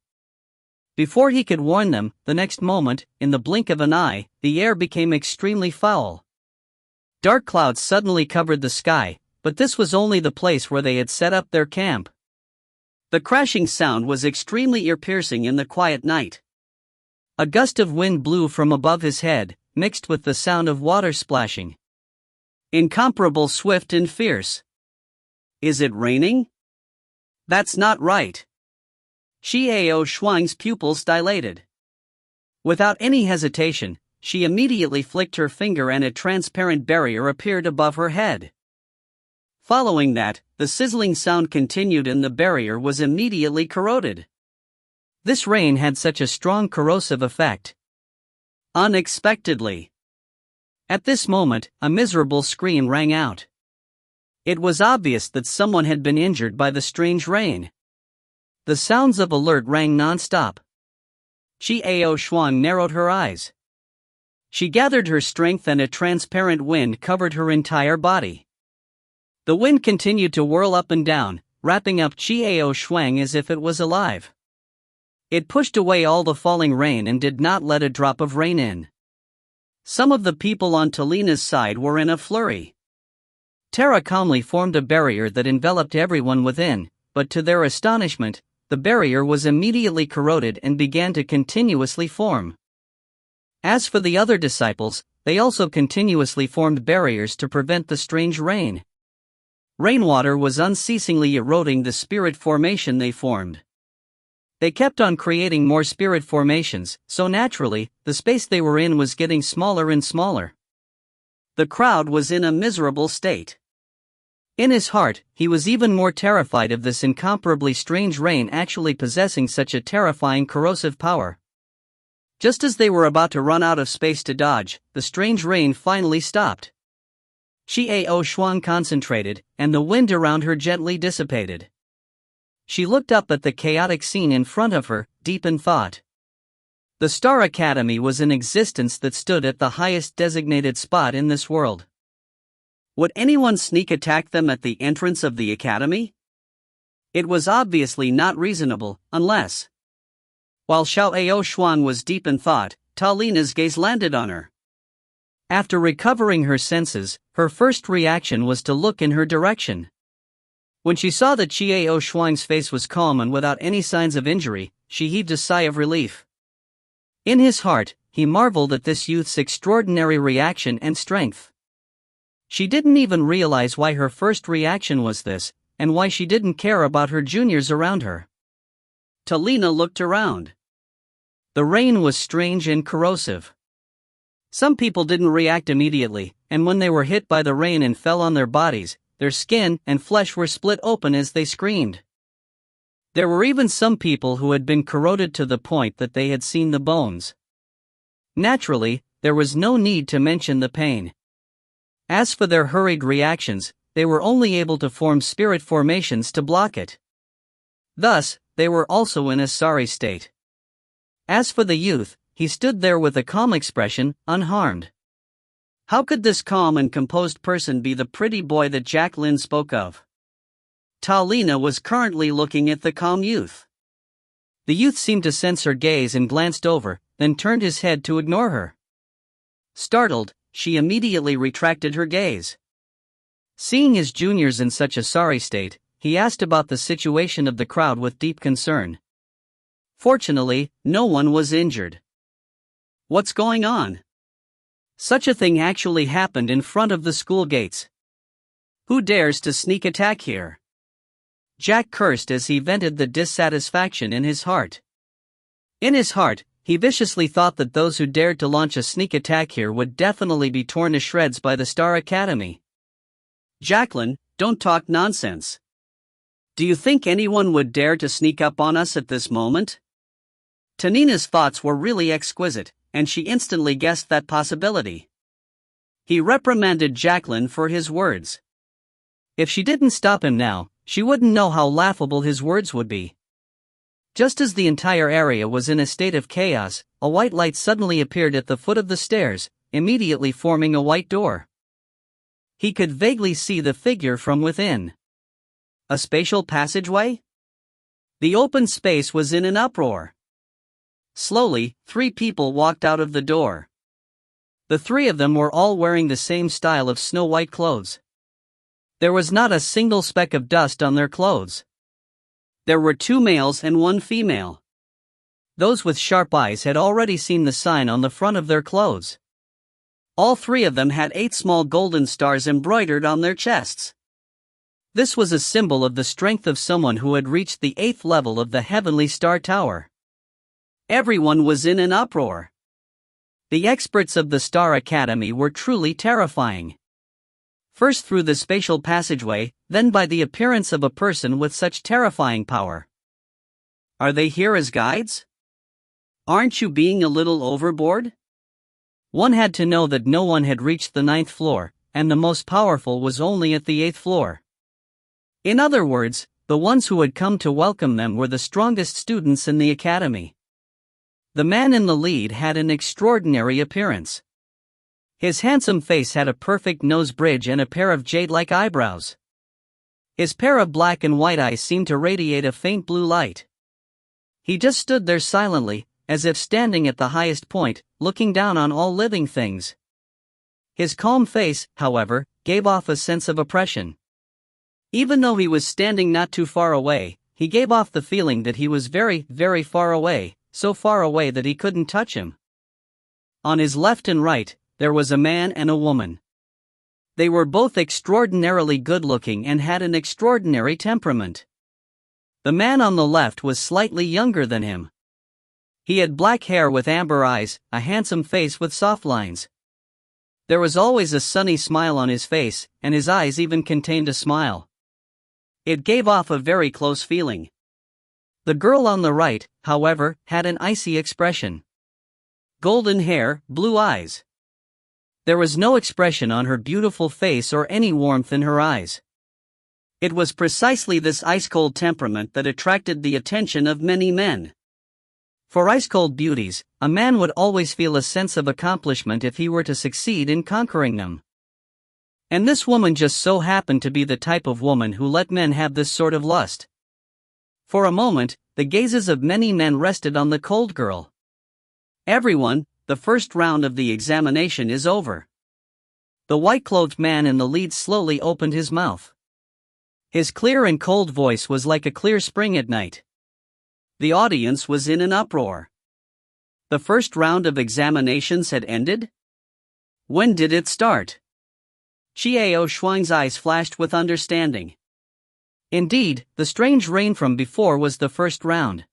Before he could warn them, the next moment, in the blink of an eye, the air became extremely foul. Dark clouds suddenly covered the sky, but this was only the place where they had set up their camp. The crashing sound was extremely ear-piercing in the quiet night. A gust of wind blew from above his head, mixed with the sound of water splashing. Incomparable, swift and fierce. Is it raining? That's not right. Xiao Shuang's pupils dilated. Without any hesitation, she immediately flicked her finger and a transparent barrier appeared above her head. Following that, the sizzling sound continued and the barrier was immediately corroded. This rain had such a strong corrosive effect. Unexpectedly. At this moment, a miserable scream rang out. It was obvious that someone had been injured by the strange rain. The sounds of alert rang non-stop. Xiao Shuang narrowed her eyes. She gathered her strength and a transparent wind covered her entire body. The wind continued to whirl up and down, wrapping up Xiao Shuang as if it was alive. It pushed away all the falling rain and did not let a drop of rain in. Some of the people on Talina's side were in a flurry. Terra calmly formed a barrier that enveloped everyone within, but to their astonishment, the barrier was immediately corroded and began to continuously form. As for the other disciples, they also continuously formed barriers to prevent the strange rain. Rainwater was unceasingly eroding the spirit formation they formed. They kept on creating more spirit formations, so naturally, the space they were in was getting smaller and smaller. The crowd was in a miserable state. In his heart, he was even more terrified of this incomparably strange rain actually possessing such a terrifying corrosive power. Just as they were about to run out of space to dodge, the strange rain finally stopped. Xiao Shuang concentrated, and the wind around her gently dissipated. She looked up at the chaotic scene in front of her, deep in thought. The Star Academy was an existence that stood at the highest designated spot in this world. Would anyone sneak attack them at the entrance of the academy? It was obviously not reasonable, unless... While Xiao Shuang was deep in thought, Talina's gaze landed on her. After recovering her senses, her first reaction was to look in her direction. When she saw that Xiao Shuang's face was calm and without any signs of injury, she heaved a sigh of relief. In his heart, he marveled at this youth's extraordinary reaction and strength. She didn't even realize why her first reaction was this, and why she didn't care about her juniors around her. Talina looked around. The rain was strange and corrosive. Some people didn't react immediately, and when they were hit by the rain and fell on their bodies, their skin and flesh were split open as they screamed. There were even some people who had been corroded to the point that they had seen the bones. Naturally, there was no need to mention the pain. As for their hurried reactions, they were only able to form spirit formations to block it. Thus, they were also in a sorry state. As for the youth, he stood there with a calm expression, unharmed. How could this calm and composed person be the pretty boy that Jacqueline spoke of? Talina was currently looking at the calm youth. The youth seemed to sense her gaze and glanced over, then turned his head to ignore her. Startled, she immediately retracted her gaze. Seeing his juniors in such a sorry state, he asked about the situation of the crowd with deep concern. Fortunately, no one was injured. What's going on? Such a thing actually happened in front of the school gates. Who dares to sneak attack here? Jack cursed as he vented the dissatisfaction in his heart. In his heart, he viciously thought that those who dared to launch a sneak attack here would definitely be torn to shreds by the Star Academy. Jacqueline, don't talk nonsense. Do you think anyone would dare to sneak up on us at this moment? Tanina's thoughts were really exquisite, and she instantly guessed that possibility. He reprimanded Jacqueline for his words. If she didn't stop him now, she wouldn't know how laughable his words would be. Just as the entire area was in a state of chaos, a white light suddenly appeared at the foot of the stairs, immediately forming a white door. He could vaguely see the figure from within. A spatial passageway? The open space was in an uproar. Slowly, 3 people walked out of the door. The 3 of them were all wearing the same style of snow-white clothes. There was not a single speck of dust on their clothes. There were 2 males and 1 female. Those with sharp eyes had already seen the sign on the front of their clothes. All 3 of them had 8 small golden stars embroidered on their chests. This was a symbol of the strength of someone who had reached the 8th level of the Heavenly Star Tower. Everyone was in an uproar. The experts of the Star Academy were truly terrifying. First through the spatial passageway, then by the appearance of a person with such terrifying power. Are they here as guides? Aren't you being a little overboard? One had to know that no one had reached the 9th floor, and the most powerful was only at the 8th floor. In other words, the ones who had come to welcome them were the strongest students in the academy. The man in the lead had an extraordinary appearance. His handsome face had a perfect nose bridge and a pair of jade-like eyebrows. His pair of black and white eyes seemed to radiate a faint blue light. He just stood there silently, as if standing at the highest point, looking down on all living things. His calm face, however, gave off a sense of oppression. Even though he was standing not too far away, he gave off the feeling that he was very, very far away, so far away that he couldn't touch him. On his left and right, there was a man and a woman. They were both extraordinarily good-looking and had an extraordinary temperament. The man on the left was slightly younger than him. He had black hair with amber eyes, a handsome face with soft lines. There was always a sunny smile on his face, and his eyes even contained a smile. It gave off a very close feeling. The girl on the right, however, had an icy expression. Golden hair, blue eyes. There was no expression on her beautiful face or any warmth in her eyes. It was precisely this ice-cold temperament that attracted the attention of many men. For ice-cold beauties, a man would always feel a sense of accomplishment if he were to succeed in conquering them. And this woman just so happened to be the type of woman who let men have this sort of lust. For a moment, the gazes of many men rested on the cold girl. Everyone, the first round of the examination is over. The white-clothed man in the lead slowly opened his mouth. His clear and cold voice was like a clear spring at night. The audience was in an uproar. The first round of examinations had ended? When did it start? Qiao Shuang's eyes flashed with understanding. Indeed, the strange rain from before was the first round.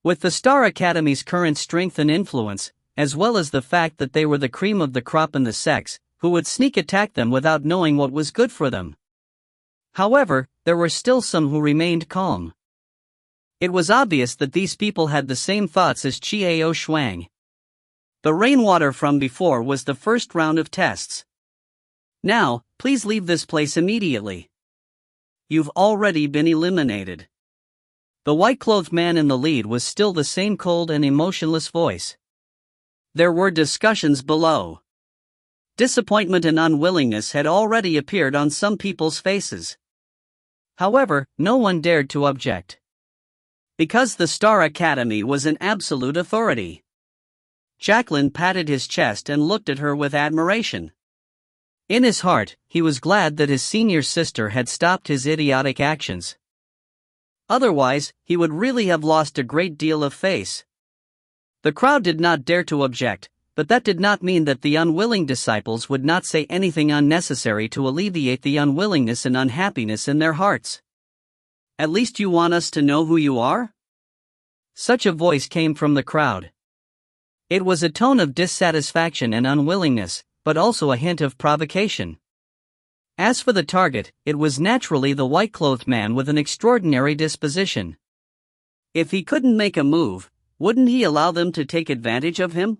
With the Star Academy's current strength and influence, as well as the fact that they were the cream of the crop in the sex, who would sneak attack them without knowing what was good for them. However, there were still some who remained calm. It was obvious that these people had the same thoughts as Qiao Shuang. The rainwater from before was the first round of tests. Now, please leave this place immediately. You've already been eliminated. The white-clothed man in the lead was still the same cold and emotionless voice. There were discussions below. Disappointment and unwillingness had already appeared on some people's faces. However, no one dared to object. Because the Star Academy was an absolute authority. Jacqueline patted his chest and looked at her with admiration. In his heart, he was glad that his senior sister had stopped his idiotic actions. Otherwise, he would really have lost a great deal of face. The crowd did not dare to object, but that did not mean that the unwilling disciples would not say anything unnecessary to alleviate the unwillingness and unhappiness in their hearts. At least you want us to know who you are? Such a voice came from the crowd. It was a tone of dissatisfaction and unwillingness, but also a hint of provocation. As for the target, it was naturally the white-clothed man with an extraordinary disposition. If he couldn't make a move, wouldn't he allow them to take advantage of him?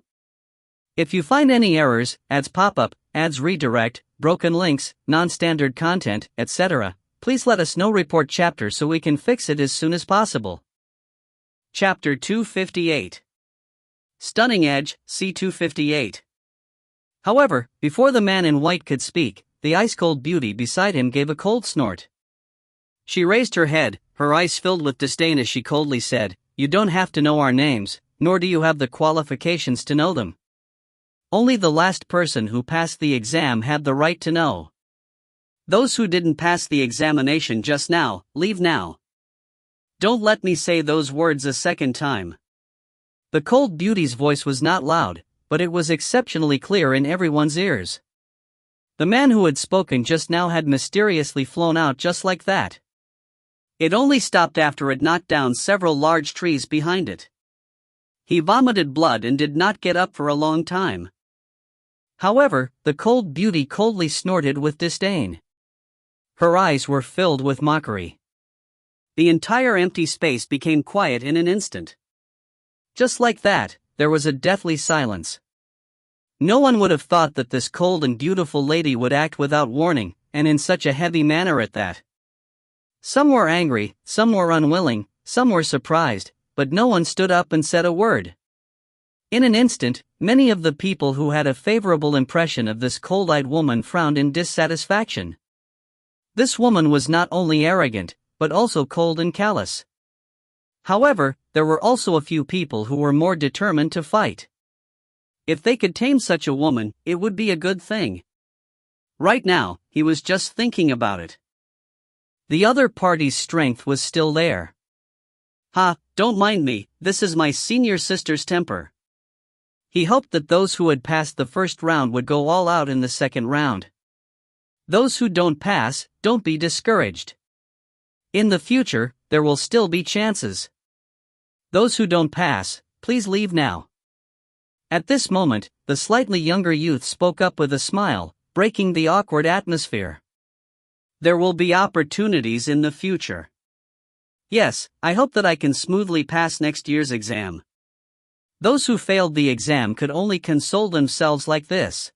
If you find any errors, ads pop up, ads redirect, broken links, non-standard content, etc., please let us know. Report chapter so we can fix it as soon as possible. Chapter 258. Stunning Edge, C258. However, before the man in white could speak, the ice-cold beauty beside him gave a cold snort. She raised her head, her eyes filled with disdain as she coldly said, "You don't have to know our names, nor do you have the qualifications to know them. Only the last person who passed the exam had the right to know. Those who didn't pass the examination just now, leave now. Don't let me say those words a second time." The cold beauty's voice was not loud, but it was exceptionally clear in everyone's ears. The man who had spoken just now had mysteriously flown out just like that. It only stopped after it knocked down several large trees behind it. He vomited blood and did not get up for a long time. However, the cold beauty coldly snorted with disdain. Her eyes were filled with mockery. The entire empty space became quiet in an instant. Just like that, there was a deathly silence. No one would have thought that this cold and beautiful lady would act without warning, and in such a heavy manner at that. Some were angry, some were unwilling, some were surprised, but no one stood up and said a word. In an instant, many of the people who had a favorable impression of this cold-eyed woman frowned in dissatisfaction. This woman was not only arrogant, but also cold and callous. However, there were also a few people who were more determined to fight. If they could tame such a woman, it would be a good thing. Right now, he was just thinking about it. The other party's strength was still there. "Ha, don't mind me, this is my senior sister's temper." He hoped that those who had passed the first round would go all out in the second round. Those who don't pass, don't be discouraged. In the future, there will still be chances. Those who don't pass, please leave now. At this moment, the slightly younger youth spoke up with a smile, breaking the awkward atmosphere. "There will be opportunities in the future. Yes, I hope that I can smoothly pass next year's exam." Those who failed the exam could only console themselves like this.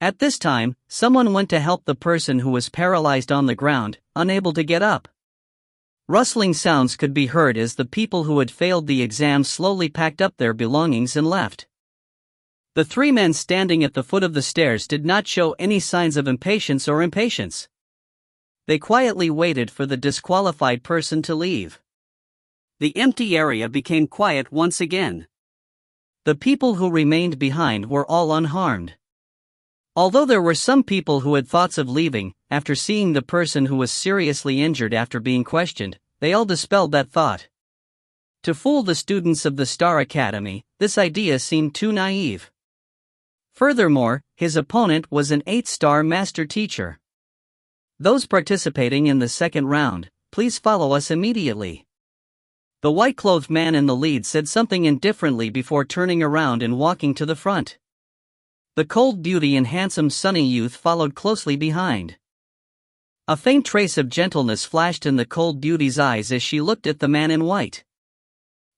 At this time, someone went to help the person who was paralyzed on the ground, unable to get up. Rustling sounds could be heard as the people who had failed the exam slowly packed up their belongings and left. The three men standing at the foot of the stairs did not show any signs of impatience. They quietly waited for the disqualified person to leave. The empty area became quiet once again. The people who remained behind were all unharmed. Although there were some people who had thoughts of leaving, after seeing the person who was seriously injured after being questioned, they all dispelled that thought. To fool the students of the Star Academy, this idea seemed too naive. Furthermore, his opponent was an 8-star master teacher. Those participating in the second round, please follow us immediately. The white-clothed man in the lead said something indifferently before turning around and walking to the front. The cold beauty and handsome sunny youth followed closely behind. A faint trace of gentleness flashed in the cold beauty's eyes as she looked at the man in white.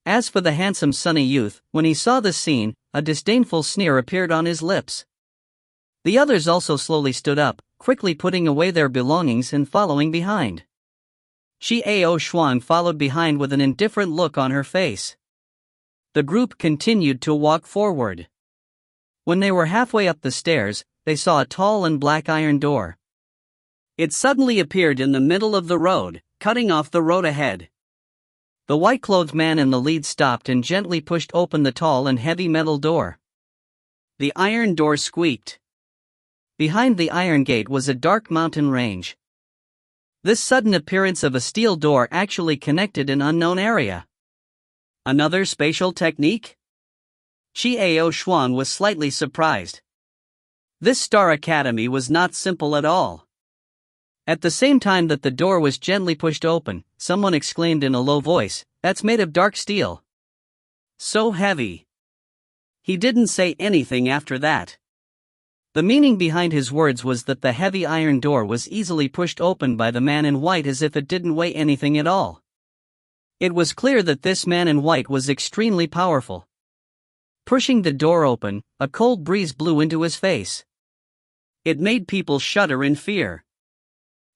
As for the handsome sunny youth, when he saw the scene, a disdainful sneer appeared on his lips. The others also slowly stood up, quickly putting away their belongings and following behind. Yixuan followed behind with an indifferent look on her face. The group continued to walk forward. When they were halfway up the stairs, they saw a tall and black iron door. It suddenly appeared in the middle of the road, cutting off the road ahead. The white-clothed man in the lead stopped and gently pushed open the tall and heavy metal door. The iron door squeaked. Behind the iron gate was a dark mountain range. This sudden appearance of a steel door actually connected an unknown area. Another spatial technique? Yixuan was slightly surprised. This Star Academy was not simple at all. At the same time that the door was gently pushed open, someone exclaimed in a low voice, "That's made of dark steel. So heavy." He didn't say anything after that. The meaning behind his words was that the heavy iron door was easily pushed open by the man in white as if it didn't weigh anything at all. It was clear that this man in white was extremely powerful. Pushing the door open, a cold breeze blew into his face. It made people shudder in fear.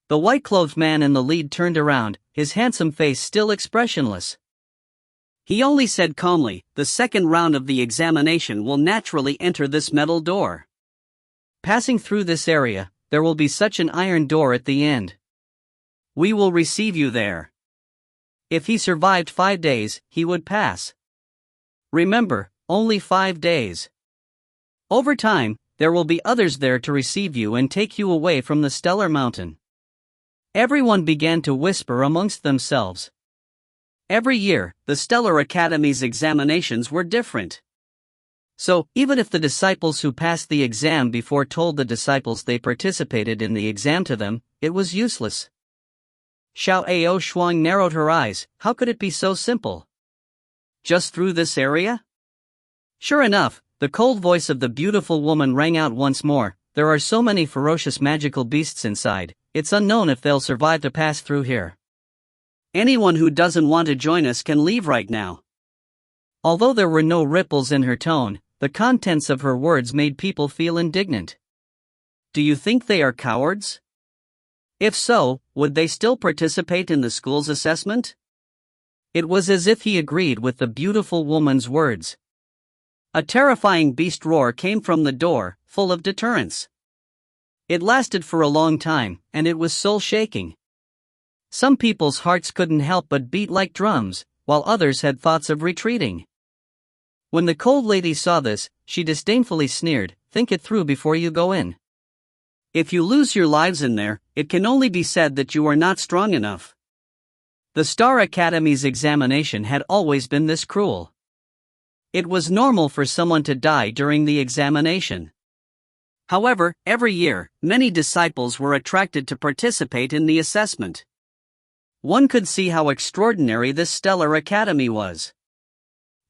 The white-clothed man in the lead turned around, his handsome face still expressionless. He only said calmly, "The second round of the examination will naturally enter this metal door. Passing through this area, there will be such an iron door at the end. We will receive you there." If he survived 5 days, he would pass. Remember, only 5 days. Over time, there will be others there to receive you and take you away from the stellar mountain. Everyone began to whisper amongst themselves. Every year, the Stellar Academy's examinations were different. So, even if the disciples who passed the exam before told the disciples they participated in the exam to them, it was useless. Xiao Shuang narrowed her eyes. How could it be so simple? Just through this area? Sure enough, the cold voice of the beautiful woman rang out once more. There are so many ferocious magical beasts inside, it's unknown if they'll survive to pass through here. Anyone who doesn't want to join us can leave right now. Although there were no ripples in her tone, the contents of her words made people feel indignant. Do you think they are cowards? If so, would they still participate in the school's assessment? It was as if he agreed with the beautiful woman's words. A terrifying beast roar came from the door, full of deterrence. It lasted for a long time, and it was soul-shaking. Some people's hearts couldn't help but beat like drums, while others had thoughts of retreating. When the cold lady saw this, she disdainfully sneered, "Think it through before you go in. If you lose your lives in there, it can only be said that you are not strong enough." The Star Academy's examination had always been this cruel. It was normal for someone to die during the examination. However, every year, many disciples were attracted to participate in the assessment. One could see how extraordinary this Stellar Academy was.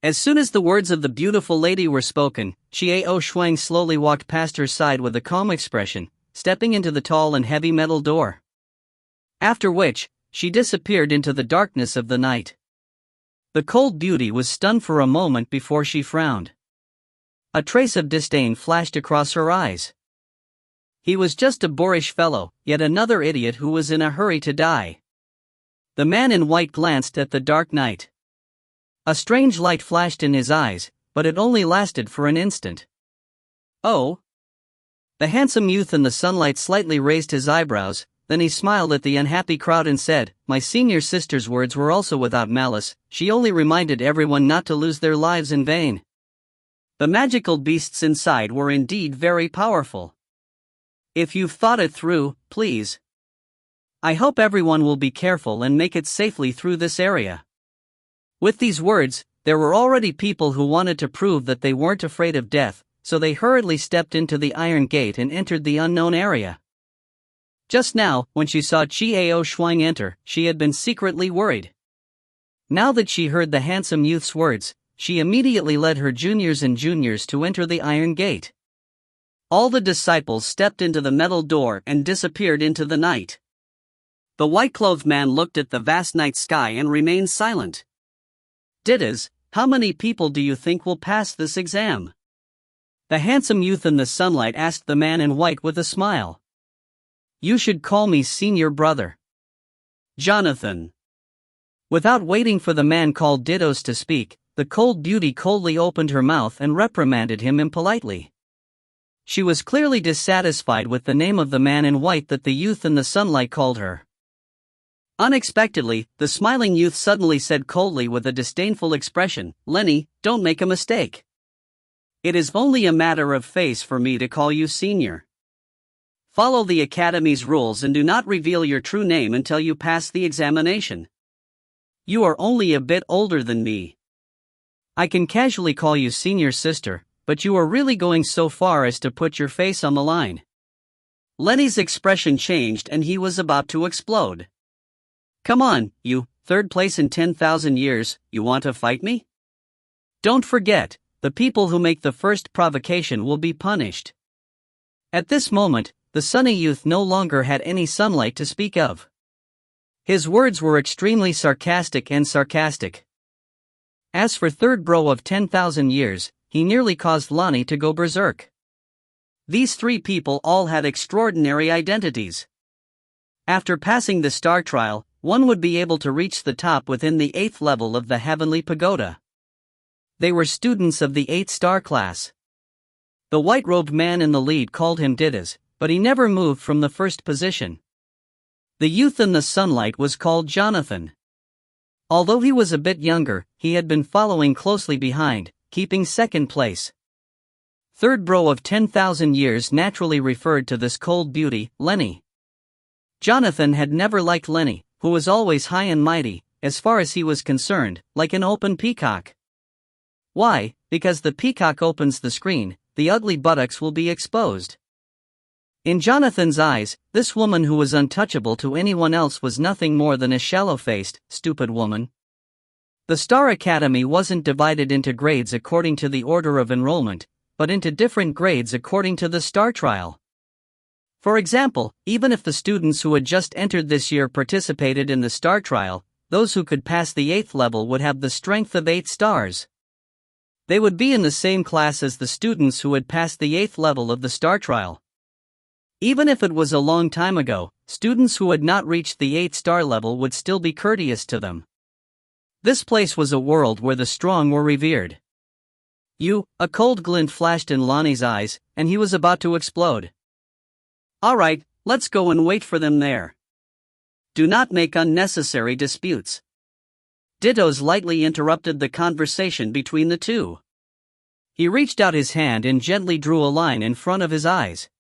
As soon as the words of the beautiful lady were spoken, Xiao Shuang slowly walked past her side with a calm expression, stepping into the tall and heavy metal door. After which, she disappeared into the darkness of the night. The cold beauty was stunned for a moment before she frowned. A trace of disdain flashed across her eyes. He was just a boorish fellow, yet another idiot who was in a hurry to die. The man in white glanced at the dark night. A strange light flashed in his eyes, but it only lasted for an instant. "Oh?" The handsome youth in the sunlight slightly raised his eyebrows, then he smiled at the unhappy crowd and said, "My senior sister's words were also without malice, she only reminded everyone not to lose their lives in vain." The magical beasts inside were indeed very powerful. If you've thought it through, please. I hope everyone will be careful and make it safely through this area. With these words, there were already people who wanted to prove that they weren't afraid of death, so they hurriedly stepped into the iron gate and entered the unknown area. Just now, when she saw Xiao Shuang enter, she had been secretly worried. Now that she heard the handsome youth's words, she immediately led her juniors to enter the iron gate. All the disciples stepped into the metal door and disappeared into the night. The white-clothed man looked at the vast night sky and remained silent. "Didas, how many people do you think will pass this exam?" The handsome youth in the sunlight asked the man in white with a smile. "You should call me senior brother. Jonathan." Without waiting for the man called Didos to speak, the cold beauty coldly opened her mouth and reprimanded him impolitely. She was clearly dissatisfied with the name of the man in white that the youth in the sunlight called her. Unexpectedly, the smiling youth suddenly said coldly with a disdainful expression, "Lenny, don't make a mistake. It is only a matter of face for me to call you senior. Follow the Academy's rules and do not reveal your true name until you pass the examination. You are only a bit older than me. I can casually call you senior sister, but you are really going so far as to put your face on the line." Lenny's expression changed and he was about to explode. "Come on, you, third place in 10,000 years, you want to fight me? Don't forget, the people who make the first provocation will be punished." At this moment, the sunny youth no longer had any sunlight to speak of. His words were extremely sarcastic. As for third bro of 10,000 years, he nearly caused Lonnie to go berserk. These three people all had extraordinary identities. After passing the star trial, one would be able to reach the top within the 8th level of the Heavenly Pagoda. They were students of the 8-star class. The white-robed man in the lead called him Didas, but he never moved from the first position. The youth in the sunlight was called Jonathan. Although he was a bit younger, he had been following closely behind, keeping second place. Third bro of 10,000 years naturally referred to this cold beauty, Lenny. Jonathan had never liked Lenny, who was always high and mighty, as far as he was concerned, like an open peacock. Why? Because the peacock opens the screen, the ugly buttocks will be exposed. In Jonathan's eyes, this woman who was untouchable to anyone else was nothing more than a shallow-faced, stupid woman. The Star Academy wasn't divided into grades according to the order of enrollment, but into different grades according to the star trial. For example, even if the students who had just entered this year participated in the star trial, those who could pass the 8th level would have the strength of 8 stars. They would be in the same class as the students who had passed the 8th level of the star trial. Even if it was a long time ago, students who had not reached the 8-star level would still be courteous to them. This place was a world where the strong were revered. A cold glint flashed in Lonnie's eyes, and he was about to explode. Alright, let's go and wait for them there. Do not make unnecessary disputes. Dittos lightly interrupted the conversation between the two. He reached out his hand and gently drew a line in front of his eyes.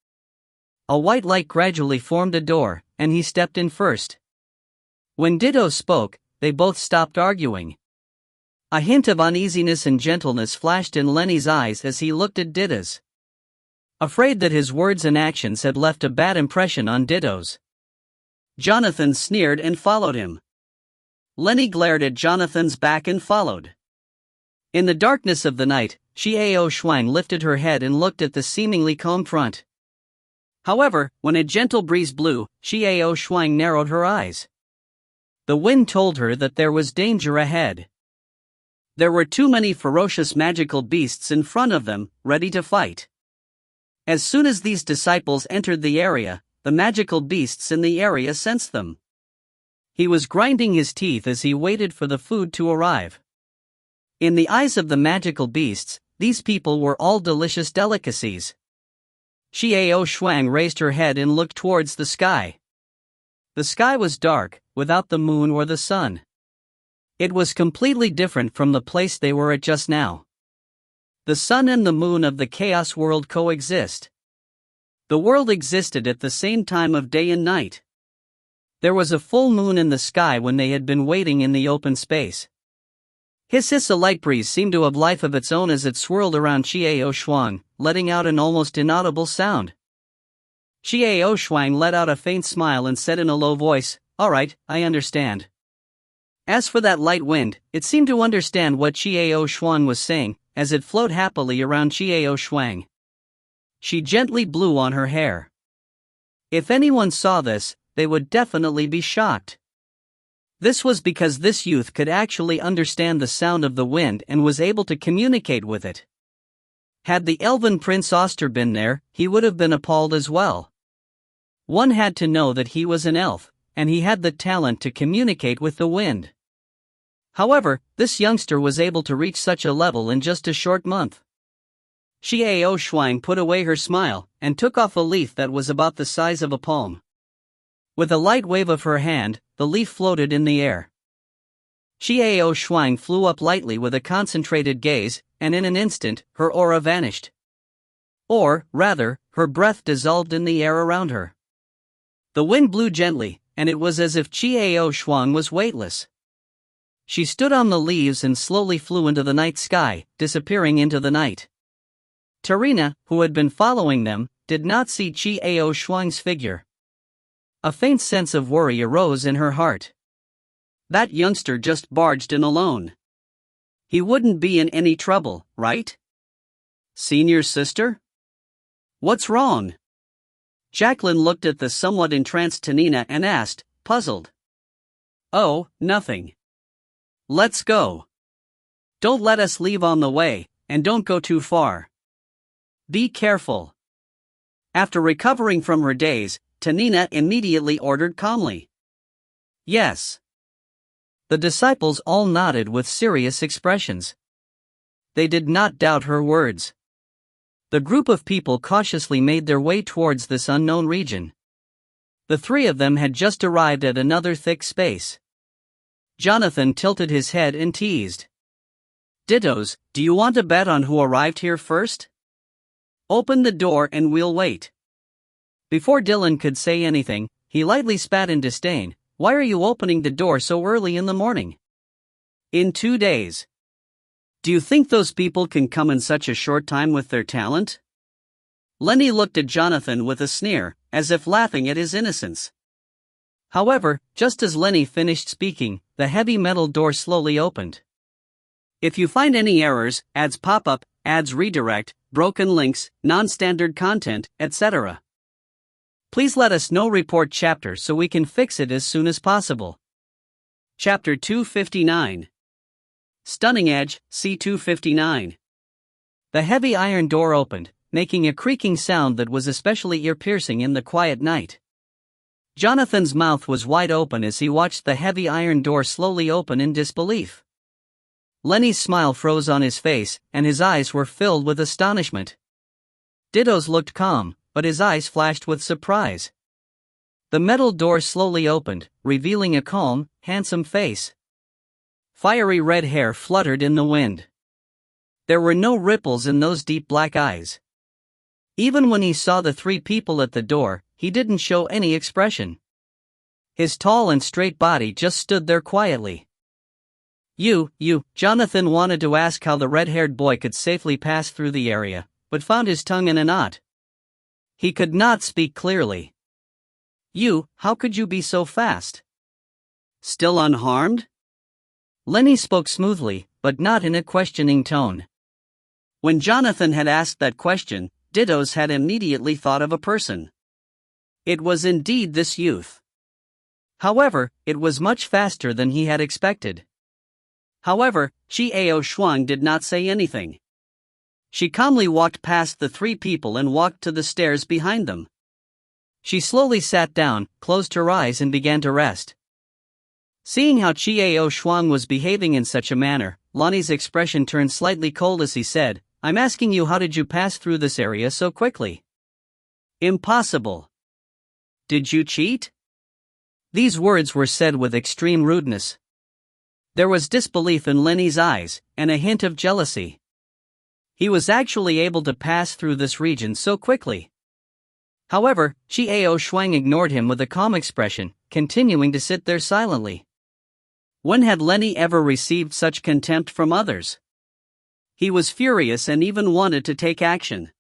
A white light gradually formed a door, and he stepped in first. When Ditto spoke, they both stopped arguing. A hint of uneasiness and gentleness flashed in Lenny's eyes as he looked at Ditto's. Afraid that his words and actions had left a bad impression on Ditto's. Jonathan sneered and followed him. Lenny glared at Jonathan's back and followed. In the darkness of the night, Xiao Shuang lifted her head and looked at the seemingly calm front. However, when a gentle breeze blew, Xiao Shuang narrowed her eyes. The wind told her that there was danger ahead. There were too many ferocious magical beasts in front of them, ready to fight. As soon as these disciples entered the area, the magical beasts in the area sensed them. He was grinding his teeth as he waited for the food to arrive. In the eyes of the magical beasts, these people were all delicious delicacies. Xiao Shuang raised her head and looked towards the sky. The sky was dark, without the moon or the sun. It was completely different from the place they were at just now. The sun and the moon of the chaos world coexist. The world existed at the same time of day and night. There was a full moon in the sky when they had been waiting in the open space. Hiss, a light breeze seemed to have life of its own as it swirled around Xiao Shuang, letting out an almost inaudible sound. Xiao Shuang let out a faint smile and said in a low voice, "Alright, I understand." As for that light wind, it seemed to understand what Xiao Shuang was saying, as it flowed happily around Xiao Shuang. She gently blew on her hair. If anyone saw this, they would definitely be shocked. This was because this youth could actually understand the sound of the wind and was able to communicate with it. Had the elven Prince Oster been there, he would have been appalled as well. One had to know that he was an elf, and he had the talent to communicate with the wind. However, this youngster was able to reach such a level in just a short month. Xiao Shuang put away her smile, and took off a leaf that was about the size of a palm. With a light wave of her hand, the leaf floated in the air. Xiao Shuang flew up lightly with a concentrated gaze, and in an instant, her aura vanished. Or, rather, her breath dissolved in the air around her. The wind blew gently, and it was as if Xiao Shuang was weightless. She stood on the leaves and slowly flew into the night sky, disappearing into the night. Tarina, who had been following them, did not see Xiao Shuang's figure. A faint sense of worry arose in her heart. That youngster just barged in alone. He wouldn't be in any trouble, right? Senior sister? What's wrong? Jacqueline looked at the somewhat entranced Tanina and asked, puzzled. Oh, nothing. Let's go. Don't let us leave on the way, and don't go too far. Be careful. After recovering from her daze, Tanina immediately ordered calmly. Yes. The disciples all nodded with serious expressions. They did not doubt her words. The group of people cautiously made their way towards this unknown region. The three of them had just arrived at another thick space. Jonathan tilted his head and teased. Dittos, do you want to bet on who arrived here first? Open the door and we'll wait. Before Dylan could say anything, he lightly spat in disdain. Why are you opening the door so early in the morning? In 2 days. Do you think those people can come in such a short time with their talent? Lenny looked at Jonathan with a sneer, as if laughing at his innocence. However, just as Lenny finished speaking, the heavy metal door slowly opened. If you find any errors, ads pop up, ads redirect, broken links, non-standard content, etc., please let us know. Report chapter so we can fix it as soon as possible. Chapter 259. Stunning Edge, C259. The heavy iron door opened, making a creaking sound that was especially ear-piercing in the quiet night. Jonathan's mouth was wide open as he watched the heavy iron door slowly open in disbelief. Lenny's smile froze on his face, and his eyes were filled with astonishment. Ditto's looked calm, but his eyes flashed with surprise. The metal door slowly opened, revealing a calm, handsome face. Fiery red hair fluttered in the wind. There were no ripples in those deep black eyes. Even when he saw the three people at the door, he didn't show any expression. His tall and straight body just stood there quietly. Jonathan wanted to ask how the red-haired boy could safely pass through the area, but found his tongue in a knot. He could not speak clearly. How could you be so fast? Still unharmed? Lenny spoke smoothly, but not in a questioning tone. When Jonathan had asked that question, Dittos had immediately thought of a person. It was indeed this youth. However, it was much faster than he had expected. However, Yixuan did not say anything. She calmly walked past the three people and walked to the stairs behind them. She slowly sat down, closed her eyes and began to rest. Seeing how Yixuan was behaving in such a manner, Lonnie's expression turned slightly cold as he said, I'm asking you, how did you pass through this area so quickly? Impossible. Did you cheat? These words were said with extreme rudeness. There was disbelief in Lenny's eyes, and a hint of jealousy. He was actually able to pass through this region so quickly. However, Yixuan ignored him with a calm expression, continuing to sit there silently. When had Lenny ever received such contempt from others? He was furious and even wanted to take action.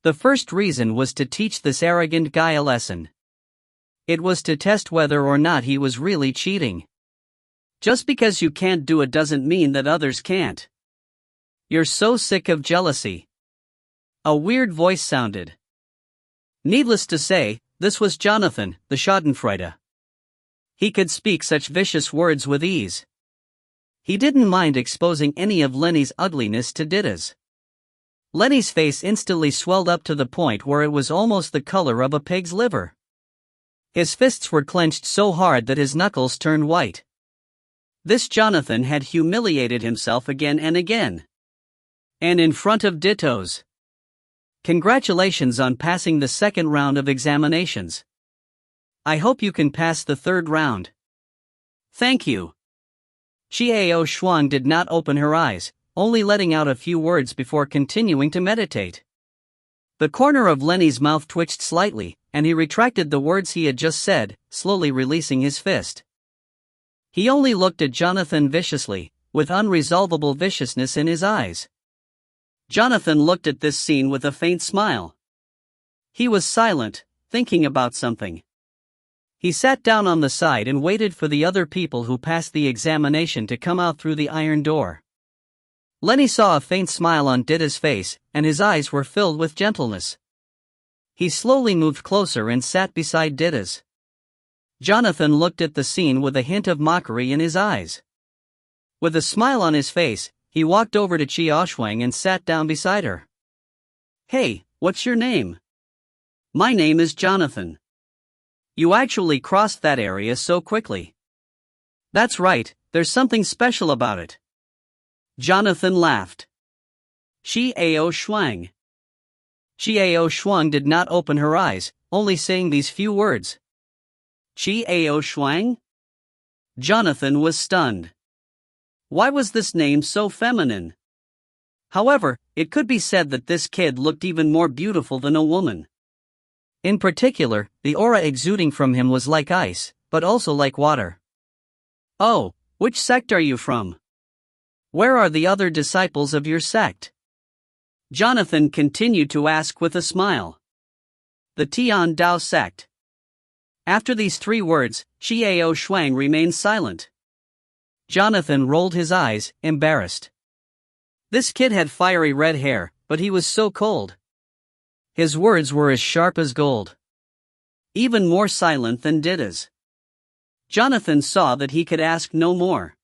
The first reason was to teach this arrogant guy a lesson. It was to test whether or not he was really cheating. Just because you can't do it doesn't mean that others can't. You're so sick of jealousy. A weird voice sounded. Needless to say, this was Jonathan, the Schadenfreude. He could speak such vicious words with ease. He didn't mind exposing any of Lenny's ugliness to Dittos. Lenny's face instantly swelled up to the point where it was almost the color of a pig's liver. His fists were clenched so hard that his knuckles turned white. This Jonathan had humiliated himself again and again. And in front of Dittos. Congratulations on passing the second round of examinations. I hope you can pass the third round. Thank you. Yixuan did not open her eyes, only letting out a few words before continuing to meditate. The corner of Lenny's mouth twitched slightly, and he retracted the words he had just said, slowly releasing his fist. He only looked at Jonathan viciously, with unresolvable viciousness in his eyes. Jonathan looked at this scene with a faint smile. He was silent, thinking about something. He sat down on the side and waited for the other people who passed the examination to come out through the iron door. Lenny saw a faint smile on Ditto's face, and his eyes were filled with gentleness. He slowly moved closer and sat beside Ditto's. Jonathan looked at the scene with a hint of mockery in his eyes. With a smile on his face, he walked over to Xiaoshuang and sat down beside her. "Hey, what's your name?" "My name is Jonathan." "You actually crossed that area so quickly." "That's right, there's something special about it." Jonathan laughed. Xiaoshuang. Xiaoshuang did not open her eyes, only saying these few words. Xiaoshuang? Jonathan was stunned. Why was this name so feminine? However, it could be said that this kid looked even more beautiful than a woman. In particular, the aura exuding from him was like ice, but also like water. "Oh, which sect are you from? Where are the other disciples of your sect?" Jonathan continued to ask with a smile. "The Tian Dao sect." After these 3 words, Xiaoshuang remained silent. Jonathan rolled his eyes, embarrassed. This kid had fiery red hair, but he was so cold. His words were as sharp as gold. Even more silent than Dida's. Jonathan saw that he could ask no more.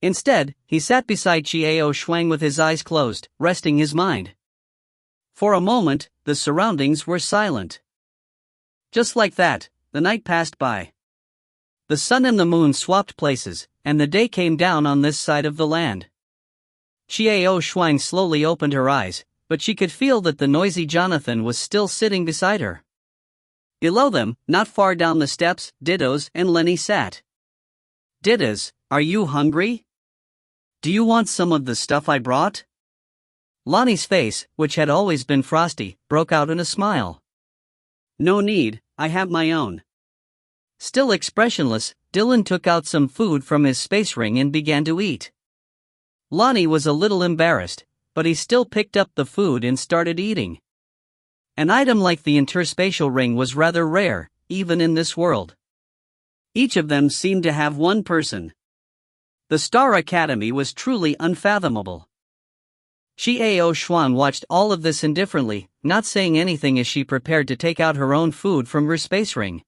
Instead, he sat beside Xiaoshuang with his eyes closed, resting his mind. For a moment, the surroundings were silent. Just like that, the night passed by. The sun and the moon swapped places, and the day came down on this side of the land. Xiaoshuang slowly opened her eyes, but she could feel that the noisy Jonathan was still sitting beside her. Below them, not far down the steps, Didos and Lenny sat. "Didas, are you hungry? Do you want some of the stuff I brought?" Lonnie's face, which had always been frosty, broke out in a smile. "No need, I have my own." Still expressionless, Dylan took out some food from his space ring and began to eat. Lonnie was a little embarrassed, but he still picked up the food and started eating. An item like the interspatial ring was rather rare, even in this world. Each of them seemed to have one person. The Star Academy was truly unfathomable. Xiaoshuang watched all of this indifferently, not saying anything as she prepared to take out her own food from her space ring.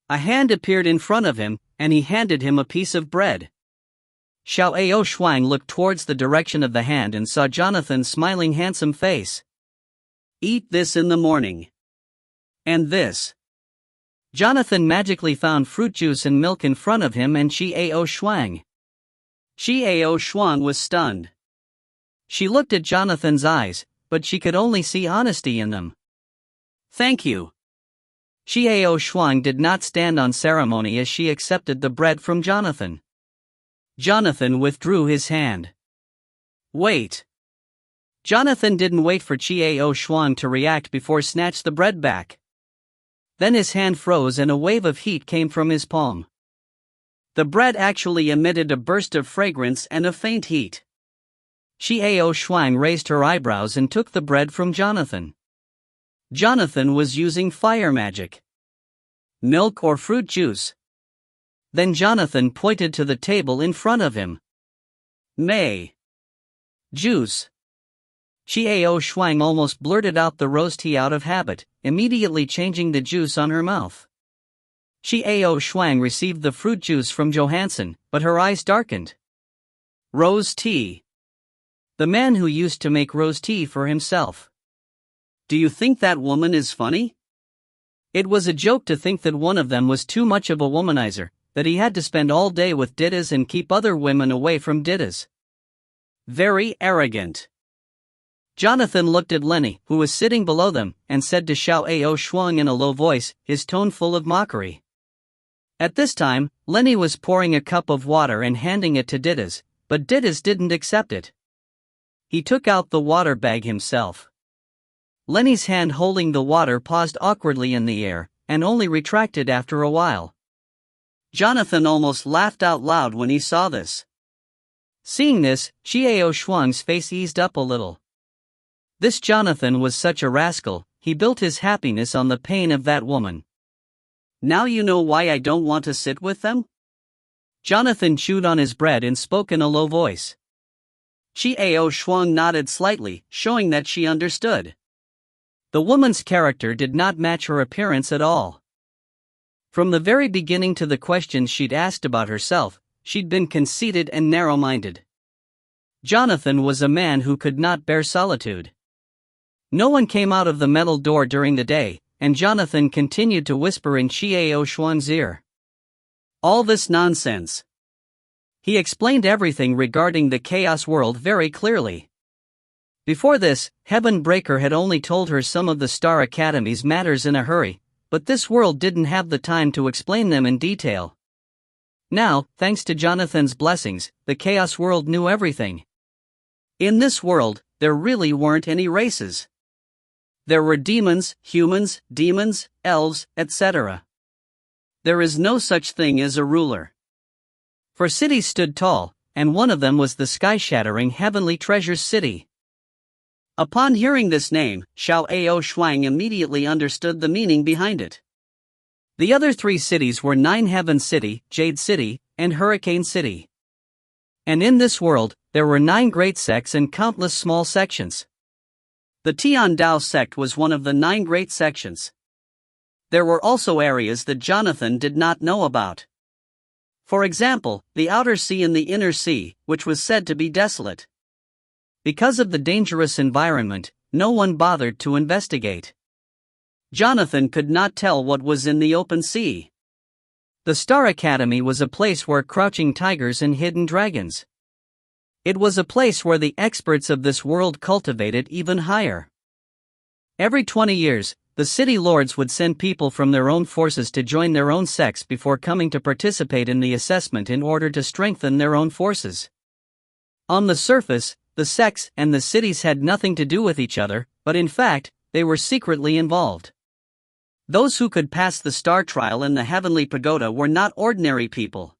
A hand appeared in front of him, and he handed him a piece of bread. Xiaoshuang looked towards the direction of the hand and saw Jonathan's smiling handsome face. "Eat this in the morning. And this." Jonathan magically found fruit juice and milk in front of him and Xiaoshuang. Xiaoshuang was stunned. She looked at Jonathan's eyes, but she could only see honesty in them. "Thank you." Xiaoshuang did not stand on ceremony as she accepted the bread from Jonathan. Jonathan withdrew his hand. "Wait." Jonathan didn't wait for Xiaoshuang to react before snatched the bread back. Then his hand froze and a wave of heat came from his palm. The bread actually emitted a burst of fragrance and a faint heat. Xiaoshuang raised her eyebrows and took the bread from Jonathan. Jonathan was using fire magic. Milk or fruit juice? Then Jonathan pointed to the table in front of him. "May. Juice." Xiaoshuang almost blurted out the rose tea out of habit, immediately changing the juice on her mouth. Xiaoshuang received the fruit juice from Johansson, but her eyes darkened. Rose tea. The man who used to make rose tea for himself. Do you think that woman is funny? It was a joke to think that one of them was too much of a womanizer, that he had to spend all day with Didas and keep other women away from Didas. Very arrogant. Jonathan looked at Lenny, who was sitting below them, and said to Xiaoshuang in a low voice, his tone full of mockery. At this time, Lenny was pouring a cup of water and handing it to Didas, but Didas didn't accept it. He took out the water bag himself. Lenny's hand holding the water paused awkwardly in the air, and only retracted after a while. Jonathan almost laughed out loud when he saw this. Seeing this, Xiaoshuang's face eased up a little. This Jonathan was such a rascal, he built his happiness on the pain of that woman. Now you know why I don't want to sit with them? Jonathan chewed on his bread and spoke in a low voice. Xiaoshuang nodded slightly, showing that she understood. The woman's character did not match her appearance at all. From the very beginning to the questions she'd asked about herself, she'd been conceited and narrow-minded. Jonathan was a man who could not bear solitude. No one came out of the metal door during the day, and Jonathan continued to whisper in Xiao Xuan's ear. All this nonsense. He explained everything regarding the chaos world very clearly. Before this, Heaven Breaker had only told her some of the Star Academy's matters in a hurry, but this world didn't have the time to explain them in detail. Now, thanks to Jonathan's blessings, the chaos world knew everything. In this world, there really weren't any races. There were demons, humans, demons, elves, etc. There is no such thing as a ruler. For cities stood tall, and one of them was the sky-shattering Heavenly Treasures City. Upon hearing this name, Xiao Shuang immediately understood the meaning behind it. The other three cities were Nine Heaven City, Jade City, and Hurricane City. And in this world, there were 9 great sects and countless small sections. The Tian Dao sect was one of the 9 great sections. There were also areas that Jonathan did not know about. For example, the outer sea and the inner sea, which was said to be desolate. Because of the dangerous environment, no one bothered to investigate. Jonathan could not tell what was in the open sea. The Star Academy was a place where crouching tigers and hidden dragons. It was a place where the experts of this world cultivated even higher. Every 20 years, the city lords would send people from their own forces to join their own sects before coming to participate in the assessment in order to strengthen their own forces. On the surface, the sects and the cities had nothing to do with each other, but in fact, they were secretly involved. Those who could pass the star trial in the heavenly pagoda were not ordinary people.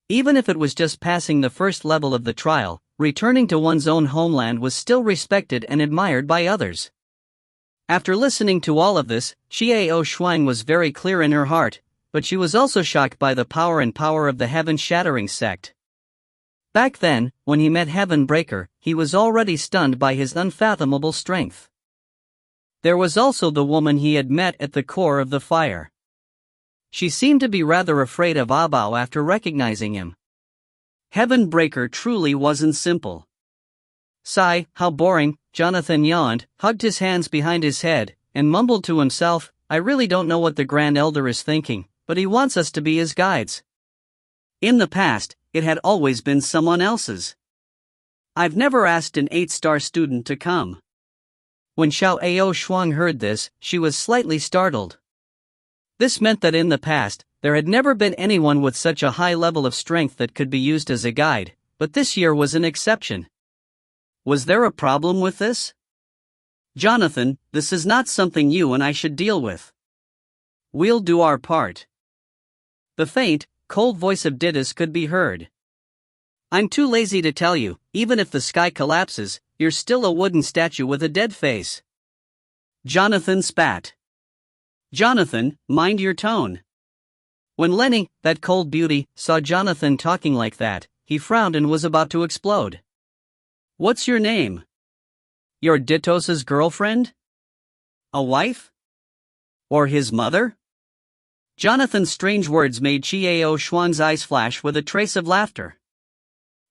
Even if it was just passing the first level of the trial, returning to one's own homeland was still respected and admired by others. After listening to all of this, Xiao Shuang was very clear in her heart, but she was also shocked by the power of the heaven-shattering sect. Back then, when he met Heaven Breaker, he was already stunned by his unfathomable strength. There was also the woman he had met at the core of the fire. She seemed to be rather afraid of Abao after recognizing him. Heaven Breaker truly wasn't simple. Sigh, how boring, Jonathan yawned, hugged his hands behind his head, and mumbled to himself, I really don't know what the Grand Elder is thinking, but he wants us to be his guides. In the past, it had always been someone else's. I've never asked an 8-star student to come. When Xiao Shuang heard this, she was slightly startled. This meant that in the past, there had never been anyone with such a high level of strength that could be used as a guide, but this year was an exception. Was there a problem with this? Jonathan, this is not something you and I should deal with. We'll do our part. The faint, cold voice of Didus could be heard. I'm too lazy to tell you, even if the sky collapses, you're still a wooden statue with a dead face. Jonathan spat. Jonathan, mind your tone. When Lenny, that cold beauty, saw Jonathan talking like that, he frowned and was about to explode. What's your name? You're Ditos's girlfriend? A wife? Or his mother? Jonathan's strange words made Xiao Shuang's eyes flash with a trace of laughter.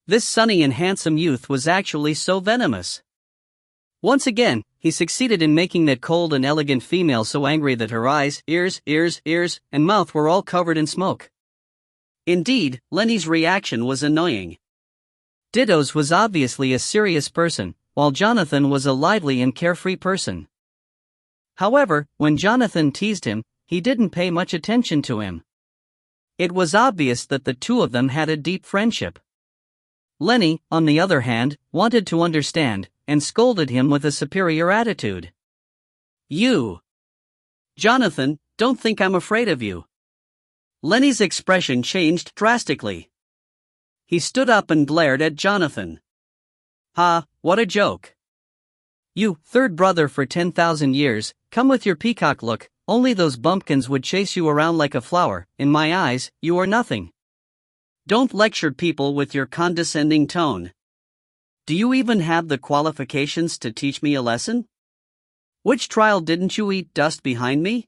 This sunny and handsome youth was actually so venomous. Once again, he succeeded in making that cold and elegant female so angry that her eyes, ears, and mouth were all covered in smoke. Indeed, Lenny's reaction was annoying. Dittos was obviously a serious person, while Jonathan was a lively and carefree person. However, when Jonathan teased him, he didn't pay much attention to him. It was obvious that the two of them had a deep friendship. Lenny, on the other hand, wanted to understand, and scolded him with a superior attitude. You! Jonathan, don't think I'm afraid of you. Lenny's expression changed drastically. He stood up and glared at Jonathan. Ha, what a joke. You, third brother for 10,000 years, come with your peacock look, only those bumpkins would chase you around like a flower, in my eyes, you are nothing. Don't lecture people with your condescending tone. Do you even have the qualifications to teach me a lesson? Which trial didn't you eat dust behind me?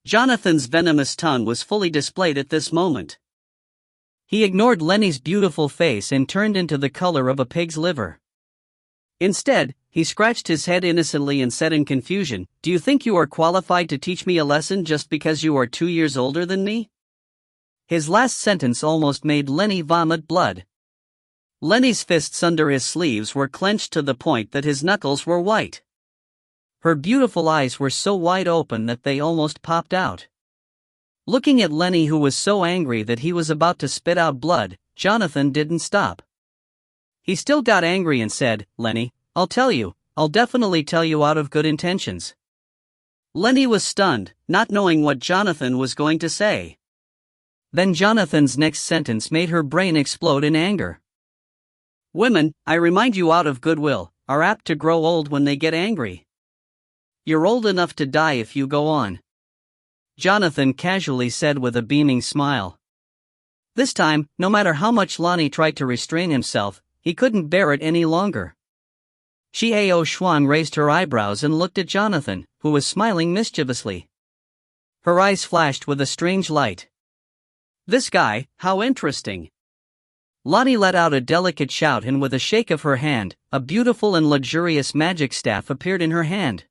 Jonathan's venomous tongue was fully displayed at this moment. He ignored Lenny's beautiful face and turned into the color of a pig's liver. Instead, he scratched his head innocently and said in confusion, "Do you think you are qualified to teach me a lesson just because you are 2 years older than me?" His last sentence almost made Lenny vomit blood. Lenny's fists under his sleeves were clenched to the point that his knuckles were white. Her beautiful eyes were so wide open that they almost popped out. Looking at Lenny, who was so angry that he was about to spit out blood, Jonathan didn't stop. He still got angry and said, "Lenny, I'll definitely tell you out of good intentions." Lenny was stunned, not knowing what Jonathan was going to say. Then Jonathan's next sentence made her brain explode in anger. "Women, I remind you out of goodwill, are apt to grow old when they get angry. You're old enough to die if you go on," Jonathan casually said with a beaming smile. This time, no matter how much Lonnie tried to restrain himself, he couldn't bear it any longer. Yixuan raised her eyebrows and looked at Jonathan, who was smiling mischievously. Her eyes flashed with a strange light. "This guy, how interesting." Lonnie let out a delicate shout, and with a shake of her hand, a beautiful and luxurious magic staff appeared in her hand.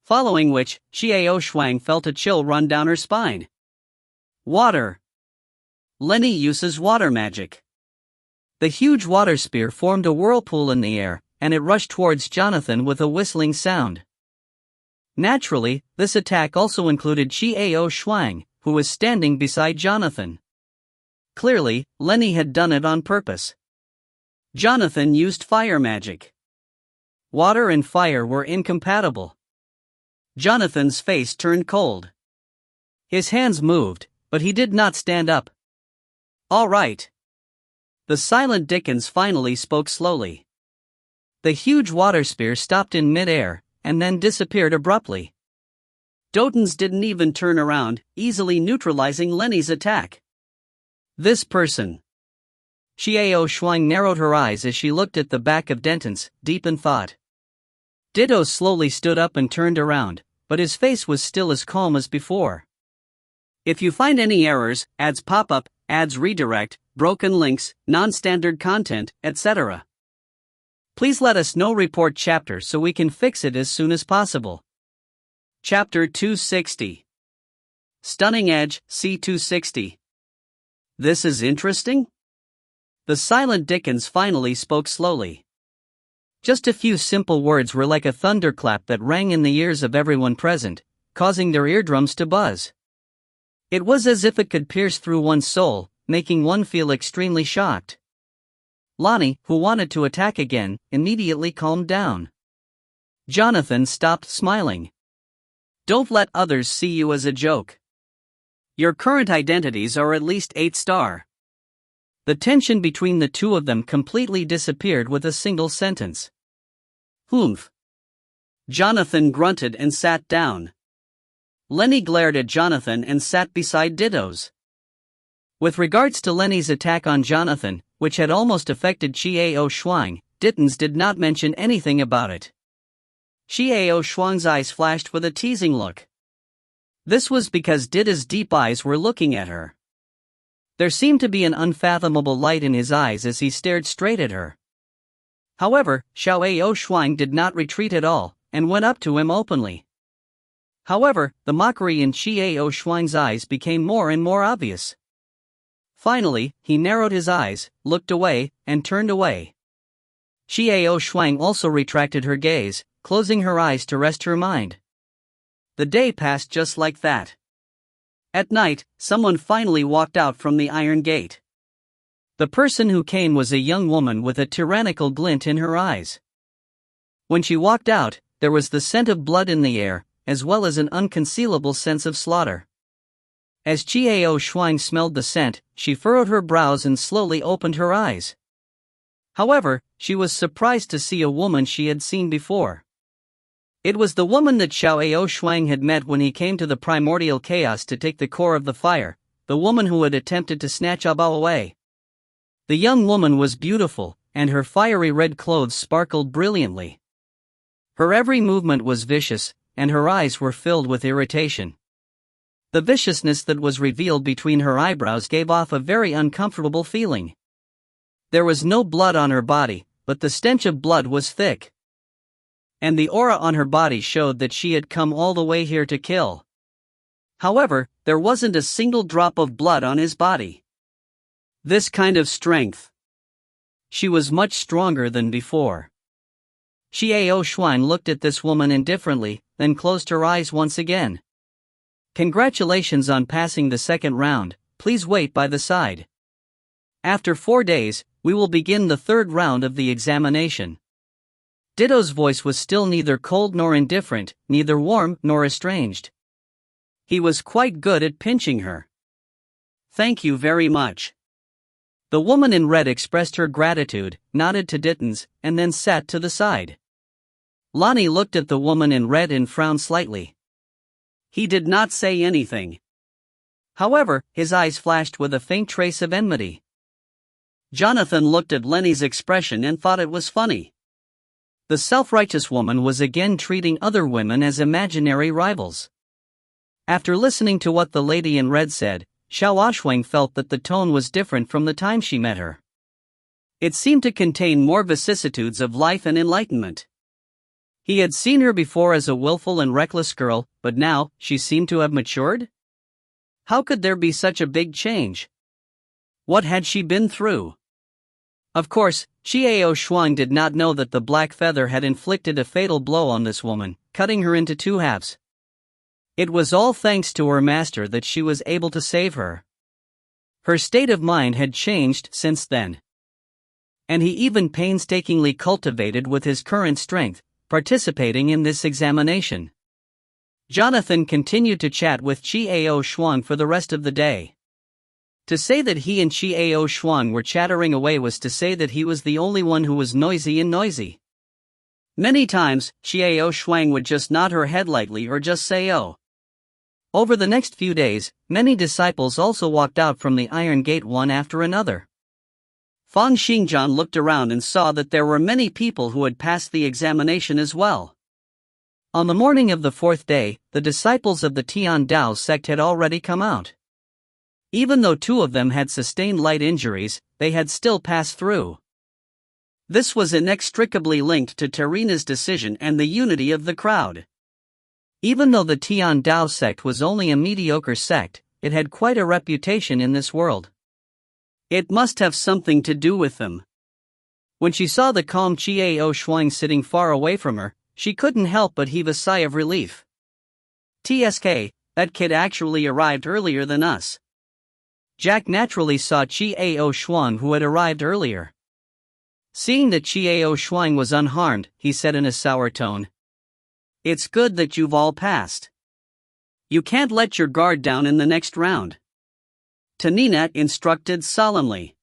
Following which, Yixuan felt a chill run down her spine. Water. Lenny uses water magic. The huge water spear formed a whirlpool in the air, and it rushed towards Jonathan with a whistling sound. Naturally, this attack also included Yixuan, who was standing beside Jonathan. Clearly, Lenny had done it on purpose. Jonathan used fire magic. Water and fire were incompatible. Jonathan's face turned cold. His hands moved, but he did not stand up. "All right." The silent Dickens finally spoke slowly. The huge water spear stopped in mid-air, and then disappeared abruptly. Dotens didn't even turn around, easily neutralizing Lenny's attack. This person. Yixuan narrowed her eyes as she looked at the back of Denton's, deep in thought. Ditto slowly stood up and turned around, but his face was still as calm as before. "If you find any errors, ads pop up, ads redirect, broken links, non-standard content, etc. please let us know. Report chapter so we can fix it as soon as possible." Chapter 260. Stunning Edge, C260. "This is interesting." The silent Dickens finally spoke slowly. Just a few simple words were like a thunderclap that rang in the ears of everyone present, causing their eardrums to buzz. It was as if it could pierce through one's soul, making one feel extremely shocked. Lonnie, who wanted to attack again, immediately calmed down. Jonathan stopped smiling. "Don't let others see you as a joke. Your current identities are at least 8-star. The tension between the two of them completely disappeared with a single sentence. "Humph." Jonathan grunted and sat down. Lenny glared at Jonathan and sat beside Dittos. With regards to Lenny's attack on Jonathan, which had almost affected Yixuan, Dittens did not mention anything about it. Yixuan's eyes flashed with a teasing look. This was because Ditta's deep eyes were looking at her. There seemed to be an unfathomable light in his eyes as he stared straight at her. However, Yixuan did not retreat at all, and went up to him openly. However, the mockery in Yixuan's eyes became more and more obvious. Finally, he narrowed his eyes, looked away, and turned away. Yixuan also retracted her gaze, closing her eyes to rest her mind. The day passed just like that. At night, someone finally walked out from the Iron Gate. The person who came was a young woman with a tyrannical glint in her eyes. When she walked out, there was the scent of blood in the air, as well as an unconcealable sense of slaughter. As Yixuan smelled the scent, she furrowed her brows and slowly opened her eyes. However, she was surprised to see a woman she had seen before. It was the woman that Yixuan had met when he came to the primordial chaos to take the core of the fire, the woman who had attempted to snatch Abao away. The young woman was beautiful, and her fiery red clothes sparkled brilliantly. Her every movement was vicious, and her eyes were filled with irritation. The viciousness that was revealed between her eyebrows gave off a very uncomfortable feeling. There was no blood on her body, but the stench of blood was thick. And the aura on her body showed that she had come all the way here to kill. However, there wasn't a single drop of blood on his body. This kind of strength. She was much stronger than before. Xiao Shuan looked at this woman indifferently, then closed her eyes once again. Congratulations on passing the second round, please wait by the side. After 4 days, we will begin the third round of the examination. Ditto's voice was still neither cold nor indifferent, neither warm nor estranged. He was quite good at pinching her. Thank you very much. The woman in red expressed her gratitude, nodded to Dittons, and then sat to the side. Lonnie looked at the woman in red and frowned slightly. He did not say anything. However, his eyes flashed with a faint trace of enmity. Jonathan looked at Lenny's expression and thought it was funny. The self-righteous woman was again treating other women as imaginary rivals. After listening to what the lady in red said, Xiao Shuang felt that the tone was different from the time she met her. It seemed to contain more vicissitudes of life and enlightenment. He had seen her before as a willful and reckless girl, but now, she seemed to have matured? How could there be such a big change? What had she been through? Of course, Xiao Shuang did not know that the black feather had inflicted a fatal blow on this woman, cutting her into 2 halves. It was all thanks to her master that she was able to save her. Her state of mind had changed since then. And he even painstakingly cultivated with his current strength, participating in this examination. Jonathan continued to chat with Xiao Shuang for the rest of the day. To say that he and Xiao Shuang were chattering away was to say that he was the only one who was noisy. Many times, Xiao Shuang would just nod her head lightly or just say oh. Over the next few days, many disciples also walked out from the Iron Gate one after another. Fang Xingjian looked around and saw that there were many people who had passed the examination as well. On the morning of the 4th day, the disciples of the Tian Dao sect had already come out. Even though 2 of them had sustained light injuries, they had still passed through. This was inextricably linked to Tarina's decision and the unity of the crowd. Even though the Tian Dao sect was only a mediocre sect, it had quite a reputation in this world. It must have something to do with them. When she saw the calm Xiao Shuang sitting far away from her, she couldn't help but heave a sigh of relief. TSK, that kid actually arrived earlier than us. Jack naturally saw Xiao Shuang who had arrived earlier. Seeing that Xiao Shuang was unharmed, he said in a sour tone. It's good that you've all passed. You can't let your guard down in the next round. Tanina instructed solemnly.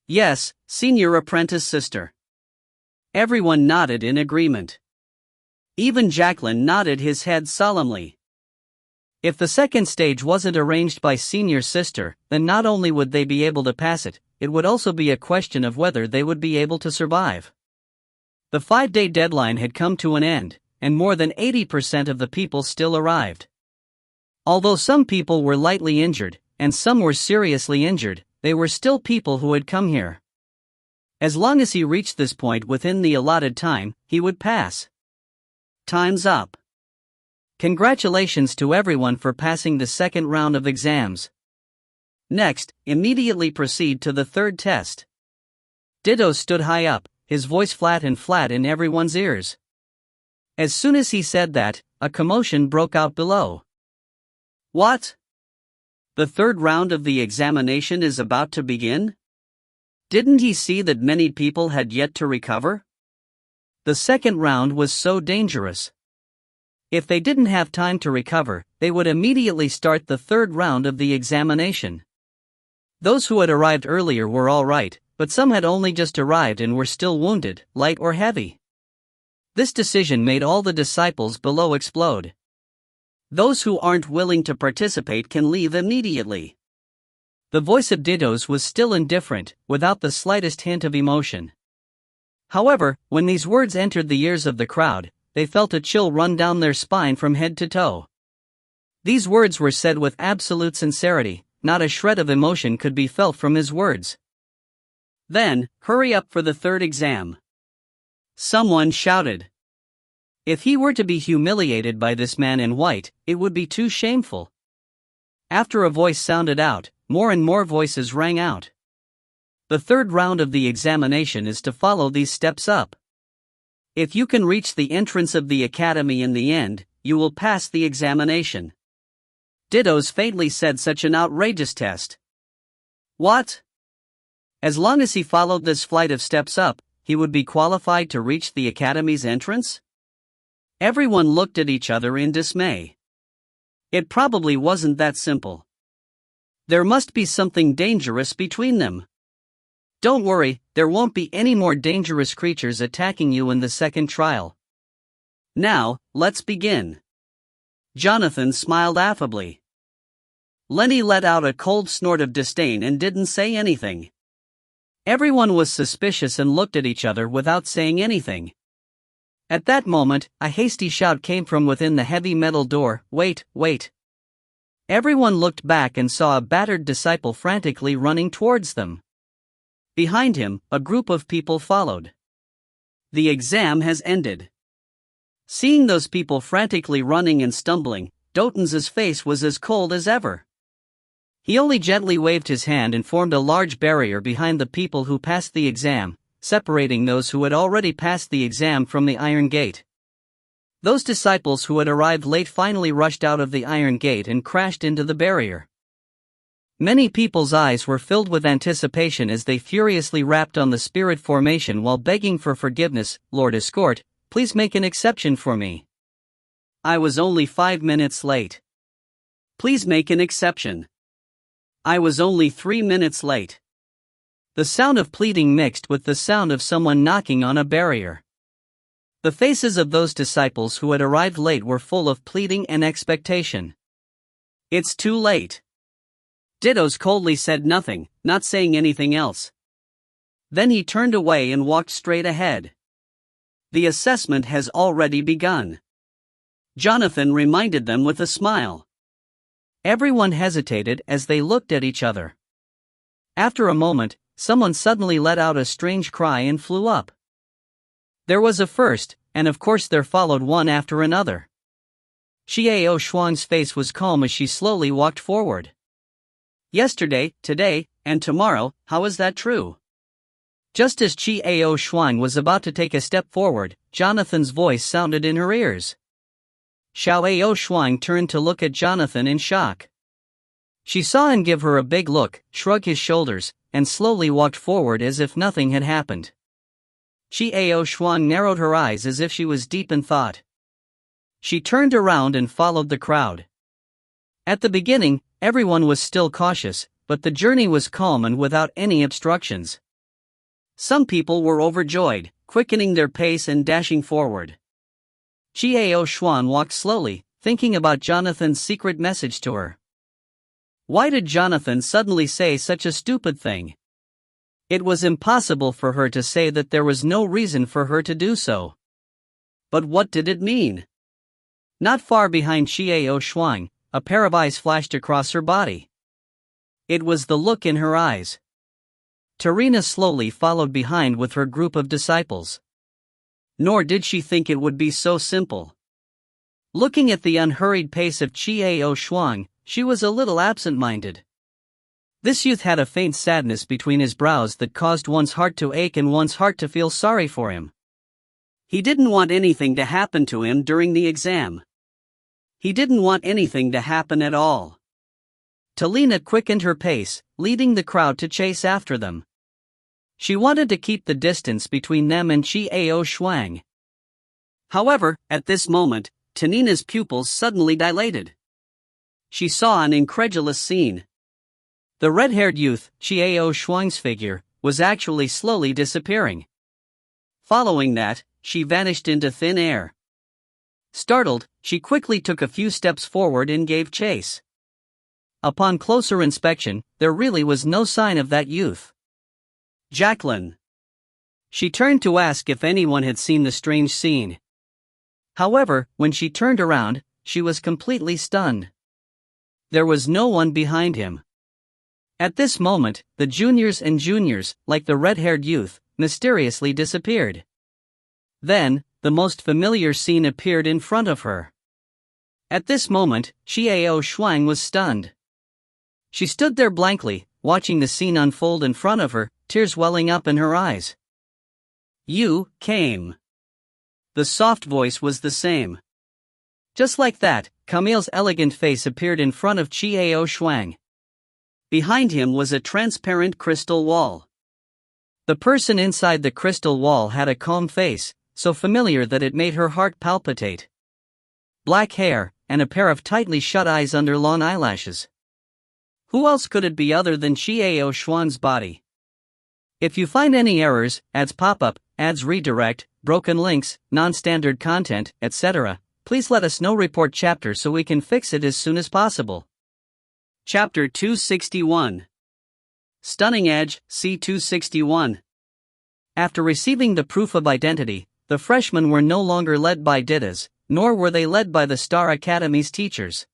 Yes, senior apprentice sister. Everyone nodded in agreement. Even Jacqueline nodded his head solemnly. If the second stage wasn't arranged by senior sister, then not only would they be able to pass it, it would also be a question of whether they would be able to survive. The 5-day deadline had come to an end, and more than 80% of the people still arrived. Although some people were lightly injured, and some were seriously injured, they were still people who had come here. As long as he reached this point within the allotted time, he would pass. Time's up. Congratulations to everyone for passing the second round of exams. Next, immediately proceed to the third test. Ditto stood high up, his voice flat in everyone's ears. As soon as he said that, a commotion broke out below. What? The third round of the examination is about to begin? Didn't he see that many people had yet to recover? The second round was so dangerous. If they didn't have time to recover, they would immediately start the third round of the examination. Those who had arrived earlier were all right, but some had only just arrived and were still wounded, light or heavy. This decision made all the disciples below explode. Those who aren't willing to participate can leave immediately. The voice of Dittos was still indifferent, without the slightest hint of emotion. However, when these words entered the ears of the crowd, they felt a chill run down their spine from head to toe. These words were said with absolute sincerity, not a shred of emotion could be felt from his words. Then, hurry up for the third exam. Someone shouted. If he were to be humiliated by this man in white, it would be too shameful. After a voice sounded out, more and more voices rang out. The third round of the examination is to follow these steps up. If you can reach the entrance of the academy in the end, you will pass the examination. Dittos faintly said such an outrageous test. What? As long as he followed this flight of steps up, he would be qualified to reach the academy's entrance? Everyone looked at each other in dismay. It probably wasn't that simple. There must be something dangerous between them. Don't worry, there won't be any more dangerous creatures attacking you in the second trial. Now, let's begin. Jonathan smiled affably. Lenny let out a cold snort of disdain and didn't say anything. Everyone was suspicious and looked at each other without saying anything. At that moment, a hasty shout came from within the heavy metal door, "Wait, wait." Everyone looked back and saw a battered disciple frantically running towards them. Behind him, a group of people followed. The exam has ended. Seeing those people frantically running and stumbling, Dotans's face was as cold as ever. He only gently waved his hand and formed a large barrier behind the people who passed the exam, separating those who had already passed the exam from the iron gate. Those disciples who had arrived late finally rushed out of the iron gate and crashed into the barrier. Many people's eyes were filled with anticipation as they furiously rapped on the spirit formation while begging for forgiveness. "Lord Escort, please make an exception for me. I was only 5 minutes late. Please make an exception. I was only 3 minutes late." The sound of pleading mixed with the sound of someone knocking on a barrier. The faces of those disciples who had arrived late were full of pleading and expectation. "It's too late." Dittos coldly said nothing, not saying anything else. Then he turned away and walked straight ahead. "The assessment has already begun," Jonathan reminded them with a smile. Everyone hesitated as they looked at each other. After a moment, someone suddenly let out a strange cry and flew up. There was a first, and of course there followed one after another. Xiao Shuang's face was calm as she slowly walked forward. "Yesterday, today, and tomorrow, how is that true?" Just as Xiao Shuang was about to take a step forward, Jonathan's voice sounded in her ears. Xiao Shuang turned to look at Jonathan in shock. She saw him give her a big look, shrug his shoulders, and slowly walked forward as if nothing had happened. Xiao Shuang narrowed her eyes as if she was deep in thought. She turned around and followed the crowd. At the beginning, everyone was still cautious, but the journey was calm and without any obstructions. Some people were overjoyed, quickening their pace and dashing forward. Xiao Shuang walked slowly, thinking about Jonathan's secret message to her. Why did Jonathan suddenly say such a stupid thing? It was impossible for her to say that there was no reason for her to do so. But what did it mean? Not far behind Xiao Shuang, a pair of eyes flashed across her body. It was the look in her eyes. Tarina slowly followed behind with her group of disciples. Nor did she think it would be so simple. Looking at the unhurried pace of Xiao Shuang, she was a little absent-minded. This youth had a faint sadness between his brows that caused one's heart to ache and one's heart to feel sorry for him. He didn't want anything to happen to him during the exam. He didn't want anything to happen at all. Talina quickened her pace, leading the crowd to chase after them. She wanted to keep the distance between them and Xiao Shuang. However, at this moment, Tanina's pupils suddenly dilated. She saw an incredulous scene. The red-haired youth, Xiao Shuang's figure, was actually slowly disappearing. Following that, she vanished into thin air. Startled, she quickly took a few steps forward and gave chase. Upon closer inspection, there really was no sign of that youth. Jacqueline. She turned to ask if anyone had seen the strange scene. However, when she turned around, she was completely stunned. There was no one behind him. At this moment, the juniors and juniors, like the red-haired youth, mysteriously disappeared. Then, the most familiar scene appeared in front of her. At this moment, Xiao Shuang was stunned. She stood there blankly, watching the scene unfold in front of her, tears welling up in her eyes. You came. The soft voice was the same. Just like that, Camille's elegant face appeared in front of Xiao Shuang. Behind him was a transparent crystal wall. The person inside the crystal wall had a calm face, so familiar that it made her heart palpitate. Black hair, and a pair of tightly shut eyes under long eyelashes. Who else could it be other than Xiao Shuang's body? If you find any errors, ads pop up, ads redirect, broken links, non-standard content, etc., please let us know. Report chapter so we can fix it as soon as possible. Chapter 261. Stunning Edge, C261. After receiving the proof of identity, the freshmen were no longer led by Didas, nor were they led by the Star Academy's teachers.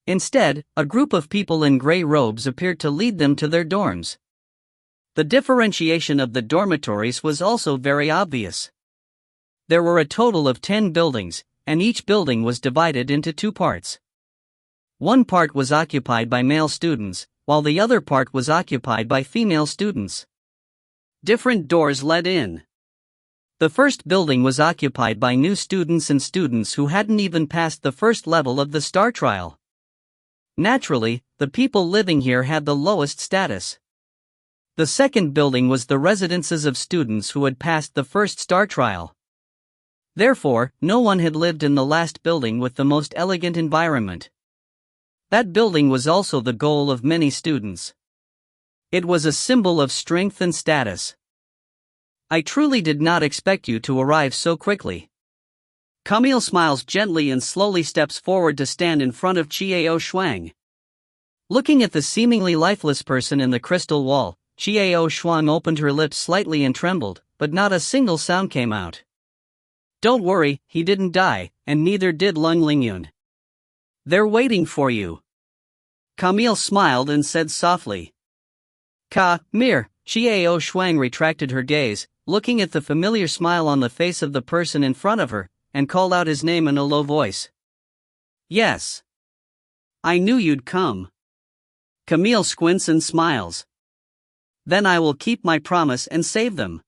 Instead, a group of people in gray robes appeared to lead them to their dorms. The differentiation of the dormitories was also very obvious. There were a total of 10 buildings, and each building was divided into 2 parts. One part was occupied by male students, while the other part was occupied by female students. Different doors led in. The first building was occupied by new students and students who hadn't even passed the first level of the STAR trial. Naturally, the people living here had the lowest status. The second building was the residences of students who had passed the first STAR trial. Therefore, no one had lived in the last building with the most elegant environment. That building was also the goal of many students. It was a symbol of strength and status. I truly did not expect you to arrive so quickly. Camille smiles gently and slowly steps forward to stand in front of Xiao Shuang. Looking at the seemingly lifeless person in the crystal wall, Xiao Shuang opened her lips slightly and trembled, but not a single sound came out. Don't worry, he didn't die, and neither did Lung Lingyun. They're waiting for you. Camille smiled and said softly. Mir. Xiao Shuang retracted her gaze, looking at the familiar smile on the face of the person in front of her, and called out his name in a low voice. Yes. I knew you'd come. Camille squints and smiles. Then I will keep my promise and save them.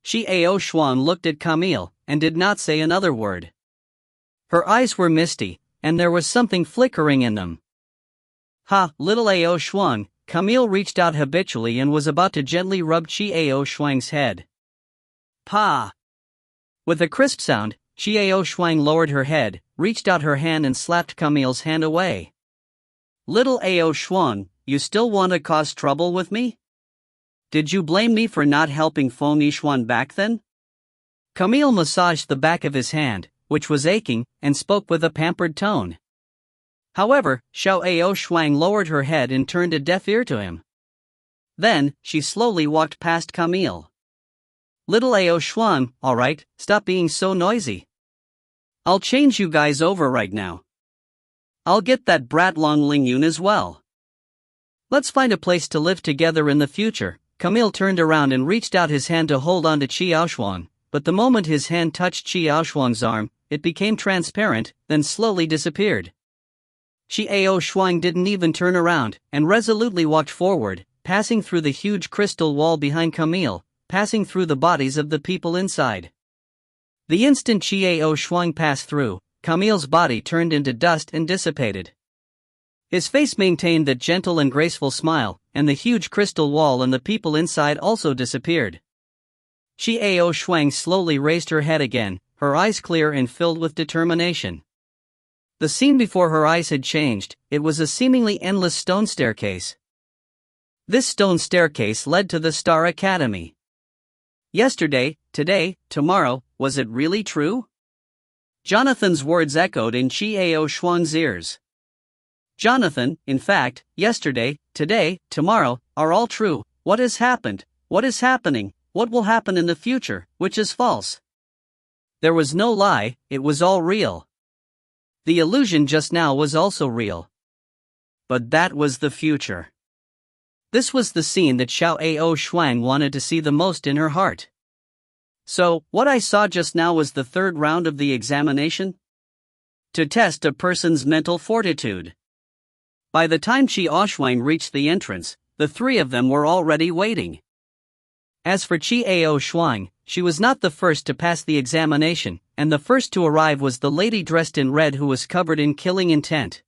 Xiao Shuang looked at Camille, and did not say another word. Her eyes were misty, and there was something flickering in them. Little Ao Shuang. Camille reached out habitually and was about to gently rub Xiao Shuang's head. Pa! With a crisp sound, Xiao Shuang lowered her head, reached out her hand and slapped Camille's hand away. Little Ao Shuang, you still want to cause trouble with me? Did you blame me for not helping Feng Yixuan back then? Camille massaged the back of his hand, which was aching, and spoke with a pampered tone. However, Xiao Shuang lowered her head and turned a deaf ear to him. Then, she slowly walked past Camille. Little Ao Shuang, alright, stop being so noisy. I'll change you guys over right now. I'll get that brat Long Lingyun as well. Let's find a place to live together in the future. Camille turned around and reached out his hand to hold on to Xiao Shuang, but the moment his hand touched Xiao Shuang's arm, it became transparent, then slowly disappeared. Xiao Shuang didn't even turn around, and resolutely walked forward, passing through the huge crystal wall behind Camille, passing through the bodies of the people inside. The instant Xiao Shuang passed through, Camille's body turned into dust and dissipated. His face maintained that gentle and graceful smile, and the huge crystal wall and the people inside also disappeared. Xiao Shuang slowly raised her head again, her eyes clear and filled with determination. The scene before her eyes had changed. It was a seemingly endless stone staircase. This stone staircase led to the Star Academy. Yesterday, today, tomorrow, was it really true? Jonathan's words echoed in Xiao Shuang's ears. Jonathan, in fact, yesterday, today, tomorrow, are all true. What has happened? What is happening? What will happen in the future? Which is false? There was no lie, it was all real. The illusion just now was also real. But that was the future. This was the scene that Xiao Ao Shuang wanted to see the most in her heart. So, what I saw just now was the third round of the examination? To test a person's mental fortitude. By the time Qi Aoshuang reached the entrance, the three of them were already waiting. As for Qi Ao Shuang, she was not the first to pass the examination, and the first to arrive was the lady dressed in red who was covered in killing intent.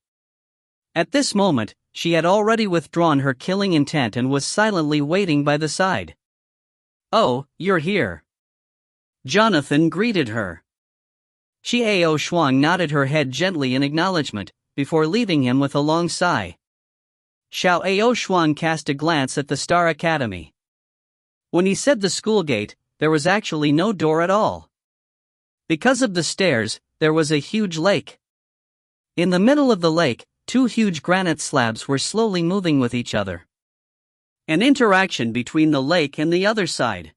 At this moment, she had already withdrawn her killing intent and was silently waiting by the side. "Oh, you're here." Jonathan greeted her. Qi Ao Shuang nodded her head gently in acknowledgement, before leaving him with a long sigh. Xiao Ao Shuang cast a glance at the Star Academy. When he said the school gate, there was actually no door at all. Because of the stairs, there was a huge lake. In the middle of the lake, two huge granite slabs were slowly moving with each other. An interaction between the lake and the other side.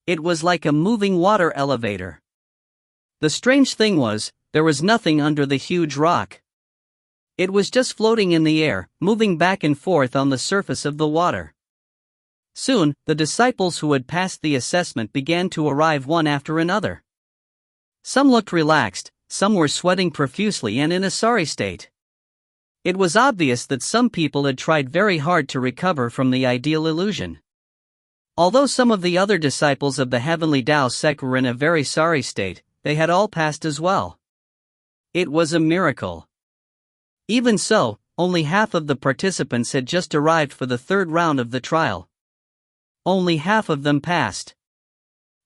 It was like a moving water elevator. The strange thing was, there was nothing under the huge rock. It was just floating in the air, moving back and forth on the surface of the water. Soon, the disciples who had passed the assessment began to arrive one after another. Some looked relaxed, some were sweating profusely and in a sorry state. It was obvious that some people had tried very hard to recover from the ideal illusion. Although some of the other disciples of the Heavenly Tao sect were in a very sorry state, they had all passed as well. It was a miracle. Even so, only half of the participants had just arrived for the third round of the trial. Only half of them passed.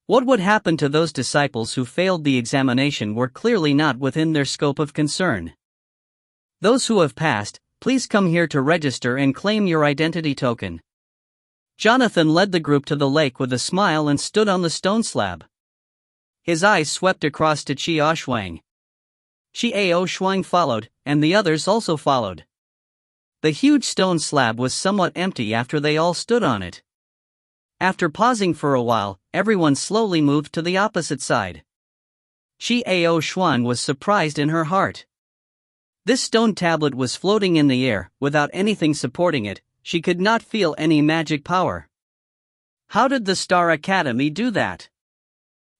What would happen to those disciples who failed the examination were clearly not within their scope of concern. Those who have passed, please come here to register and claim your identity token. Jonathan led the group to the lake with a smile and stood on the stone slab. His eyes swept across to Qi Aoshuang. Qi Ao Shuang followed, and the others also followed. The huge stone slab was somewhat empty after they all stood on it. After pausing for a while, everyone slowly moved to the opposite side. Qi Ao Shuang was surprised in her heart. This stone tablet was floating in the air, without anything supporting it. She could not feel any magic power. How did the Star Academy do that?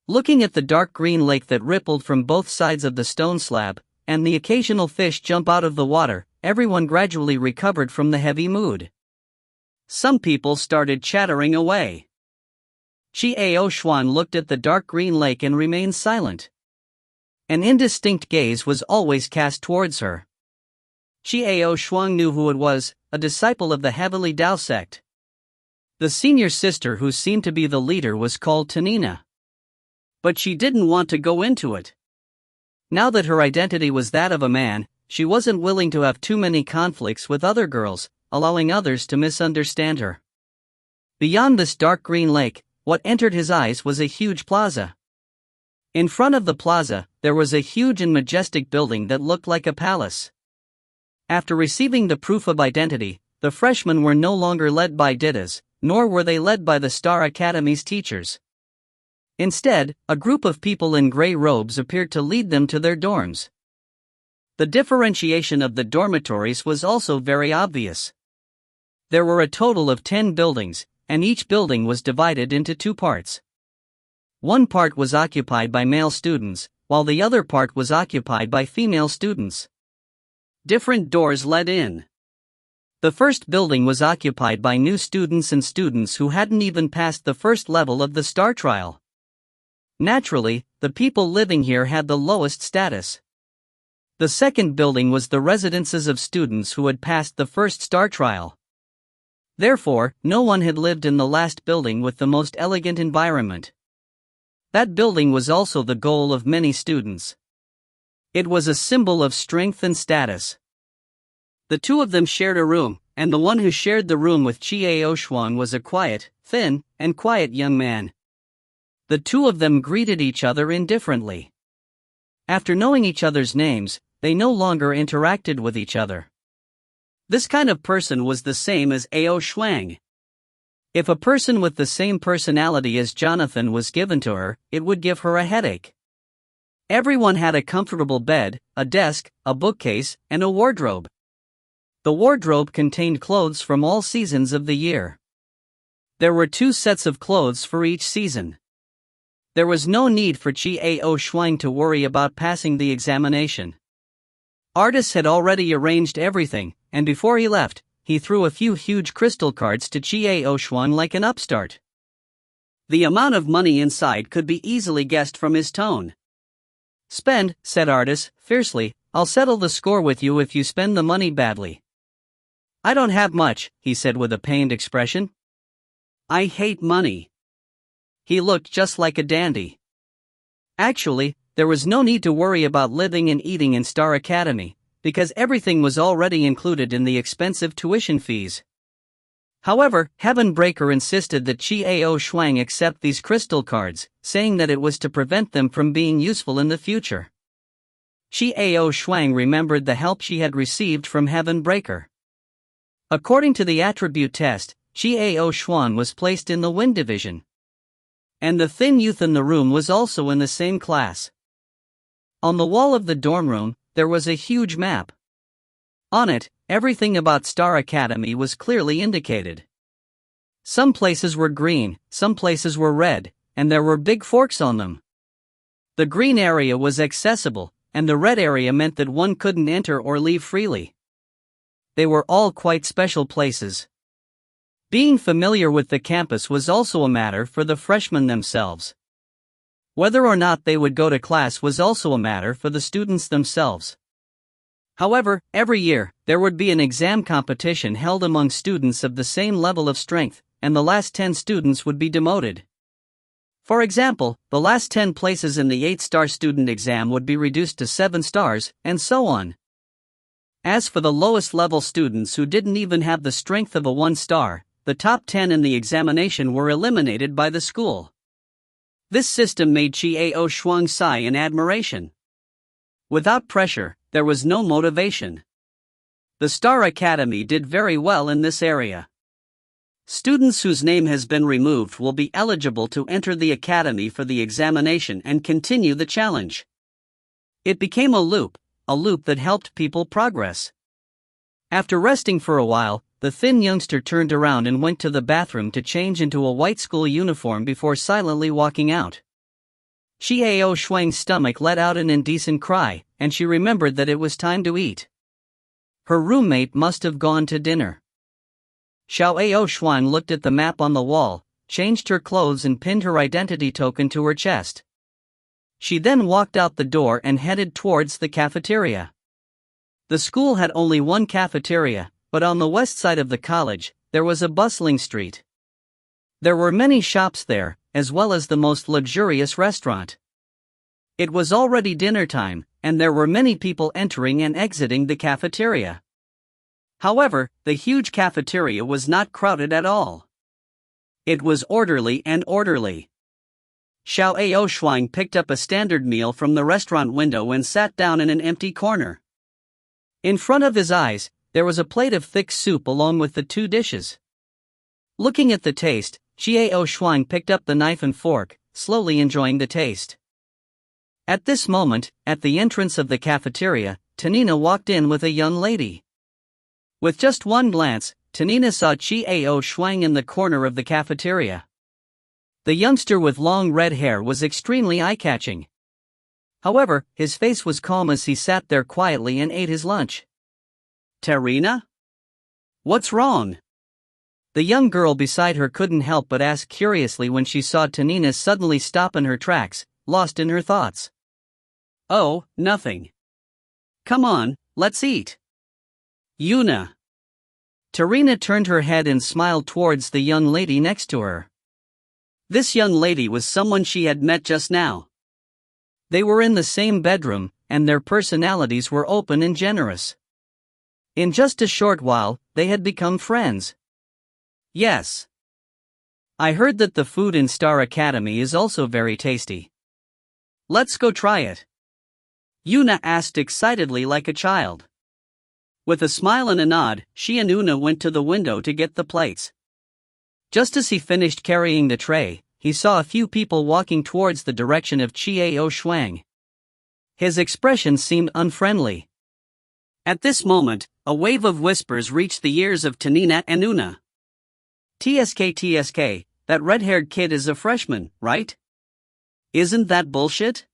Looking at the dark green lake that rippled from both sides of the stone slab, and the occasional fish jump out of the water, everyone gradually recovered from the heavy mood. Some people started chattering away. Qi Ao Shuang looked at the dark green lake and remained silent. An indistinct gaze was always cast towards her. Qi Ao Shuang knew who it was, a disciple of the Heavenly Tao sect. The senior sister who seemed to be the leader was called Tanina. But she didn't want to go into it. Now that her identity was that of a man, she wasn't willing to have too many conflicts with other girls, allowing others to misunderstand her. Beyond this dark green lake, what entered his eyes was a huge plaza. In front of the plaza, there was a huge and majestic building that looked like a palace. After receiving the proof of identity, the freshmen were no longer led by Ditas, nor were they led by the Star Academy's teachers. Instead, a group of people in gray robes appeared to lead them to their dorms. The differentiation of the dormitories was also very obvious. There were a total of 10 buildings, and each building was divided into two parts. One part was occupied by male students, while the other part was occupied by female students. Different doors led in. The first building was occupied by new students and students who hadn't even passed the first level of the Star Trial. Naturally, the people living here had the lowest status. The second building was the residences of students who had passed the first Star Trial. Therefore, no one had lived in the last building with the most elegant environment. That building was also the goal of many students. It was a symbol of strength and status. The two of them shared a room, and the one who shared the room with Qi Ao Shuang was a quiet, thin, and quiet young man. The two of them greeted each other indifferently. After knowing each other's names, they no longer interacted with each other. This kind of person was the same as Ao Shuang. If a person with the same personality as Jonathan was given to her, it would give her a headache. Everyone had a comfortable bed, a desk, a bookcase, and a wardrobe. The wardrobe contained clothes from all seasons of the year. There were 2 sets of clothes for each season. There was no need for Chiao Shuang to worry about passing the examination. Arduous had already arranged everything, and before he left, he threw a few huge crystal cards to Chiao Shuang like an upstart. The amount of money inside could be easily guessed from his tone. "Spend," said Arduous, fiercely. "I'll settle the score with you if you spend the money badly." "I don't have much," he said with a pained expression. "I hate money." He looked just like a dandy. Actually, there was no need to worry about living and eating in Star Academy, because everything was already included in the expensive tuition fees. However, Heavenbreaker insisted that Chiao Shuang accept these crystal cards, saying that it was to prevent them from being useful in the future. Chiao Shuang remembered the help she had received from Heavenbreaker. According to the attribute test, Chiao Shuang was placed in the Wind Division. And the thin youth in the room was also in the same class. On the wall of the dorm room, there was a huge map. On it, everything about Star Academy was clearly indicated. Some places were green, some places were red, and there were big forks on them. The green area was accessible, and the red area meant that one couldn't enter or leave freely. They were all quite special places. Being familiar with the campus was also a matter for the freshmen themselves. Whether or not they would go to class was also a matter for the students themselves. However, every year, there would be an exam competition held among students of the same level of strength, and the last 10 students would be demoted. For example, the last 10 places in the 8-star student exam would be reduced to 7 stars, and so on. As for the lowest level students who didn't even have the strength of a 1-star, the top 10 in the examination were eliminated by the school. This system made Chiao Shuang sigh in admiration. Without pressure, there was no motivation. The Star Academy did very well in this area. Students whose name has been removed will be eligible to enter the academy for the examination and continue the challenge. It became a loop that helped people progress. After resting for a while, the thin youngster turned around and went to the bathroom to change into a white school uniform before silently walking out. Chiao Shuang's stomach let out an indecent cry, and she remembered that it was time to eat. Her roommate must have gone to dinner. Chiao Shuang looked at the map on the wall, changed her clothes and pinned her identity token to her chest. She then walked out the door and headed towards the cafeteria. The school had only one cafeteria, but on the west side of the college, there was a bustling street. There were many shops there, as well as the most luxurious restaurant. It was already dinner time, and there were many people entering and exiting the cafeteria. However, the huge cafeteria was not crowded at all. It was orderly and orderly. Chiao Shuang picked up a standard meal from the restaurant window and sat down in an empty corner. In front of his eyes, there was a plate of thick soup along with the 2 dishes. Looking at the taste, Chiao Shuang picked up the knife and fork, slowly enjoying the taste. At this moment, at the entrance of the cafeteria, Tanina walked in with a young lady. With just one glance, Tanina saw Chiao Shuang in the corner of the cafeteria. The youngster with long red hair was extremely eye-catching. However, his face was calm as he sat there quietly and ate his lunch. "Tarina? What's wrong?" The young girl beside her couldn't help but ask curiously when she saw Tanina suddenly stop in her tracks, lost in her thoughts. "Oh, nothing. Come on, let's eat." "Yuna." Tarina turned her head and smiled towards the young lady next to her. This young lady was someone she had met just now. They were in the same bedroom, and their personalities were open and generous. In just a short while, they had become friends. "Yes. I heard that the food in Star Academy is also very tasty. Let's go try it." Yuna asked excitedly like a child. With a smile and a nod, she and Una went to the window to get the plates. Just as he finished carrying the tray, he saw a few people walking towards the direction of Chiao Shuang. His expression seemed unfriendly. At this moment, A wave of whispers reached the ears of Tanina and Una. TSK, that red-haired kid is a freshman, right? Isn't that bullshit?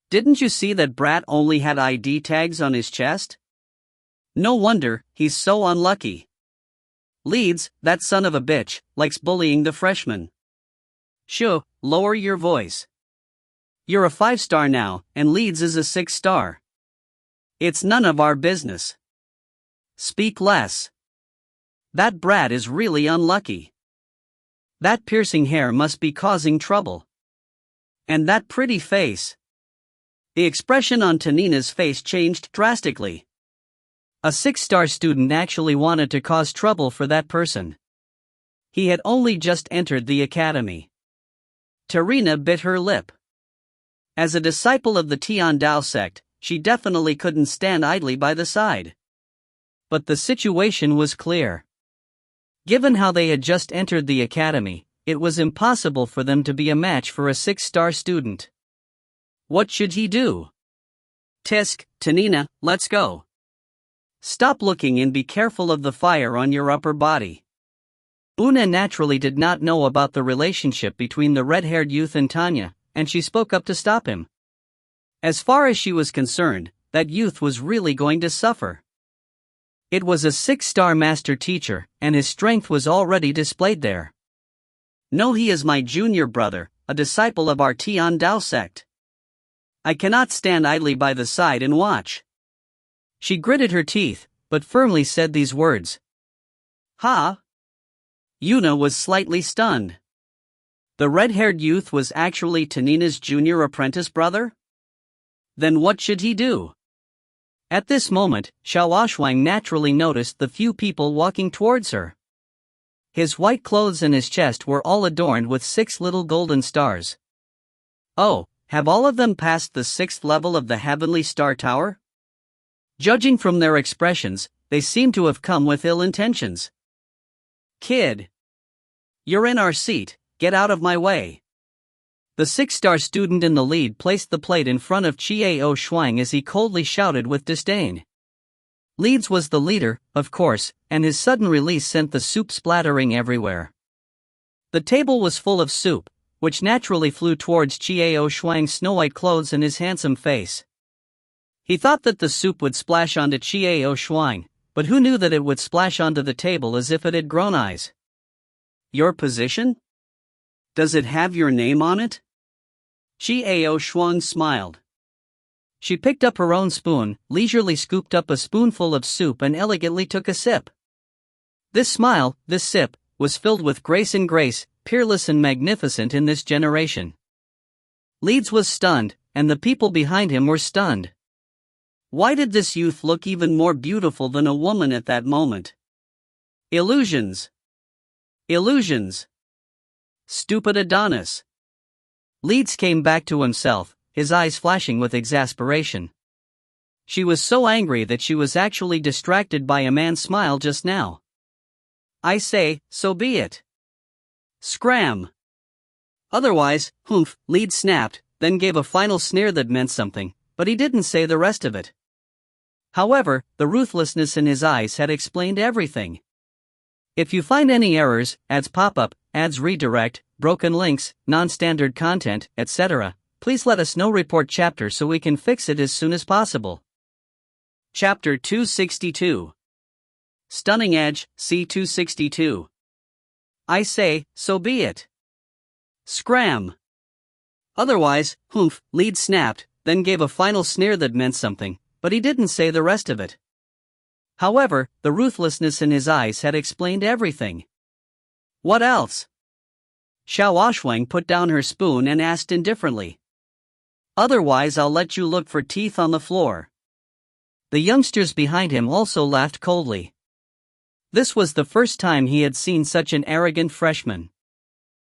Didn't you see that brat only had ID tags on his chest? No wonder, he's so unlucky. Leeds, that son of a bitch, likes bullying the freshmen. Shoo, lower your voice. You're a 5-star now, and Leeds is a 6-star. It's none of our business. Speak less. That brat is really unlucky. That piercing hair must be causing trouble. And that pretty face. The expression on Tanina's face changed drastically. A 6-star student actually wanted to cause trouble for that person. He had only just entered the academy. Tarina bit her lip. As a disciple of the Tian Dao sect, she definitely couldn't stand idly by the side. But the situation was clear. Given how they had just entered the academy, it was impossible for them to be a match for a 6-star student. What should he do? Tisk, Tanina, let's go. Stop looking and be careful of the fire on your upper body. Una naturally did not know about the relationship between the red-haired youth and Tanya, and she spoke up to stop him. As far as she was concerned, that youth was really going to suffer. It was a 6-star master teacher, and his strength was already displayed there. No, he is my junior brother, a disciple of our Tian Dao sect. I cannot stand idly by the side and watch. She gritted her teeth, but firmly said these words. Ha! Una was slightly stunned. The red-haired youth was actually Tanina's junior apprentice brother? Then what should he do? At this moment, Xiaoshuang naturally noticed the few people walking towards her. His white clothes and his chest were all adorned with 6 little golden stars. Oh, have all of them passed the 6th level of the Heavenly Star Tower? Judging from their expressions, they seem to have come with ill intentions. Kid! You're in our seat, get out of my way. The 6-star student in the lead placed the plate in front of Xiaoshuang as he coldly shouted with disdain. Leeds was the leader, of course, and his sudden release sent the soup splattering everywhere. The table was full of soup, which naturally flew towards Xiaoshuang's snow-white clothes and his handsome face. He thought that the soup would splash onto Xiaoshuang, but who knew that it would splash onto the table as if it had grown eyes? Your position? Does it have your name on it? Xiaoshuang smiled. She picked up her own spoon, leisurely scooped up a spoonful of soup and elegantly took a sip. This smile, this sip, was filled with grace and grace, peerless and magnificent in this generation. Leeds was stunned, and the people behind him were stunned. Why did this youth look even more beautiful than a woman at that moment? Illusions. Illusions. Stupid Adonis. Leeds came back to himself, his eyes flashing with exasperation. She was so angry that she was actually distracted by a man's smile just now. I say, so be it. Scram. Otherwise, humph, Leeds snapped, then gave a final sneer that meant something, but he didn't say the rest of it. However, the ruthlessness in his eyes had explained everything. If you find any errors, ads pop up, ads redirect, broken links, non-standard content, etc., please let us know. Report chapter so we can fix it as soon as possible. Chapter 262. Stunning Edge, C262. I say, so be it. Scram. Otherwise, humph, Leeds snapped, then gave a final sneer that meant something, but he didn't say the rest of it. However, the ruthlessness in his eyes had explained everything. What else? Xiaoshuang put down her spoon and asked indifferently. Otherwise I'll let you look for teeth on the floor. The youngsters behind him also laughed coldly. This was the first time he had seen such an arrogant freshman.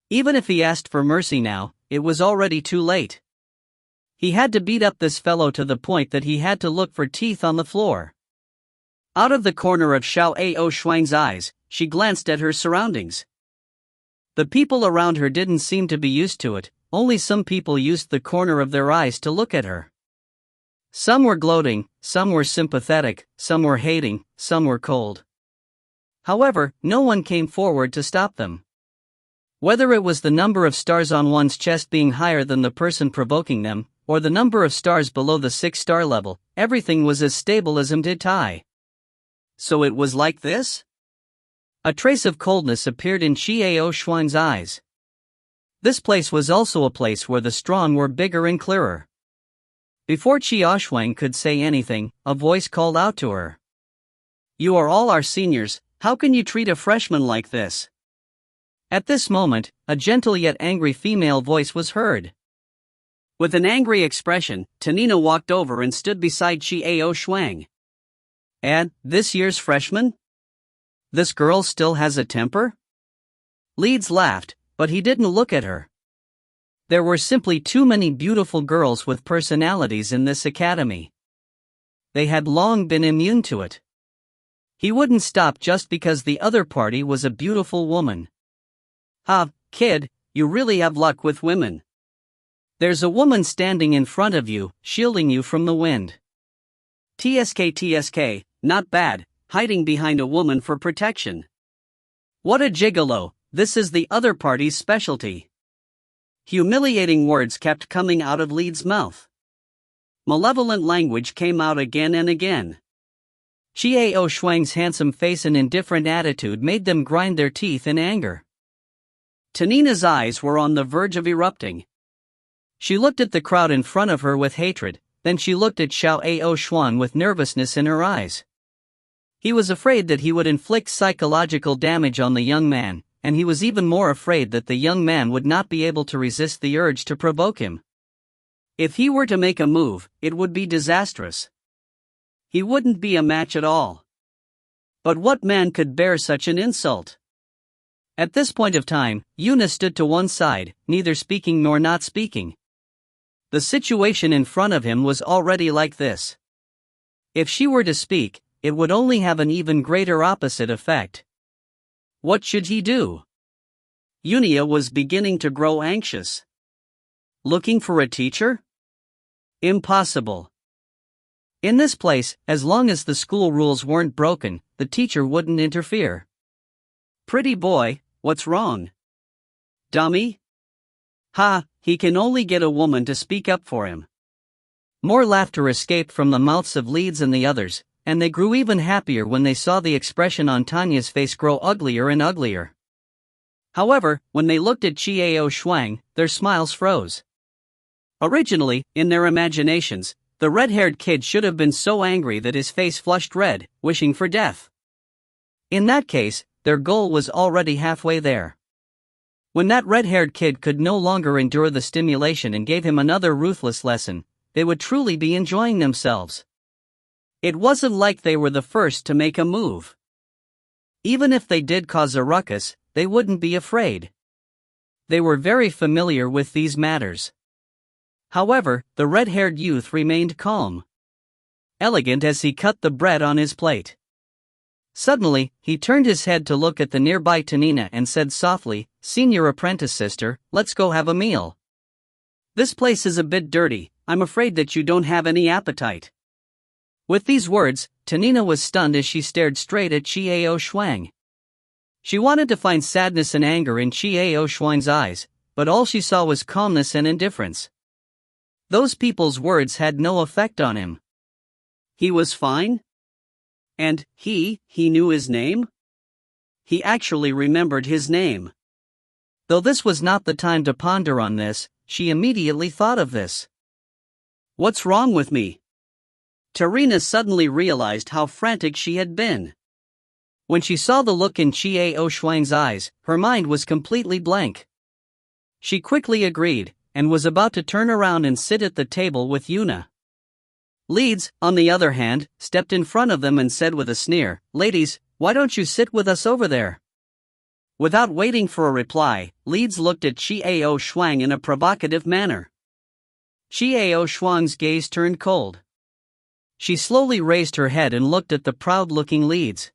Even if he asked for mercy now, it was already too late. He had to beat up this fellow to the point that he had to look for teeth on the floor. Out of the corner of Xiaoshuang's eyes, she glanced at her surroundings. The people around her didn't seem to be used to it, only some people used the corner of their eyes to look at her. Some were gloating, some were sympathetic, some were hating, some were cold. However, no one came forward to stop them. Whether it was the number of stars on one's chest being higher than the person provoking them, or the number of stars below the 6-star level, everything was as stable as Tai. So it was like this? A trace of coldness appeared in Qiao Shuang's eyes. This place was also a place where the strong were bigger and clearer. Before Qiao Shuang could say anything, a voice called out to her. "You are all our seniors, how can you treat a freshman like this?" At this moment, a gentle yet angry female voice was heard. With an angry expression, Tanina walked over and stood beside Qiao Shuang. "And, this year's freshman? This girl still has a temper?" Leeds laughed, but he didn't look at her. There were simply too many beautiful girls with personalities in this academy. They had long been immune to it. He wouldn't stop just because the other party was a beautiful woman. "Ha, kid, you really have luck with women. There's a woman standing in front of you, shielding you from the wind." TSK, not bad, hiding behind a woman for protection. What a gigolo, this is the other party's specialty. Humiliating words kept coming out of Leeds' mouth. Malevolent language came out again and again. Qiao Shuang's handsome face and indifferent attitude made them grind their teeth in anger. Tanina's eyes were on the verge of erupting. She looked at the crowd in front of her with hatred, then she looked at Xiao Shuang with nervousness in her eyes. He was afraid that he would inflict psychological damage on the young man, and he was even more afraid that the young man would not be able to resist the urge to provoke him. If he were to make a move, it would be disastrous. He wouldn't be a match at all. But what man could bear such an insult? At this point of time, Yuna stood to one side, neither speaking nor not speaking. The situation in front of him was already like this. If she were to speak, it would only have an even greater opposite effect. What should he do? Yunia was beginning to grow anxious. Looking for a teacher? Impossible. In this place, as long as the school rules weren't broken, the teacher wouldn't interfere. "Pretty boy, what's wrong? Dummy? Ha, he can only get a woman to speak up for him." More laughter escaped from the mouths of Leeds and the others, and they grew even happier when they saw the expression on Tanya's face grow uglier and uglier. However, when they looked at Qiao Shuang, their smiles froze. Originally, in their imaginations, the red-haired kid should have been so angry that his face flushed red, wishing for death. In that case, their goal was already halfway there. When that red-haired kid could no longer endure the stimulation and gave him another ruthless lesson, they would truly be enjoying themselves. It wasn't like they were the first to make a move. Even if they did cause a ruckus, they wouldn't be afraid. They were very familiar with these matters. However, the red-haired youth remained calm. Elegant as he cut the bread on his plate. Suddenly, he turned his head to look at the nearby Tanina and said softly, "Senior apprentice sister, let's go have a meal. This place is a bit dirty, I'm afraid that you don't have any appetite." With these words, Tanina was stunned as she stared straight at Qiao Shuang. She wanted to find sadness and anger in Qiao Shuang's eyes, but all she saw was calmness and indifference. Those people's words had no effect on him. He was fine? And he knew his name? He actually remembered his name. Though this was not the time to ponder on this, she immediately thought of this. What's wrong with me? Tarina suddenly realized how frantic she had been. When she saw the look in Qiao Shuang's eyes, her mind was completely blank. She quickly agreed, and was about to turn around and sit at the table with Yuna. Leeds, on the other hand, stepped in front of them and said with a sneer, "Ladies, why don't you sit with us over there?" Without waiting for a reply, Leeds looked at Qiao Shuang in a provocative manner. Qiao Shuang's gaze turned cold. She slowly raised her head and looked at the proud-looking Leeds.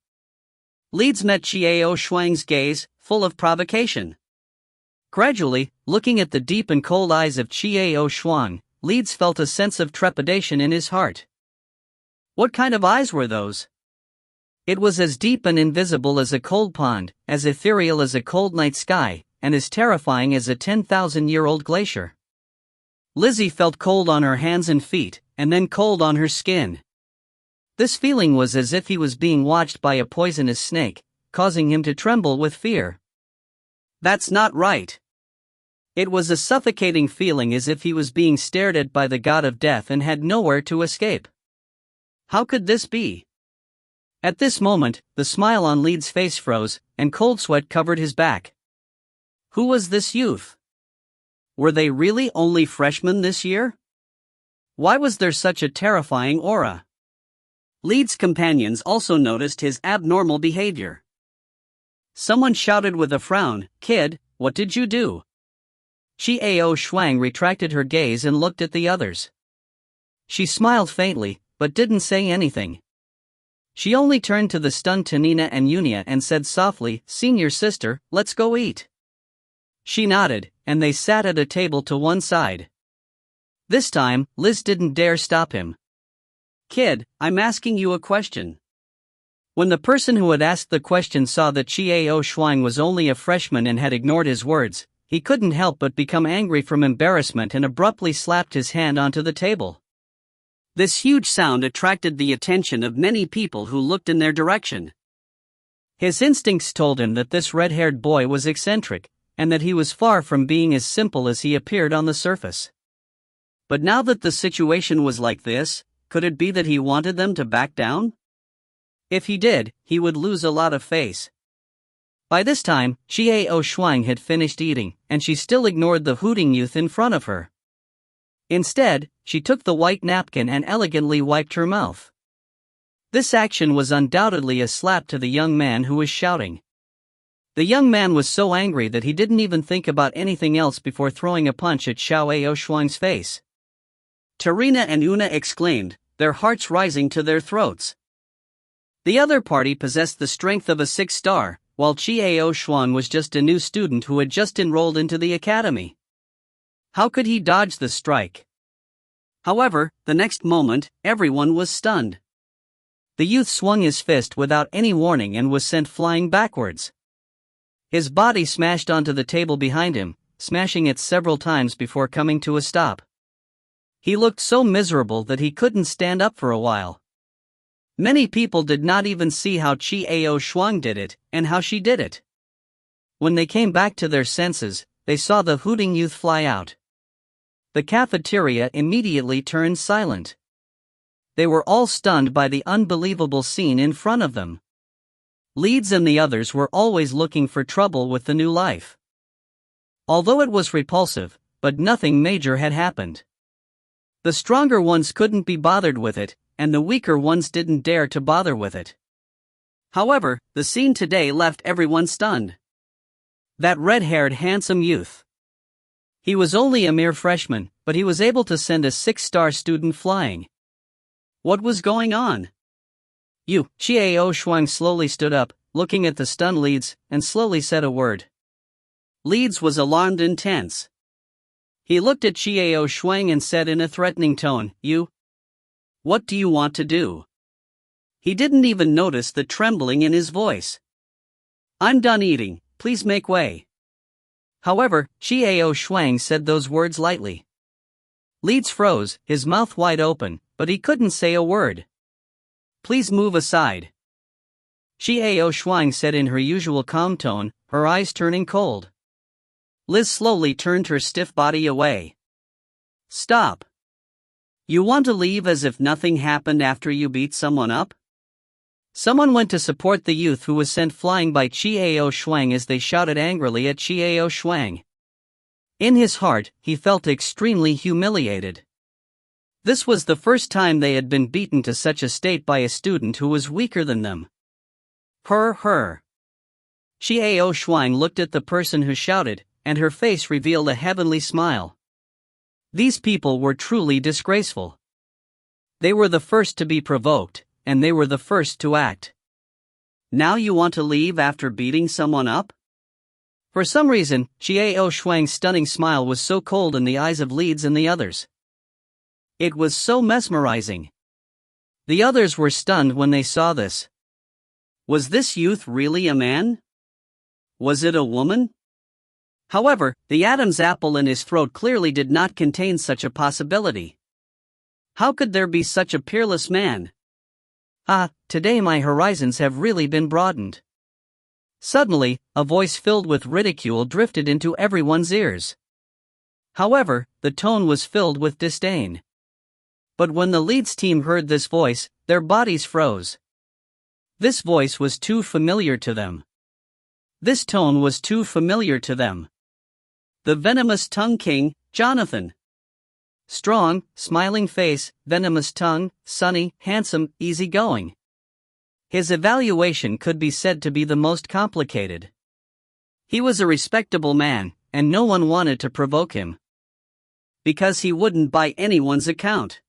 Leeds met Qiao Shuang's gaze, full of provocation. Gradually, looking at the deep and cold eyes of Qiao Shuang, Leeds felt a sense of trepidation in his heart. What kind of eyes were those? It was as deep and invisible as a cold pond, as ethereal as a cold night sky, and as terrifying as a 10,000-year-old glacier. Lizzie felt cold on her hands and feet, and then cold on her skin. This feeling was as if he was being watched by a poisonous snake, causing him to tremble with fear. That's not right. It was a suffocating feeling, as if he was being stared at by the god of death and had nowhere to escape. How could this be? At this moment, the smile on Leeds' face froze, and cold sweat covered his back. Who was this youth? Were they really only freshmen this year? Why was there such a terrifying aura? Leeds' companions also noticed his abnormal behavior. Someone shouted with a frown, "Kid, what did you do?" Qiao Shuang retracted her gaze and looked at the others. She smiled faintly, but didn't say anything. She only turned to the stunned Tanina and Yunia and said softly, "Senior sister, let's go eat." She nodded, and they sat at a table to one side. This time, Liz didn't dare stop him. "Kid, I'm asking you a question." When the person who had asked the question saw that Qiao Shuang was only a freshman and had ignored his words, he couldn't help but become angry from embarrassment and abruptly slapped his hand onto the table. This huge sound attracted the attention of many people who looked in their direction. His instincts told him that this red-haired boy was eccentric, and that he was far from being as simple as he appeared on the surface. But now that the situation was like this, could it be that he wanted them to back down? If he did, he would lose a lot of face. By this time, Qiao Shuang had finished eating, and she still ignored the hooting youth in front of her. Instead, she took the white napkin and elegantly wiped her mouth. This action was undoubtedly a slap to the young man who was shouting. The young man was so angry that he didn't even think about anything else before throwing a punch at Qiao Shuang's face. Tarina and Una exclaimed, their hearts rising to their throats. The other party possessed the strength of a 6-star, while Qiao Shuang was just a new student who had just enrolled into the academy. How could he dodge the strike? However, the next moment, everyone was stunned. The youth swung his fist without any warning and was sent flying backwards. His body smashed onto the table behind him, smashing it several times before coming to a stop. He looked so miserable that he couldn't stand up for a while. Many people did not even see how Qiao Shuang did it, and how she did it. When they came back to their senses, they saw the hooting youth fly out. The cafeteria immediately turned silent. They were all stunned by the unbelievable scene in front of them. Leeds and the others were always looking for trouble with the new life. Although it was repulsive, but nothing major had happened. The stronger ones couldn't be bothered with it, and the weaker ones didn't dare to bother with it. However, the scene today left everyone stunned. That red-haired handsome youth. He was only a mere freshman, but he was able to send a 6-star student flying. What was going on? Qiao Shuang slowly stood up, looking at the stunned Leeds, and slowly said a word. Leeds was alarmed and tense. He looked at Qiao Shuang and said in a threatening tone, What do you want to do? He didn't even notice the trembling in his voice. I'm done eating, please make way. However, Qiao Shuang said those words lightly. Leeds froze, his mouth wide open, but he couldn't say a word. Please move aside. Qiao Shuang said in her usual calm tone, her eyes turning cold. Liz slowly turned her stiff body away. Stop. You want to leave as if nothing happened after you beat someone up? Someone went to support the youth who was sent flying by Qiao Shuang as they shouted angrily at Qiao Shuang. In his heart, he felt extremely humiliated. This was the first time they had been beaten to such a state by a student who was weaker than them. Qiao Shuang looked at the person who shouted, and her face revealed a heavenly smile. These people were truly disgraceful. They were the first to be provoked, and they were the first to act. Now you want to leave after beating someone up? For some reason, Qiao Shuang's stunning smile was so cold in the eyes of Leeds and the others. It was so mesmerizing. The others were stunned when they saw this. Was this youth really a man? Was it a woman? However, the Adam's apple in his throat clearly did not contain such a possibility. How could there be such a peerless man? Ah, today my horizons have really been broadened. Suddenly, a voice filled with ridicule drifted into everyone's ears. However, the tone was filled with disdain. But when the leads team heard this voice, their bodies froze. This voice was too familiar to them. This tone was too familiar to them. The venomous tongue king, Jonathan. Strong, smiling face, venomous tongue, sunny, handsome, easygoing. His evaluation could be said to be the most complicated. He was a respectable man, and no one wanted to provoke him. Because he wouldn't buy anyone's account.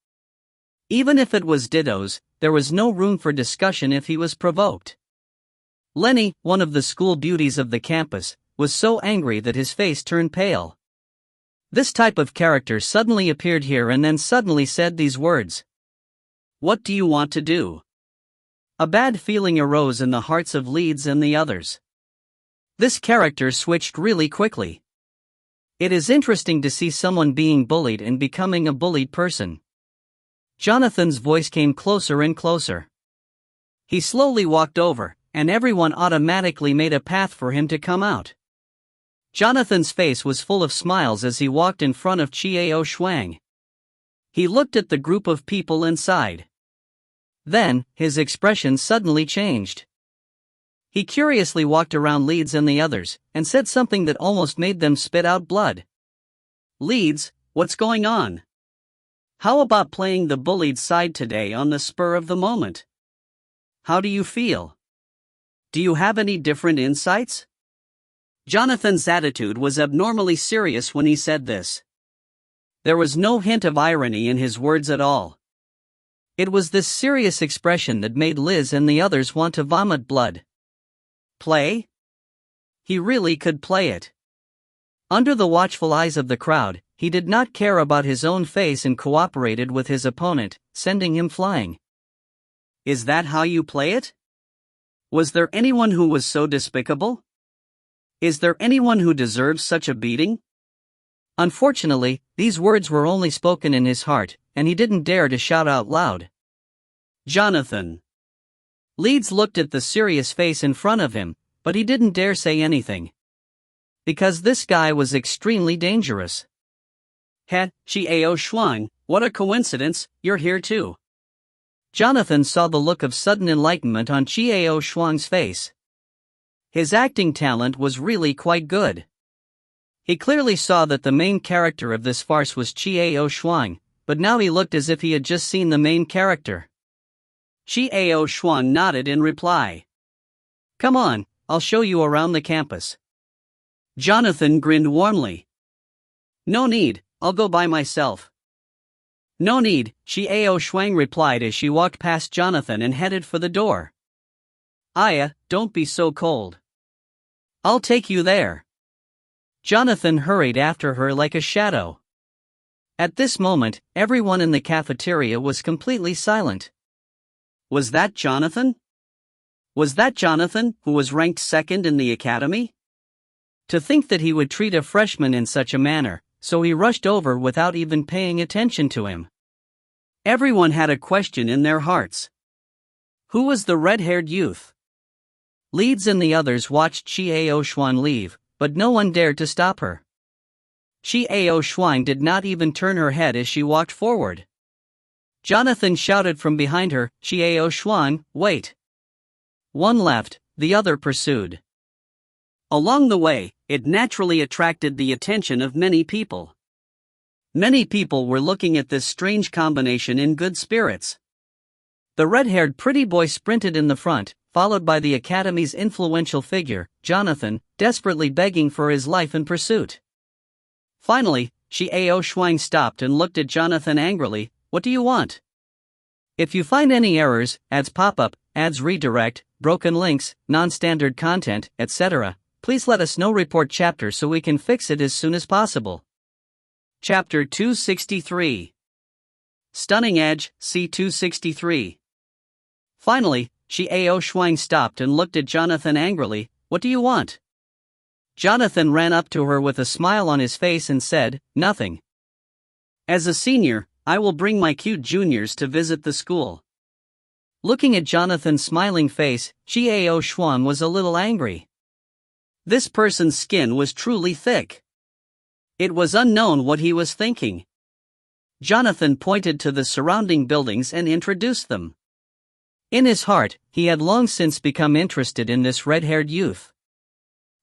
Even if it was Ditto's, there was no room for discussion if he was provoked. Lenny, one of the school beauties of the campus, was so angry that his face turned pale. This type of character suddenly appeared here and then suddenly said these words. What do you want to do? A bad feeling arose in the hearts of Leeds and the others. This character switched really quickly. It is interesting to see someone being bullied and becoming a bullied person. Jonathan's voice came closer and closer. He slowly walked over, and everyone automatically made a path for him to come out. Jonathan's face was full of smiles as he walked in front of Chiao Shuang. He looked at the group of people inside. Then, his expression suddenly changed. He curiously walked around Leeds and the others, and said something that almost made them spit out blood. Leeds, what's going on? How about playing the bullied side today on the spur of the moment? How do you feel? Do you have any different insights? Jonathan's attitude was abnormally serious when he said this. There was no hint of irony in his words at all. It was this serious expression that made Liz and the others want to vomit blood. Play? He really could play it. Under the watchful eyes of the crowd, he did not care about his own face and cooperated with his opponent, sending him flying. Is that how you play it? Was there anyone who was so despicable? Is there anyone who deserves such a beating? Unfortunately, these words were only spoken in his heart, and he didn't dare to shout out loud. Jonathan. Leeds looked at the serious face in front of him, but he didn't dare say anything. Because this guy was extremely dangerous. Chiao Shuang, what a coincidence, you're here too. Jonathan saw the look of sudden enlightenment on Chiao Shuang's face. His acting talent was really quite good. He clearly saw that the main character of this farce was Chiao Shuang, but now he looked as if he had just seen the main character. Chiao Shuang nodded in reply. Come on, I'll show you around the campus. Jonathan grinned warmly. No need, I'll go by myself. No need, Chiao Shuang replied as she walked past Jonathan and headed for the door. Aya, don't be so cold. I'll take you there. Jonathan hurried after her like a shadow. At this moment, everyone in the cafeteria was completely silent. Was that Jonathan? Was that Jonathan, who was ranked second in the academy? To think that he would treat a freshman in such a manner, so he rushed over without even paying attention to him. Everyone had a question in their hearts. Who was the red-haired youth? Leeds and the others watched Chiao Shuang leave, but no one dared to stop her. Chiao Shuang did not even turn her head as she walked forward. Jonathan shouted from behind her, Chiao Shuang, wait. One left, the other pursued. Along the way, it naturally attracted the attention of many people. Many people were looking at this strange combination in good spirits. The red-haired pretty boy sprinted in the front, followed by the academy's influential figure, Jonathan, desperately begging for his life in pursuit. Finally, Chiao Shuang stopped and looked at Jonathan angrily. What do you want? If you find any errors, ads pop up, ads redirect, broken links, non-standard content, etc., please let us know. Report chapter so we can fix it as soon as possible. Chapter 263. Stunning Edge, C263. Finally, Xiao Shuang stopped and looked at Jonathan angrily. What do you want? Jonathan ran up to her with a smile on his face and said, nothing. As a senior, I will bring my cute juniors to visit the school. Looking at Jonathan's smiling face, Xiao Shuang was a little angry. This person's skin was truly thick. It was unknown what he was thinking. Jonathan pointed to the surrounding buildings and introduced them. In his heart, he had long since become interested in this red-haired youth.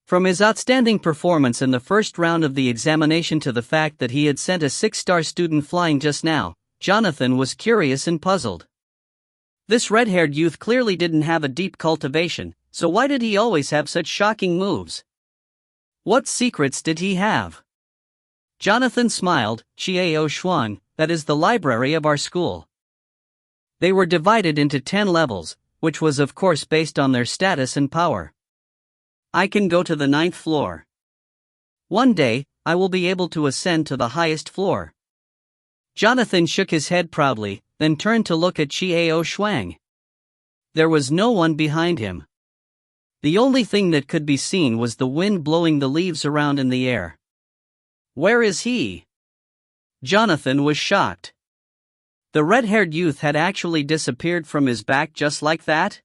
From his outstanding performance in the first round of the examination to the fact that he had sent a 6-star student flying just now, Jonathan was curious and puzzled. This red-haired youth clearly didn't have a deep cultivation, so why did he always have such shocking moves? What secrets did he have? Jonathan smiled. Xiao Shuang, that is the library of our school. They were divided into 10 levels, which was of course based on their status and power. I can go to the 9th floor. One day, I will be able to ascend to the highest floor. Jonathan shook his head proudly, then turned to look at Xiao Shuang. There was no one behind him. The only thing that could be seen was the wind blowing the leaves around in the air. Where is he? Jonathan was shocked. The red-haired youth had actually disappeared from his back just like that?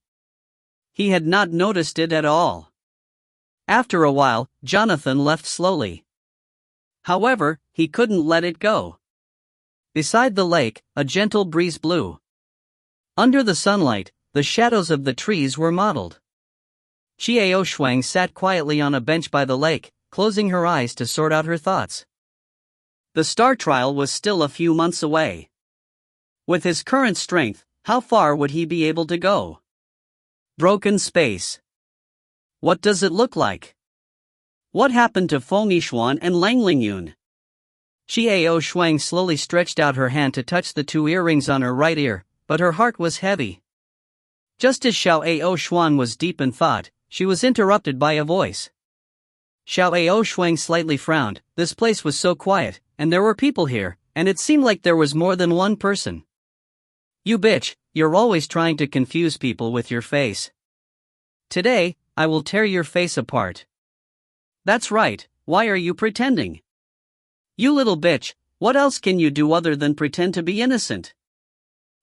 He had not noticed it at all. After a while, Jonathan left slowly. However, he couldn't let it go. Beside the lake, a gentle breeze blew. Under the sunlight, the shadows of the trees were mottled. Xiao Shuang sat quietly on a bench by the lake, closing her eyes to sort out her thoughts. The star trial was still a few months away. With his current strength, how far would he be able to go? Broken space. What does it look like? What happened to Feng Yixuan and Lang Lingyun? Xiao Shuang slowly stretched out her hand to touch the 2 earrings on her right ear, but her heart was heavy. Just as Xiao Shuang was deep in thought, she was interrupted by a voice. Xiao Shuang slightly frowned. This place was so quiet, and there were people here, and it seemed like there was more than one person. You bitch, you're always trying to confuse people with your face. Today, I will tear your face apart. That's right, why are you pretending? You little bitch, what else can you do other than pretend to be innocent?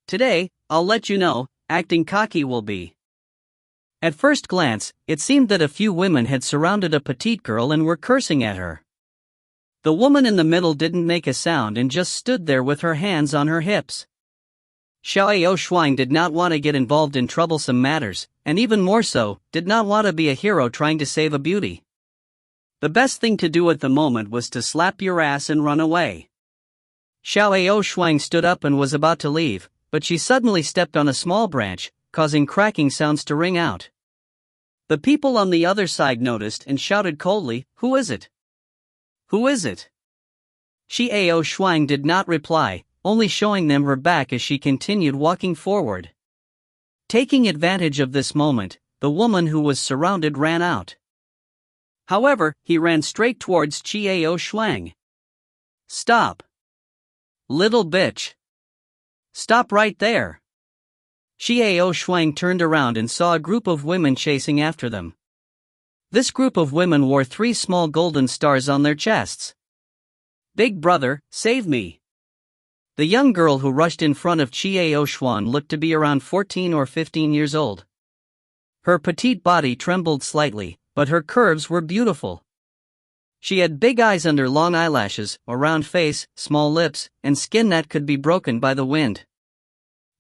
Today, I'll let you know, acting cocky will be. At first glance, it seemed that a few women had surrounded a petite girl and were cursing at her. The woman in the middle didn't make a sound and just stood there with her hands on her hips. Xiao Shuang did not want to get involved in troublesome matters, and even more so, did not want to be a hero trying to save a beauty. The best thing to do at the moment was to slap your ass and run away. Xiao Shuang stood up and was about to leave, but she suddenly stepped on a small branch, causing cracking sounds to ring out. The people on the other side noticed and shouted coldly, "Who is it? Who is it?" Xiao Shuang did not reply, only showing them her back as she continued walking forward. Taking advantage of this moment, the woman who was surrounded ran out. However, he ran straight towards Xiao Shuang. Stop! Little bitch! Stop right there! Xiao Shuang turned around and saw a group of women chasing after them. This group of women wore 3 small golden stars on their chests. Big brother, save me! The young girl who rushed in front of Xiao Shuang looked to be around 14 or 15 years old. Her petite body trembled slightly, but her curves were beautiful. She had big eyes under long eyelashes, a round face, small lips, and skin that could be broken by the wind.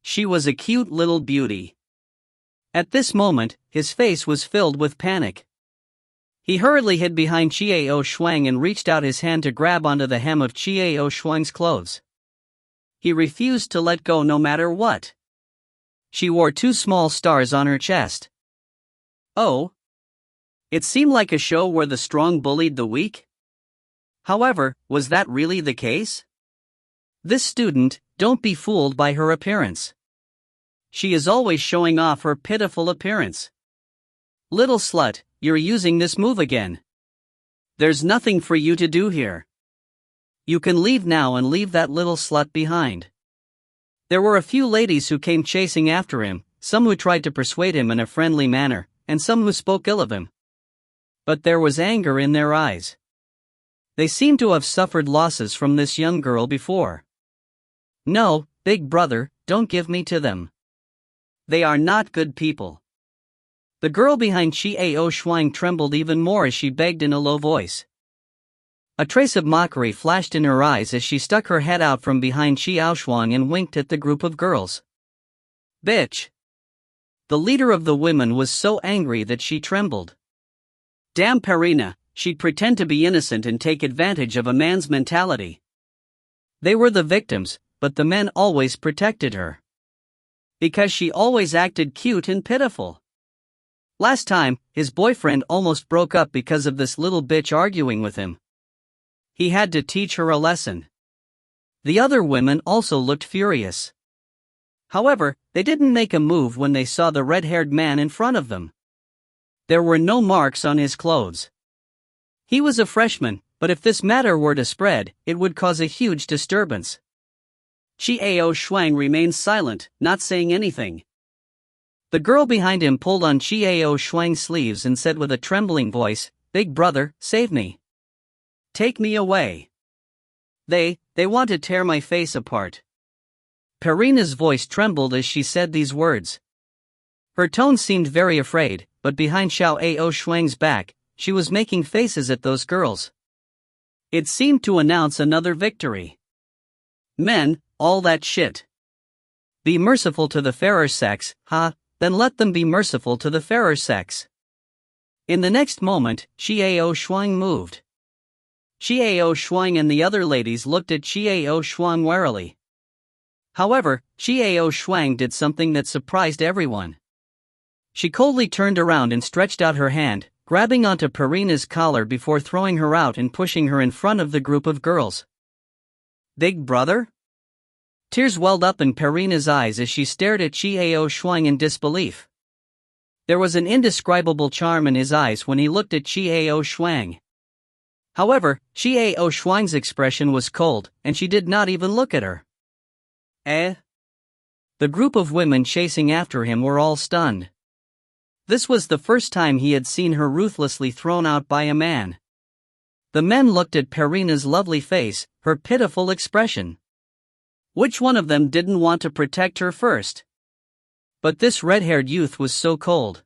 She was a cute little beauty. At this moment, his face was filled with panic. He hurriedly hid behind Xiao Shuang and reached out his hand to grab onto the hem of Xiao Shuang's clothes. He refused to let go no matter what. She wore 2 small stars on her chest. Oh. It seemed like a show where the strong bullied the weak. However, was that really the case? This student, don't be fooled by her appearance. She is always showing off her pitiful appearance. Little slut, you're using this move again. There's nothing for you to do here. You can leave now and leave that little slut behind. There were a few ladies who came chasing after him, some who tried to persuade him in a friendly manner, and some who spoke ill of him. But there was anger in their eyes. They seemed to have suffered losses from this young girl before. No, big brother, don't give me to them. They are not good people. The girl behind Xiao Shuang trembled even more as she begged in a low voice. A trace of mockery flashed in her eyes as she stuck her head out from behind Xiao Shuang and winked at the group of girls. Bitch! The leader of the women was so angry that she trembled. Damn Perina, she'd pretend to be innocent and take advantage of a man's mentality. They were the victims, but the men always protected her. Because she always acted cute and pitiful. Last time, his boyfriend almost broke up because of this little bitch arguing with him. He had to teach her a lesson. The other women also looked furious. However, they didn't make a move when they saw the red-haired man in front of them. There were no marks on his clothes. He was a freshman, but if this matter were to spread, it would cause a huge disturbance. Xiao Shuang remained silent, not saying anything. The girl behind him pulled on Xiao Shuang's sleeves and said with a trembling voice, "Big brother, save me. Take me away. They want to tear my face apart." Perina's voice trembled as she said these words. Her tone seemed very afraid, but behind Xiao Shuang's back, she was making faces at those girls. It seemed to announce another victory. Men, all that shit. Be merciful to the fairer sex, then let them be merciful to the fairer sex. In the next moment, Xiao Shuang moved. Xiao Shuang and the other ladies looked at Xiao Shuang warily. However, Xiao Shuang did something that surprised everyone. She coldly turned around and stretched out her hand, grabbing onto Perina's collar before throwing her out and pushing her in front of the group of girls. Big brother? Tears welled up in Perina's eyes as she stared at Xiao Shuang in disbelief. There was an indescribable charm in his eyes when he looked at Xiao Shuang. However, Xiao Shuang's expression was cold, and she did not even look at her. The group of women chasing after him were all stunned. This was the first time he had seen her ruthlessly thrown out by a man. The men looked at Perina's lovely face, her pitiful expression. Which one of them didn't want to protect her first? But this red-haired youth was so cold.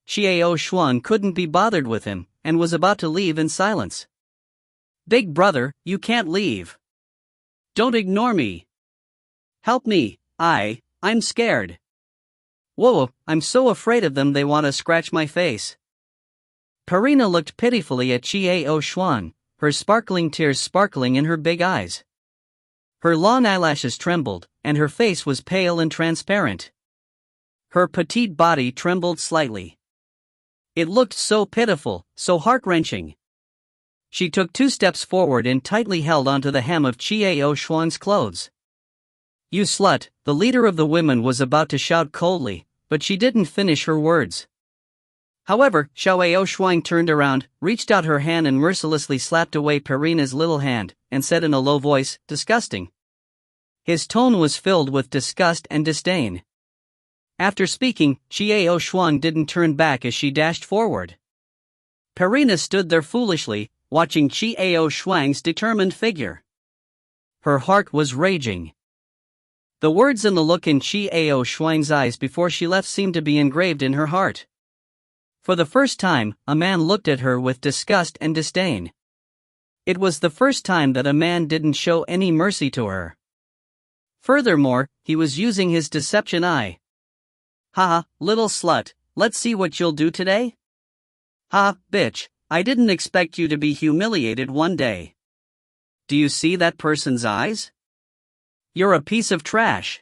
Xiao Shuang couldn't be bothered with him, and was about to leave in silence. Big brother, you can't leave. Don't ignore me. Help me, I'm scared. Whoa, I'm so afraid of them they want to scratch my face. Perina looked pitifully at Xiao Shuang, her sparkling tears sparkling in her big eyes. Her long eyelashes trembled, and her face was pale and transparent. Her petite body trembled slightly. It looked so pitiful, so heart-wrenching. She took 2 steps forward and tightly held onto the hem of Xiao Shuang's clothes. You slut, the leader of the women was about to shout coldly, but she didn't finish her words. However, Xiao Shuang turned around, reached out her hand and mercilessly slapped away Perina's little hand, and said in a low voice, "Disgusting." His tone was filled with disgust and disdain. After speaking, Xiao Shuang didn't turn back as she dashed forward. Perina stood there foolishly, watching Xiao Shuang's determined figure. Her heart was raging. The words and the look in Xiao Shuang's eyes before she left seemed to be engraved in her heart. For the first time, a man looked at her with disgust and disdain. It was the first time that a man didn't show any mercy to her. Furthermore, he was using his deception eye. "Ha, little slut, let's see what you'll do today?" "Ha, bitch, I didn't expect you to be humiliated one day. Do you see that person's eyes? You're a piece of trash."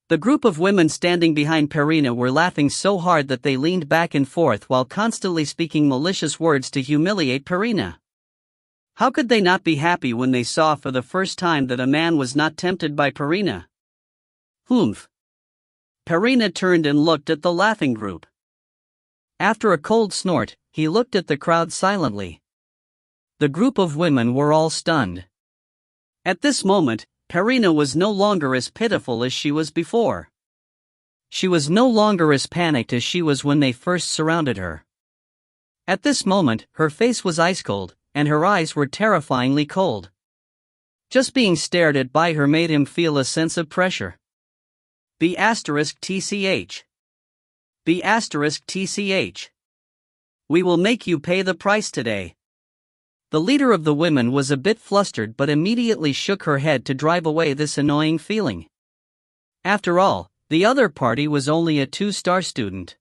The group of women standing behind Perina were laughing so hard that they leaned back and forth while constantly speaking malicious words to humiliate Perina. How could they not be happy when they saw for the first time that a man was not tempted by Perina? Humph. Perina turned and looked at the laughing group. After a cold snort, he looked at the crowd silently. The group of women were all stunned. At this moment, Perina was no longer as pitiful as she was before. She was no longer as panicked as she was when they first surrounded her. At this moment, her face was ice cold, and her eyes were terrifyingly cold. Just being stared at by her made him feel a sense of pressure. B*TCH. B*TCH. We will make you pay the price today. The leader of the women was a bit flustered but immediately shook her head to drive away this annoying feeling. After all, the other party was only a 2-star student.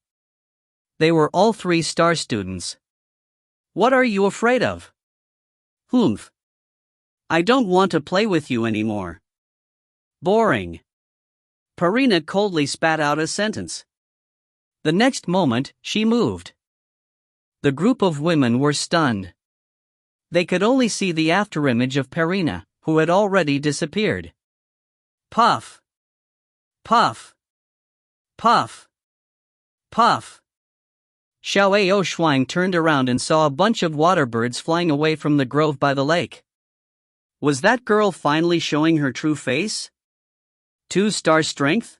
They were all 3-star students. What are you afraid of? Humph. I don't want to play with you anymore. Boring. Perina coldly spat out a sentence. The next moment, she moved. The group of women were stunned. They could only see the afterimage of Perina, who had already disappeared. Puff. Puff. Puff. Puff. Xiao Shuang turned around and saw a bunch of water birds flying away from the grove by the lake. Was that girl finally showing her true face? 2-star strength?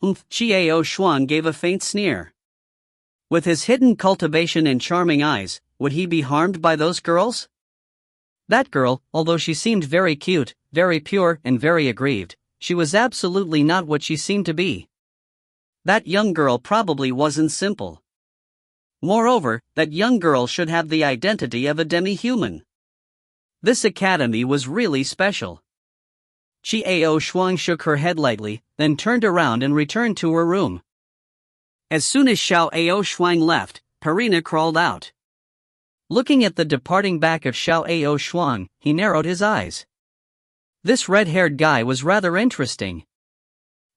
Xiao Shuang gave a faint sneer. With his hidden cultivation and charming eyes, would he be harmed by those girls? That girl, although she seemed very cute, very pure, and very aggrieved, she was absolutely not what she seemed to be. That young girl probably wasn't simple. Moreover, that young girl should have the identity of a demi-human. This academy was really special. Xiao Shuang shook her head lightly, then turned around and returned to her room. As soon as Xiao Shuang left, Perina crawled out. Looking at the departing back of Xiao Shuang, he narrowed his eyes. This red-haired guy was rather interesting.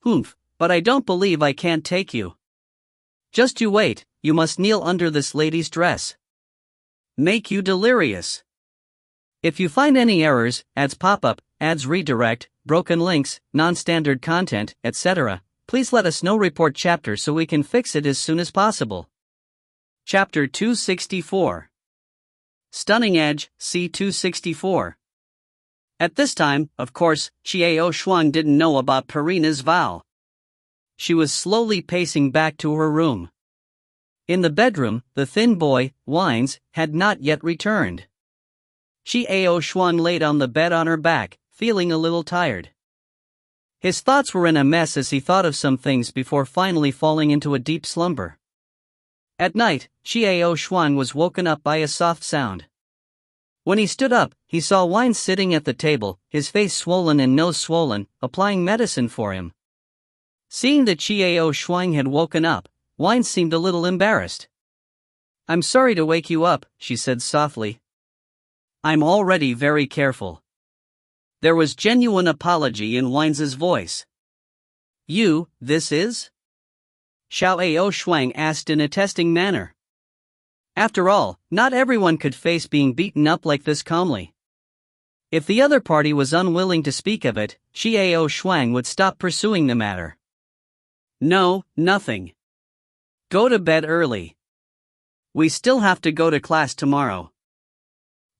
Humph, but I don't believe I can't take you. Just you wait, you must kneel under this lady's dress. Make you delirious. If you find any errors, ads pop up, ads redirect, broken links, non-standard content, etc., please let us know. Report chapter so we can fix it as soon as possible. Chapter 264. Stunning Edge, C264. At this time, of course, Xiao Shuang didn't know about Perina's vow. She was slowly pacing back to her room. In the bedroom, the thin boy, Wines, had not yet returned. Xiao Shuang laid on the bed on her back, feeling a little tired. His thoughts were in a mess as he thought of some things before finally falling into a deep slumber. At night, Xiao Shuang was woken up by a soft sound. When he stood up, he saw Wines sitting at the table, his face swollen and nose swollen, applying medicine for him. Seeing that Xiao Shuang had woken up, Wines seemed a little embarrassed. "I'm sorry to wake you up," she said softly. "I'm already very careful." There was genuine apology in Wines's voice. This is? Xiao Shuang asked in a testing manner. After all, not everyone could face being beaten up like this calmly. If the other party was unwilling to speak of it, Xiao Shuang would stop pursuing the matter. "No, nothing. Go to bed early. We still have to go to class tomorrow."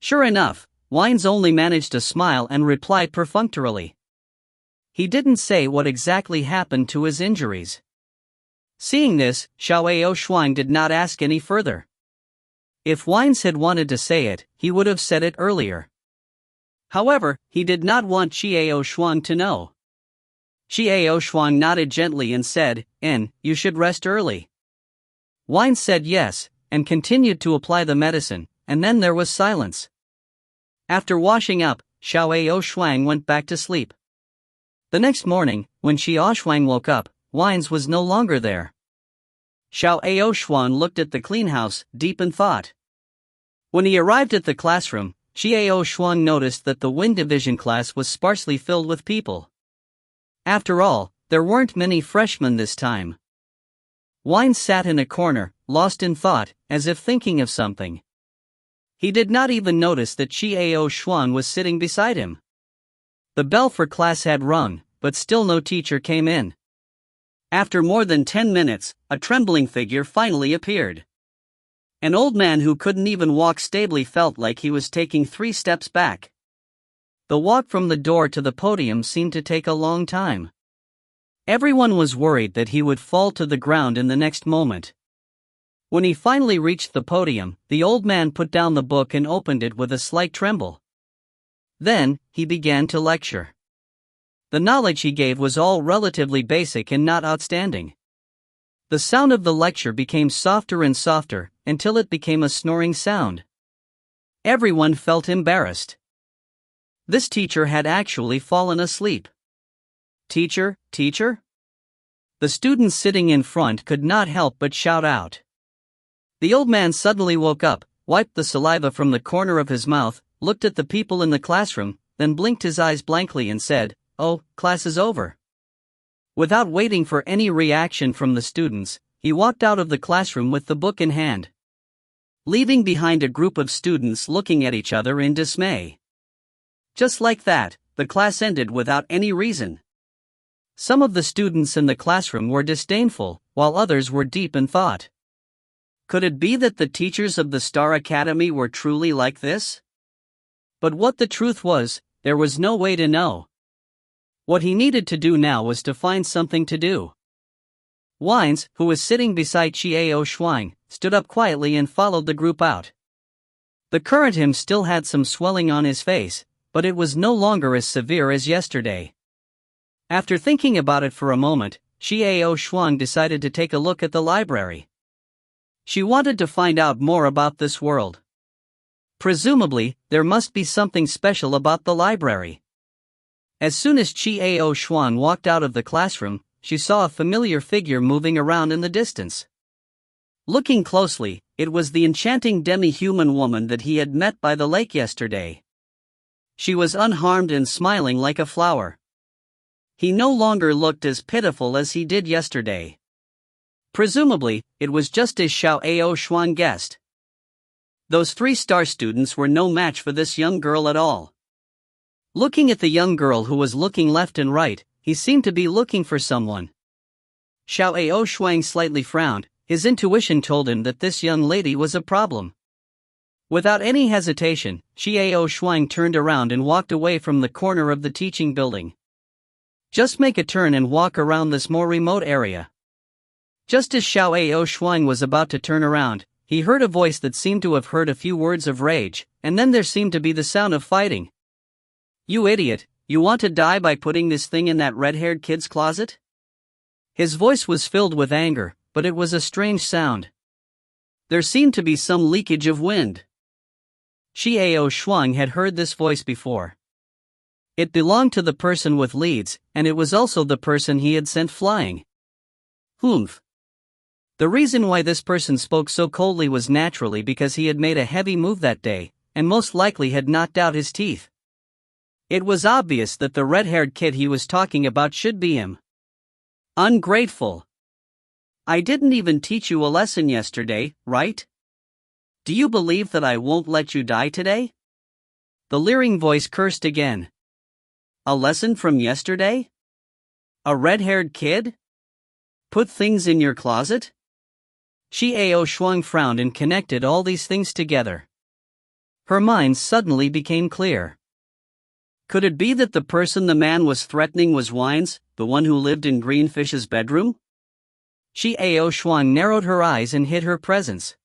Sure enough, Wines only managed to smile and reply perfunctorily. He didn't say what exactly happened to his injuries. Seeing this, Xiao Shuang did not ask any further. If Wines had wanted to say it, he would have said it earlier. However, he did not want Xiao Shuang to know. Xiao Shuang nodded gently and said, "You should rest early." Wines said yes, and continued to apply the medicine, and then there was silence. After washing up, Xiao Shuang went back to sleep. The next morning, when Xiao Shuang woke up, Wines was no longer there. Xiao Shuang looked at the clean house, deep in thought. When he arrived at the classroom, Xiao Shuang noticed that the Wind Division class was sparsely filled with people. After all, there weren't many freshmen this time. Wines sat in a corner, lost in thought, as if thinking of something. He did not even notice that Xiao Shuang was sitting beside him. The bell for class had rung, but still no teacher came in. After more than 10 minutes, a trembling figure finally appeared. An old man who couldn't even walk stably felt like he was taking 3 steps back. The walk from the door to the podium seemed to take a long time. Everyone was worried that he would fall to the ground in the next moment. When he finally reached the podium, the old man put down the book and opened it with a slight tremble. Then, he began to lecture. The knowledge he gave was all relatively basic and not outstanding. The sound of the lecture became softer and softer, until it became a snoring sound. Everyone felt embarrassed. This teacher had actually fallen asleep. "Teacher, teacher?" The students sitting in front could not help but shout out. The old man suddenly woke up, wiped the saliva from the corner of his mouth, looked at the people in the classroom, then blinked his eyes blankly and said, "Oh, class is over." Without waiting for any reaction from the students, he walked out of the classroom with the book in hand, leaving behind a group of students looking at each other in dismay. Just like that, the class ended without any reason. Some of the students in the classroom were disdainful, while others were deep in thought. Could it be that the teachers of the Star Academy were truly like this? But what the truth was, there was no way to know. What he needed to do now was to find something to do. Wines, who was sitting beside Qiao Shuang, stood up quietly and followed the group out. The current him still had some swelling on his face, but it was no longer as severe as yesterday. After thinking about it for a moment, Qiao Shuang decided to take a look at the library. She wanted to find out more about this world. Presumably, there must be something special about the library. As soon as Qiao Shuang walked out of the classroom, she saw a familiar figure moving around in the distance. Looking closely, it was the enchanting demi-human woman that he had met by the lake yesterday. She was unharmed and smiling like a flower. He no longer looked as pitiful as he did yesterday. Presumably, it was just as Xiao Shuang guessed. Those 3-star students were no match for this young girl at all. Looking at the young girl who was looking left and right, he seemed to be looking for someone. Xiao Shuang slightly frowned. His intuition told him that this young lady was a problem. Without any hesitation, Qiao Shuang turned around and walked away from the corner of the teaching building. "Just make a turn and walk around this more remote area." Just as Xiao Shuang was about to turn around, he heard a voice that seemed to have heard a few words of rage, and then there seemed to be the sound of fighting. "You idiot, you want to die by putting this thing in that red-haired kid's closet?" His voice was filled with anger, but it was a strange sound. There seemed to be some leakage of wind. Qiao Shuang had heard this voice before. It belonged to the person with leads, and it was also the person he had sent flying. Humph. The reason why this person spoke so coldly was naturally because he had made a heavy move that day, and most likely had knocked out his teeth. It was obvious that the red-haired kid he was talking about should be him. Ungrateful. "I didn't even teach you a lesson yesterday, right? Do you believe that I won't let you die today?" The leering voice cursed again. "A lesson from yesterday? A red-haired kid? Put things in your closet?" Qiao Shuang frowned and connected all these things together. Her mind suddenly became clear. Could it be that the person the man was threatening was Wines, the one who lived in Greenfish's bedroom? Qiao Shuang narrowed her eyes and hid her presence.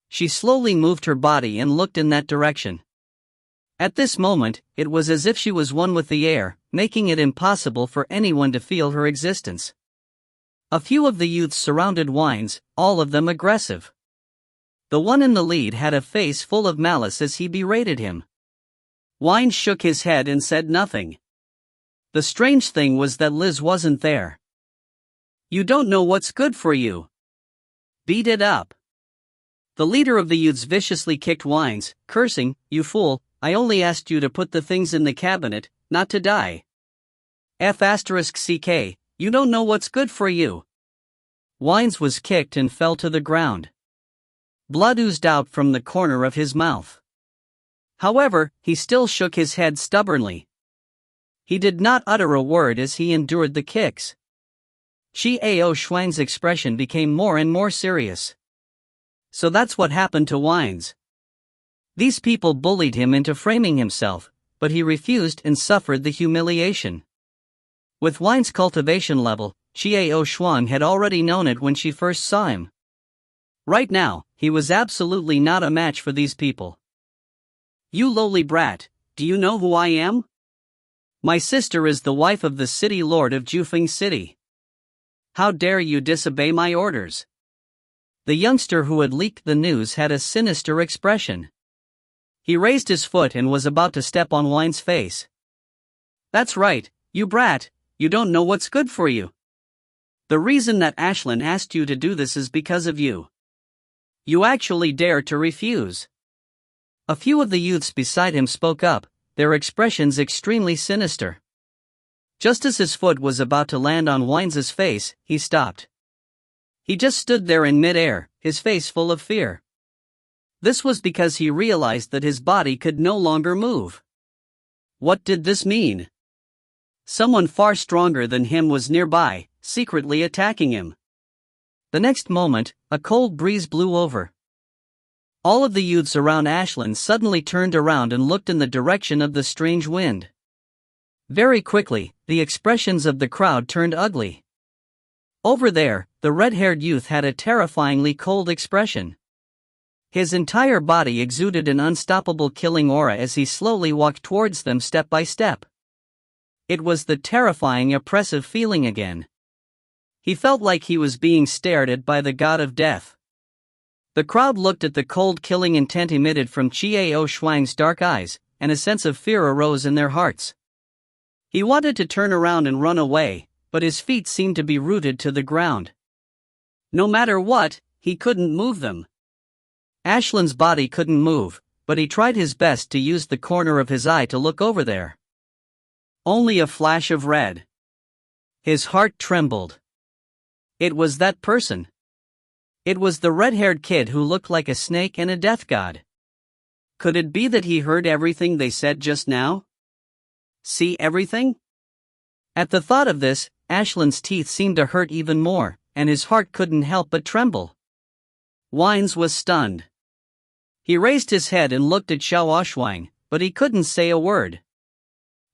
She slowly moved her body and looked in that direction. At this moment, it was as if she was one with the air, making it impossible for anyone to feel her existence. A few of the youths surrounded Wines, all of them aggressive. The one in the lead had a face full of malice as he berated him. Wines shook his head and said nothing. The strange thing was that Liz wasn't there. "You don't know what's good for you. Beat it up." The leader of the youths viciously kicked Wines, cursing, "You fool, I only asked you to put the things in the cabinet, not to die. F***ck, you don't know what's good for you." Wines was kicked and fell to the ground. Blood oozed out from the corner of his mouth. However, he still shook his head stubbornly. He did not utter a word as he endured the kicks. Qiao Shuang's expression became more and more serious. So that's what happened to Wines. These people bullied him into framing himself, but he refused and suffered the humiliation. With Wine's cultivation level, Qiao Shuang had already known it when she first saw him. Right now, he was absolutely not a match for these people. "You lowly brat, do you know who I am? My sister is the wife of the city lord of Jufeng City. How dare you disobey my orders?" The youngster who had leaked the news had a sinister expression. He raised his foot and was about to step on Wine's face. "That's right, you brat, you don't know what's good for you. The reason that Ashlyn asked you to do this is because of you. You actually dare to refuse." A few of the youths beside him spoke up, their expressions extremely sinister. Just as his foot was about to land on Wine's face, he stopped. He just stood there in mid-air, his face full of fear. This was because he realized that his body could no longer move. What did this mean? Someone far stronger than him was nearby, secretly attacking him. The next moment, a cold breeze blew over. All of the youths around Ashlyn suddenly turned around and looked in the direction of the strange wind. Very quickly, the expressions of the crowd turned ugly. Over there, the red-haired youth had a terrifyingly cold expression. His entire body exuded an unstoppable killing aura as he slowly walked towards them step by step. It was the terrifying oppressive feeling again. He felt like he was being stared at by the god of death. The crowd looked at the cold killing intent emitted from Qiao Shuang's dark eyes, and a sense of fear arose in their hearts. He wanted to turn around and run away, but his feet seemed to be rooted to the ground. No matter what, he couldn't move them. Ashlyn's body couldn't move, but he tried his best to use the corner of his eye to look over there. Only a flash of red. His heart trembled. It was that person. It was the red-haired kid who looked like a snake and a death god. Could it be that he heard everything they said just now? See everything? At the thought of this, Ashlyn's teeth seemed to hurt even more, and his heart couldn't help but tremble. Wines was stunned. He raised his head and looked at Xiao Shuang, but he couldn't say a word.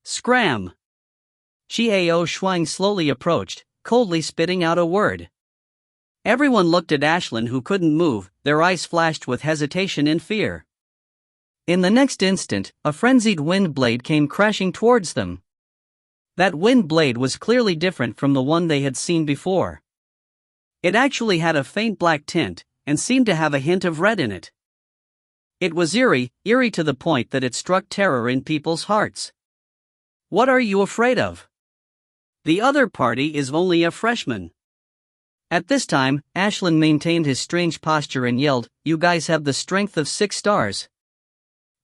Scram! Qiao Shuang slowly approached, coldly spitting out a word. Everyone looked at Ashlyn, who couldn't move, their eyes flashed with hesitation and fear. In the next instant, a frenzied wind blade came crashing towards them. That wind blade was clearly different from the one they had seen before. It actually had a faint black tint, and seemed to have a hint of red in it. It was eerie to the point that it struck terror in people's hearts. "What are you afraid of? The other party is only a freshman." At this time, Ashlyn maintained his strange posture and yelled, "You guys have the strength of 6 stars.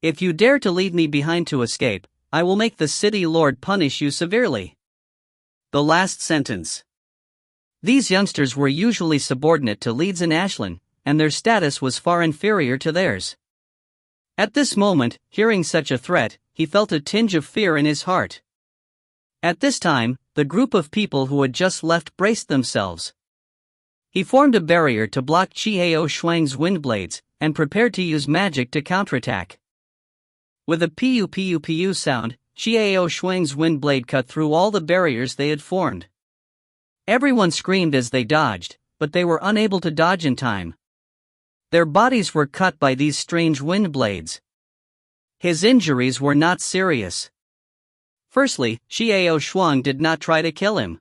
If you dare to leave me behind to escape, I will make the city lord punish you severely." The last sentence. These youngsters were usually subordinate to leads in Ashlyn, and their status was far inferior to theirs. At this moment, hearing such a threat, he felt a tinge of fear in his heart. At this time, the group of people who had just left braced themselves. He formed a barrier to block Qiao Shuang's wind blades, and prepared to use magic to counterattack. With a pu sound, Qiao Shuang's wind blade cut through all the barriers they had formed. Everyone screamed as they dodged, but they were unable to dodge in time. Their bodies were cut by these strange wind blades. His injuries were not serious. Firstly, Qiao Shuang did not try to kill him.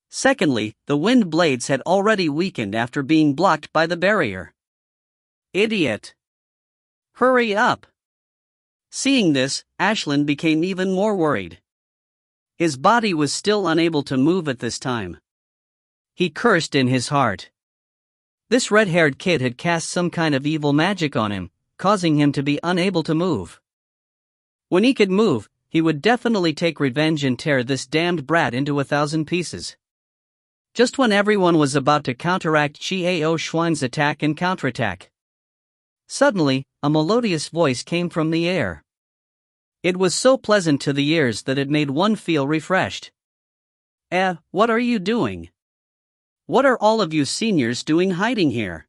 Secondly, the wind blades had already weakened after being blocked by the barrier. Idiot! Hurry up! Seeing this, Ashlyn became even more worried. His body was still unable to move at this time. He cursed in his heart. This red-haired kid had cast some kind of evil magic on him, causing him to be unable to move. When he could move, he would definitely take revenge and tear this damned brat into 1,000 pieces. Just when everyone was about to counteract Qiao Shuang's attack and counterattack, suddenly, a melodious voice came from the air. It was so pleasant to the ears that it made one feel refreshed. What are you doing? What are all of you seniors doing hiding here?"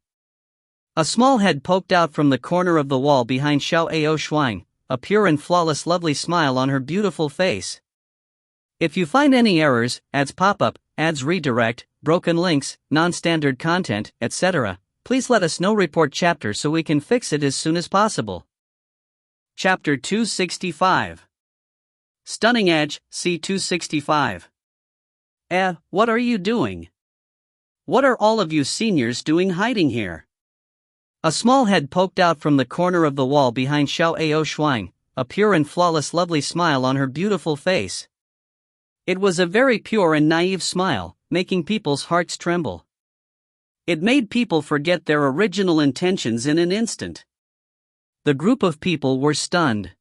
A small head poked out from the corner of the wall behind Xiao Shuang, a pure and flawless lovely smile on her beautiful face. If you find any errors, ads pop up, ads redirect, broken links, non-standard content, etc., please let us know. Report chapter so we can fix it as soon as possible. Chapter 265. Stunning Edge, C265. What are you doing? What are all of you seniors doing hiding here? A small head poked out from the corner of the wall behind Xiao Shuang, a pure and flawless lovely smile on her beautiful face. It was a very pure and naive smile, making people's hearts tremble. It made people forget their original intentions in an instant. The group of people were stunned.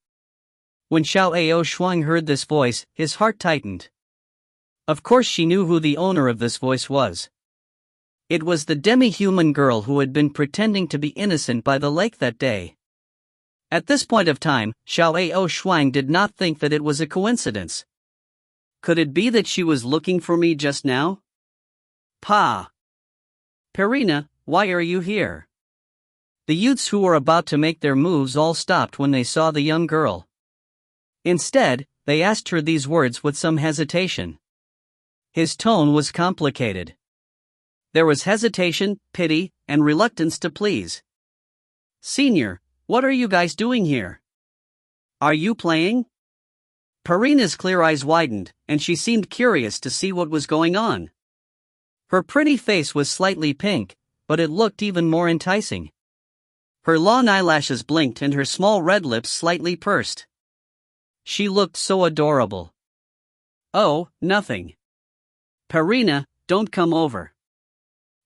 When Xiao Shuang heard this voice, his heart tightened. Of course she knew who the owner of this voice was. It was the demi-human girl who had been pretending to be innocent by the lake that day. At this point of time, Xiao Shuang did not think that it was a coincidence. Could it be that she was looking for me just now? Pa! Perina, why are you here? The youths who were about to make their moves all stopped when they saw the young girl. Instead, they asked her these words with some hesitation. His tone was complicated. There was hesitation, pity, and reluctance to please. Senior, what are you guys doing here? Are you playing? Perina's clear eyes widened, and she seemed curious to see what was going on. Her pretty face was slightly pink, but it looked even more enticing. Her long eyelashes blinked and her small red lips slightly pursed. She looked so adorable. Oh, nothing. Perina, don't come over.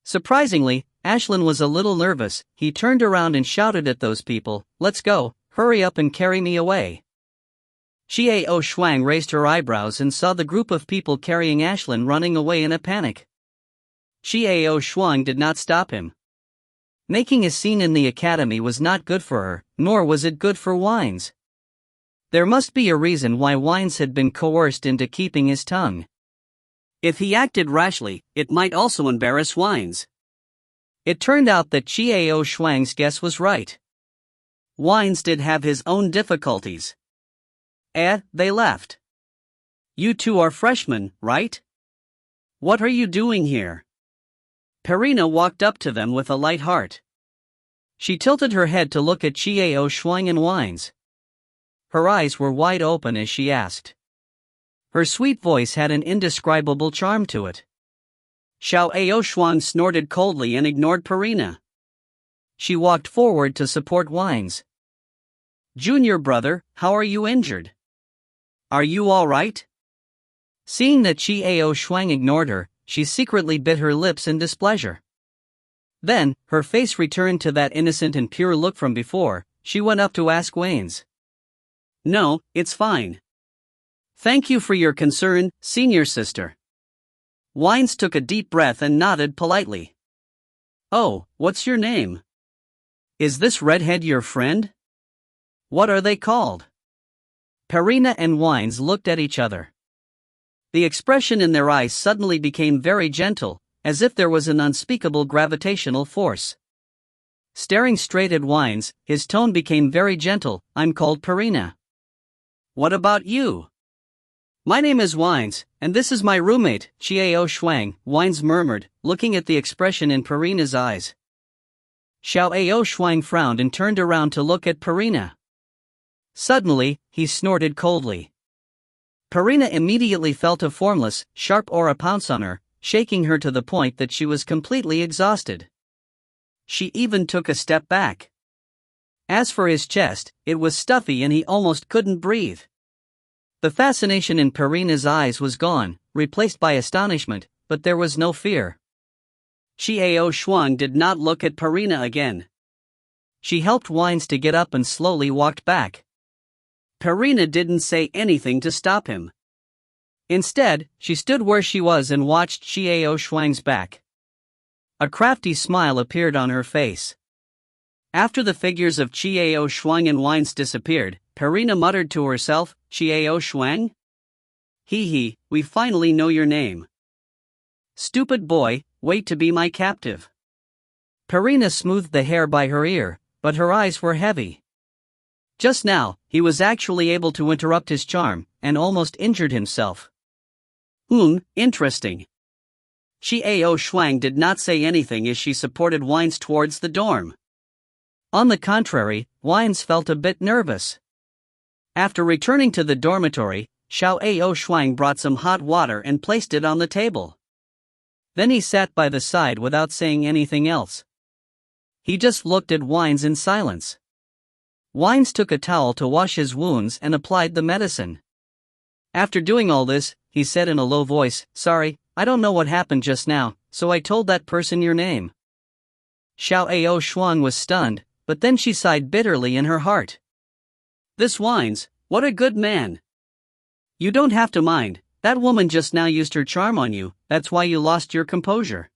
Surprisingly, Ashlyn was a little nervous. He turned around and shouted at those people, "Let's go, hurry up and carry me away." Xiao Shuang raised her eyebrows and saw the group of people carrying Ashlyn running away in a panic. Xiao Shuang did not stop him. Making a scene in the academy was not good for her, nor was it good for Wines. There must be a reason why Wines had been coerced into keeping his tongue. If he acted rashly, it might also embarrass Wines. It turned out that Xiao Shuang's guess was right. Wines did have his own difficulties. They left. You two are freshmen, right? What are you doing here? Perina walked up to them with a light heart. She tilted her head to look at Xiao Shuang and Wines. Her eyes were wide open as she asked. Her sweet voice had an indescribable charm to it. Xiao Shuang snorted coldly and ignored Perina. She walked forward to support Wines. Junior brother, how are you injured? Are you all right? Seeing that Xiao Shuang ignored her, she secretly bit her lips in displeasure. Then, her face returned to that innocent and pure look from before. She went up to ask Wines. No, it's fine. Thank you for your concern, senior sister. Wines took a deep breath and nodded politely. Oh, what's your name? Is this redhead your friend? What are they called? Perina and Wines looked at each other. The expression in their eyes suddenly became very gentle, as if there was an unspeakable gravitational force. Staring straight at Wines, his tone became very gentle. I'm called Perina. What about you? My name is Wines, and this is my roommate, Xiao Shuang, Wines murmured, looking at the expression in Perina's eyes. Xiao Shuang frowned and turned around to look at Perina. Suddenly, he snorted coldly. Perina immediately felt a formless, sharp aura pounce on her, shaking her to the point that she was completely exhausted. She even took a step back. As for his chest, it was stuffy and he almost couldn't breathe. The fascination in Perina's eyes was gone, replaced by astonishment, but there was no fear. Xiao Shuang did not look at Perina again. She helped Wines to get up and slowly walked back. Perina didn't say anything to stop him. Instead, she stood where she was and watched Xiao Shuang's back. A crafty smile appeared on her face. After the figures of Xiao Shuang and Wines disappeared, Perina muttered to herself, Xiao Shuang? Hee, we finally know your name. Stupid boy, wait to be my captive. Perina smoothed the hair by her ear, but her eyes were heavy. Just now, he was actually able to interrupt his charm, and almost injured himself. Interesting. Xiao Shuang did not say anything as she supported Wines towards the dorm. On the contrary, Wines felt a bit nervous. After returning to the dormitory, Xiao Shuang brought some hot water and placed it on the table. Then he sat by the side without saying anything else. He just looked at Wines in silence. Wines took a towel to wash his wounds and applied the medicine. After doing all this, he said in a low voice, "Sorry, I don't know what happened just now, so I told that person your name." Xiao Shuang was stunned, but then she sighed bitterly in her heart. "This Wines, what a good man. You don't have to mind, that woman just now used her charm on you, that's why you lost your composure."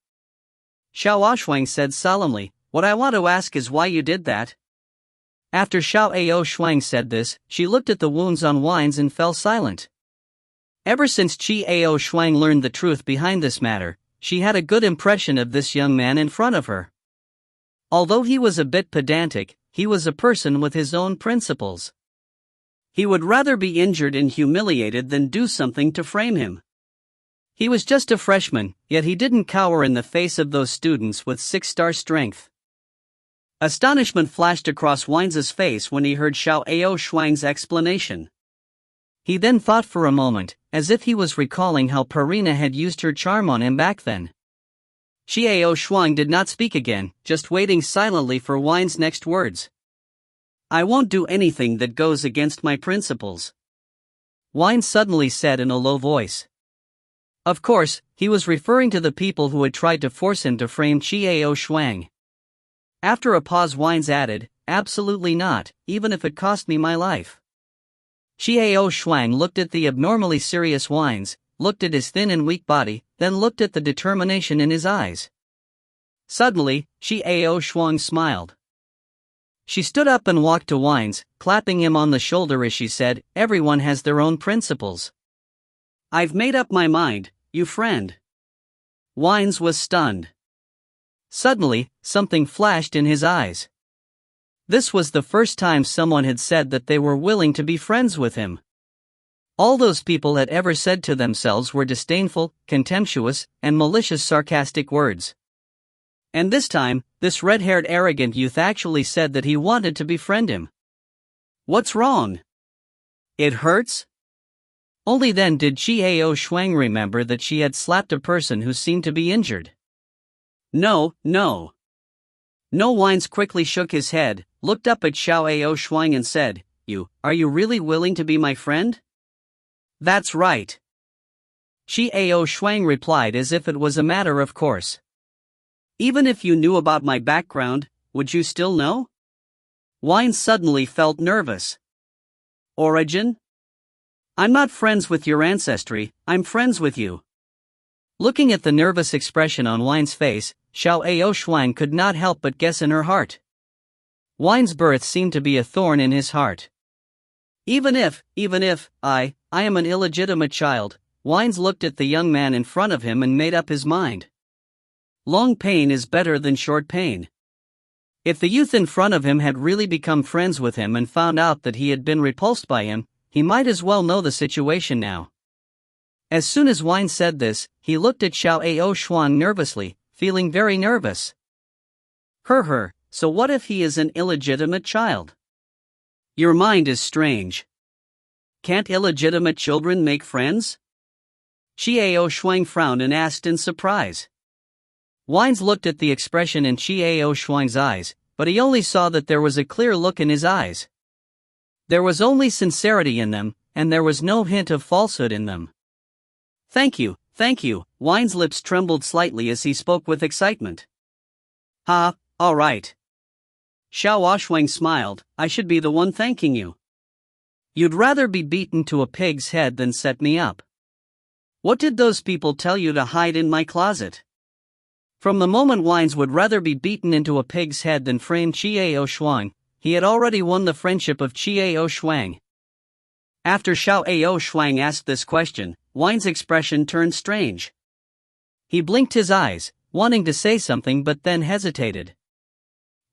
Xiao Shuang said solemnly, "What I want to ask is why you did that." After Xiao Shuang said this, she looked at the wounds on Wines and fell silent. Ever since Xiao Shuang learned the truth behind this matter, she had a good impression of this young man in front of her. Although he was a bit pedantic, he was a person with his own principles. He would rather be injured and humiliated than do something to frame him. He was just a freshman, yet he didn't cower in the face of those students with 6-star strength. Astonishment flashed across Wines' face when he heard Xiao Shuang's explanation. He then thought for a moment, as if he was recalling how Parina had used her charm on him back then. Xiao Shuang did not speak again, just waiting silently for Wines' next words. "I won't do anything that goes against my principles," Wines suddenly said in a low voice. Of course, he was referring to the people who had tried to force him to frame Xiao Shuang. After a pause, Wines added, "Absolutely not, even if it cost me my life." Xiao Shuang looked at the abnormally serious Wines, looked at his thin and weak body, then looked at the determination in his eyes. Suddenly, Xiao Shuang smiled. She stood up and walked to Wines, clapping him on the shoulder as she said, "Everyone has their own principles." "I've made up my mind, you friend." Wines was stunned. Suddenly, something flashed in his eyes. This was the first time someone had said that they were willing to be friends with him. All those people had ever said to themselves were disdainful, contemptuous, and malicious sarcastic words. And this time, this red-haired arrogant youth actually said that he wanted to befriend him. What's wrong? It hurts? Only then did Xiao Shuang remember that she had slapped a person who seemed to be injured. No. Wines quickly shook his head, looked up at Xiao Shuang and said, Are you really willing to be my friend?" "That's right." Xiao Shuang replied as if it was a matter of course. "Even if you knew about my background, would you still know?" Wines suddenly felt nervous. "Origin? I'm not friends with your ancestry, I'm friends with you." Looking at the nervous expression on Wines' face, Xiao Shuang could not help but guess in her heart. Wines' birth seemed to be a thorn in his heart. Even if I am an illegitimate child," Wines looked at the young man in front of him and made up his mind. Long pain is better than short pain. If the youth in front of him had really become friends with him and found out that he had been repulsed by him, he might as well know the situation now. As soon as Wines said this, he looked at Xiao Shuang nervously, feeling very nervous. So what if he is an illegitimate child? Your mind is strange. Can't illegitimate children make friends? Xiao Shuang frowned and asked in surprise. Wines looked at the expression in Xiao Shuang's eyes, but he only saw that there was a clear look in his eyes. There was only sincerity in them, and there was no hint of falsehood in them. Thank you. Wines' lips trembled slightly as he spoke with excitement. All right. Xiao Shuang smiled, "I should be the one thanking you. You'd rather be beaten to a pig's head than set me up. What did those people tell you to hide in my closet?" From the moment Wines would rather be beaten into a pig's head than frame Xiao Shuang, he had already won the friendship of Xiao Shuang. After Xiao Shuang asked this question, Wines' expression turned strange. He blinked his eyes, wanting to say something but then hesitated.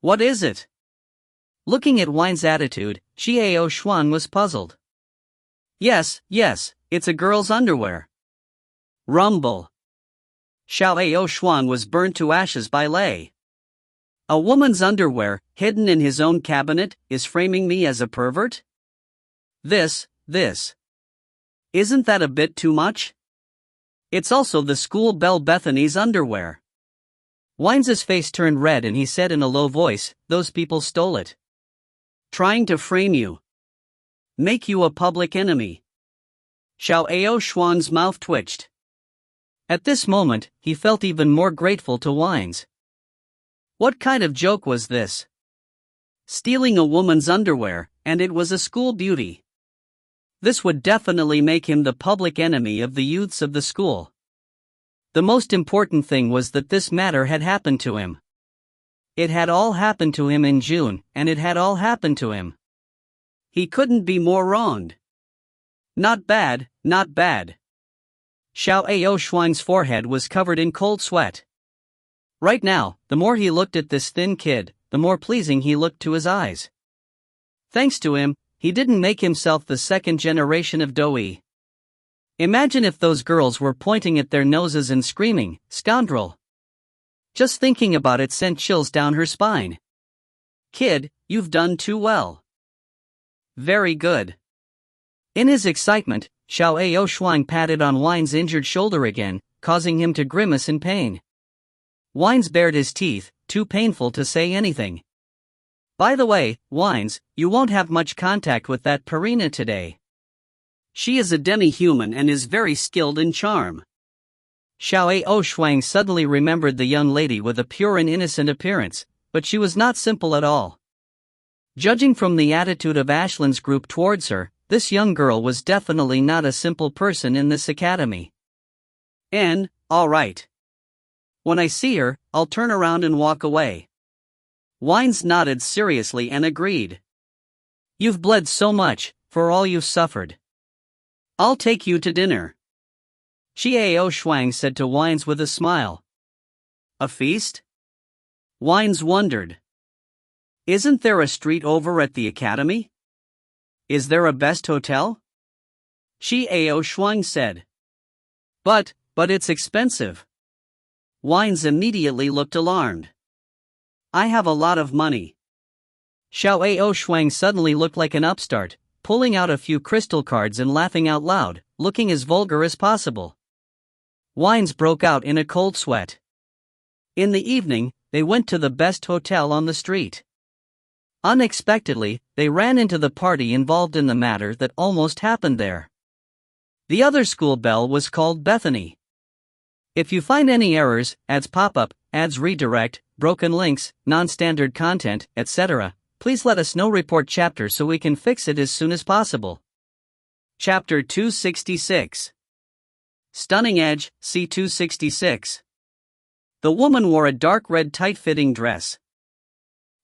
"What is it?" Looking at Wines' attitude, Xiao Xuan was puzzled. Yes, it's a girl's underwear. Rumble. Xiao Xuan was burnt to ashes by Lei. A woman's underwear, hidden in his own cabinet, is framing me as a pervert? This. Isn't that a bit too much? It's also the school belle Bethany's underwear. Wines's face turned red and he said in a low voice, those people stole it. Trying to frame you. Make you a public enemy. Xiao Xuan's mouth twitched. At this moment, he felt even more grateful to Wines. What kind of joke was this? Stealing a woman's underwear, and it was a school beauty. This would definitely make him the public enemy of the youths of the school. The most important thing was that this matter had happened to him. It had all happened to him in June, and it had all happened to him. He couldn't be more wronged. Not bad. Xiao Xuan's forehead was covered in cold sweat. Right now, the more he looked at this thin kid, the more pleasing he looked to his eyes. Thanks to him, he didn't make himself the second generation of Doi. Imagine if those girls were pointing at their noses and screaming, "Scoundrel!" Just thinking about it sent chills down her spine. Kid, you've done too well. Very good. In his excitement, Xiao Xuan patted on Wine's injured shoulder again, causing him to grimace in pain. Wines bared his teeth, too painful to say anything. By the way, Wines, you won't have much contact with that Perina today. She is a demi-human and is very skilled in charm. Xiao Xuan suddenly remembered the young lady with a pure and innocent appearance, but she was not simple at all. Judging from the attitude of Ashland's group towards her, this young girl was definitely not a simple person in this academy. All right. When I see her, I'll turn around and walk away. Wines nodded seriously and agreed. You've bled so much, for all you've suffered. I'll take you to dinner. Xiao Xuan said to Wines with a smile. A feast? Wines wondered. Isn't there a street over at the academy? Is there a best hotel? Xiao Xuan said. But it's expensive. Wines immediately looked alarmed. I have a lot of money. Xiao Xuan suddenly looked like an upstart, pulling out a few crystal cards and laughing out loud, looking as vulgar as possible. Wines broke out in a cold sweat. In the evening, they went to the best hotel on the street. Unexpectedly, they ran into the party involved in the matter that almost happened there. The other school belle was called Bethany. If you find any errors, ads pop up, ads redirect, broken links, non-standard content, etc., please let us know. Report chapter so we can fix it as soon as possible. Chapter 266. Stunning Edge, C266. The woman wore a dark red tight-fitting dress.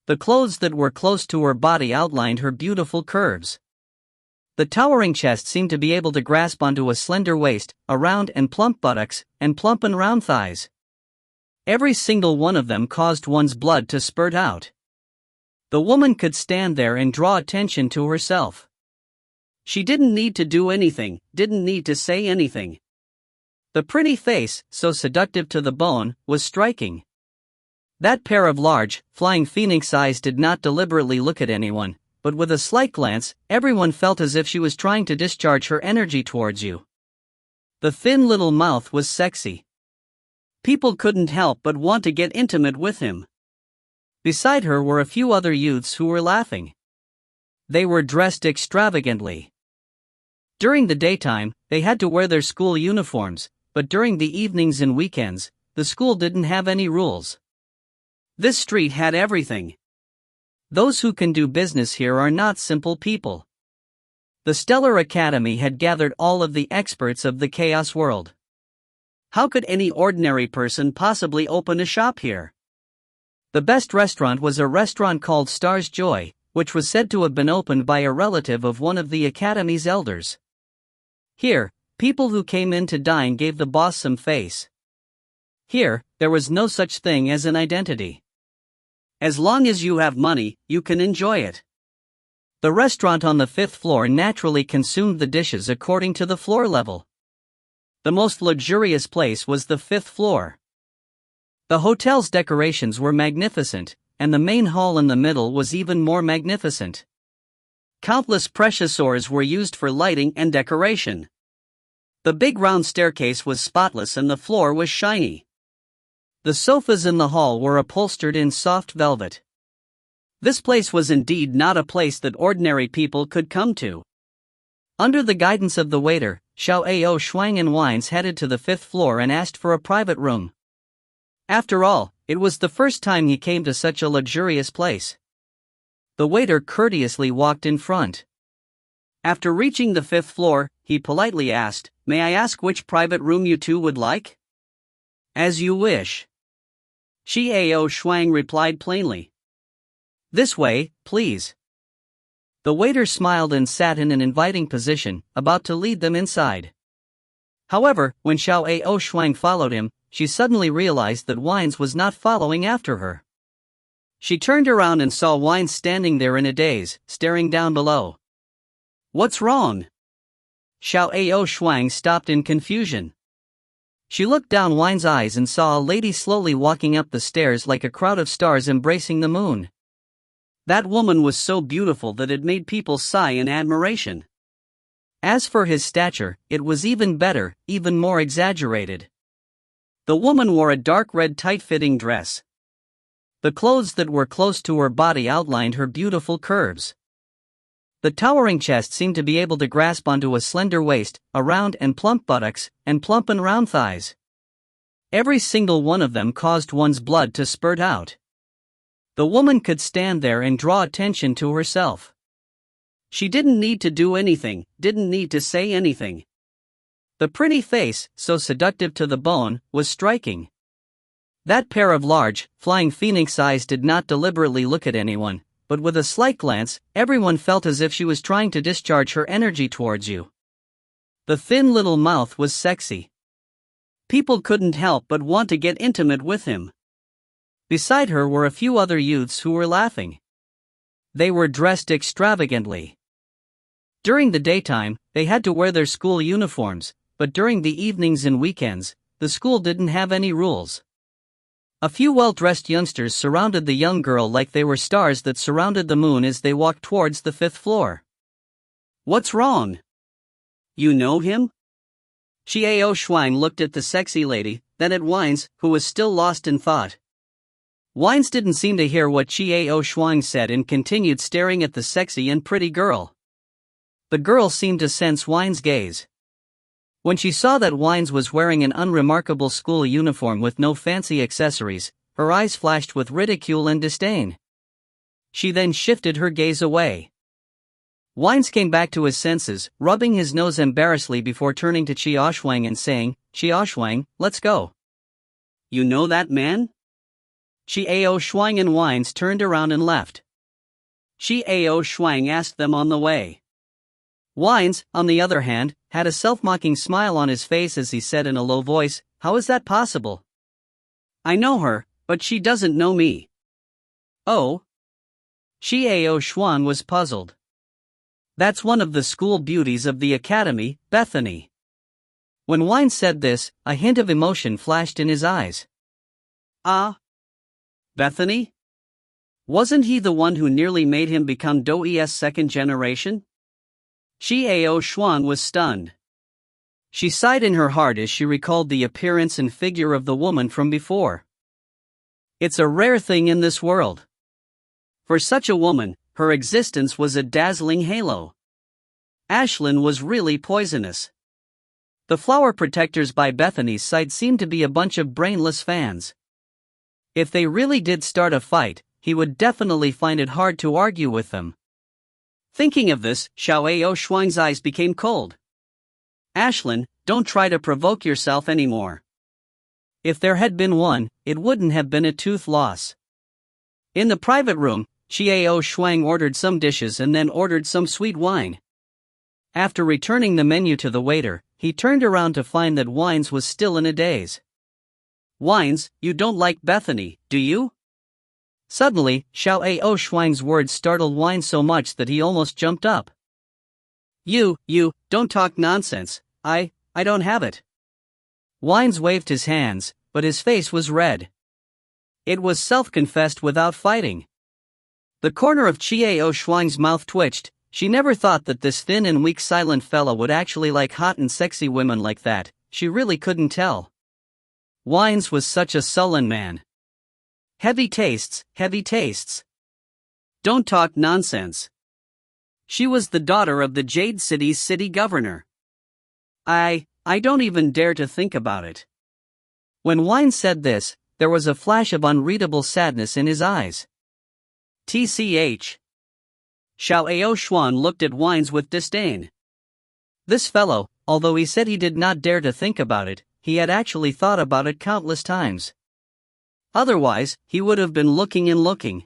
The clothes that were close to her body outlined her beautiful curves. The towering chest seemed to be able to grasp onto a slender waist, a round and plump buttocks, and plump and round thighs. Every single one of them caused one's blood to spurt out. The woman could stand there and draw attention to herself. She didn't need to do anything, didn't need to say anything. The pretty face, so seductive to the bone, was striking. That pair of large, flying phoenix eyes did not deliberately look at anyone, but with a slight glance, everyone felt as if she was trying to discharge her energy towards you. The thin little mouth was sexy. People couldn't help but want to get intimate with him. Beside her were a few other youths who were laughing. They were dressed extravagantly. During the daytime, they had to wear their school uniforms, but during the evenings and weekends, the school didn't have any rules. This street had everything. Those who can do business here are not simple people. The Stellar Academy had gathered all of the experts of the chaos world. How could any ordinary person possibly open a shop here? The best restaurant was a restaurant called Star's Joy, which was said to have been opened by a relative of one of the Academy's elders. Here, people who came in to dine gave the boss some face. Here, there was no such thing as an identity. As long as you have money, you can enjoy it. The restaurant on the 5th floor naturally consumed the dishes according to the floor level. The most luxurious place was the 5th floor. The hotel's decorations were magnificent, and the main hall in the middle was even more magnificent. Countless precious ores were used for lighting and decoration. The big round staircase was spotless and the floor was shiny. The sofas in the hall were upholstered in soft velvet. This place was indeed not a place that ordinary people could come to. Under the guidance of the waiter, Xiao Shuang and Wines headed to the 5th floor and asked for a private room. After all, it was the first time he came to such a luxurious place. The waiter courteously walked in front. After reaching the 5th floor, he politely asked, "May I ask which private room you two would like?" "As you wish." Xiao Shuang replied plainly. "This way, please." The waiter smiled and sat in an inviting position, about to lead them inside. However, when Xiao Shuang followed him, she suddenly realized that Wines was not following after her. She turned around and saw Wines standing there in a daze, staring down below. "What's wrong?" Xiao Shuang stopped in confusion. She looked down Wines' eyes and saw a lady slowly walking up the stairs like a crowd of stars embracing the moon. That woman was so beautiful that it made people sigh in admiration. As for his stature, it was even better, even more exaggerated. The woman wore a dark red tight-fitting dress. The clothes that were close to her body outlined her beautiful curves. The towering chest seemed to be able to grasp onto a slender waist, a round and plump buttocks, and plump and round thighs. Every single one of them caused one's blood to spurt out. The woman could stand there and draw attention to herself. She didn't need to do anything, didn't need to say anything. The pretty face, so seductive to the bone, was striking. That pair of large, flying phoenix eyes did not deliberately look at anyone, but with a slight glance, everyone felt as if she was trying to discharge her energy towards you. The thin little mouth was sexy. People couldn't help but want to get intimate with him. Beside her were a few other youths who were laughing. They were dressed extravagantly. During the daytime, they had to wear their school uniforms, but during the evenings and weekends, the school didn't have any rules. A few well-dressed youngsters surrounded the young girl like they were stars that surrounded the moon as they walked towards the 5th floor. "What's wrong? You know him?" Xiao Shuang looked at the sexy lady, then at Wines, who was still lost in thought. Wines didn't seem to hear what Xiao Shuang said and continued staring at the sexy and pretty girl. The girl seemed to sense Wines' gaze. When she saw that Wines was wearing an unremarkable school uniform with no fancy accessories, her eyes flashed with ridicule and disdain. She then shifted her gaze away. Wines came back to his senses, rubbing his nose embarrassedly before turning to Xiaoshuang and saying, "Xiaoshuang, let's go." "You know that man?" Xiaoshuang and Wines turned around and left. Xiaoshuang asked them on the way. Wines, on the other hand, had a self-mocking smile on his face as he said in a low voice, "How is that possible? I know her, but she doesn't know me." "Oh?" Xiaoshuang was puzzled. "That's one of the school beauties of the academy, Bethany." When Wines said this, a hint of emotion flashed in his eyes. "Ah? Bethany? Wasn't he the one who nearly made him become Douyi's second generation?" Xiaoshuang was stunned. She sighed in her heart as she recalled the appearance and figure of the woman from before. It's a rare thing in this world. For such a woman, her existence was a dazzling halo. Ashlyn was really poisonous. The flower protectors by Bethany's side seemed to be a bunch of brainless fans. If they really did start a fight, he would definitely find it hard to argue with them. Thinking of this, Xiaoshuang's eyes became cold. "Ashlyn, don't try to provoke yourself anymore. If there had been one, it wouldn't have been a tooth loss." In the private room, Xiaoshuang ordered some dishes and then ordered some sweet wine. After returning the menu to the waiter, he turned around to find that Wines was still in a daze. "Wines, you don't like Bethany, do you?" Suddenly, Xiao Ao Shuang's words startled Wine so much that he almost jumped up. You, don't talk nonsense, I don't have it. Wines waved his hands, but his face was red. It was self-confessed without fighting. The corner of Qiao Shuang's mouth twitched. She never thought that this thin and weak silent fella would actually like hot and sexy women like that. She really couldn't tell. Wines was such a sullen man. Heavy tastes. Don't talk nonsense. She was the daughter of the Jade City's city governor. I don't even dare to think about it. When Wine said this, there was a flash of unreadable sadness in his eyes. TCH. Xiao Ao Xuan looked at Wines with disdain. This fellow, although he said he did not dare to think about it, he had actually thought about it countless times. Otherwise, he would have been looking and looking.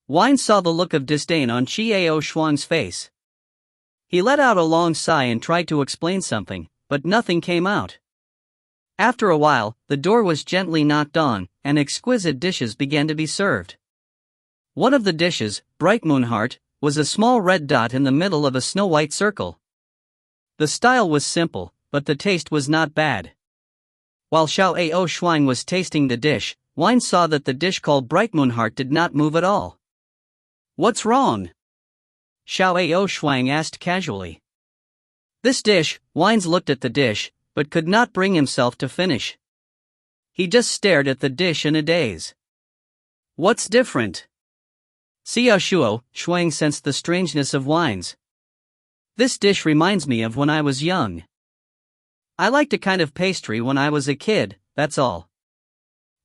Wine saw the look of disdain on Qiao Shuang's face. He let out a long sigh and tried to explain something, but nothing came out. After a while, the door was gently knocked on, and exquisite dishes began to be served. One of the dishes, Bright Moon Heart, was a small red dot in the middle of a snow-white circle. The style was simple, but the taste was not bad. While Xiao Ao Shuang was tasting the dish, Wine saw that the dish called Bright Moon Heart did not move at all. What's wrong? Xiao Ao Shuang asked casually. This dish, Wines looked at the dish, but could not bring himself to finish. He just stared at the dish in a daze. What's different? Xiao Shuang sensed the strangeness of Wines. This dish reminds me of when I was young. I liked a kind of pastry when I was a kid, that's all.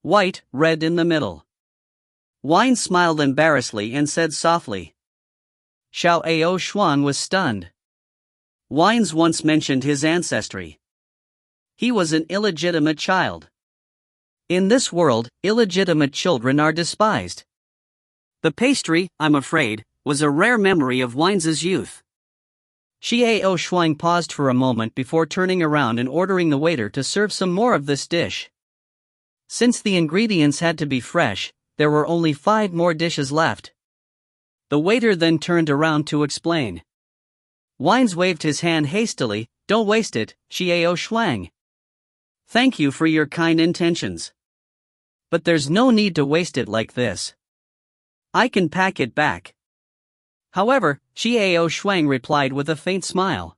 White, red in the middle. Wine smiled embarrassedly and said softly. Xiao Ao Shuang was stunned. Wines once mentioned his ancestry. He was an illegitimate child. In this world, illegitimate children are despised. The pastry, I'm afraid, was a rare memory of Wines's youth. Xiao Shuang paused for a moment before turning around and ordering the waiter to serve some more of this dish. Since the ingredients had to be fresh, there were only 5 more dishes left. The waiter then turned around to explain. Wines waved his hand hastily. Don't waste it, Xiao Shuang. Thank you for your kind intentions. But there's no need to waste it like this. I can pack it back. However, Xiao Shuang replied with a faint smile.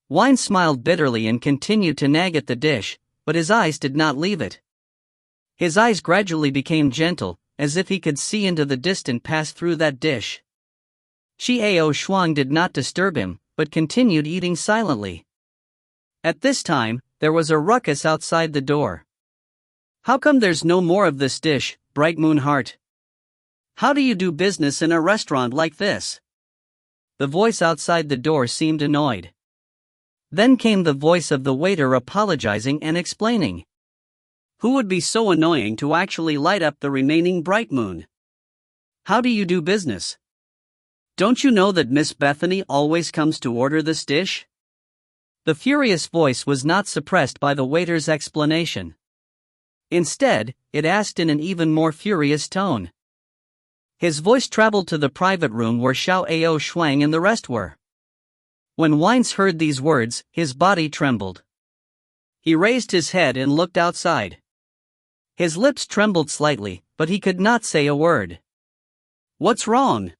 Wine smiled bitterly and continued to nag at the dish, but his eyes did not leave it. His eyes gradually became gentle, as if he could see into the distant past through that dish. Xiao Shuang did not disturb him, but continued eating silently. At this time, there was a ruckus outside the door. How come there's no more of this dish, Bright Moon Heart? How do you do business in a restaurant like this? The voice outside the door seemed annoyed. Then came the voice of the waiter apologizing and explaining. Who would be so annoying to actually light up the remaining bright moon? How do you do business? Don't you know that Miss Bethany always comes to order this dish? The furious voice was not suppressed by the waiter's explanation. Instead, it asked in an even more furious tone. His voice traveled to the private room where Xiao Ao Shuang and the rest were. When Wines heard these words, his body trembled. He raised his head and looked outside. His lips trembled slightly, but he could not say a word. What's wrong?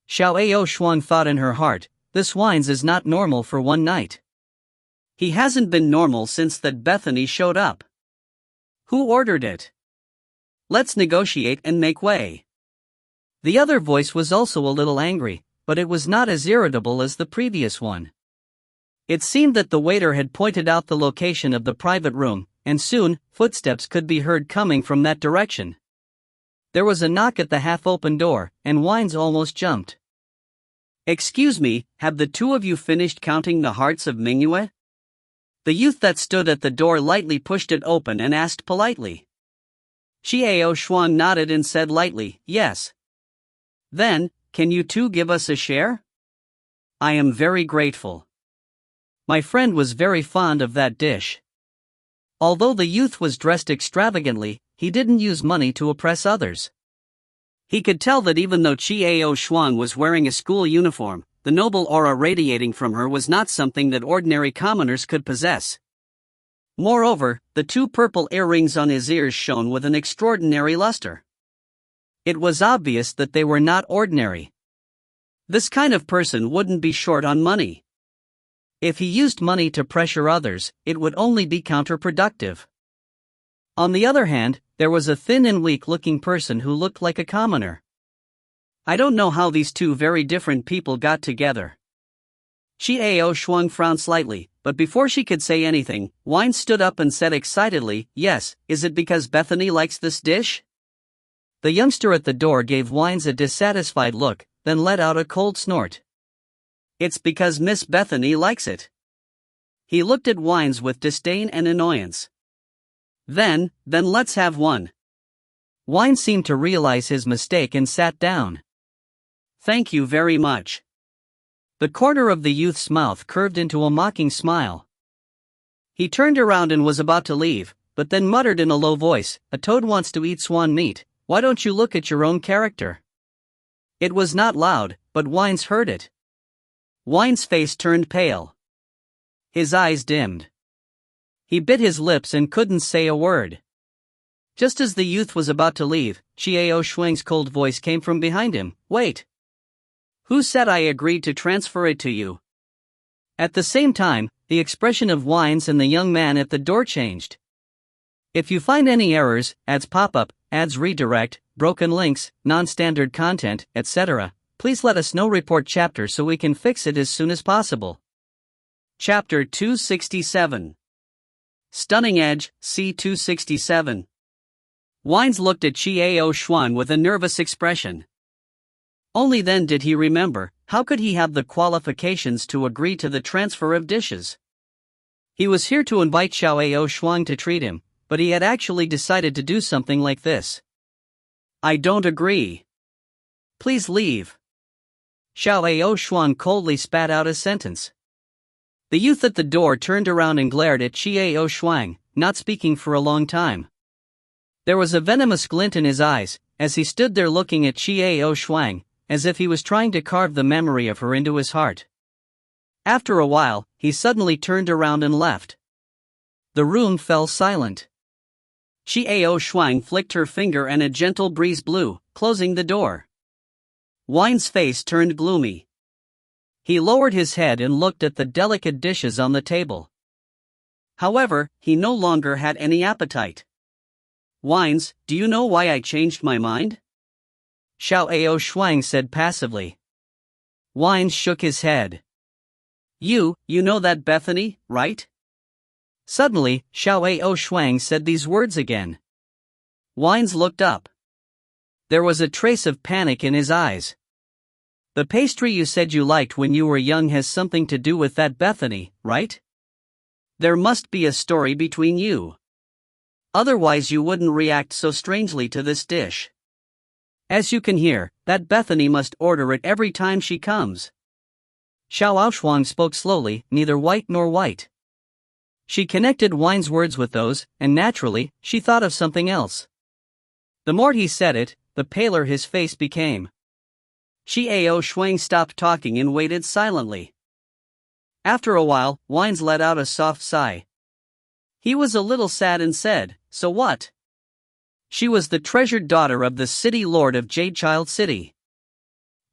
Xiao Ao Shuang thought in her heart, this Wines is not normal for one night. He hasn't been normal since that Bethany showed up. Who ordered it? Let's negotiate and make way. The other voice was also a little angry, but it was not as irritable as the previous one. It seemed that the waiter had pointed out the location of the private room, and soon, footsteps could be heard coming from that direction. There was a knock at the half-open door, and Wines almost jumped. Excuse me, have the two of you finished counting the hearts of Mingyue? The youth that stood at the door lightly pushed it open and asked politely. Xiao Shuang nodded and said lightly, yes. Then, can you two give us a share? I am very grateful. My friend was very fond of that dish. Although the youth was dressed extravagantly, he didn't use money to oppress others. He could tell that even though Qiao Shuang was wearing a school uniform, the noble aura radiating from her was not something that ordinary commoners could possess. Moreover, the two purple earrings on his ears shone with an extraordinary luster. It was obvious that they were not ordinary. This kind of person wouldn't be short on money. If he used money to pressure others, it would only be counterproductive. On the other hand, there was a thin and weak-looking person who looked like a commoner. I don't know how these two very different people got together. Qiao Shuang frowned slightly, but before she could say anything, Wine stood up and said excitedly, "Yes, is it because Bethany likes this dish?" The youngster at the door gave Wines a dissatisfied look, then let out a cold snort. "It's because Miss Bethany likes it." He looked at Wines with disdain and annoyance. Then let's have one." Wine seemed to realize his mistake and sat down. "Thank you very much." The corner of the youth's mouth curved into a mocking smile. He turned around and was about to leave, but then muttered in a low voice, "A toad wants to eat swan meat, why don't you look at your own character?" It was not loud, but Wines heard it. Wine's face turned pale. His eyes dimmed. He bit his lips and couldn't say a word. Just as the youth was about to leave, Qiao Shuang's cold voice came from behind him, "Wait. Who said I agreed to transfer it to you?" At the same time, the expression of Wines and the young man at the door changed. If you find any errors, ads pop up, ads redirect, broken links, non-standard content, etc., please let us know. Report chapter so we can fix it as soon as possible. Chapter 267. Stunning Edge, C267. Wines looked at Qiao Shuang with a nervous expression. Only then did he remember, how could he have the qualifications to agree to the transfer of dishes? He was here to invite Qiao Shuang to treat him, but he had actually decided to do something like this. "I don't agree. Please leave." Qiao Shuang coldly spat out a sentence. The youth at the door turned around and glared at Qiao Shuang, not speaking for a long time. There was a venomous glint in his eyes, as he stood there looking at Qiao Shuang, as if he was trying to carve the memory of her into his heart. After a while, he suddenly turned around and left. The room fell silent. Qiao Shuang flicked her finger and a gentle breeze blew, closing the door. Wine's face turned gloomy. He lowered his head and looked at the delicate dishes on the table. However, he no longer had any appetite. "Wines, do you know why I changed my mind?" Qiao Shuang said passively. Wines shook his head. You know that Bethany, right?" Suddenly, Qiao Shuang said these words again. Wines looked up. There was a trace of panic in his eyes. "The pastry you said you liked when you were young has something to do with that Bethany, right? There must be a story between you. Otherwise you wouldn't react so strangely to this dish. As you can hear, that Bethany must order it every time she comes." Qiao Shuang spoke slowly, neither white nor white. She connected Wine's words with those, and naturally, she thought of something else. The more he said it, the paler his face became. Qiao Shuang stopped talking and waited silently. After a while, Wines let out a soft sigh. He was a little sad and said, "So what? She was the treasured daughter of the city lord of Jade Child City.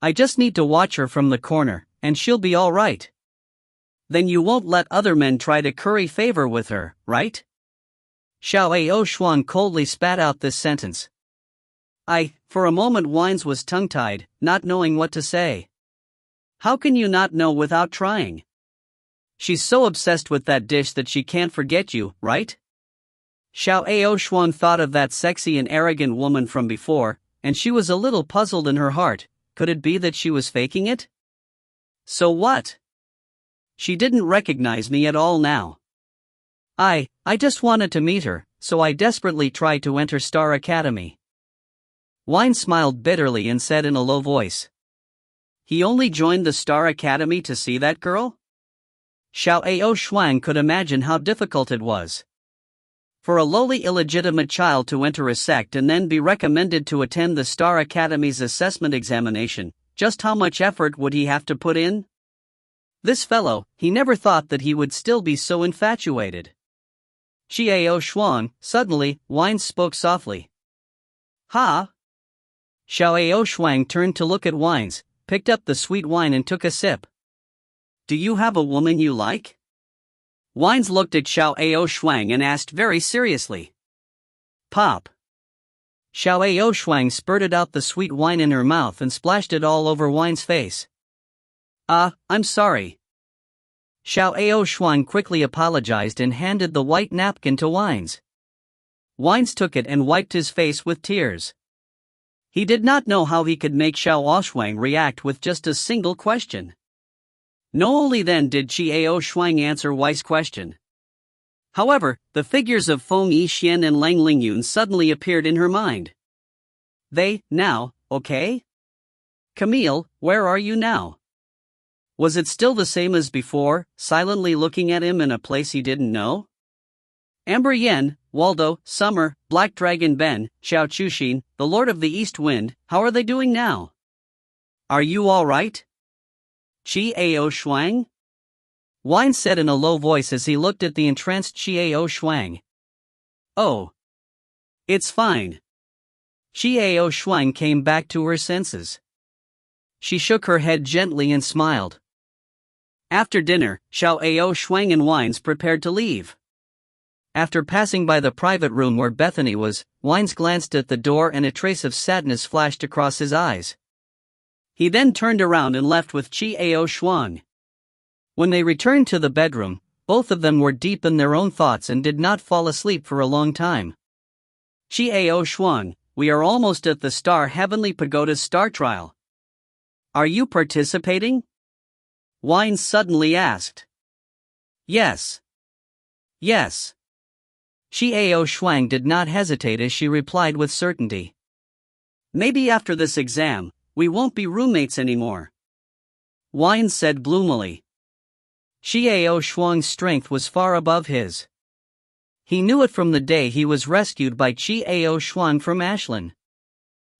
I just need to watch her from the corner, and she'll be all right." "Then you won't let other men try to curry favor with her, right?" Qiao Shuang coldly spat out this sentence. For a moment Wines was tongue-tied, not knowing what to say. "How can you not know without trying? She's so obsessed with that dish that she can't forget you, right?" Qiao Shuang thought of that sexy and arrogant woman from before, and she was a little puzzled in her heart. Could it be that she was faking it? So what? She didn't recognize me at all now. I just wanted to meet her, so I desperately tried to enter Star Academy. Wine smiled bitterly and said in a low voice. He only joined the Star Academy to see that girl? Qiao Shuang could imagine how difficult it was. For a lowly illegitimate child to enter a sect and then be recommended to attend the Star Academy's assessment examination, just how much effort would he have to put in? This fellow, he never thought that he would still be so infatuated. Xiao Shuang, suddenly, Wines spoke softly. Ha! Xiao Shuang turned to look at Wines, picked up the sweet wine and took a sip. Do you have a woman you like? Wines looked at Xiao Shuang and asked very seriously. Pop. Xiao Shuang spurted out the sweet wine in her mouth and splashed it all over Wine's face. I'm sorry. Xiao Shuang quickly apologized and handed the white napkin to Wines. Wines took it and wiped his face with tears. He did not know how he could make Xiao Shuang react with just a single question. No, only then did Xiao Shuang answer Wei's question. However, the figures of Feng Yixian and Lang Lingyun suddenly appeared in her mind. They, now, okay? Camille, where are you now? Was it still the same as before, silently looking at him in a place he didn't know? Amber Yen, Waldo, Summer, Black Dragon Ben, Xiao Chuxin, the Lord of the East Wind, how are they doing now? Are you all right? Xiao Shuang? Wine said in a low voice as he looked at the entranced Xiao Shuang. Oh. It's fine. Xiao Shuang came back to her senses. She shook her head gently and smiled. After dinner, Xiao Shuang and Wines prepared to leave. After passing by the private room where Bethany was, Wines glanced at the door and a trace of sadness flashed across his eyes. He then turned around and left with Xiao Shuang. When they returned to the bedroom, both of them were deep in their own thoughts and did not fall asleep for a long time. Xiao Shuang, we are almost at the Star Heavenly Pagoda's star trial. Are you participating? Wines suddenly asked. Yes. Yes. Xiao Shuang did not hesitate as she replied with certainty. Maybe after this exam, we won't be roommates anymore. Wines said gloomily. Xiao Shuang's strength was far above his. He knew it from the day he was rescued by Xiao Shuang from Ashland.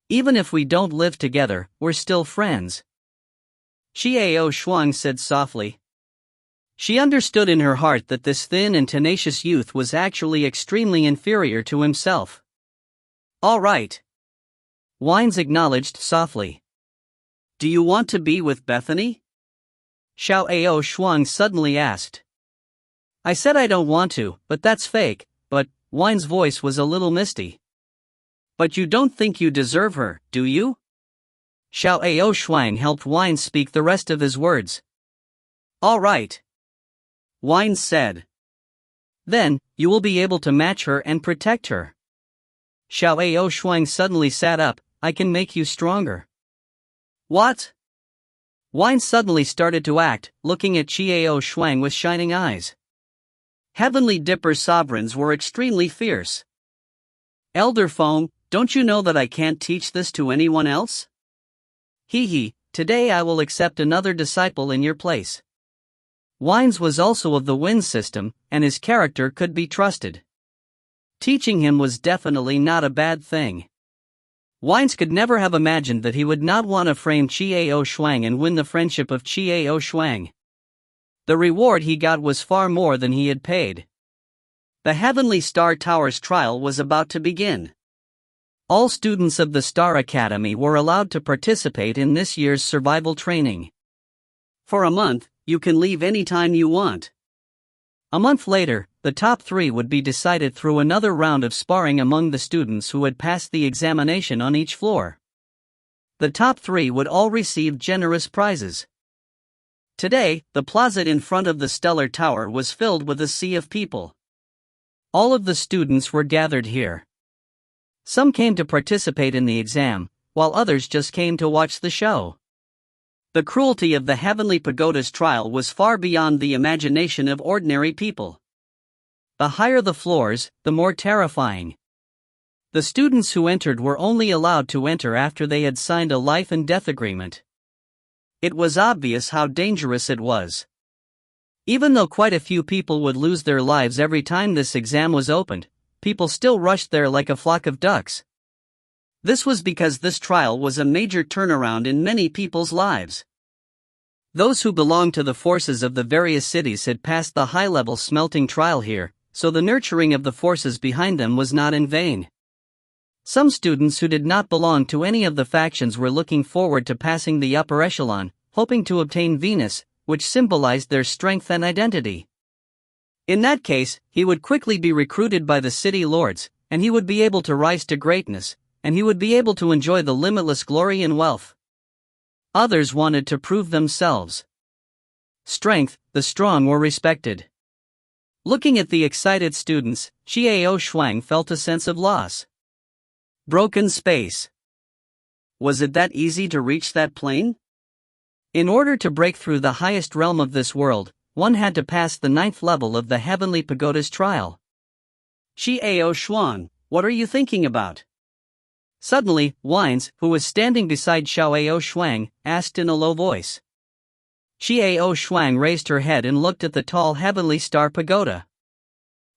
Even if we don't live together, we're still friends. Xiao Shuang said softly. She understood in her heart that this thin and tenacious youth was actually extremely inferior to himself. All right. Wines acknowledged softly. Do you want to be with Bethany? Xiao Shuang suddenly asked. I said I don't want to, but that's fake, but, Wine's voice was a little misty. But you don't think you deserve her, do you? Xiao Shuang helped Wine speak the rest of his words. All right. Wine said. Then, you will be able to match her and protect her. Xiao Shuang suddenly sat up. I can make you stronger. What? Wine suddenly started to act, looking at Xiao Shuang with shining eyes. Heavenly Dipper sovereigns were extremely fierce. Elder Feng, don't you know that I can't teach this to anyone else? Hee, today I will accept another disciple in your place. Wines was also of the Wind system, and his character could be trusted. Teaching him was definitely not a bad thing. Wines could never have imagined that he would not want to frame Xiao Shuang and win the friendship of Xiao Shuang. The reward he got was far more than he had paid. The Heavenly Star Tower's trial was about to begin. All students of the Star Academy were allowed to participate in this year's survival training. For a month, you can leave anytime you want. A month later, the top 3 would be decided through another round of sparring among the students who had passed the examination on each floor. The top 3 would all receive generous prizes. Today, the plaza in front of the Stellar Tower was filled with a sea of people. All of the students were gathered here. Some came to participate in the exam, while others just came to watch the show. The cruelty of the Heavenly Pagoda's trial was far beyond the imagination of ordinary people. The higher the floors, the more terrifying. The students who entered were only allowed to enter after they had signed a life and death agreement. It was obvious how dangerous it was. Even though quite a few people would lose their lives every time this exam was opened, people still rushed there like a flock of ducks. This was because this trial was a major turnaround in many people's lives. Those who belonged to the forces of the various cities had passed the high-level smelting trial here, so the nurturing of the forces behind them was not in vain. Some students who did not belong to any of the factions were looking forward to passing the upper echelon, hoping to obtain Venus, which symbolized their strength and identity. In that case, he would quickly be recruited by the city lords, and he would be able to rise to greatness, and he would be able to enjoy the limitless glory and wealth. Others wanted to prove themselves. Strength, the strong were respected. Looking at the excited students, Xiao Shuang felt a sense of loss. Broken space. Was it that easy to reach that plane? In order to break through the highest realm of this world, one had to pass the 9th level of the Heavenly Pagoda's trial. Xiao Shuang, what are you thinking about? Suddenly, Wines, who was standing beside Xiao Shuang, asked in a low voice. Xiao Shuang raised her head and looked at the tall Heavenly Star Pagoda.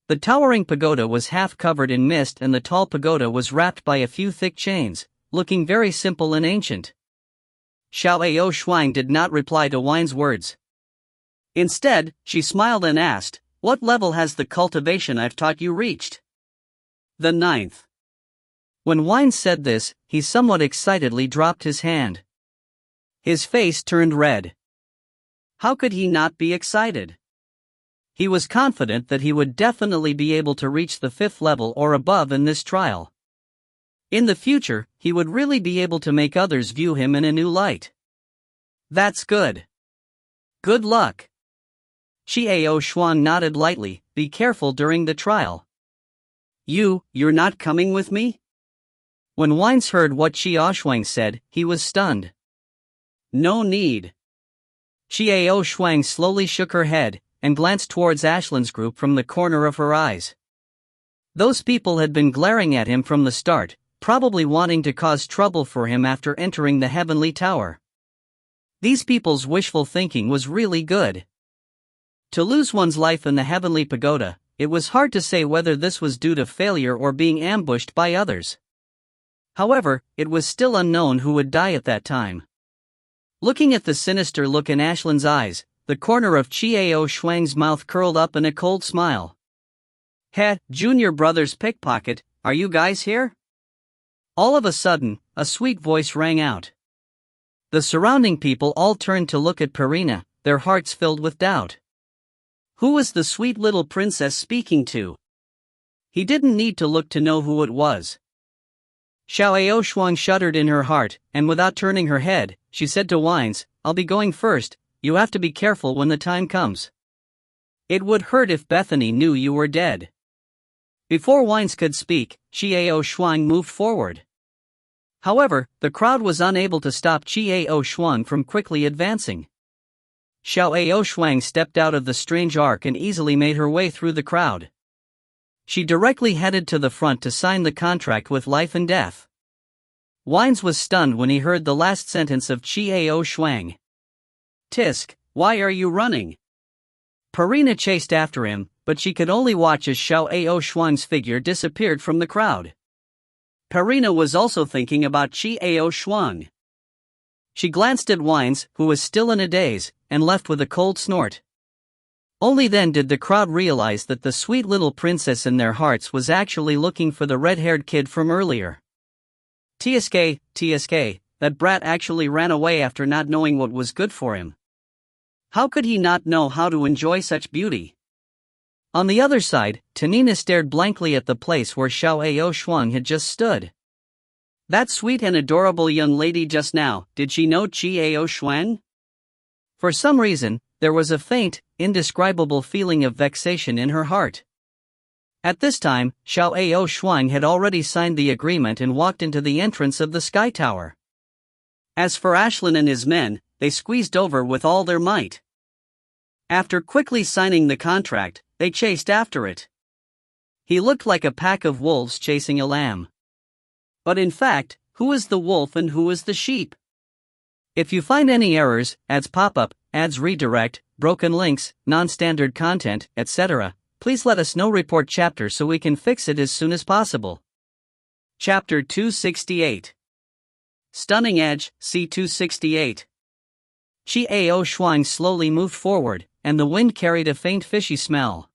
The towering pagoda was half covered in mist and the tall pagoda was wrapped by a few thick chains, looking very simple and ancient. Xiao Shuang did not reply to Wine's words. Instead, she smiled and asked, "What level has the cultivation I've taught you reached?" "The 9th. When Wine said this, he somewhat excitedly dropped his hand. His face turned red. How could he not be excited? He was confident that he would definitely be able to reach the 5th level or above in this trial. In the future, he would really be able to make others view him in a new light. That's good. Good luck. Xiao Shuang nodded lightly, "Be careful during the trial." You're not coming with me?" When Wines heard what Xiao Shuang said, he was stunned. "No need." Xiao Shuang slowly shook her head, and glanced towards Ashlin's group from the corner of her eyes. Those people had been glaring at him from the start, probably wanting to cause trouble for him after entering the Heavenly Tower. These people's wishful thinking was really good. To lose one's life in the Heavenly Pagoda, it was hard to say whether this was due to failure or being ambushed by others. However, it was still unknown who would die at that time. Looking at the sinister look in Ashlin's eyes, the corner of Xiao Shuang's mouth curled up in a cold smile. "Heh, junior brother's pickpocket, are you guys here?" All of a sudden, a sweet voice rang out. The surrounding people all turned to look at Perina, their hearts filled with doubt. Who was the sweet little princess speaking to? He didn't need to look to know who it was. Xiao Shuang shuddered in her heart, and without turning her head, she said to Wines, "I'll be going first, you have to be careful when the time comes. It would hurt if Bethany knew you were dead." Before Wines could speak, Xiao Shuang moved forward. However, the crowd was unable to stop Xiao Shuang from quickly advancing. Xiao Shuang stepped out of the strange arc and easily made her way through the crowd. She directly headed to the front to sign the contract with life and death. Wines was stunned when he heard the last sentence of Xiao Shuang. "Tisk, why are you running?" Perina chased after him, but she could only watch as Xiao Shuang's figure disappeared from the crowd. Perina was also thinking about Xiao Shuang. She glanced at Wines, who was still in a daze, and left with a cold snort. Only then did the crowd realize that the sweet little princess in their hearts was actually looking for the red-haired kid from earlier. TSK, that brat actually ran away after not knowing what was good for him. How could he not know how to enjoy such beauty? On the other side, Tanina stared blankly at the place where Xiao Shuang had just stood. That sweet and adorable young lady just now, did she know Xiao Shuang? For some reason, there was a faint, indescribable feeling of vexation in her heart. At this time, Xiao Shuang had already signed the agreement and walked into the entrance of the Sky Tower. As for Ashlin and his men, they squeezed over with all their might. After quickly signing the contract, they chased after it. He looked like a pack of wolves chasing a lamb. But in fact, who is the wolf and who is the sheep? If you find any errors, ads pop up, ads redirect, broken links, non-standard content, etc., please let us know report chapter so we can fix it as soon as possible. Chapter 268. Stunning Edge, C268. Chiao Shuang slowly moved forward, and the wind carried a faint fishy smell.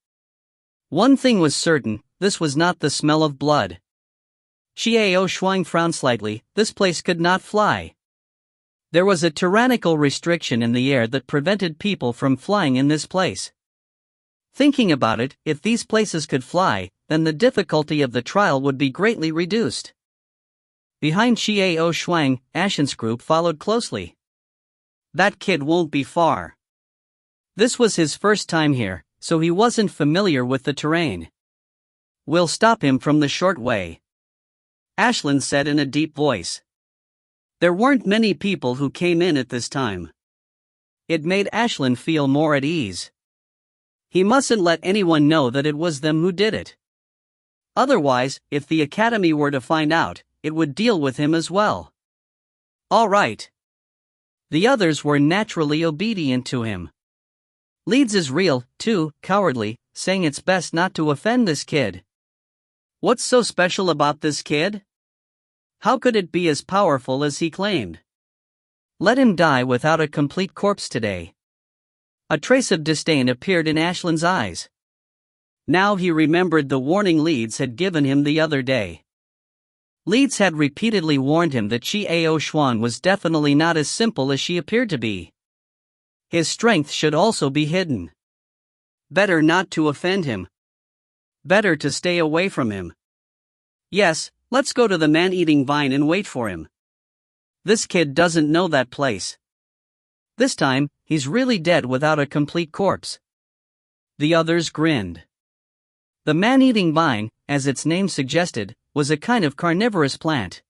One thing was certain, this was not the smell of blood. Chiao Shuang frowned slightly, this place could not fly. There was a tyrannical restriction in the air that prevented people from flying in this place. Thinking about it, if these places could fly, then the difficulty of the trial would be greatly reduced. Behind Chiao Shuang, Ashen's group followed closely. That kid won't be far. This was his first time here, so he wasn't familiar with the terrain. We'll stop him from the short way, Ashlyn said in a deep voice. There weren't many people who came in at this time. It made Ashlyn feel more at ease. He mustn't let anyone know that it was them who did it. Otherwise, if the academy were to find out, it would deal with him as well. All right. The others were naturally obedient to him. Leeds is real, too, cowardly, saying it's best not to offend this kid. What's so special about this kid? How could it be as powerful as he claimed? Let him die without a complete corpse today. A trace of disdain appeared in Ashlyn's eyes. Now he remembered the warning Leeds had given him the other day. Leeds had repeatedly warned him that Chiao Shuang was definitely not as simple as she appeared to be. His strength should also be hidden. Better not to offend him. Better to stay away from him. Yes, let's go to the man-eating vine and wait for him. This kid doesn't know that place. This time, he's really dead without a complete corpse. The others grinned. The man-eating vine, as its name suggested, was a kind of carnivorous plant.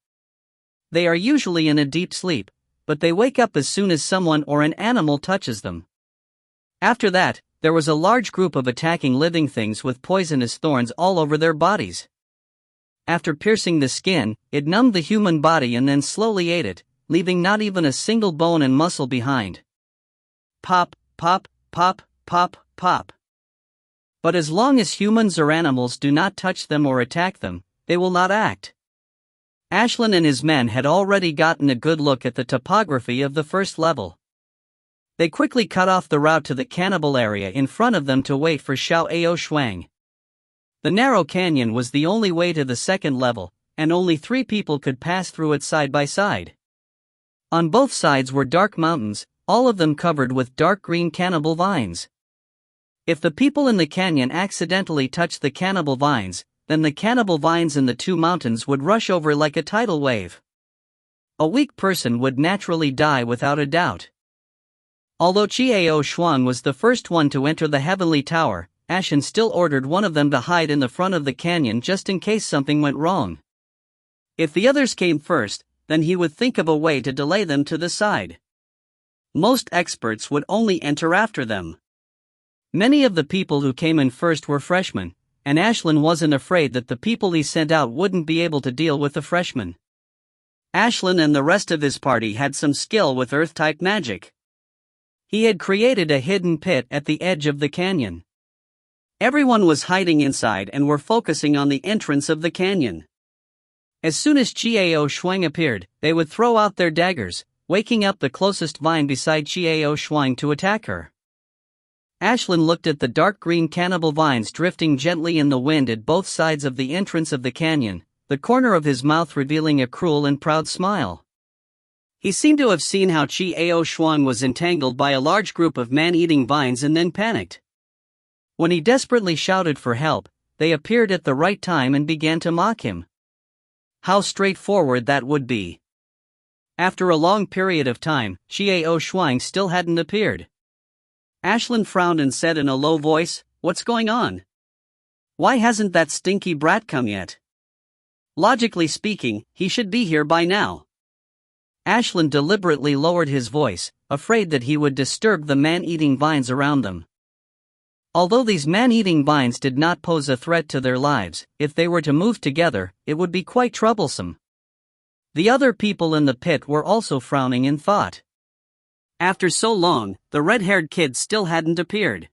They are usually in a deep sleep, but they wake up as soon as someone or an animal touches them. After that, there was a large group of attacking living things with poisonous thorns all over their bodies. After piercing the skin, it numbed the human body and then slowly ate it, leaving not even a single bone and muscle behind. Pop, pop, pop, pop, pop. But as long as humans or animals do not touch them or attack them, they will not act. Ashlyn and his men had already gotten a good look at the topography of the first level. They quickly cut off the route to the cannibal area in front of them to wait for Chiao Shuang. The narrow canyon was the only way to the second level, and only 3 people could pass through it side by side. On both sides were dark mountains, all of them covered with dark green cannibal vines. If the people in the canyon accidentally touched the cannibal vines, then the cannibal vines in the 2 mountains would rush over like a tidal wave. A weak person would naturally die without a doubt. Although Chiao Shuang was the first one to enter the heavenly tower, Ashen still ordered one of them to hide in the front of the canyon just in case something went wrong. If the others came first, then he would think of a way to delay them to the side. Most experts would only enter after them. Many of the people who came in first were freshmen, and Ashlyn wasn't afraid that the people he sent out wouldn't be able to deal with the freshmen. Ashlyn and the rest of his party had some skill with earth-type magic. He had created a hidden pit at the edge of the canyon. Everyone was hiding inside and were focusing on the entrance of the canyon. As soon as Chiao Shuang appeared, they would throw out their daggers, waking up the closest vine beside Chiao Shuang to attack her. Ashlyn looked at the dark green cannibal vines drifting gently in the wind at both sides of the entrance of the canyon, the corner of his mouth revealing a cruel and proud smile. He seemed to have seen how Chiao Shuang was entangled by a large group of man-eating vines and then panicked. When he desperately shouted for help, they appeared at the right time and began to mock him. How straightforward that would be. After a long period of time, Chiao Shuang still hadn't appeared. Ashlyn frowned and said in a low voice, "What's going on? Why hasn't that stinky brat come yet? Logically speaking, he should be here by now." Ashlyn deliberately lowered his voice, afraid that he would disturb the man-eating vines around them. Although these man-eating vines did not pose a threat to their lives, if they were to move together, it would be quite troublesome. The other people in the pit were also frowning in thought. After so long, the red-haired kid still hadn't appeared.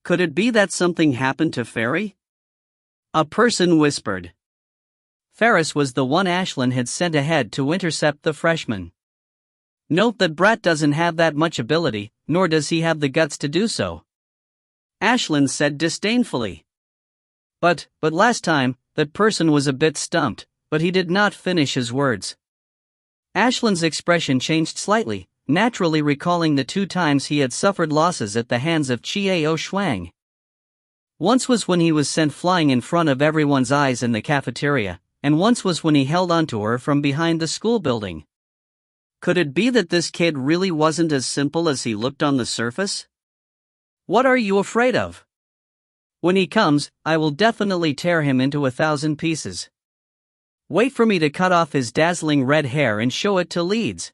Could it be that something happened to Fairy? A person whispered. Ferris was the one Ashlyn had sent ahead to intercept the freshman. Note that Brat doesn't have that much ability, nor does he have the guts to do so. Ashlyn said disdainfully. But last time, that person was a bit stumped, but he did not finish his words. Ashlyn's expression changed slightly, naturally recalling the 2 times he had suffered losses at the hands of Chiao Shuang. Once was when he was sent flying in front of everyone's eyes in the cafeteria, and once was when he held onto her from behind the school building. Could it be that this kid really wasn't as simple as he looked on the surface? What are you afraid of? When he comes, I will definitely tear him into 1,000 pieces. Wait for me to cut off his dazzling red hair and show it to Leeds.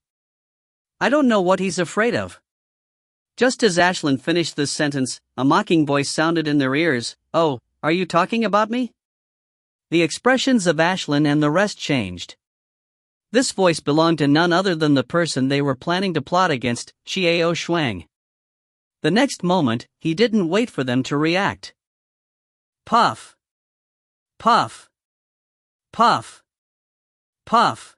I don't know what he's afraid of. Just as Ashlyn finished this sentence, a mocking voice sounded in their ears. Oh, are you talking about me? The expressions of Ashlyn and the rest changed. This voice belonged to none other than the person they were planning to plot against, Chiao Shuang. The next moment, he didn't wait for them to react. Puff. Puff. Puff. Puff.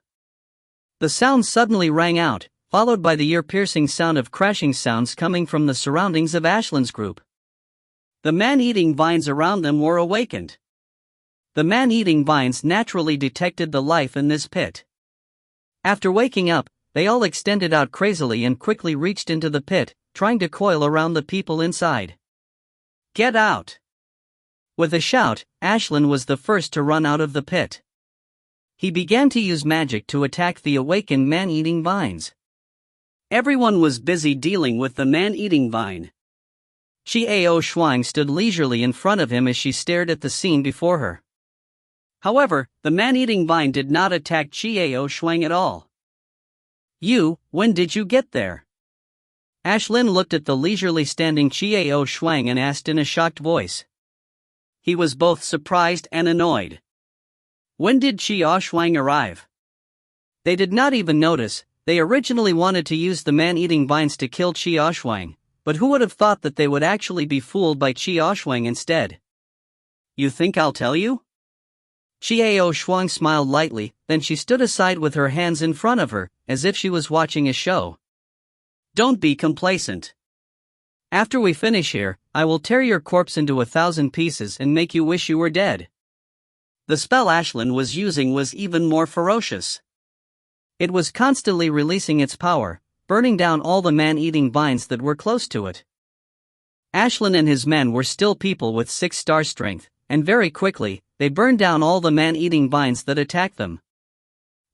The sound suddenly rang out, followed by the ear-piercing sound of crashing sounds coming from the surroundings of Ashlyn's group. The man-eating vines around them were awakened. The man-eating vines naturally detected the life in this pit. After waking up, they all extended out crazily and quickly reached into the pit, trying to coil around the people inside. Get out! With a shout, Ashlyn was the first to run out of the pit. He began to use magic to attack the awakened man-eating vines. Everyone was busy dealing with the man-eating vine. Chiao Shuang stood leisurely in front of him as she stared at the scene before her. However, the man-eating vine did not attack Chiao Shuang at all. When did you get there? Ashlyn looked at the leisurely standing Chiao Shuang and asked in a shocked voice. He was both surprised and annoyed. When did Chiao Shuang arrive? They did not even notice. They originally wanted to use the man-eating vines to kill Chiao Shuang, but who would have thought that they would actually be fooled by Chiao Shuang instead? You think I'll tell you? Chiao Shuang smiled lightly, then she stood aside with her hands in front of her, as if she was watching a show. Don't be complacent. After we finish here, I will tear your corpse into 1,000 pieces and make you wish you were dead. The spell Ashlyn was using was even more ferocious. It was constantly releasing its power, burning down all the man-eating vines that were close to it. Ashlyn and his men were still people with 6-star strength, and very quickly, they burned down all the man-eating vines that attacked them.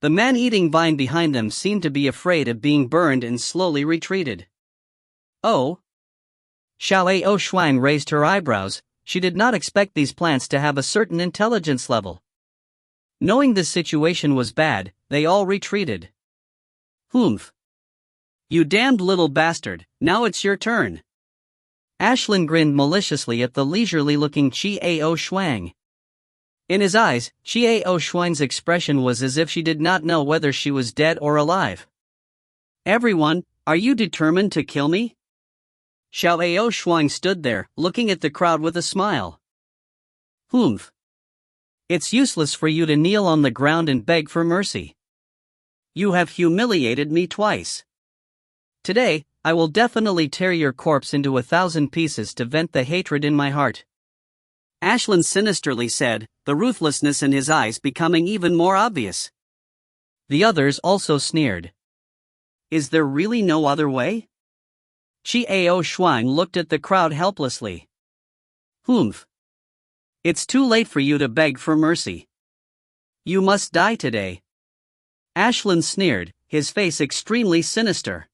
The man-eating vine behind them seemed to be afraid of being burned and slowly retreated. Oh? Chiao Shuang raised her eyebrows. She did not expect these plants to have a certain intelligence level. Knowing this situation was bad, they all retreated. Humph. You damned little bastard, now it's your turn. Ashlyn grinned maliciously at the leisurely-looking Chiao Shuang. In his eyes, Chiao Shuang's expression was as if she did not know whether she was dead or alive. Everyone, are you determined to kill me? Chiao Shuang stood there, looking at the crowd with a smile. Humph. It's useless for you to kneel on the ground and beg for mercy. You have humiliated me twice. Today, I will definitely tear your corpse into 1,000 pieces to vent the hatred in my heart. Ashlyn sinisterly said, the ruthlessness in his eyes becoming even more obvious. The others also sneered. Is there really no other way? Chiao Shuang looked at the crowd helplessly. Humph. It's too late for you to beg for mercy. You must die today. Ashlyn sneered, his face extremely sinister.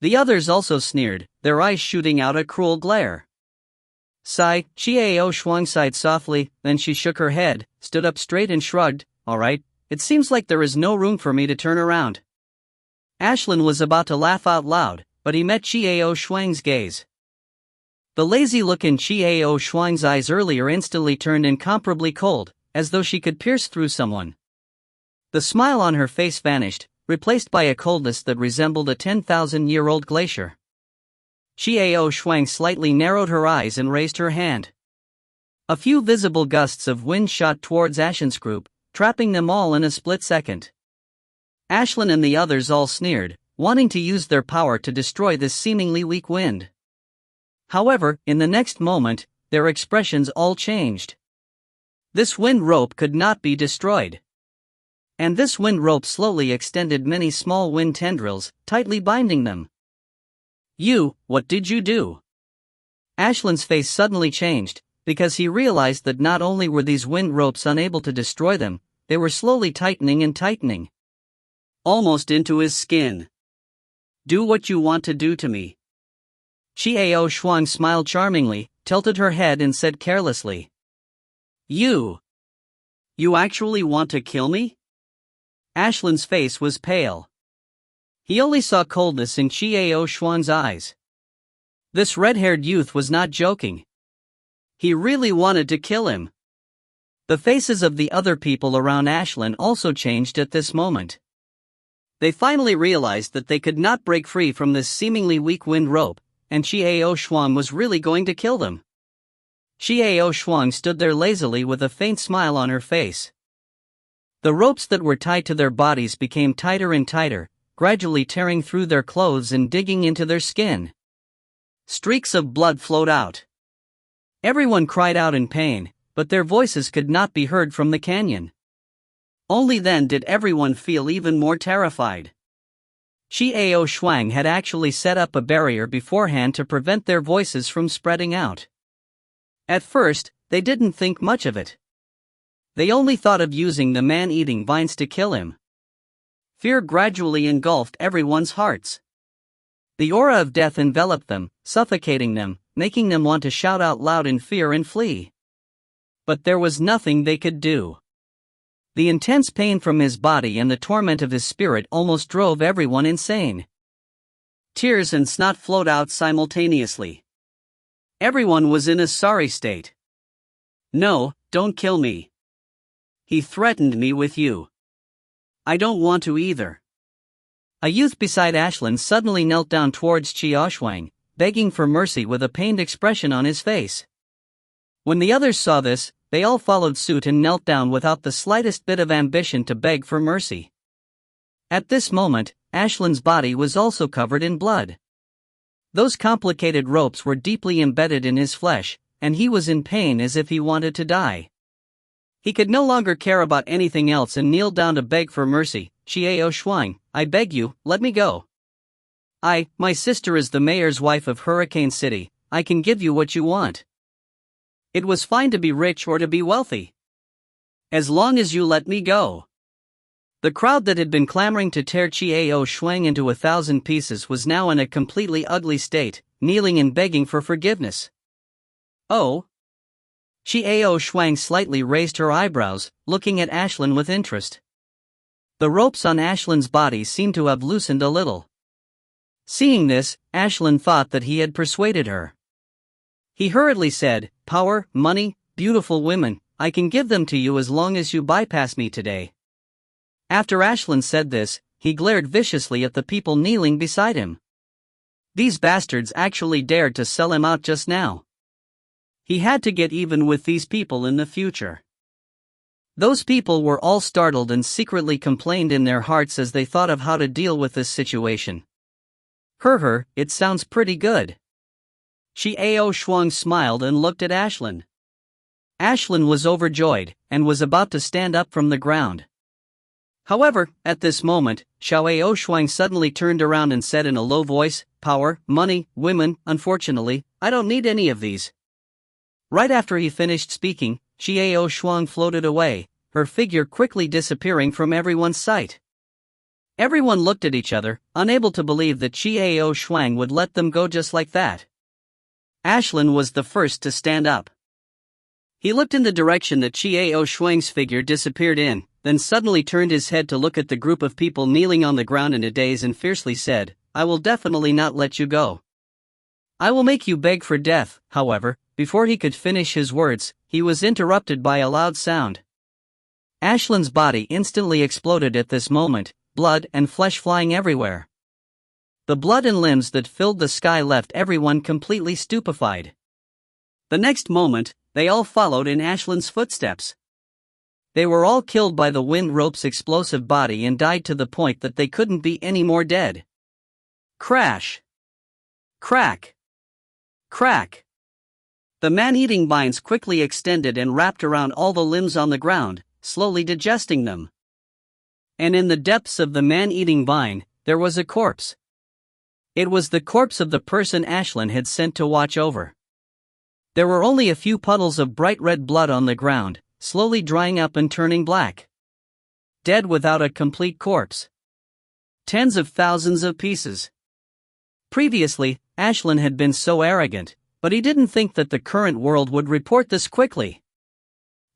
The others also sneered, their eyes shooting out a cruel glare. Sigh, Chiao Shuang sighed softly, then she shook her head, stood up straight and shrugged. All right, it seems like there is no room for me to turn around. Ashlyn was about to laugh out loud, but he met Chiao Shuang's gaze. The lazy look in Chiao Shuang's eyes earlier instantly turned incomparably cold, as though she could pierce through someone. The smile on her face vanished, replaced by a coldness that resembled a 10,000-year-old glacier. Xiao Shuang slightly narrowed her eyes and raised her hand. A few visible gusts of wind shot towards Ashlyn's group, trapping them all in a split second. Ashlyn and the others all sneered, wanting to use their power to destroy this seemingly weak wind. However, in the next moment, their expressions all changed. This wind rope could not be destroyed. And this wind rope slowly extended many small wind tendrils, tightly binding them. What did you do? Ashlyn's face suddenly changed, because he realized that not only were these wind ropes unable to destroy them, they were slowly tightening and tightening. Almost into his skin. Do what you want to do to me. Xiao Shuang smiled charmingly, tilted her head and said carelessly. You actually want to kill me? Ashlyn's face was pale. He only saw coldness in Xiao Shuang's eyes. This red-haired youth was not joking. He really wanted to kill him. The faces of the other people around Ashlyn also changed at this moment. They finally realized that they could not break free from this seemingly weak wind rope, and Xiao Shuang was really going to kill them. Xiao Shuang stood there lazily with a faint smile on her face. The ropes that were tied to their bodies became tighter and tighter, gradually tearing through their clothes and digging into their skin. Streaks of blood flowed out. Everyone cried out in pain, but their voices could not be heard from the canyon. Only then did everyone feel even more terrified. Xiao Shuang had actually set up a barrier beforehand to prevent their voices from spreading out. At first, they didn't think much of it. They only thought of using the man-eating vines to kill him. Fear gradually engulfed everyone's hearts. The aura of death enveloped them, suffocating them, making them want to shout out loud in fear and flee. But there was nothing they could do. The intense pain from his body and the torment of his spirit almost drove everyone insane. Tears and snot flowed out simultaneously. Everyone was in a sorry state. No, don't kill me. He threatened me with you. I don't want to either. A youth beside Ashlyn suddenly knelt down towards Xiaoshuang, begging for mercy with a pained expression on his face. When the others saw this, they all followed suit and knelt down without the slightest bit of ambition to beg for mercy. At this moment, Ashlyn's body was also covered in blood. Those complicated ropes were deeply embedded in his flesh, and he was in pain as if he wanted to die. He could no longer care about anything else and kneeled down to beg for mercy. Xiao Shuang, I beg you, let me go. My sister is the mayor's wife of Hurricane City. I can give you what you want. It was fine to be rich or to be wealthy. As long as you let me go. The crowd that had been clamoring to tear Xiao Shuang into 1,000 pieces was now in a completely ugly state, kneeling and begging for forgiveness. Oh? Xiao Shuang slightly raised her eyebrows, looking at Ashlyn with interest. The ropes on Ashlyn's body seemed to have loosened a little. Seeing this, Ashlyn thought that he had persuaded her. He hurriedly said, Power, money, beautiful women, I can give them to you as long as you bypass me today. After Ashlyn said this, he glared viciously at the people kneeling beside him. These bastards actually dared to sell him out just now. He had to get even with these people in the future. Those people were all startled and secretly complained in their hearts as they thought of how to deal with this situation. It sounds pretty good. Xiao Shuang smiled and looked at Ashlyn. Ashlyn was overjoyed, and was about to stand up from the ground. However, at this moment, Xiao Shuang suddenly turned around and said in a low voice, Power, money, women, unfortunately, I don't need any of these. Right after he finished speaking, Xiao Shuang floated away, her figure quickly disappearing from everyone's sight. Everyone looked at each other, unable to believe that Xiao Shuang would let them go just like that. Ashlyn was the first to stand up. He looked in the direction that Xiao Shuang's figure disappeared in, then suddenly turned his head to look at the group of people kneeling on the ground in a daze and fiercely said, I will definitely not let you go. I will make you beg for death. However, before he could finish his words, he was interrupted by a loud sound. Ashlyn's body instantly exploded at this moment, blood and flesh flying everywhere. The blood and limbs that filled the sky left everyone completely stupefied. The next moment, they all followed in Ashland's footsteps. They were all killed by the wind rope's explosive body and died to the point that they couldn't be any more dead. Crash! Crack! Crack! The man-eating vines quickly extended and wrapped around all the limbs on the ground, slowly digesting them. And in the depths of the man-eating vine, there was a corpse. It was the corpse of the person Ashland had sent to watch over. There were only a few puddles of bright red blood on the ground, slowly drying up and turning black. Dead without a complete corpse. Tens of thousands of pieces. Previously, Ashland had been so arrogant, but he didn't think that the current world would report this quickly.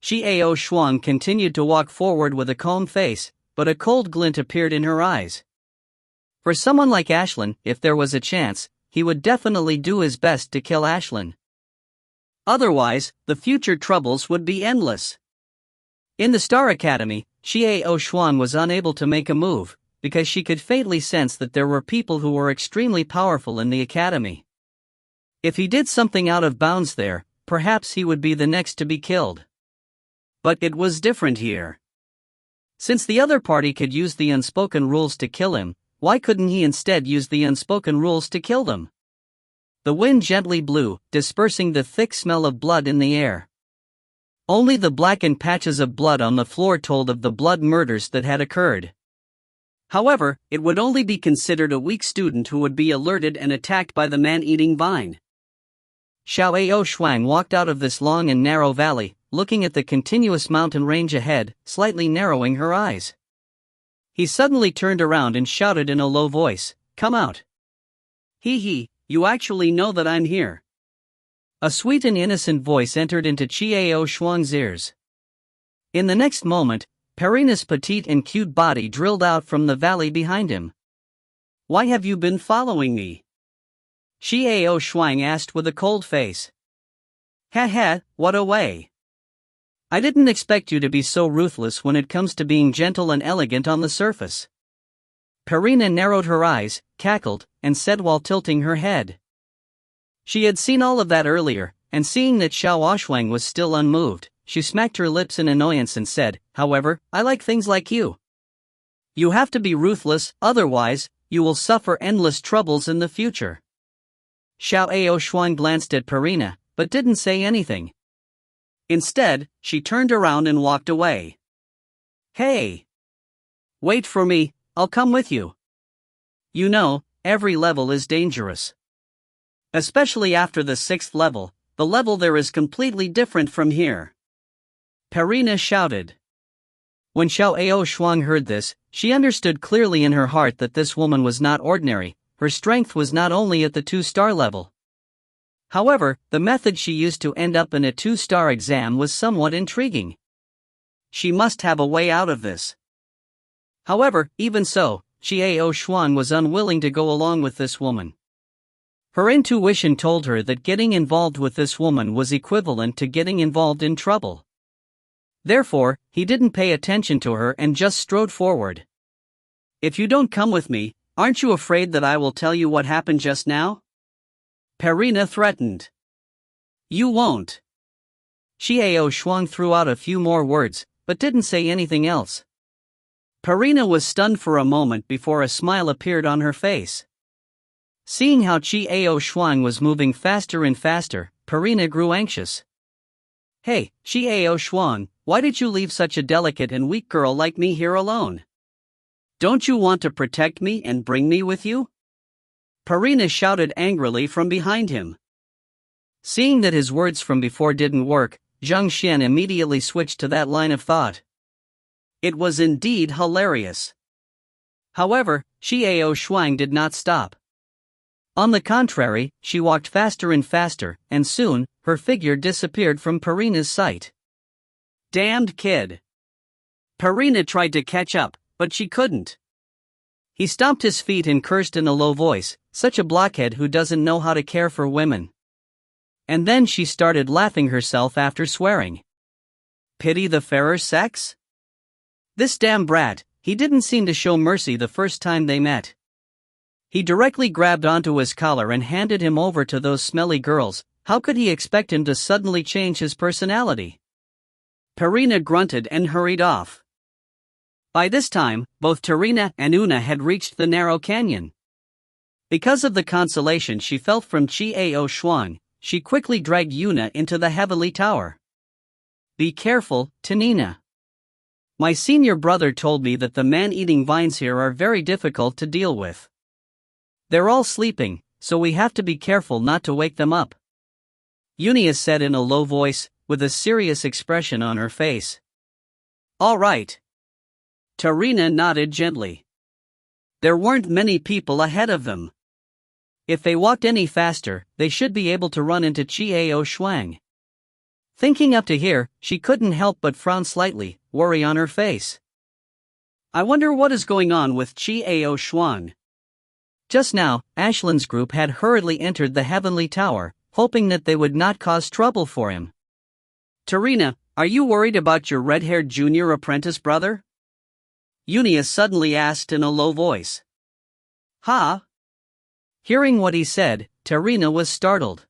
Xiao Shuang continued to walk forward with a calm face, but a cold glint appeared in her eyes. For someone like Ashland, if there was a chance, he would definitely do his best to kill Ashland. Otherwise, the future troubles would be endless. In the Star Academy, Xiao Shuang was unable to make a move, because she could faintly sense that there were people who were extremely powerful in the academy. If he did something out of bounds there, perhaps he would be the next to be killed. But it was different here. Since the other party could use the unspoken rules to kill him, why couldn't he instead use the unspoken rules to kill them? The wind gently blew, dispersing the thick smell of blood in the air. Only the blackened patches of blood on the floor told of the blood murders that had occurred. However, it would only be considered a weak student who would be alerted and attacked by the man-eating vine. Xiao Shuang walked out of this long and narrow valley, looking at the continuous mountain range ahead, slightly narrowing her eyes. He suddenly turned around and shouted in a low voice, "Come out! Hee, you actually know that I'm here." A sweet and innocent voice entered into Xiao Shuang's ears. In the next moment, Perina's petite and cute body drilled out from the valley behind him. "Why have you been following me?" Xiao Shuang asked with a cold face. "Ha, what a way. I didn't expect you to be so ruthless when it comes to being gentle and elegant on the surface." Perina narrowed her eyes, cackled, and said while tilting her head. She had seen all of that earlier, and seeing that Xiao Shuang was still unmoved, she smacked her lips in annoyance and said, "However, I like things like you. You have to be ruthless, otherwise, you will suffer endless troubles in the future." Xiao Shuang glanced at Perina, but didn't say anything. Instead, she turned around and walked away. "Hey! Wait for me, I'll come with you. You know, every level is dangerous. Especially after the 6th level, the level there is completely different from here." Perina shouted. When Xiao Shuang heard this, she understood clearly in her heart that this woman was not ordinary. Her strength was not only at the 2-star level. However, the method she used to end up in a 2-star exam was somewhat intriguing. She must have a way out of this. However, even so, Xiao Shuang was unwilling to go along with this woman. Her intuition told her that getting involved with this woman was equivalent to getting involved in trouble. Therefore, he didn't pay attention to her and just strode forward. "If you don't come with me, aren't you afraid that I will tell you what happened just now?" Perina threatened. "You won't." Xiao Shuang threw out a few more words, but didn't say anything else. Perina was stunned for a moment before a smile appeared on her face. Seeing how Xiao Shuang was moving faster and faster, Perina grew anxious. "Hey, Xiao Shuang, why did you leave such a delicate and weak girl like me here alone? Don't you want to protect me and bring me with you?" Perina shouted angrily from behind him. Seeing that his words from before didn't work, Zhang Xian immediately switched to that line of thought. It was indeed hilarious. However, Xiao Shuang did not stop. On the contrary, she walked faster and faster, and soon, her figure disappeared from Perina's sight. "Damned kid." Perina tried to catch up, but she couldn't. He stomped his feet and cursed in a low voice, "Such a blockhead who doesn't know how to care for women." And then she started laughing herself after swearing. Pity the fairer sex? This damn brat, he didn't seem to show mercy the first time they met. He directly grabbed onto his collar and handed him over to those smelly girls. How could he expect him to suddenly change his personality? Tarina grunted and hurried off. By this time, both Tarina and Una had reached the narrow canyon. Because of the consolation she felt from Chiao Shuang, she quickly dragged Una into the heavenly tower. Be careful, Tanina. My senior brother told me that the man-eating vines here are very difficult to deal with. They're all sleeping, so we have to be careful not to wake them up. Unia said in a low voice, with a serious expression on her face. All right. Tarina nodded gently. There weren't many people ahead of them. If they walked any faster, they should be able to run into Chiao Shuang. Thinking up to here, she couldn't help but frown slightly, worry on her face. I wonder what is going on with Chiao Shuang. Just now, Ashland's group had hurriedly entered the heavenly tower, hoping that they would not cause trouble for him. Tarina, are you worried about your red-haired junior apprentice brother? Unia suddenly asked in a low voice. Huh? Hearing what he said, Tarina was startled.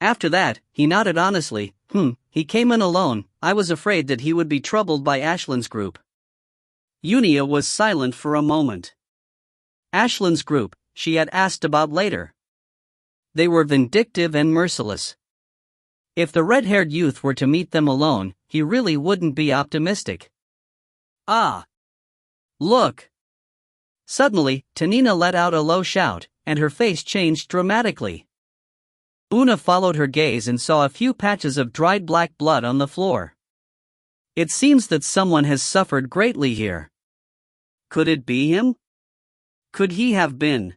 After that, he nodded honestly. He came in alone. I was afraid that he would be troubled by Ashland's group. Unia was silent for a moment. Ashland's group, she had asked about later. They were vindictive and merciless. If the red-haired youth were to meet them alone, he really wouldn't be optimistic. Ah! Look! Suddenly, Tanina let out a low shout, and her face changed dramatically. Una followed her gaze and saw a few patches of dried black blood on the floor. It seems that someone has suffered greatly here. Could it be him? Could he have been?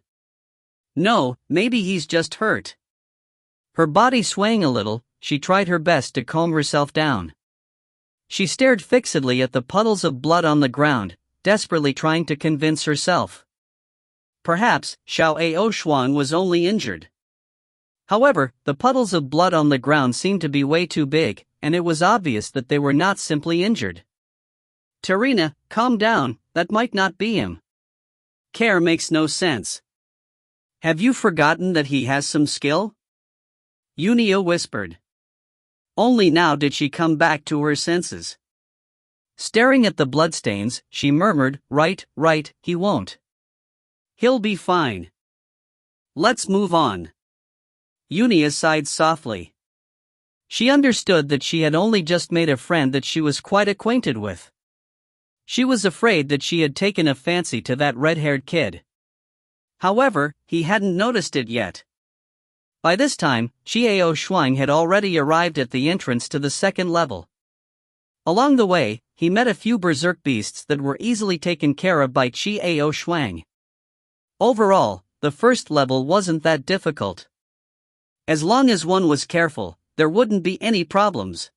No, maybe he's just hurt. Her body swaying a little, she tried her best to calm herself down. She stared fixedly at the puddles of blood on the ground, desperately trying to convince herself. Perhaps Xiao Shuang was only injured. However, the puddles of blood on the ground seemed to be way too big, and it was obvious that they were not simply injured. Tarina, calm down, that might not be him. Care makes no sense. Have you forgotten that he has some skill? Unia whispered. Only now did she come back to her senses. Staring at the bloodstains, she murmured, right, he won't. He'll be fine. Let's move on. Unia sighed softly. She understood that she had only just made a friend that she was quite acquainted with. She was afraid that she had taken a fancy to that red-haired kid. However, he hadn't noticed it yet. By this time, Chiao Shuang had already arrived at the entrance to the second level. Along the way, he met a few berserk beasts that were easily taken care of by Chiao Shuang. Overall, the first level wasn't that difficult. As long as one was careful, there wouldn't be any problems.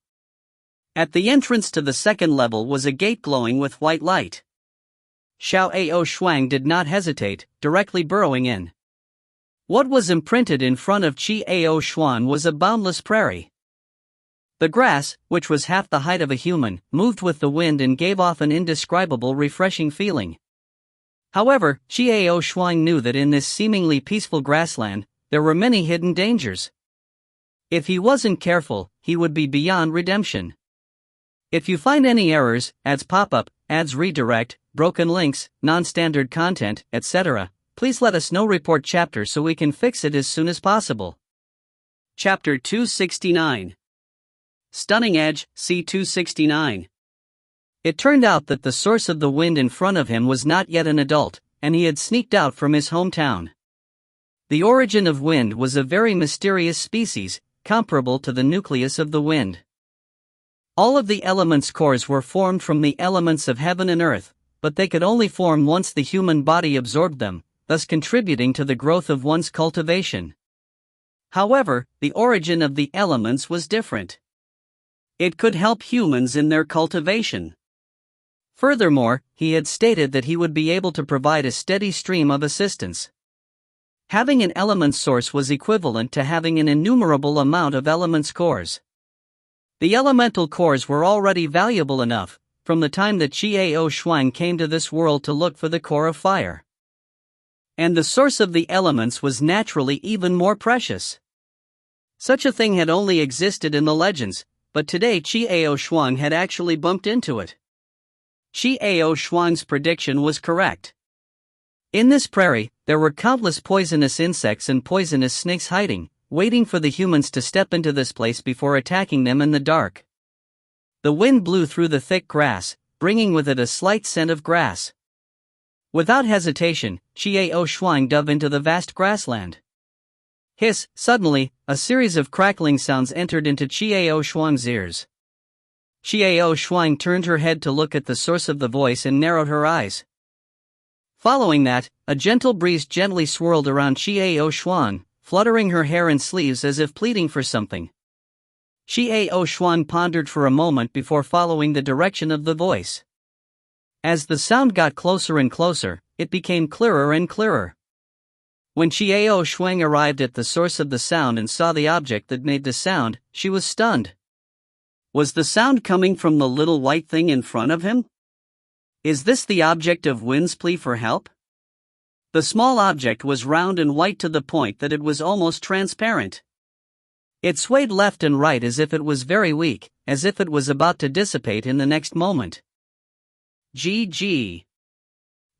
At the entrance to the second level was a gate glowing with white light. Xiao Shuang did not hesitate, directly burrowing in. What was imprinted in front of Chiao Shuang was a boundless prairie. The grass, which was half the height of a human, moved with the wind and gave off an indescribable refreshing feeling. However, Chiao Shuang knew that in this seemingly peaceful grassland, there were many hidden dangers. If he wasn't careful, he would be beyond redemption. If you find any errors, ads pop-up, ads redirect, broken links, non-standard content, etc., please let us know. Report chapter so we can fix it as soon as possible. Chapter 269. Stunning Edge, C269. It turned out that the source of the wind in front of him was not yet an adult, and he had sneaked out from his hometown. The origin of wind was a very mysterious species, comparable to the nucleus of the wind. All of the elements' cores were formed from the elements of heaven and earth, but they could only form once the human body absorbed them, thus contributing to the growth of one's cultivation. However, the origin of the elements was different. It could help humans in their cultivation. Furthermore, he had stated that he would be able to provide a steady stream of assistance. Having an element source was equivalent to having an innumerable amount of elements cores. The elemental cores were already valuable enough, from the time that Chiao Shuang came to this world to look for the core of fire. And the source of the elements was naturally even more precious. Such a thing had only existed in the legends, but today Chiao Shuang had actually bumped into it. Chiao Shuang's prediction was correct. In this prairie, there were countless poisonous insects and poisonous snakes hiding, waiting for the humans to step into this place before attacking them in the dark. The wind blew through the thick grass, bringing with it a slight scent of grass. Without hesitation, Chiao Shuang dove into the vast grassland. Hiss! Suddenly, a series of crackling sounds entered into Chiao Shuang's ears. Chiao Shuang turned her head to look at the source of the voice and narrowed her eyes. Following that, a gentle breeze gently swirled around Chiao Shuang, fluttering her hair and sleeves as if pleading for something. Chiao Shuang pondered for a moment before following the direction of the voice. As the sound got closer and closer, it became clearer and clearer. When Chiao Shuang arrived at the source of the sound and saw the object that made the sound, she was stunned. Was the sound coming from the little white thing in front of him? Is this the object of Win's plea for help? The small object was round and white to the point that it was almost transparent. It swayed left and right as if it was very weak, as if it was about to dissipate in the next moment. GG.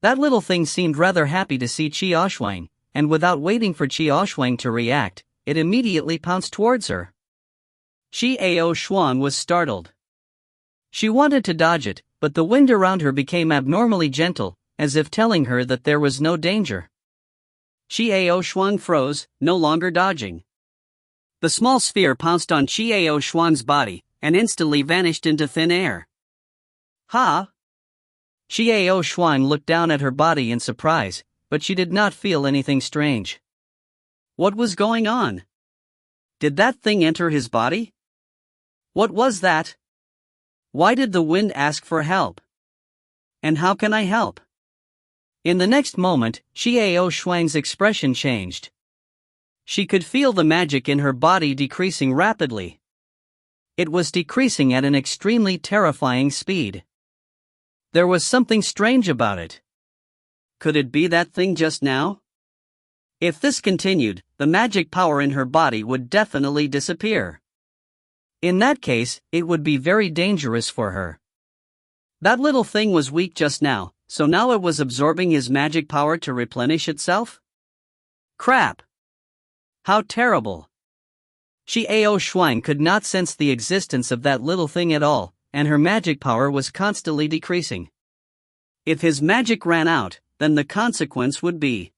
That little thing seemed rather happy to see Chiao Shuang, and without waiting for Chiao Shuang to react, it immediately pounced towards her. Chiao Shuang was startled. She wanted to dodge it, but the wind around her became abnormally gentle, as if telling her that there was no danger. Chiao Shuang froze, no longer dodging. The small sphere pounced on Chiao Shuang's body, and instantly vanished into thin air. Ha! Chiao Shuang looked down at her body in surprise, but she did not feel anything strange. What was going on? Did that thing enter his body? What was that? Why did the wind ask for help? And how can I help? In the next moment, Chiao Shuang's expression changed. She could feel the magic in her body decreasing rapidly. It was decreasing at an extremely terrifying speed. There was something strange about it. Could it be that thing just now? If this continued, the magic power in her body would definitely disappear. In that case, it would be very dangerous for her. That little thing was weak just now, so now it was absorbing his magic power to replenish itself? Crap! How terrible! Chiao Shuang could not sense the existence of that little thing at all, and her magic power was constantly decreasing. If his magic ran out, then the consequence would be.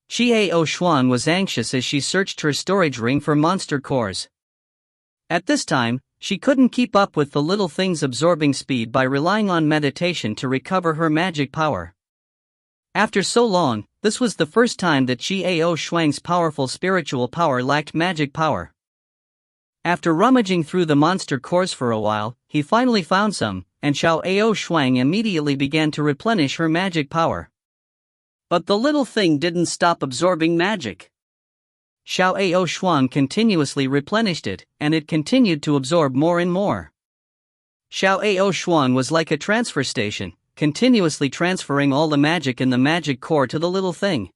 Chiao Shuang was anxious as she searched her storage ring for monster cores. At this time, she couldn't keep up with the little thing's absorbing speed by relying on meditation to recover her magic power. After so long, this was the first time that Chiao Shuang's powerful spiritual power lacked magic power. After rummaging through the monster cores for a while, he finally found some, and Chiao Shuang immediately began to replenish her magic power. But the little thing didn't stop absorbing magic. Chiao Shuang continuously replenished it, and it continued to absorb more and more. Chiao Shuang was like a transfer station, continuously transferring all the magic in the magic core to the little thing.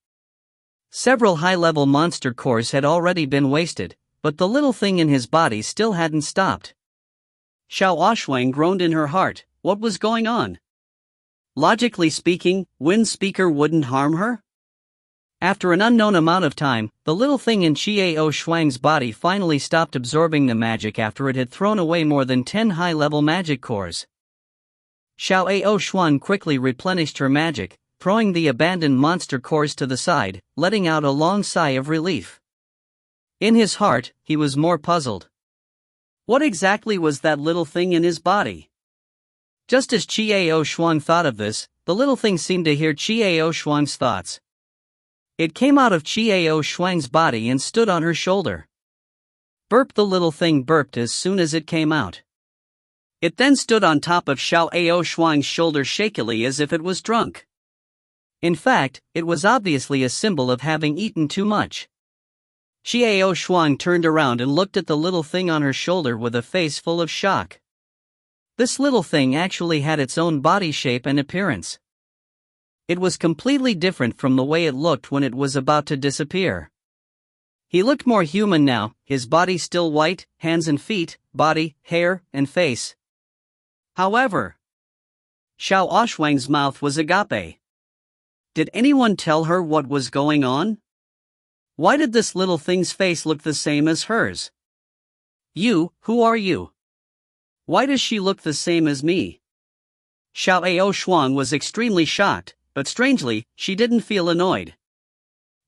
Several high-level monster cores had already been wasted, but the little thing in his body still hadn't stopped. Chiao Shuang groaned in her heart. What was going on? Logically speaking, Wind Speaker wouldn't harm her? After an unknown amount of time, the little thing in Chiao Shuang's body finally stopped absorbing the magic after it had thrown away more than 10 high-level magic cores. Chiao Shuang quickly replenished her magic, throwing the abandoned monster cores to the side, letting out a long sigh of relief. In his heart, he was more puzzled. What exactly was that little thing in his body? Just as Chiao Shuang thought of this, the little thing seemed to hear Chiao Shuang's thoughts. It came out of Chiao Shuang's body and stood on her shoulder. Burp! The little thing burped as soon as it came out. It then stood on top of Chiao Shuang's shoulder shakily as if it was drunk. In fact, it was obviously a symbol of having eaten too much. Chiao Shuang turned around and looked at the little thing on her shoulder with a face full of shock. This little thing actually had its own body shape and appearance. It was completely different from the way it looked when it was about to disappear. He looked more human now, his body still white, hands and feet, body, hair, and face. However, Xiao Oxuang's mouth was agape. Did anyone tell her what was going on? Why did this little thing's face look the same as hers? You, who are you? Why does she look the same as me? Xiao Oxuang was extremely shocked, but strangely, she didn't feel annoyed.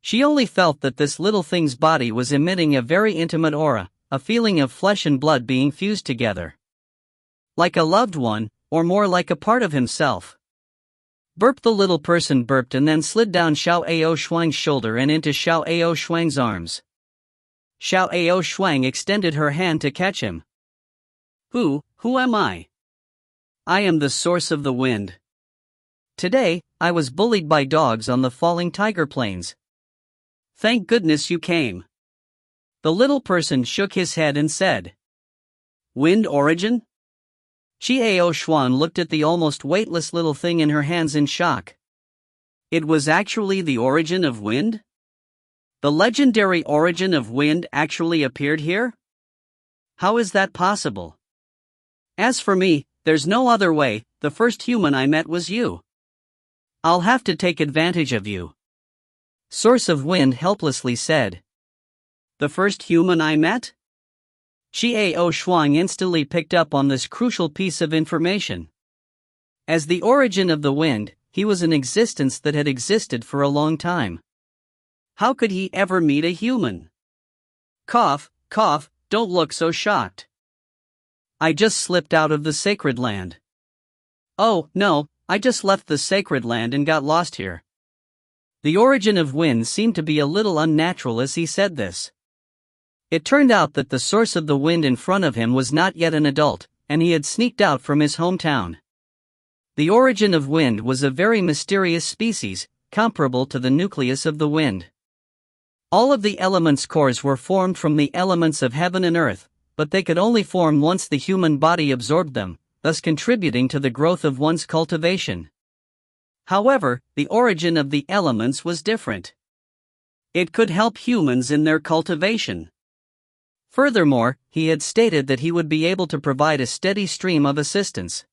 She only felt that this little thing's body was emitting a very intimate aura, a feeling of flesh and blood being fused together. Like a loved one, or more like a part of himself. Burp. The little person burped and then slid down Xiao Oxuang's shoulder and into Xiao Oxuang's arms. Xiao Oxuang extended her hand to catch him. Who am I? I am the source of the wind. Today, I was bullied by dogs on the falling tiger plains. Thank goodness you came. The little person shook his head and said. Wind origin? Qi Oxuan looked at the almost weightless little thing in her hands in shock. It was actually the origin of wind? The legendary origin of wind actually appeared here? How is that possible? As for me, there's no other way. The first human I met was you. I'll have to take advantage of you. Source of Wind helplessly said. The first human I met? Qi Oxuang instantly picked up on this crucial piece of information. As the origin of the wind, he was an existence that had existed for a long time. How could he ever meet a human? Cough, don't look so shocked. I just slipped out of the sacred land. Oh, no, I just left the sacred land and got lost here. The origin of wind seemed to be a little unnatural as he said this. It turned out that the source of the wind in front of him was not yet an adult, and he had sneaked out from his hometown. The origin of wind was a very mysterious species, comparable to the nucleus of the wind. All of the elements' cores were formed from the elements of heaven and earth, but they could only form once the human body absorbed them, thus contributing to the growth of one's cultivation. However, the origin of the elements was different. It could help humans in their cultivation. Furthermore, he had stated that he would be able to provide a steady stream of assistance.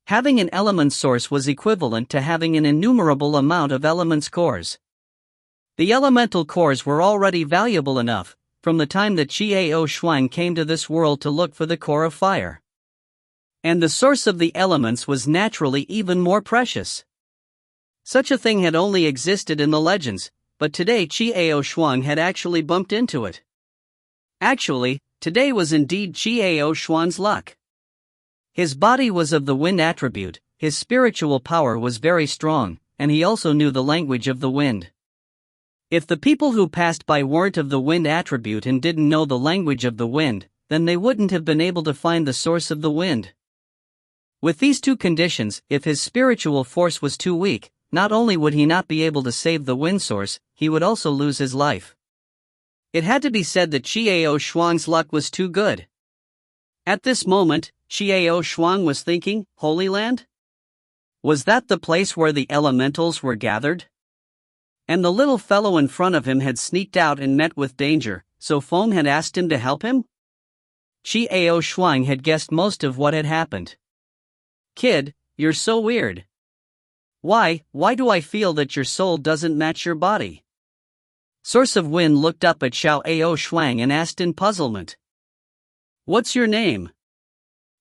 Having an element source was equivalent to having an innumerable amount of elements cores. The elemental cores were already valuable enough, from the time that Qi Oxuang came to this world to look for the core of fire. And the source of the elements was naturally even more precious. Such a thing had only existed in the legends, but today Qi Oxuang had actually bumped into it. Actually, today was indeed Qi Oxuan's luck. His body was of the wind attribute, his spiritual power was very strong, and he also knew the language of the wind. If the people who passed by weren't of the wind attribute and didn't know the language of the wind, then they wouldn't have been able to find the source of the wind. With these two conditions, if his spiritual force was too weak, not only would he not be able to save the wind source, he would also lose his life. It had to be said that Qi Oxuang's luck was too good. At this moment, Qi Oxuang was thinking, Holy Land? Was that the place where the elementals were gathered? And the little fellow in front of him had sneaked out and met with danger, so Feng had asked him to help him? Qi Oxuang had guessed most of what had happened. Kid, you're so weird. Why do I feel that your soul doesn't match your body? Source of Wind looked up at Xiao Oxuang and asked in puzzlement. What's your name?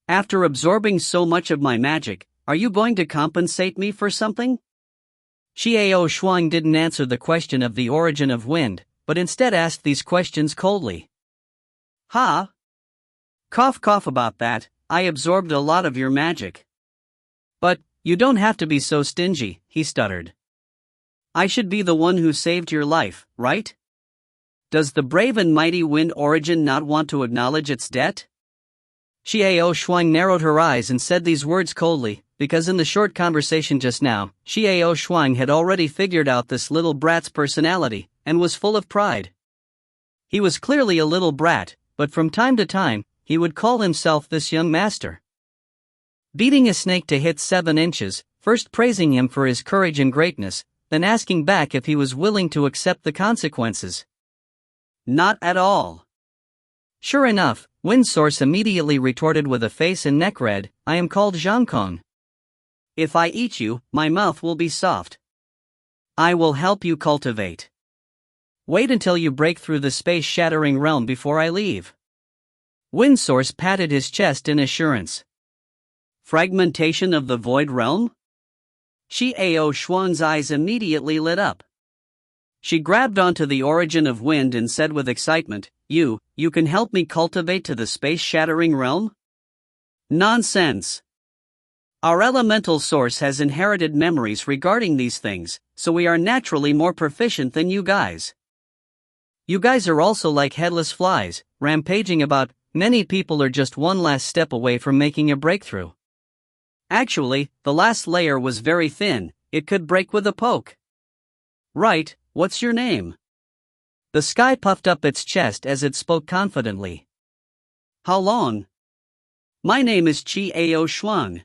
After absorbing so much of my magic, are you going to compensate me for something? Qi Oxuang didn't answer the question of the origin of wind, but instead asked these questions coldly. Ha! Cough about that, I absorbed a lot of your magic. But, you don't have to be so stingy, he stuttered. I should be the one who saved your life, right? Does the brave and mighty wind origin not want to acknowledge its debt? Qi Oxuang narrowed her eyes and said these words coldly, because in the short conversation just now, Qi Oxuang had already figured out this little brat's personality, and was full of pride. He was clearly a little brat, but from time to time, he would call himself this young master. Beating a snake to hit 7 inches, first praising him for his courage and greatness, then asking back if he was willing to accept the consequences. Not at all. Sure enough, Wind Source immediately retorted with a face and neck red, I am called Zhangkong. If I eat you, my mouth will be soft. I will help you cultivate. Wait until you break through the space-shattering realm before I leave. Wind Source patted his chest in assurance. Fragmentation of the void realm? Xiao Shuang's eyes immediately lit up. She grabbed onto the origin of wind and said with excitement, You can help me cultivate to the space-shattering realm? Nonsense. Our elemental source has inherited memories regarding these things, so we are naturally more proficient than you guys. You guys are also like headless flies, rampaging about. Many people are just one last step away from making a breakthrough. Actually, the last layer was very thin, it could break with a poke. Right, what's your name? The sky puffed up its chest as it spoke confidently. How long? My name is Xiao Shuang.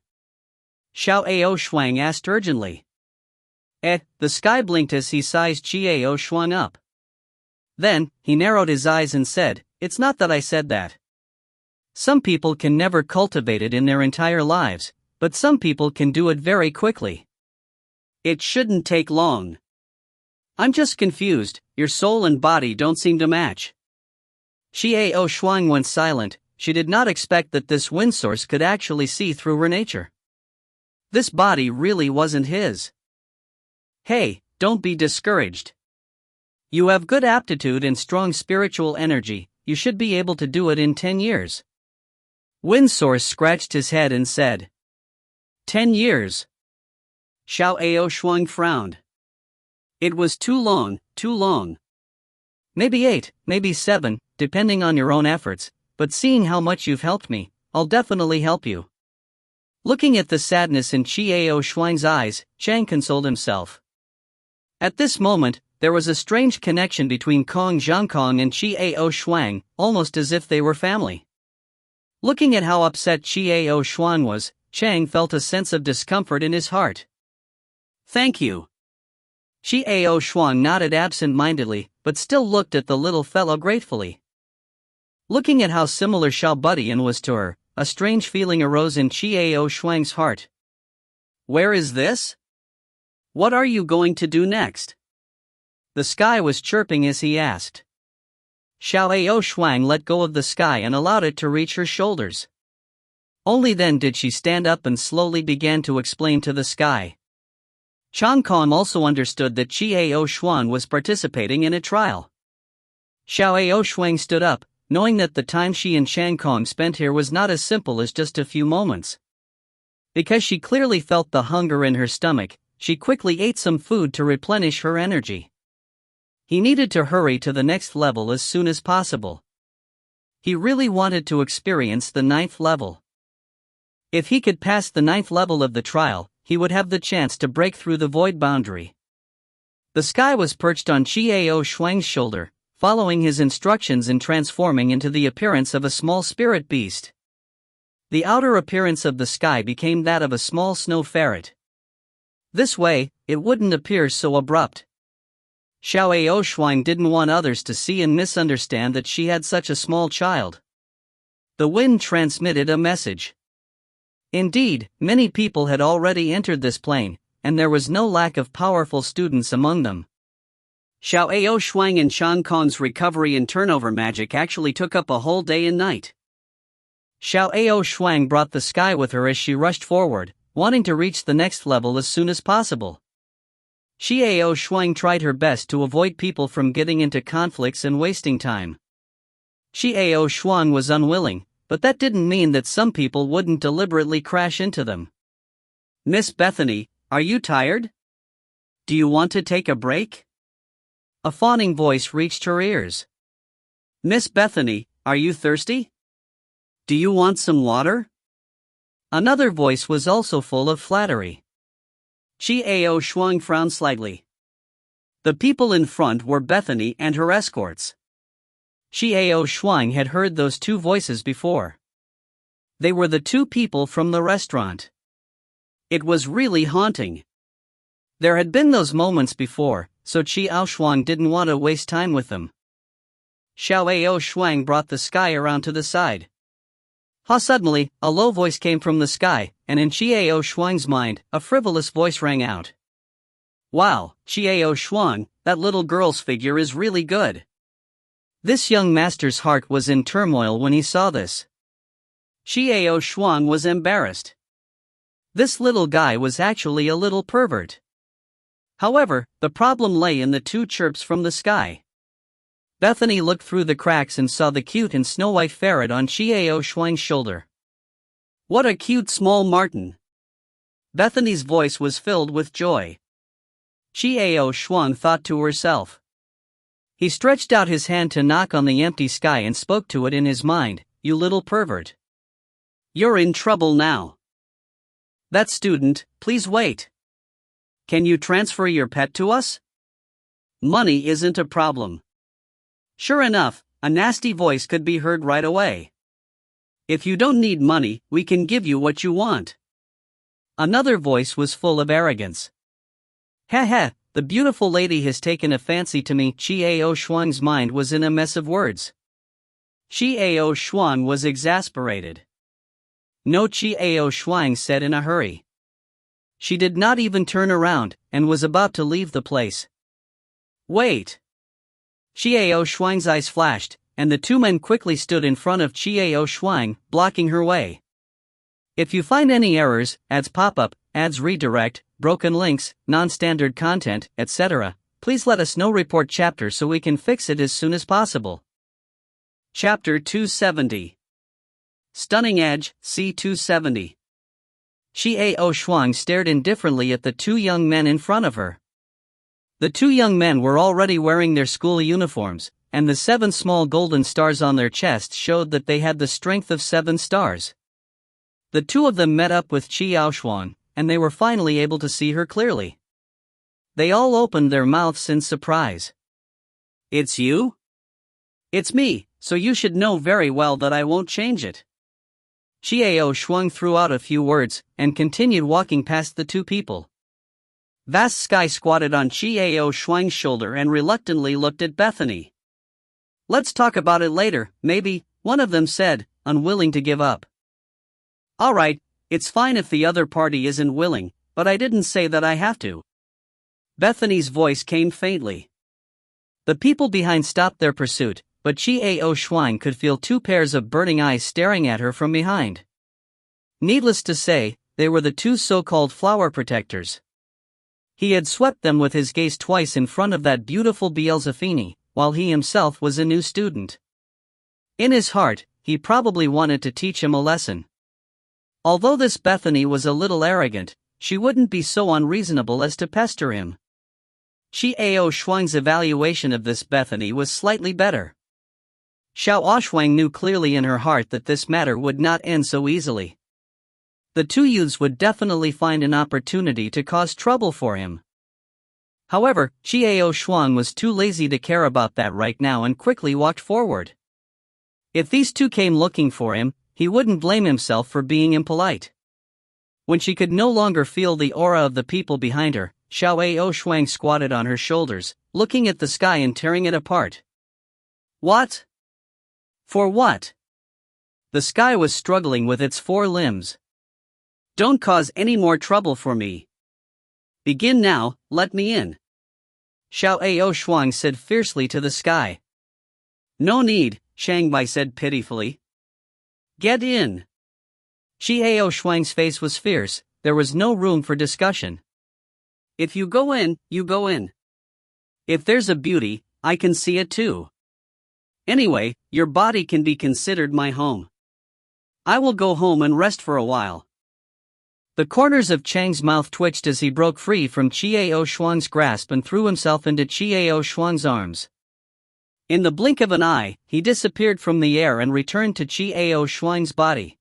Xiao Shuang asked urgently. The sky blinked as he sized Xiao Shuang up. Then, he narrowed his eyes and said, It's not that I said that. Some people can never cultivate it in their entire lives, but some people can do it very quickly. It shouldn't take long. I'm just confused, your soul and body don't seem to match. Xiao Shuang went silent. She did not expect that this wind source could actually see through her nature. This body really wasn't his. Hey, don't be discouraged. You have good aptitude and strong spiritual energy, you should be able to do it in 10 years. Wind Source scratched his head and said, 10 years. Xiao Shuang frowned. It was too long, too long. Maybe 8, maybe 7, depending on your own efforts, but seeing how much you've helped me, I'll definitely help you. Looking at the sadness in Xiao Shuang's eyes, Chang consoled himself. At this moment, there was a strange connection between Kong Zhangkong and Xiao Shuang, almost as if they were family. Looking at how upset Xiao Shuang was, Chang felt a sense of discomfort in his heart. Thank you. Xiao Shuang nodded absent-mindedly, but still looked at the little fellow gratefully. Looking at how similar Xiao Budian was to her, a strange feeling arose in Xiao Shuang's heart. Where is this? What are you going to do next? The sky was chirping as he asked. Xiao Shuang let go of the sky and allowed it to reach her shoulders. Only then did she stand up and slowly began to explain to the sky. Chang Kong also understood that Xiao Shuang was participating in a trial. Xiao Shuang stood up, knowing that the time she and Chang Kong spent here was not as simple as just a few moments. Because she clearly felt the hunger in her stomach, she quickly ate some food to replenish her energy. He needed to hurry to the next level as soon as possible. He really wanted to experience the 9th level. If he could pass the 9th level of the trial, he would have the chance to break through the void boundary. The sky was perched on Xiao Shuang's shoulder, following his instructions and transforming into the appearance of a small spirit beast. The outer appearance of the sky became that of a small snow ferret. This way, it wouldn't appear so abrupt. Xiao Shuang didn't want others to see and misunderstand that she had such a small child. The wind transmitted a message. Indeed, many people had already entered this plane, and there was no lack of powerful students among them. Xiao Shuang and Chang Kong's recovery and turnover magic actually took up a whole day and night. Xiao Shuang brought the sky with her as she rushed forward, wanting to reach the next level as soon as possible. Xiao Shuang tried her best to avoid people from getting into conflicts and wasting time. Xiao Shuang was unwilling, but that didn't mean that some people wouldn't deliberately crash into them. Miss Bethany, are you tired? Do you want to take a break? A fawning voice reached her ears. Miss Bethany, are you thirsty? Do you want some water? Another voice was also full of flattery. Xiao Shuang frowned slightly. The people in front were Bethany and her escorts. Xiao Shuang had heard those two voices before. They were the two people from the restaurant. It was really haunting. There had been those moments before, so Qiao Shuang didn't want to waste time with them. Xiao Shuang brought the sky around to the side. Suddenly, a low voice came from the sky, and in Qiao Shuang's mind, a frivolous voice rang out. Wow, Qiao Shuang, that little girl's figure is really good. This young master's heart was in turmoil when he saw this. Qiao Shuang was embarrassed. This little guy was actually a little pervert. However, the problem lay in the two chirps from the sky. Bethany looked through the cracks and saw the cute and snow-white ferret on Qiao Shuang's shoulder. What a cute small marten! Bethany's voice was filled with joy. Qiao Shuang thought to herself. He stretched out his hand to knock on the empty sky and spoke to it in his mind, "You little pervert. You're in trouble now. That student, please wait. Can you transfer your pet to us? Money isn't a problem." Sure enough, a nasty voice could be heard right away. "If you don't need money, we can give you what you want." Another voice was full of arrogance. "Heh, the beautiful lady has taken a fancy to me." Qiao Shuang's mind was in a mess of words. Qiao Shuang was exasperated. "No," Qiao Shuang said in a hurry. She did not even turn around, and was about to leave the place. "Wait!" Qiao Shuang's eyes flashed, and the two men quickly stood in front of Qiao Shuang, blocking her way. If you find any errors, ads pop up, ads redirect, broken links, non-standard content, etc., please let us know. Report chapter so we can fix it as soon as possible. Chapter 270. Stunning Edge, C270. Qiao Shuang stared indifferently at the two young men in front of her. The two young men were already wearing their school uniforms, and the 7 small golden stars on their chests showed that they had the strength of 7 stars. The two of them met up with Qiao Shuang, and they were finally able to see her clearly. They all opened their mouths in surprise. "It's you?" "It's me, so you should know very well that I won't change it." Qiao Shuang threw out a few words, and continued walking past the two people. Vast Sky squatted on Qiao Shuang's shoulder and reluctantly looked at Bethany. "Let's talk about it later, maybe," one of them said, unwilling to give up. "Alright, it's fine if the other party isn't willing, but I didn't say that I have to." Bethany's voice came faintly. The people behind stopped their pursuit, but Qiao Shuang could feel 2 pairs of burning eyes staring at her from behind. Needless to say, they were the 2 so-called flower protectors. He had swept them with his gaze twice in front of that beautiful Beelzephine, while he himself was a new student. In his heart, he probably wanted to teach him a lesson. Although this Bethany was a little arrogant, she wouldn't be so unreasonable as to pester him. Qiao Shuang's evaluation of this Bethany was slightly better. Xiao Shuang knew clearly in her heart that this matter would not end so easily. The 2 youths would definitely find an opportunity to cause trouble for him. However, Qiao Shuang was too lazy to care about that right now and quickly walked forward. If these 2 came looking for him, he wouldn't blame himself for being impolite. When she could no longer feel the aura of the people behind her, Xiao Shuang squatted on her shoulders, looking at the sky and tearing it apart. "What? For what?" The sky was struggling with its 4 limbs. "Don't cause any more trouble for me. Begin now, let me in," Xiao Shuang said fiercely to the sky. "No need," Shangbai said pitifully. "Get in." Qiao Shuang's face was fierce, there was no room for discussion. "If you go in, you go in. If there's a beauty, I can see it too. Anyway, your body can be considered my home. I will go home and rest for a while." The corners of Chang's mouth twitched as he broke free from Qiao Shuang's grasp and threw himself into Qiao Shuang's arms. In the blink of an eye, he disappeared from the air and returned to Qiao Shuang's body.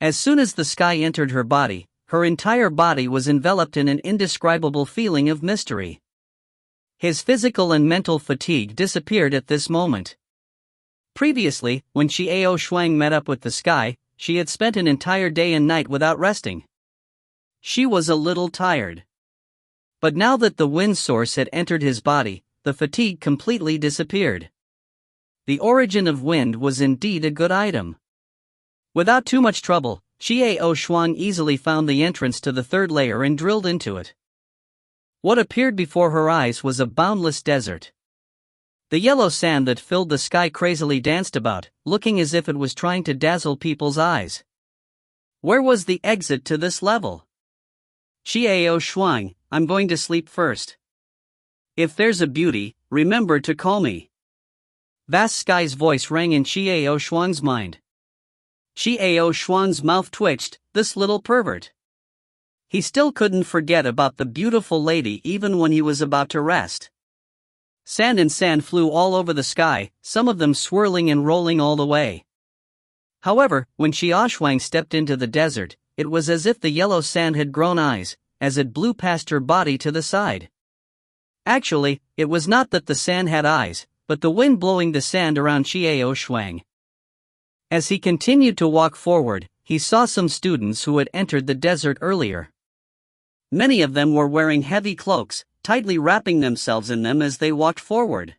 As soon as the sky entered her body, her entire body was enveloped in an indescribable feeling of mystery. His physical and mental fatigue disappeared at this moment. Previously, when Qiao Shuang met up with the sky, she had spent an entire day and night without resting. She was a little tired. But now that the wind source had entered his body, the fatigue completely disappeared. The origin of wind was indeed a good item. Without too much trouble, Xiao Shuang easily found the entrance to the third layer and drilled into it. What appeared before her eyes was a boundless desert. The yellow sand that filled the sky crazily danced about, looking as if it was trying to dazzle people's eyes. Where was the exit to this level? Xiao Shuang, I'm going to sleep first. If there's a beauty, remember to call me. Vast Sky's voice rang in Xiao Shuang's mind. Xiao Shuang's mouth twitched, this little pervert. He still couldn't forget about the beautiful lady even when he was about to rest. Sand and sand flew all over the sky, some of them swirling and rolling all the way. However, when Xiaoshuang stepped into the desert, it was as if the yellow sand had grown eyes, as it blew past her body to the side. Actually, it was not that the sand had eyes, but the wind blowing the sand around Xiaoshuang. As he continued to walk forward, he saw some students who had entered the desert earlier. Many of them were wearing heavy cloaks, tightly wrapping themselves in them as they walked forward.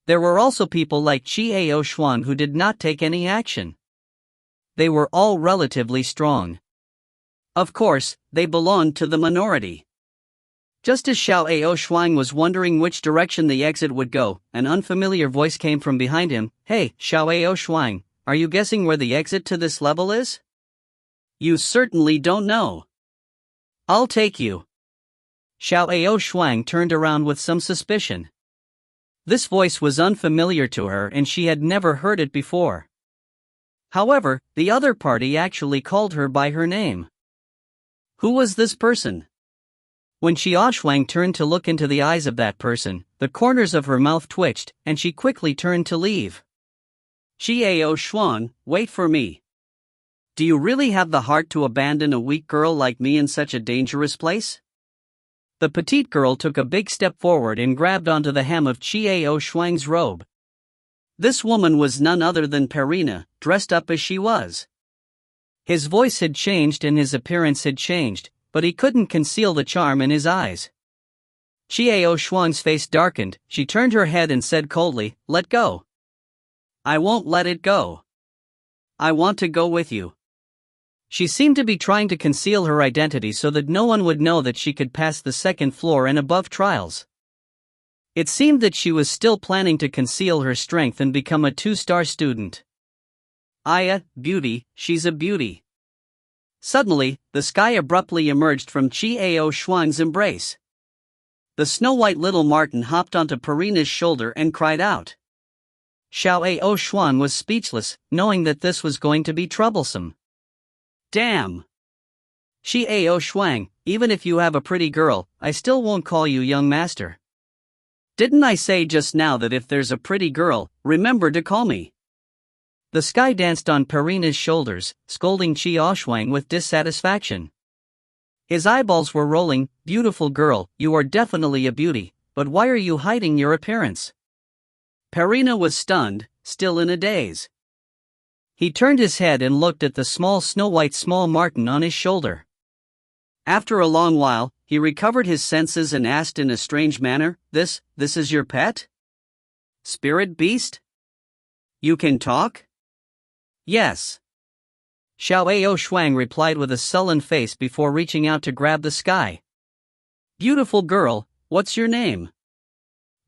There were also people like Xiaoshuang who did not take any action. They were all relatively strong. Of course, they belonged to the minority. Just as Xiaoshuang was wondering which direction the exit would go, an unfamiliar voice came from behind him. Hey, Xiaoshuang, are you guessing where the exit to this level is? You certainly don't know. I'll take you. Xiaoshuang turned around with some suspicion. This voice was unfamiliar to her and she had never heard it before. However, the other party actually called her by her name. Who was this person? When Xiaoshuang turned to look into the eyes of that person, the corners of her mouth twitched, and she quickly turned to leave. Xiaoshuang, wait for me. Do you really have the heart to abandon a weak girl like me in such a dangerous place? The petite girl took a big step forward and grabbed onto the hem of Xiaoshuang's robe. This woman was none other than Perina, dressed up as she was. His voice had changed and his appearance had changed, but he couldn't conceal the charm in his eyes. Xiaoshuang's face darkened, she turned her head and said coldly, "Let go." "I won't let it go. I want to go with you." She seemed to be trying to conceal her identity so that no one would know that she could pass the second floor and above trials. It seemed that she was still planning to conceal her strength and become a 2-star student. Aya, beauty, she's a beauty. Suddenly, the sky abruptly emerged from Xiaoshuang's embrace. The snow-white little marten hopped onto Perina's shoulder and cried out. Xiaoshuang was speechless, knowing that this was going to be troublesome. Damn! Xiaoshuang, even if you have a pretty girl, I still won't call you young master. Didn't I say just now that if there's a pretty girl, remember to call me? The sky danced on Perina's shoulders, scolding Xiaoshuang with dissatisfaction. His eyeballs were rolling. Beautiful girl, you are definitely a beauty, but why are you hiding your appearance? Perina was stunned, still in a daze. He turned his head and looked at the small snow-white small marten on his shoulder. After a long while, he recovered his senses and asked in a strange manner, This is your pet? Spirit beast? You can talk? Yes. Xiaoshuang replied with a sullen face before reaching out to grab the sky. Beautiful girl, what's your name?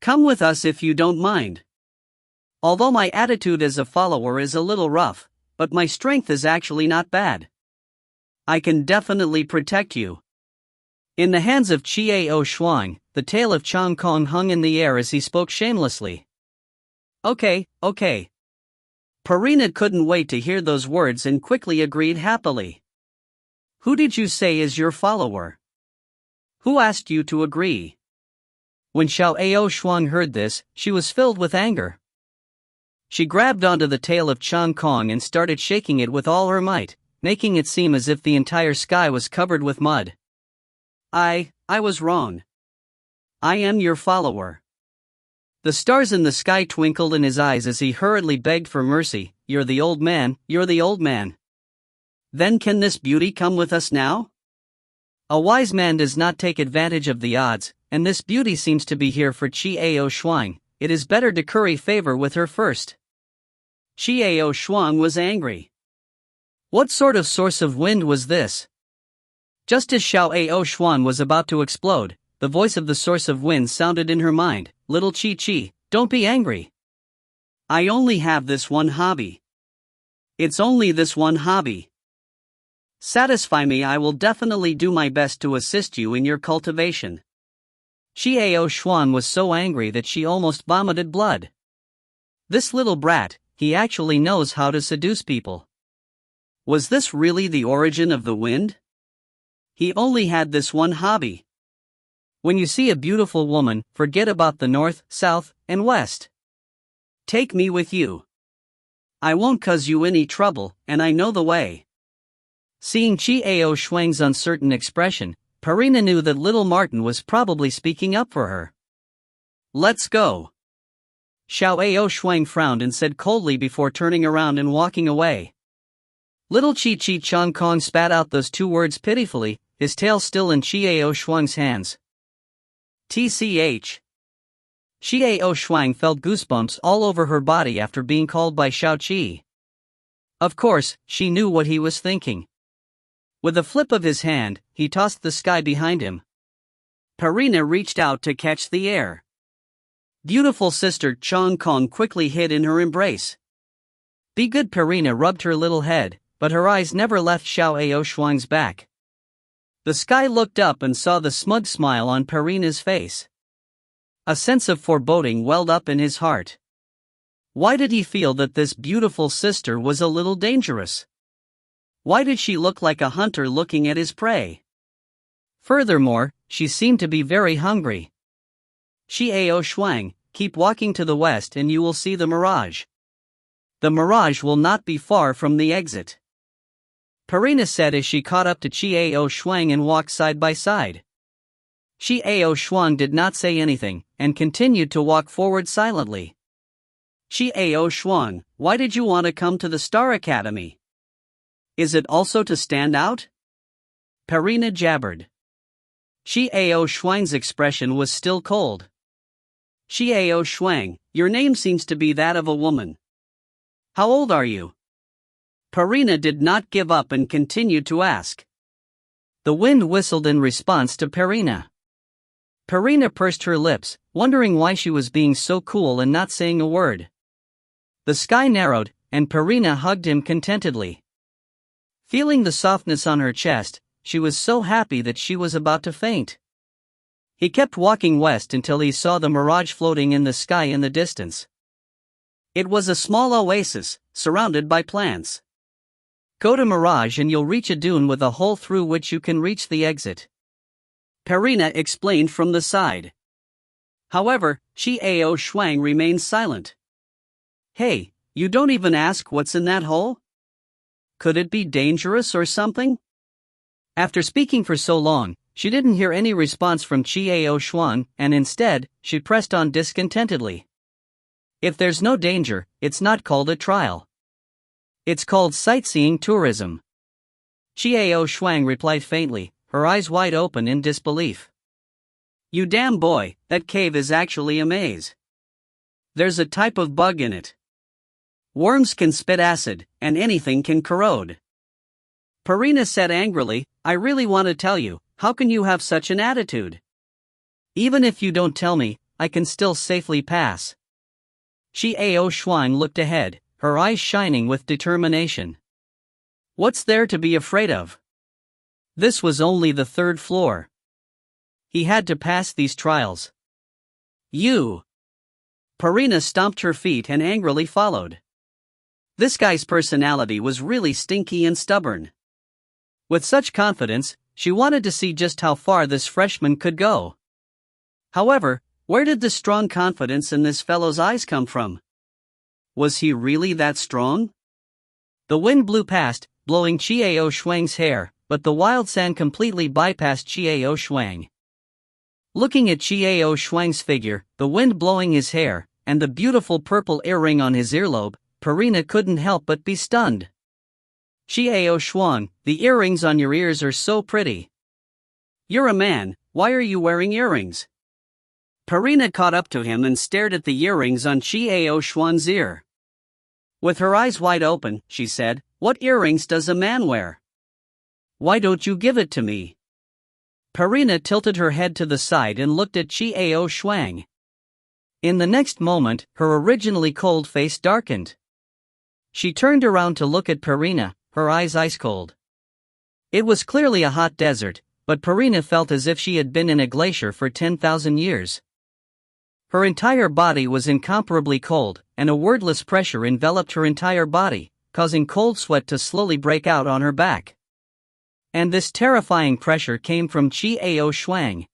Come with us if you don't mind. Although my attitude as a follower is a little rough, but my strength is actually not bad. I can definitely protect you. In the hands of Xiaoshuang, the tail of Chang Kong hung in the air as he spoke shamelessly. Okay. Perina couldn't wait to hear those words and quickly agreed happily. Who did you say is your follower? Who asked you to agree? When Xiaoshuang heard this, she was filled with anger. She grabbed onto the tail of Chang Kong and started shaking it with all her might, making it seem as if the entire sky was covered with mud. I was wrong. I am your follower. The stars in the sky twinkled in his eyes as he hurriedly begged for mercy. You're the old man. Then can this beauty come with us now? A wise man does not take advantage of the odds, and this beauty seems to be here for Qiao Shuang. It is better to curry favor with her first. Qiao Shuang was angry. What sort of source of wind was this? Just as Xiao Shuang was about to explode, the voice of the source of wind sounded in her mind. Little Chi, don't be angry. I only have this one hobby. It's only this one hobby. Satisfy me, I will definitely do my best to assist you in your cultivation. Xiao Shuang was so angry that she almost vomited blood. This little brat, he actually knows how to seduce people. Was this really the origin of the wind? He only had this one hobby. When you see a beautiful woman, forget about the north, south, and west. Take me with you. I won't cause you any trouble, and I know the way. Seeing Qiao Shuang's uncertain expression, Perina knew that little Martin was probably speaking up for her. Let's go. Xiao Shuang frowned and said coldly before turning around and walking away. Little Chi Chong Kong spat out those two words pitifully, his tail still in Qiao Shuang's hands. TCH. Xiao Shuang felt goosebumps all over her body after being called by Xiao Qi. Of course, she knew what he was thinking. With a flip of his hand, he tossed the sky behind him. Perina reached out to catch the air. Beautiful sister Chong Kong quickly hid in her embrace. Be good. Perina rubbed her little head, but her eyes never left Xiao Shuang's back. The sky looked up and saw the smug smile on Perina's face. A sense of foreboding welled up in his heart. Why did he feel that this beautiful sister was a little dangerous? Why did she look like a hunter looking at his prey? Furthermore, she seemed to be very hungry. Xiao Shuang, keep walking to the west and you will see the mirage. The mirage will not be far from the exit. Perina said as she caught up to Qiao Shuang and walked side by side. Qiao Shuang did not say anything, and continued to walk forward silently. Qiao Shuang, why did you want to come to the Star Academy? Is it also to stand out? Perina jabbered. Qiao Shuang's expression was still cold. Qiao Shuang, your name seems to be that of a woman. How old are you? Perina did not give up and continued to ask. The wind whistled in response to Perina. Perina pursed her lips, wondering why she was being so cool and not saying a word. The sky narrowed, and Perina hugged him contentedly. Feeling the softness on her chest, she was so happy that she was about to faint. He kept walking west until he saw the mirage floating in the sky in the distance. It was a small oasis, surrounded by plants. Go to Mirage and you'll reach a dune with a hole through which you can reach the exit. Perina explained from the side. However, Qiao Shuang remained silent. Hey, you don't even ask what's in that hole? Could it be dangerous or something? After speaking for so long, she didn't hear any response from Qiao Shuang, and instead, she pressed on discontentedly. If there's no danger, it's not called a trial. It's called sightseeing tourism. Qiao Shuang replied faintly, her eyes wide open in disbelief. You damn boy, that cave is actually a maze. There's a type of bug in it. Worms can spit acid, and anything can corrode. Perina said angrily, I really want to tell you, how can you have such an attitude? Even if you don't tell me, I can still safely pass. Qiao Shuang looked ahead, her eyes shining with determination. What's there to be afraid of? This was only the 3rd floor. He had to pass these trials. You! Perina stomped her feet and angrily followed. This guy's personality was really stinky and stubborn. With such confidence, she wanted to see just how far this freshman could go. However, where did the strong confidence in this fellow's eyes come from? Was he really that strong? The wind blew past, blowing Qiao Shuang's hair, but the wild sand completely bypassed Qiao Shuang. Looking at Qiao Shuang's figure, the wind blowing his hair, and the beautiful purple earring on his earlobe, Perina couldn't help but be stunned. Qiao Shuang, the earrings on your ears are so pretty. You're a man, why are you wearing earrings? Perina caught up to him and stared at the earrings on Xiao Xuan's ear. With her eyes wide open, she said, "What earrings does a man wear? Why don't you give it to me?" Perina tilted her head to the side and looked at Xiao Xuan. In the next moment, her originally cold face darkened. She turned around to look at Perina, her eyes ice cold. It was clearly a hot desert, but Perina felt as if she had been in a glacier for 10,000 years. Her entire body was incomparably cold, and a wordless pressure enveloped her entire body, causing cold sweat to slowly break out on her back. And this terrifying pressure came from Xiao Xuan.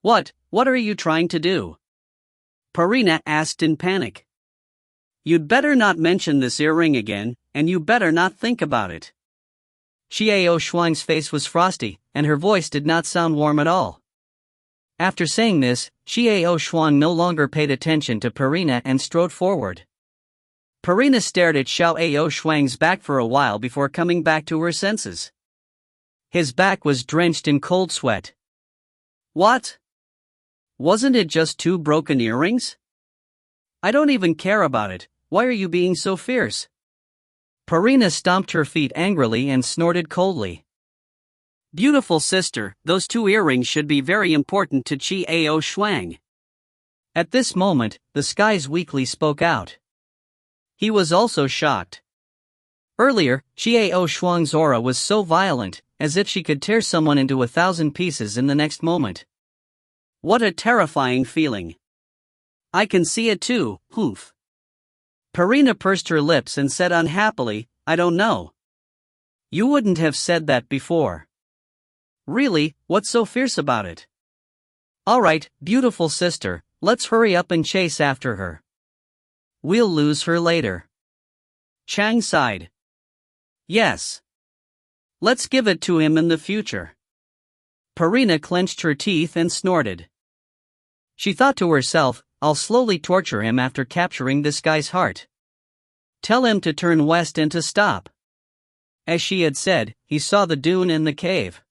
What are you trying to do?" Perina asked in panic. "You'd better not mention this earring again, and you better not think about it." Xiao Xuan's face was frosty, and her voice did not sound warm at all. After saying this, Xiao Xuan no longer paid attention to Perina and strode forward. Perina stared at Xiao Xuan's back for a while before coming back to her senses. His back was drenched in cold sweat. "What? Wasn't it just 2 broken earrings? I don't even care about it, why are you being so fierce?" Perina stomped her feet angrily and snorted coldly. "Beautiful sister, those 2 earrings should be very important to Xiao Xuan." At this moment, the skies weakly spoke out. He was also shocked. Earlier, Xiao Xuan's aura was so violent, as if she could tear someone into 1,000 pieces in the next moment. What a terrifying feeling. "I can see it too, hoof." Perina pursed her lips and said unhappily, "I don't know. You wouldn't have said that before." "Really, what's so fierce about it?" "Alright, beautiful sister, let's hurry up and chase after her. We'll lose her later." Chang sighed. "Yes. Let's give it to him in the future." Perina clenched her teeth and snorted. She thought to herself, "I'll slowly torture him after capturing this guy's heart. Tell him to turn west and to stop." As she had said, he saw the dune and the cave.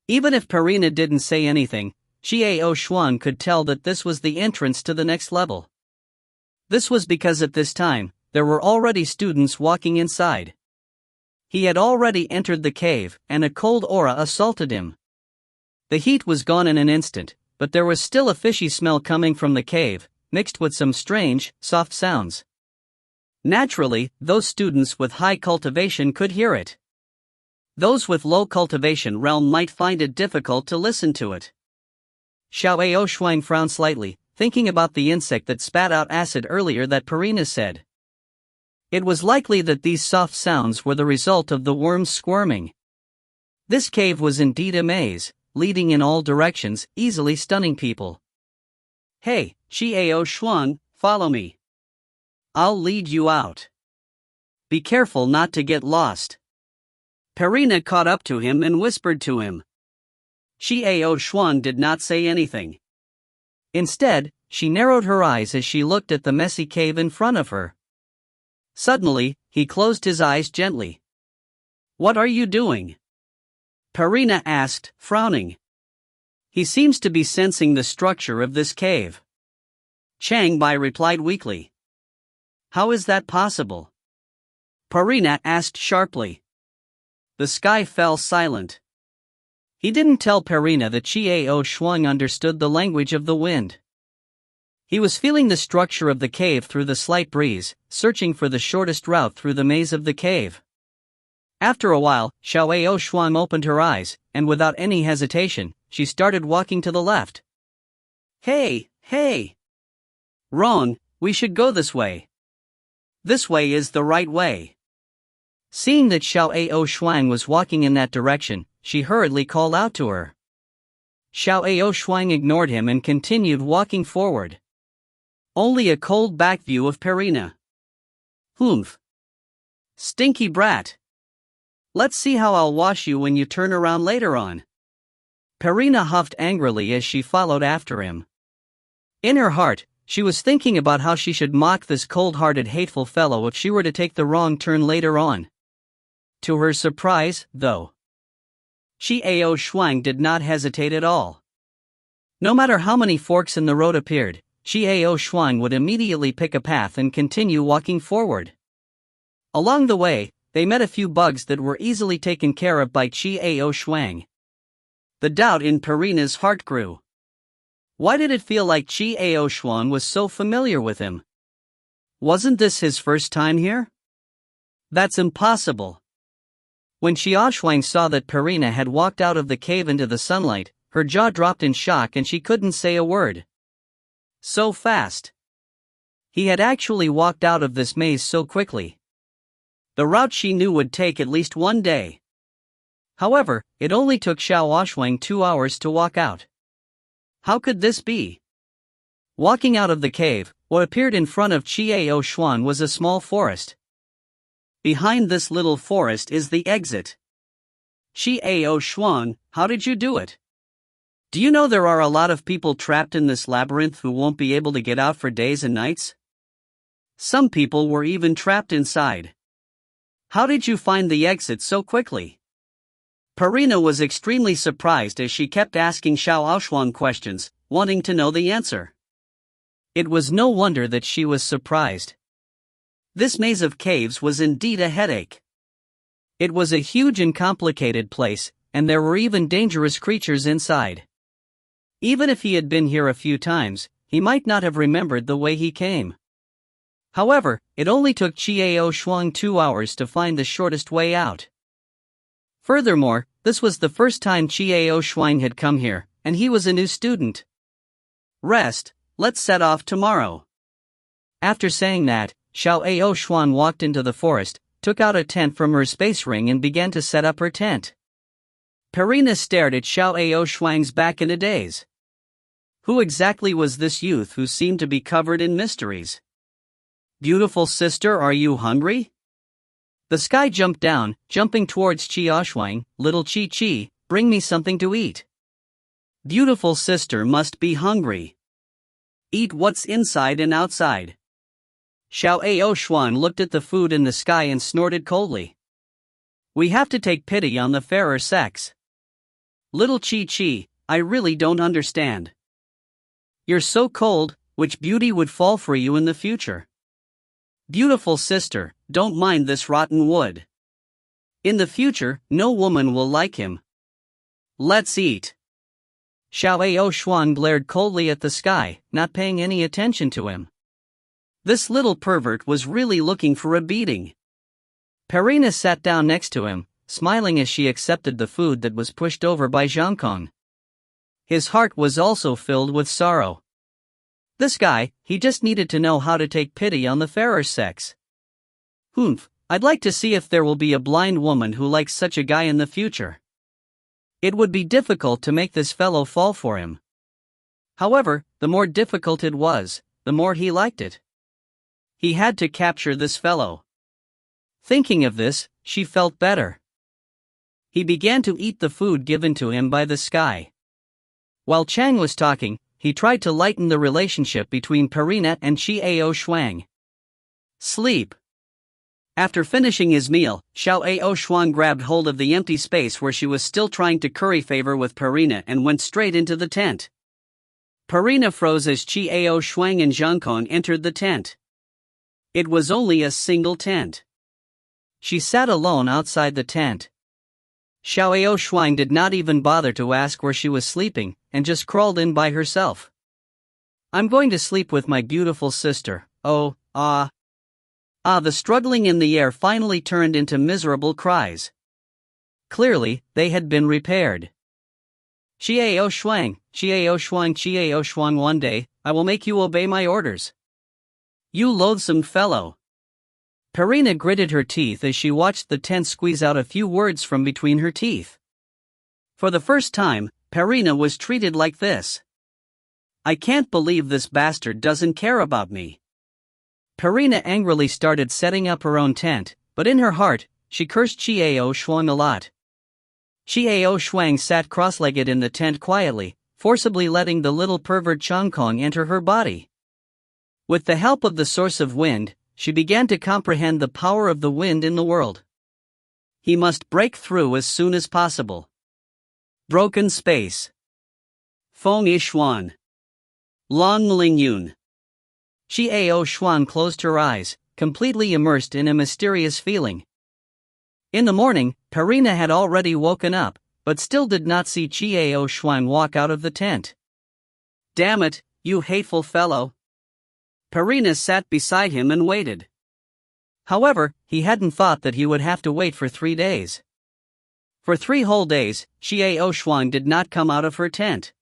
Even if Perina didn't say anything, Xiao Xuan could tell that this was the entrance to the next level. This was because at this time, there were already students walking inside. He had already entered the cave, and a cold aura assaulted him. The heat was gone in an instant, but there was still a fishy smell coming from the cave, mixed with some strange, soft sounds. Naturally, those students with high cultivation could hear it. Those with low cultivation realm might find it difficult to listen to it. Xiao Xuan frowned slightly, thinking about the insect that spat out acid earlier that Perina said. It was likely that these soft sounds were the result of the worms squirming. This cave was indeed a maze, leading in all directions, easily stunning people. "Hey, Xiao Xuan, follow me. I'll lead you out. Be careful not to get lost." Perina caught up to him and whispered to him. Xiao Xuan did not say anything. Instead, she narrowed her eyes as she looked at the messy cave in front of her. Suddenly, he closed his eyes gently. "What are you doing?" Perina asked, frowning. "He seems to be sensing the structure of this cave." Chang Bai replied weakly. "How is that possible?" Perina asked sharply. The sky fell silent. He didn't tell Perina that Xiao Xuan understood the language of the wind. He was feeling the structure of the cave through the slight breeze, searching for the shortest route through the maze of the cave. After a while, Xiao Xuan opened her eyes, and without any hesitation, she started walking to the left. Hey! Wrong, we should go this way. This way is the right way." Seeing that Xiao Xuan was walking in that direction, she hurriedly called out to her. Xiao Xuan ignored him and continued walking forward. Only a cold back view of Perina. "Humph. Stinky brat. Let's see how I'll wash you when you turn around later on." Perina huffed angrily as she followed after him. In her heart, she was thinking about how she should mock this cold-hearted hateful fellow if she were to take the wrong turn later on. To her surprise, though, Qiao Shuang did not hesitate at all. No matter how many forks in the road appeared, Qiao Shuang would immediately pick a path and continue walking forward. Along the way, they met a few bugs that were easily taken care of by Qiao Shuang. The doubt in Purina's heart grew. Why did it feel like Qiao Shuang was so familiar with him? Wasn't this his first time here? That's impossible. When Qiao Shuang saw that Purina had walked out of the cave into the sunlight, her jaw dropped in shock and she couldn't say a word. So fast. He had actually walked out of this maze so quickly. The route she knew would take at least 1 day. However, it only took Xiao Shuang 2 hours to walk out. How could this be? Walking out of the cave, what appeared in front of Qiao Shuang was a small forest. Behind this little forest is the exit. Qiao Shuang, how did you do it? Do you know there are a lot of people trapped in this labyrinth who won't be able to get out for days and nights? Some people were even trapped inside. How did you find the exit so quickly? Purina was extremely surprised as she kept asking Xiao Shuang questions, wanting to know the answer. It was no wonder that she was surprised. This maze of caves was indeed a headache. It was a huge and complicated place, and there were even dangerous creatures inside. Even if he had been here a few times, he might not have remembered the way he came. However, it only took Qiao Shuang 2 hours to find the shortest way out. Furthermore, this was the first time Qiao Shuang had come here, and he was a new student. Rest, let's set off tomorrow. After saying that, Xiao Shuang walked into the forest, took out a tent from her space ring and began to set up her tent. Purina stared at Xiao Shuang's back in a daze. Who exactly was this youth who seemed to be covered in mysteries? Beautiful sister, are you hungry? The sky jumped down, jumping towards Qiao Shuang. Little Chi, bring me something to eat. Beautiful sister must be hungry. Eat what's inside and outside. Xiao Shuang looked at the food in the sky and snorted coldly. We have to take pity on the fairer sex. Little Chi, I really don't understand. You're so cold, which beauty would fall for you in the future? Beautiful sister, don't mind this rotten wood. In the future, no woman will like him. Let's eat. Xiao Shuang glared coldly at the sky, not paying any attention to him. This little pervert was really looking for a beating. Purina sat down next to him, smiling as she accepted the food that was pushed over by Zhangkong. His heart was also filled with sorrow. This guy, he just needed to know how to take pity on the fairer sex. I'd like to see if there will be a blind woman who likes such a guy in the future. It would be difficult to make this fellow fall for him. However, the more difficult it was, the more he liked it. He had to capture this fellow. Thinking of this, she felt better. He began to eat the food given to him by the sky. While Chang was talking, he tried to lighten the relationship between Purina and Qiao Shuang. Sleep. After finishing his meal, Xiao Shuang grabbed hold of the empty space where she was still trying to curry favor with Purina and went straight into the tent. Purina froze as Qiao Shuang and Zhangkong entered the tent. It was only a single tent. She sat alone outside the tent. Xiao Shuang did not even bother to ask where she was sleeping, and just crawled in by herself. I'm going to sleep with my beautiful sister. The struggling in the air finally turned into miserable cries. Clearly, they had been repaired. Qiao Shuang, one day, I will make you obey my orders. You loathsome fellow. Purina gritted her teeth as she watched the tent squeeze out a few words from between her teeth. For the first time, Purina was treated like this. I can't believe this bastard doesn't care about me. Purina angrily started setting up her own tent, but in her heart, she cursed Qiao Shuang a lot. Qiao Shuang sat cross-legged in the tent quietly, forcibly letting the little pervert Changkong enter her body. With the help of the source of wind, she began to comprehend the power of the wind in the world. He must break through as soon as possible. Broken space. Feng Yixuan. Lan Ling Yun. Xiao Xuan closed her eyes, completely immersed in a mysterious feeling. In the morning, Perina had already woken up, but still did not see Xiao Xuan walk out of the tent. Damn it, you hateful fellow. Perina sat beside him and waited. However, he hadn't thought that he would have to wait for 3 days. For 3 whole days, Xiao Xuan did not come out of her tent.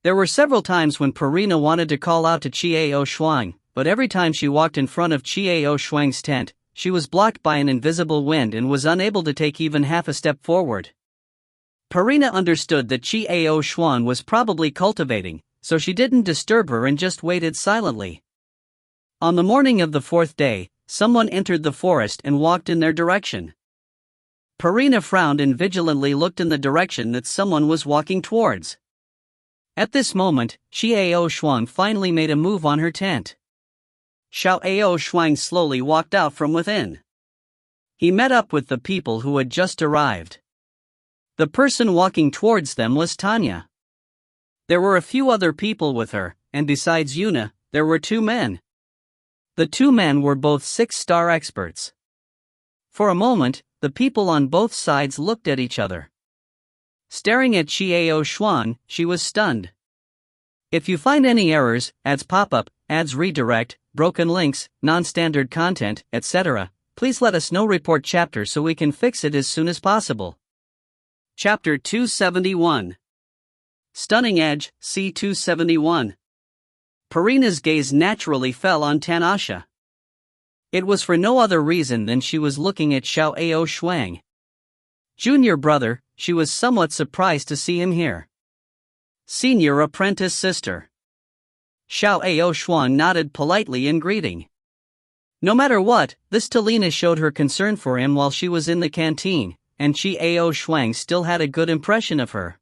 There were several times when Perina wanted to call out to Xiao Xuan, but every time she walked in front of Xiao Xuan's tent, she was blocked by an invisible wind and was unable to take even half a step forward. Perina understood that Xiao Xuan was probably cultivating, so she didn't disturb her and just waited silently. On the morning of the 4th day, someone entered the forest and walked in their direction. Perina frowned and vigilantly looked in the direction that someone was walking towards. At this moment, Xiao Xuan finally made a move on her tent. Xiao Xuan slowly walked out from within. He met up with the people who had just arrived. The person walking towards them was Tanya. There were a few other people with her, and besides Yuna, there were 2 men. The 2 men were both 6-star experts. For a moment, the people on both sides looked at each other. Staring at Xiao Xuan, she was stunned. If you find any errors, ads pop-up, ads redirect, broken links, non-standard content, etc., please let us know. Report chapter so we can fix it as soon as possible. Chapter 271. Stunning Edge, C271. Perina's gaze naturally fell on Tanasha. It was for no other reason than she was looking at Xiao Xuan. Junior brother, she was somewhat surprised to see him here. Senior apprentice sister. Xiao Xuan nodded politely in greeting. No matter what, this Talina showed her concern for him while she was in the canteen, and Xiao Xuan still had a good impression of her.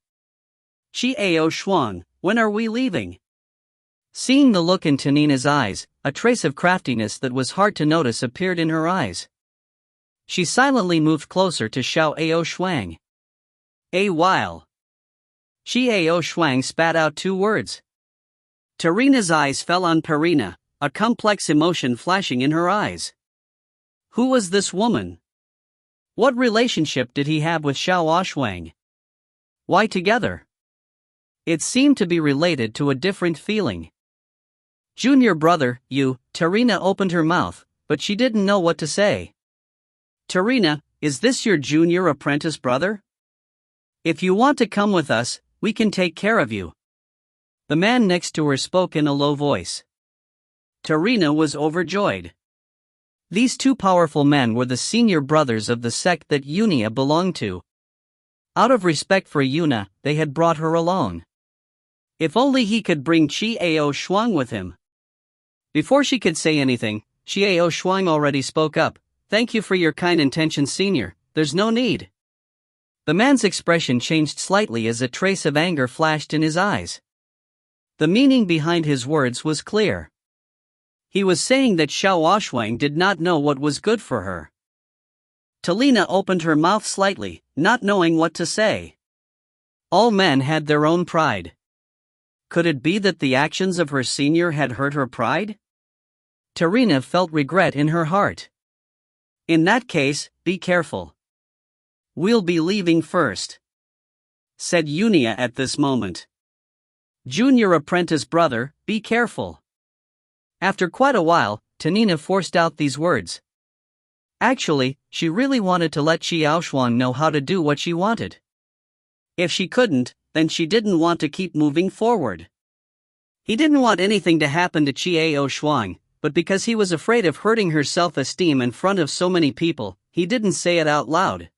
Xiao Xuan, when are we leaving? Seeing the look in Tanina's eyes, a trace of craftiness that was hard to notice appeared in her eyes. She silently moved closer to Xiao Xuan. A while. Xiao Xuan spat out 2 words. Tarina's eyes fell on Perina, a complex emotion flashing in her eyes. Who was this woman? What relationship did he have with Xiao Xuan? Why together? It seemed to be related to a different feeling. Junior brother, you, Tarina opened her mouth, but she didn't know what to say. Tarina, is this your junior apprentice brother? If you want to come with us, we can take care of you. The man next to her spoke in a low voice. Tarina was overjoyed. These 2 powerful men were the senior brothers of the sect that Yunia belonged to. Out of respect for Yuna, they had brought her along. If only he could bring Xiao Xuan with him. Before she could say anything, Xiao Xuan already spoke up. Thank you for your kind intentions, senior, there's no need. The man's expression changed slightly as a trace of anger flashed in his eyes. The meaning behind his words was clear. He was saying that Xiao Xuan did not know what was good for her. Talina opened her mouth slightly, not knowing what to say. All men had their own pride. Could it be that the actions of her senior had hurt her pride? Tarina felt regret in her heart. In that case, be careful. We'll be leaving first, said Yunia at this moment. Junior apprentice brother, be careful. After quite a while, Tanina forced out these words. Actually, she really wanted to let Xiao Xuan know how to do what she wanted. If she couldn't, then she didn't want to keep moving forward. He didn't want anything to happen to Xiao Xuan, but because he was afraid of hurting her self-esteem in front of so many people, he didn't say it out loud.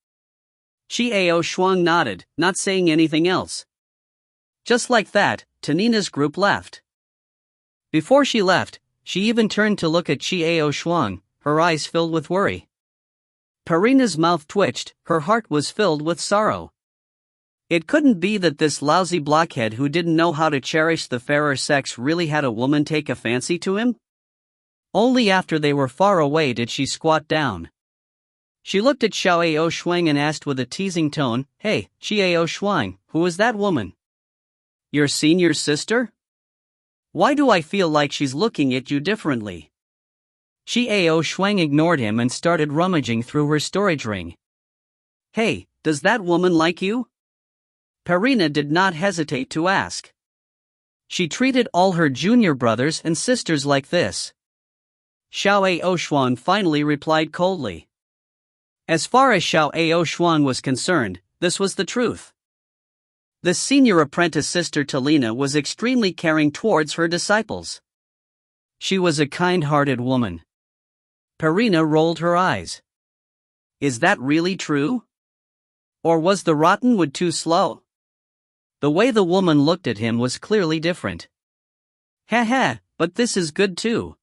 Xiao Xuan nodded, not saying anything else. Just like that, Tanina's group left. Before she left, she even turned to look at Xiao Xuan, her eyes filled with worry. Perina's mouth twitched, her heart was filled with sorrow. It couldn't be that this lousy blockhead who didn't know how to cherish the fairer sex really had a woman take a fancy to him? Only after they were far away did she squat down. She looked at Xiao Shuang and asked with a teasing tone, "Hey, Xiao Shuang, who is that woman? Your senior sister? Why do I feel like she's looking at you differently?" Xiao Shuang ignored him and started rummaging through her storage ring. "Hey, does that woman like you?" Perina did not hesitate to ask. She treated all her junior brothers and sisters like this. Xiao Shuang finally replied coldly. As far as Xiao Shuang was concerned, this was the truth. The senior apprentice sister Talina was extremely caring towards her disciples. She was a kind-hearted woman. Perina rolled her eyes. Is that really true? Or was the rotten wood too slow? The way the woman looked at him was clearly different. Haha, but this is good too.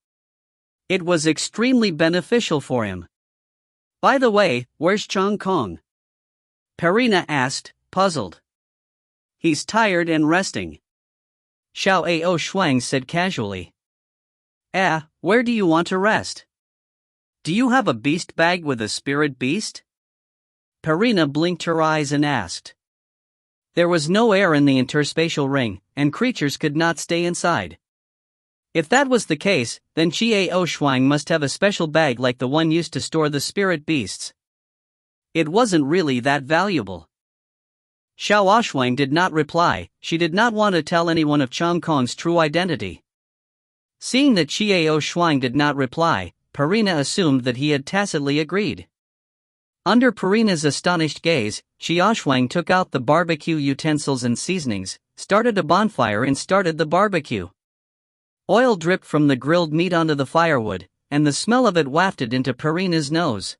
It was extremely beneficial for him. By the way, where's Chong Kong? Perina asked, puzzled. He's tired and resting. Xiao Shuang said casually. Where do you want to rest? Do you have a beast bag with a spirit beast? Perina blinked her eyes and asked. There was no air in the interspatial ring, and creatures could not stay inside. If that was the case, then Xiao Shuang must have a special bag like the one used to store the spirit beasts. It wasn't really that valuable. Xiao Shuang did not reply. She did not want to tell anyone of Chong Kong's true identity. Seeing that Xiao Shuang did not reply, Perina assumed that he had tacitly agreed. Under Perina's astonished gaze, Xiao Shuang took out the barbecue utensils and seasonings, started a bonfire and started the barbecue. Oil dripped from the grilled meat onto the firewood, and the smell of it wafted into Perina's nose.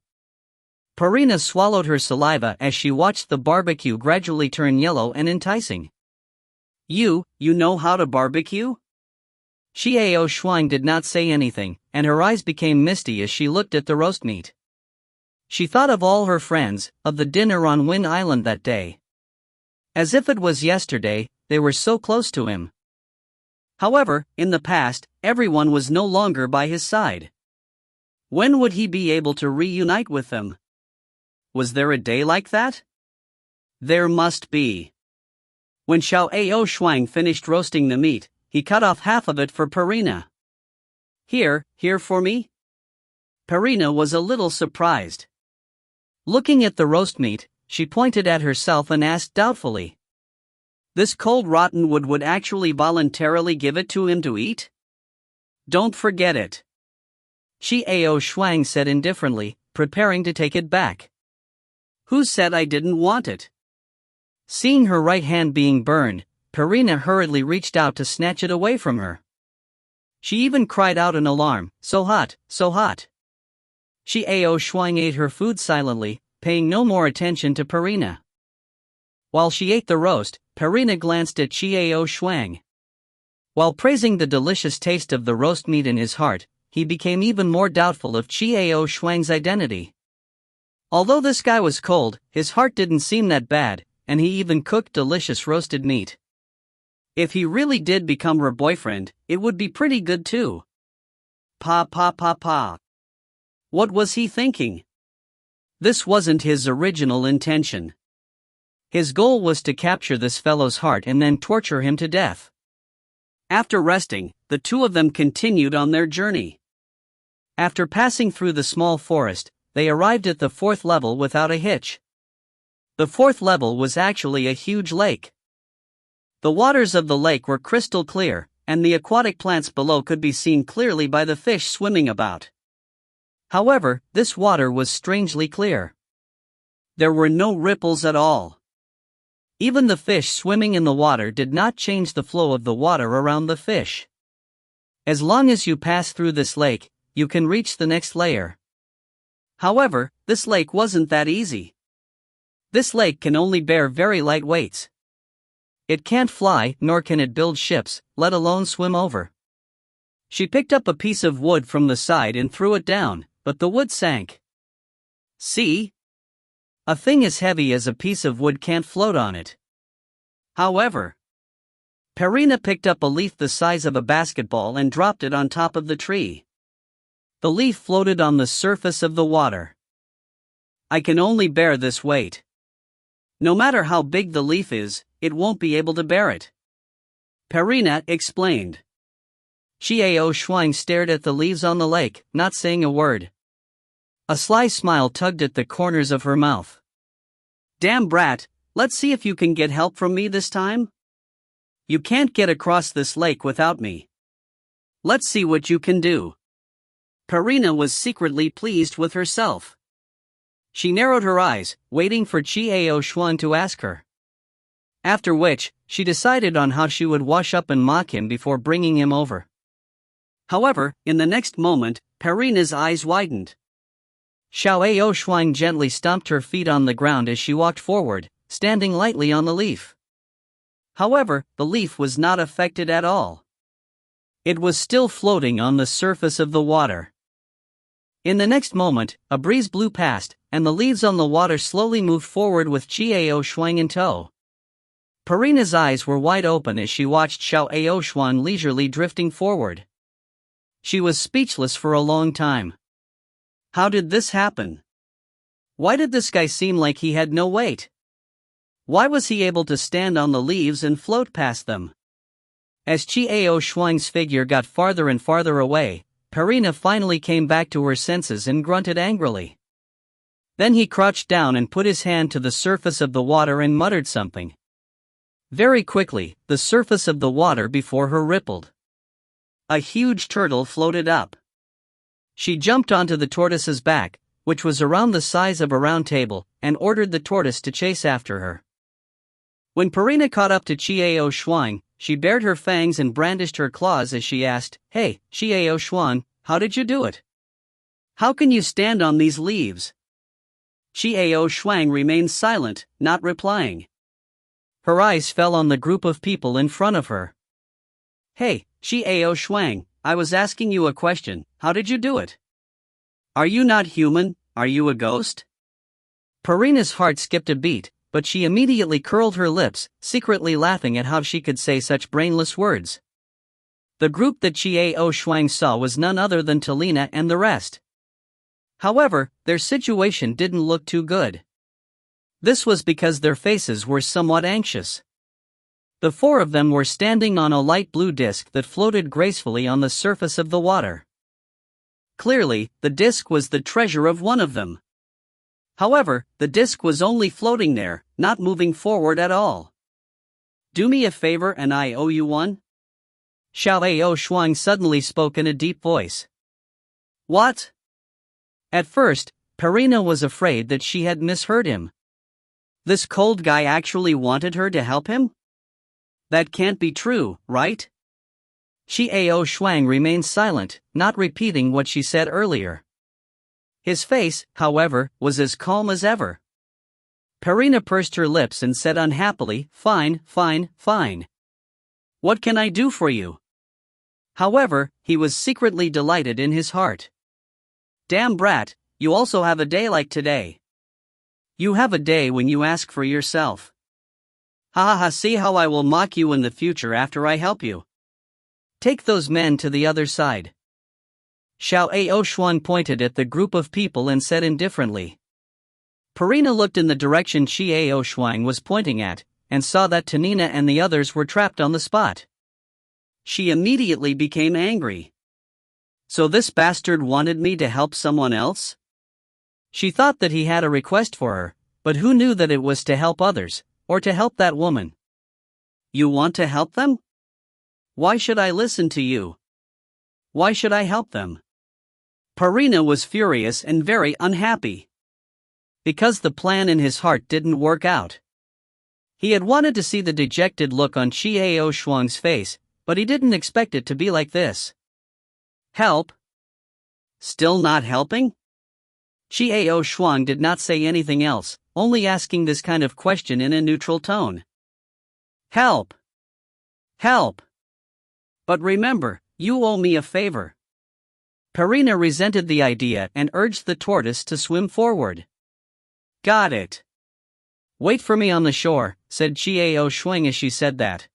Perina swallowed her saliva as she watched the barbecue gradually turn yellow and enticing. You know how to barbecue? Xiao Shuang did not say anything, and her eyes became misty as she looked at the roast meat. She thought of all her friends, of the dinner on Win Island that day. As if it was yesterday, they were so close to him. However, in the past, everyone was no longer by his side. When would he be able to reunite with them? Was there a day like that? There must be. When Xiao Shuang finished roasting the meat, he cut off half of it for Perina. Here for me? Perina was a little surprised. Looking at the roast meat, she pointed at herself and asked doubtfully. This cold rotten wood would actually voluntarily give it to him to eat? Don't forget it. Xiao Shuang said indifferently, preparing to take it back. Who said I didn't want it? Seeing her right hand being burned, Perina hurriedly reached out to snatch it away from her. She even cried out in alarm, so hot, so hot. Xiao Shuang ate her food silently, paying no more attention to Perina. While she ate the roast, Perina glanced at Xiao Shuang. While praising the delicious taste of the roast meat in his heart, he became even more doubtful of Xiao Shuang's identity. Although this guy was cold, his heart didn't seem that bad, and he even cooked delicious roasted meat. If he really did become her boyfriend, it would be pretty good too. Pa. What was he thinking? This wasn't his original intention. His goal was to capture this fellow's heart and then torture him to death. After resting, the two of them continued on their journey. After passing through the small forest, they arrived at the 4th level without a hitch. The 4th level was actually a huge lake. The waters of the lake were crystal clear, and the aquatic plants below could be seen clearly by the fish swimming about. However, this water was strangely clear. There were no ripples at all. Even the fish swimming in the water did not change the flow of the water around the fish. As long as you pass through this lake, you can reach the next layer. However, this lake wasn't that easy. This lake can only bear very light weights. It can't fly, nor can it build ships, let alone swim over. She picked up a piece of wood from the side and threw it down, but the wood sank. See? A thing as heavy as a piece of wood can't float on it. However, Perina picked up a leaf the size of a basketball and dropped it on top of the tree. The leaf floated on the surface of the water. I can only bear this weight. No matter how big the leaf is, it won't be able to bear it. Perina explained. Xiao Shuang stared at the leaves on the lake, not saying a word. A sly smile tugged at the corners of her mouth. Damn brat, let's see if you can get help from me this time? You can't get across this lake without me. Let's see what you can do. Perina was secretly pleased with herself. She narrowed her eyes, waiting for Xiao Shuang to ask her. After which, she decided on how she would wash up and mock him before bringing him over. However, in the next moment, Perina's eyes widened. Xiao Shuang gently stomped her feet on the ground as she walked forward, standing lightly on the leaf. However, the leaf was not affected at all. It was still floating on the surface of the water. In the next moment, a breeze blew past, and the leaves on the water slowly moved forward with Xiao Shuang in tow. Perina's eyes were wide open as she watched Xiao Shuang leisurely drifting forward. She was speechless for a long time. How did this happen? Why did this guy seem like he had no weight? Why was he able to stand on the leaves and float past them? As Xiao Shuang's figure got farther and farther away, Perina finally came back to her senses and grunted angrily. Then he crouched down and put his hand to the surface of the water and muttered something. Very quickly, the surface of the water before her rippled. A huge turtle floated up. She jumped onto the tortoise's back, which was around the size of a round table, and ordered the tortoise to chase after her. When Perina caught up to Xiao Shuang, she bared her fangs and brandished her claws as she asked, "Hey, Xiao Shuang, how did you do it? How can you stand on these leaves?" Xiao Shuang remained silent, not replying. Her eyes fell on the group of people in front of her. "Hey, Xiao Shuang, I was asking you a question, how did you do it? Are you not human, are you a ghost?" Perina's heart skipped a beat, but she immediately curled her lips, secretly laughing at how she could say such brainless words. The group that Xiao Shuang saw was none other than Talina and the rest. However, their situation didn't look too good. This was because their faces were somewhat anxious. The four of them were standing on a light blue disc that floated gracefully on the surface of the water. Clearly, the disc was the treasure of one of them. However, the disc was only floating there, not moving forward at all. "Do me a favor and I owe you one?" Xiao Shuang suddenly spoke in a deep voice. "What?" At first, Perina was afraid that she had misheard him. This cold guy actually wanted her to help him? That can't be true, right? Xiao Shuang remained silent, not repeating what she said earlier. His face, however, was as calm as ever. Perina pursed her lips and said unhappily, "Fine, fine, fine. What can I do for you?" However, he was secretly delighted in his heart. "Damn brat, you also have a day like today. You have a day when you ask for yourself. Ha ha ha, see how I will mock you in the future after I help you. Take those men to the other side." Xiao Shuang pointed at the group of people and said indifferently. Perina looked in the direction Xiao Shuang was pointing at, and saw that Tanina and the others were trapped on the spot. She immediately became angry. So this bastard wanted me to help someone else? She thought that he had a request for her, but who knew that it was to help others, or to help that woman? "You want to help them? Why should I listen to you? Why should I help them?" Perina was furious and very unhappy. Because the plan in his heart didn't work out. He had wanted to see the dejected look on Xiao Shuang's face, but he didn't expect it to be like this. Help? Still not helping? Xiao Shuang did not say anything else, only asking this kind of question in a neutral tone. Help! Help! But remember, you owe me a favor. Perina resented the idea and urged the tortoise to swim forward. Got it. Wait for me on the shore, said Xiao Shuang as she said that.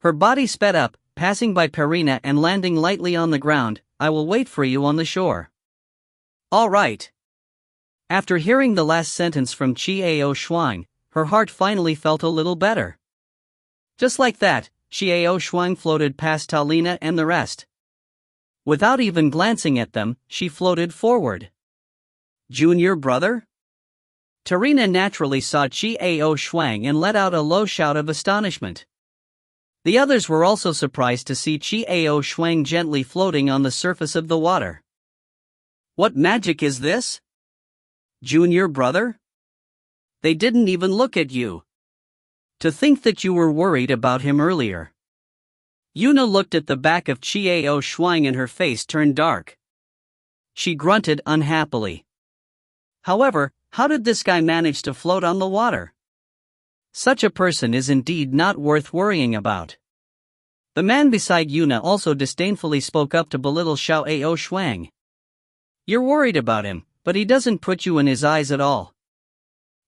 Her body sped up, passing by Perina and landing lightly on the ground. I will wait for you on the shore. All right. After hearing the last sentence from Qiao Shuang, her heart finally felt a little better. Just like that, Qiao Shuang floated past Talina and the rest. Without even glancing at them, she floated forward. Junior brother? Tarina naturally saw Qiao Shuang and let out a low shout of astonishment. The others were also surprised to see Qiao Shuang gently floating on the surface of the water. What magic is this? Junior brother? They didn't even look at you. To think that you were worried about him earlier. Yuna looked at the back of Qiao Shuang and her face turned dark. She grunted unhappily. However, how did this guy manage to float on the water? Such a person is indeed not worth worrying about. The man beside Yuna also disdainfully spoke up to belittle Xiao Shuang. You're worried about him, but he doesn't put you in his eyes at all.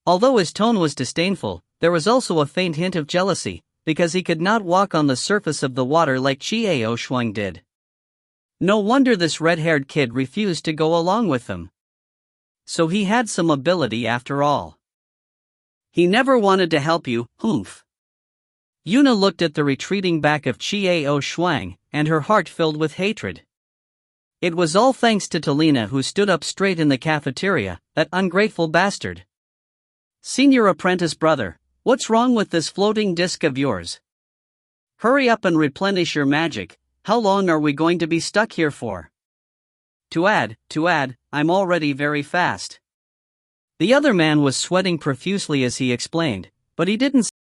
Although his tone was disdainful, there was also a faint hint of jealousy, because he could not walk on the surface of the water like Qiao Shuang did. No wonder this red-haired kid refused to go along with them. So he had some ability after all. He never wanted to help you, humph. Yuna looked at the retreating back of Qiao Shuang, and her heart filled with hatred. It was all thanks to Talina, who stood up straight in the cafeteria, that ungrateful bastard. Senior apprentice brother, what's wrong with this floating disc of yours? Hurry up and replenish your magic. How long are we going to be stuck here for? To add, I'm already very fast. The other man was sweating profusely as he explained, but he didn't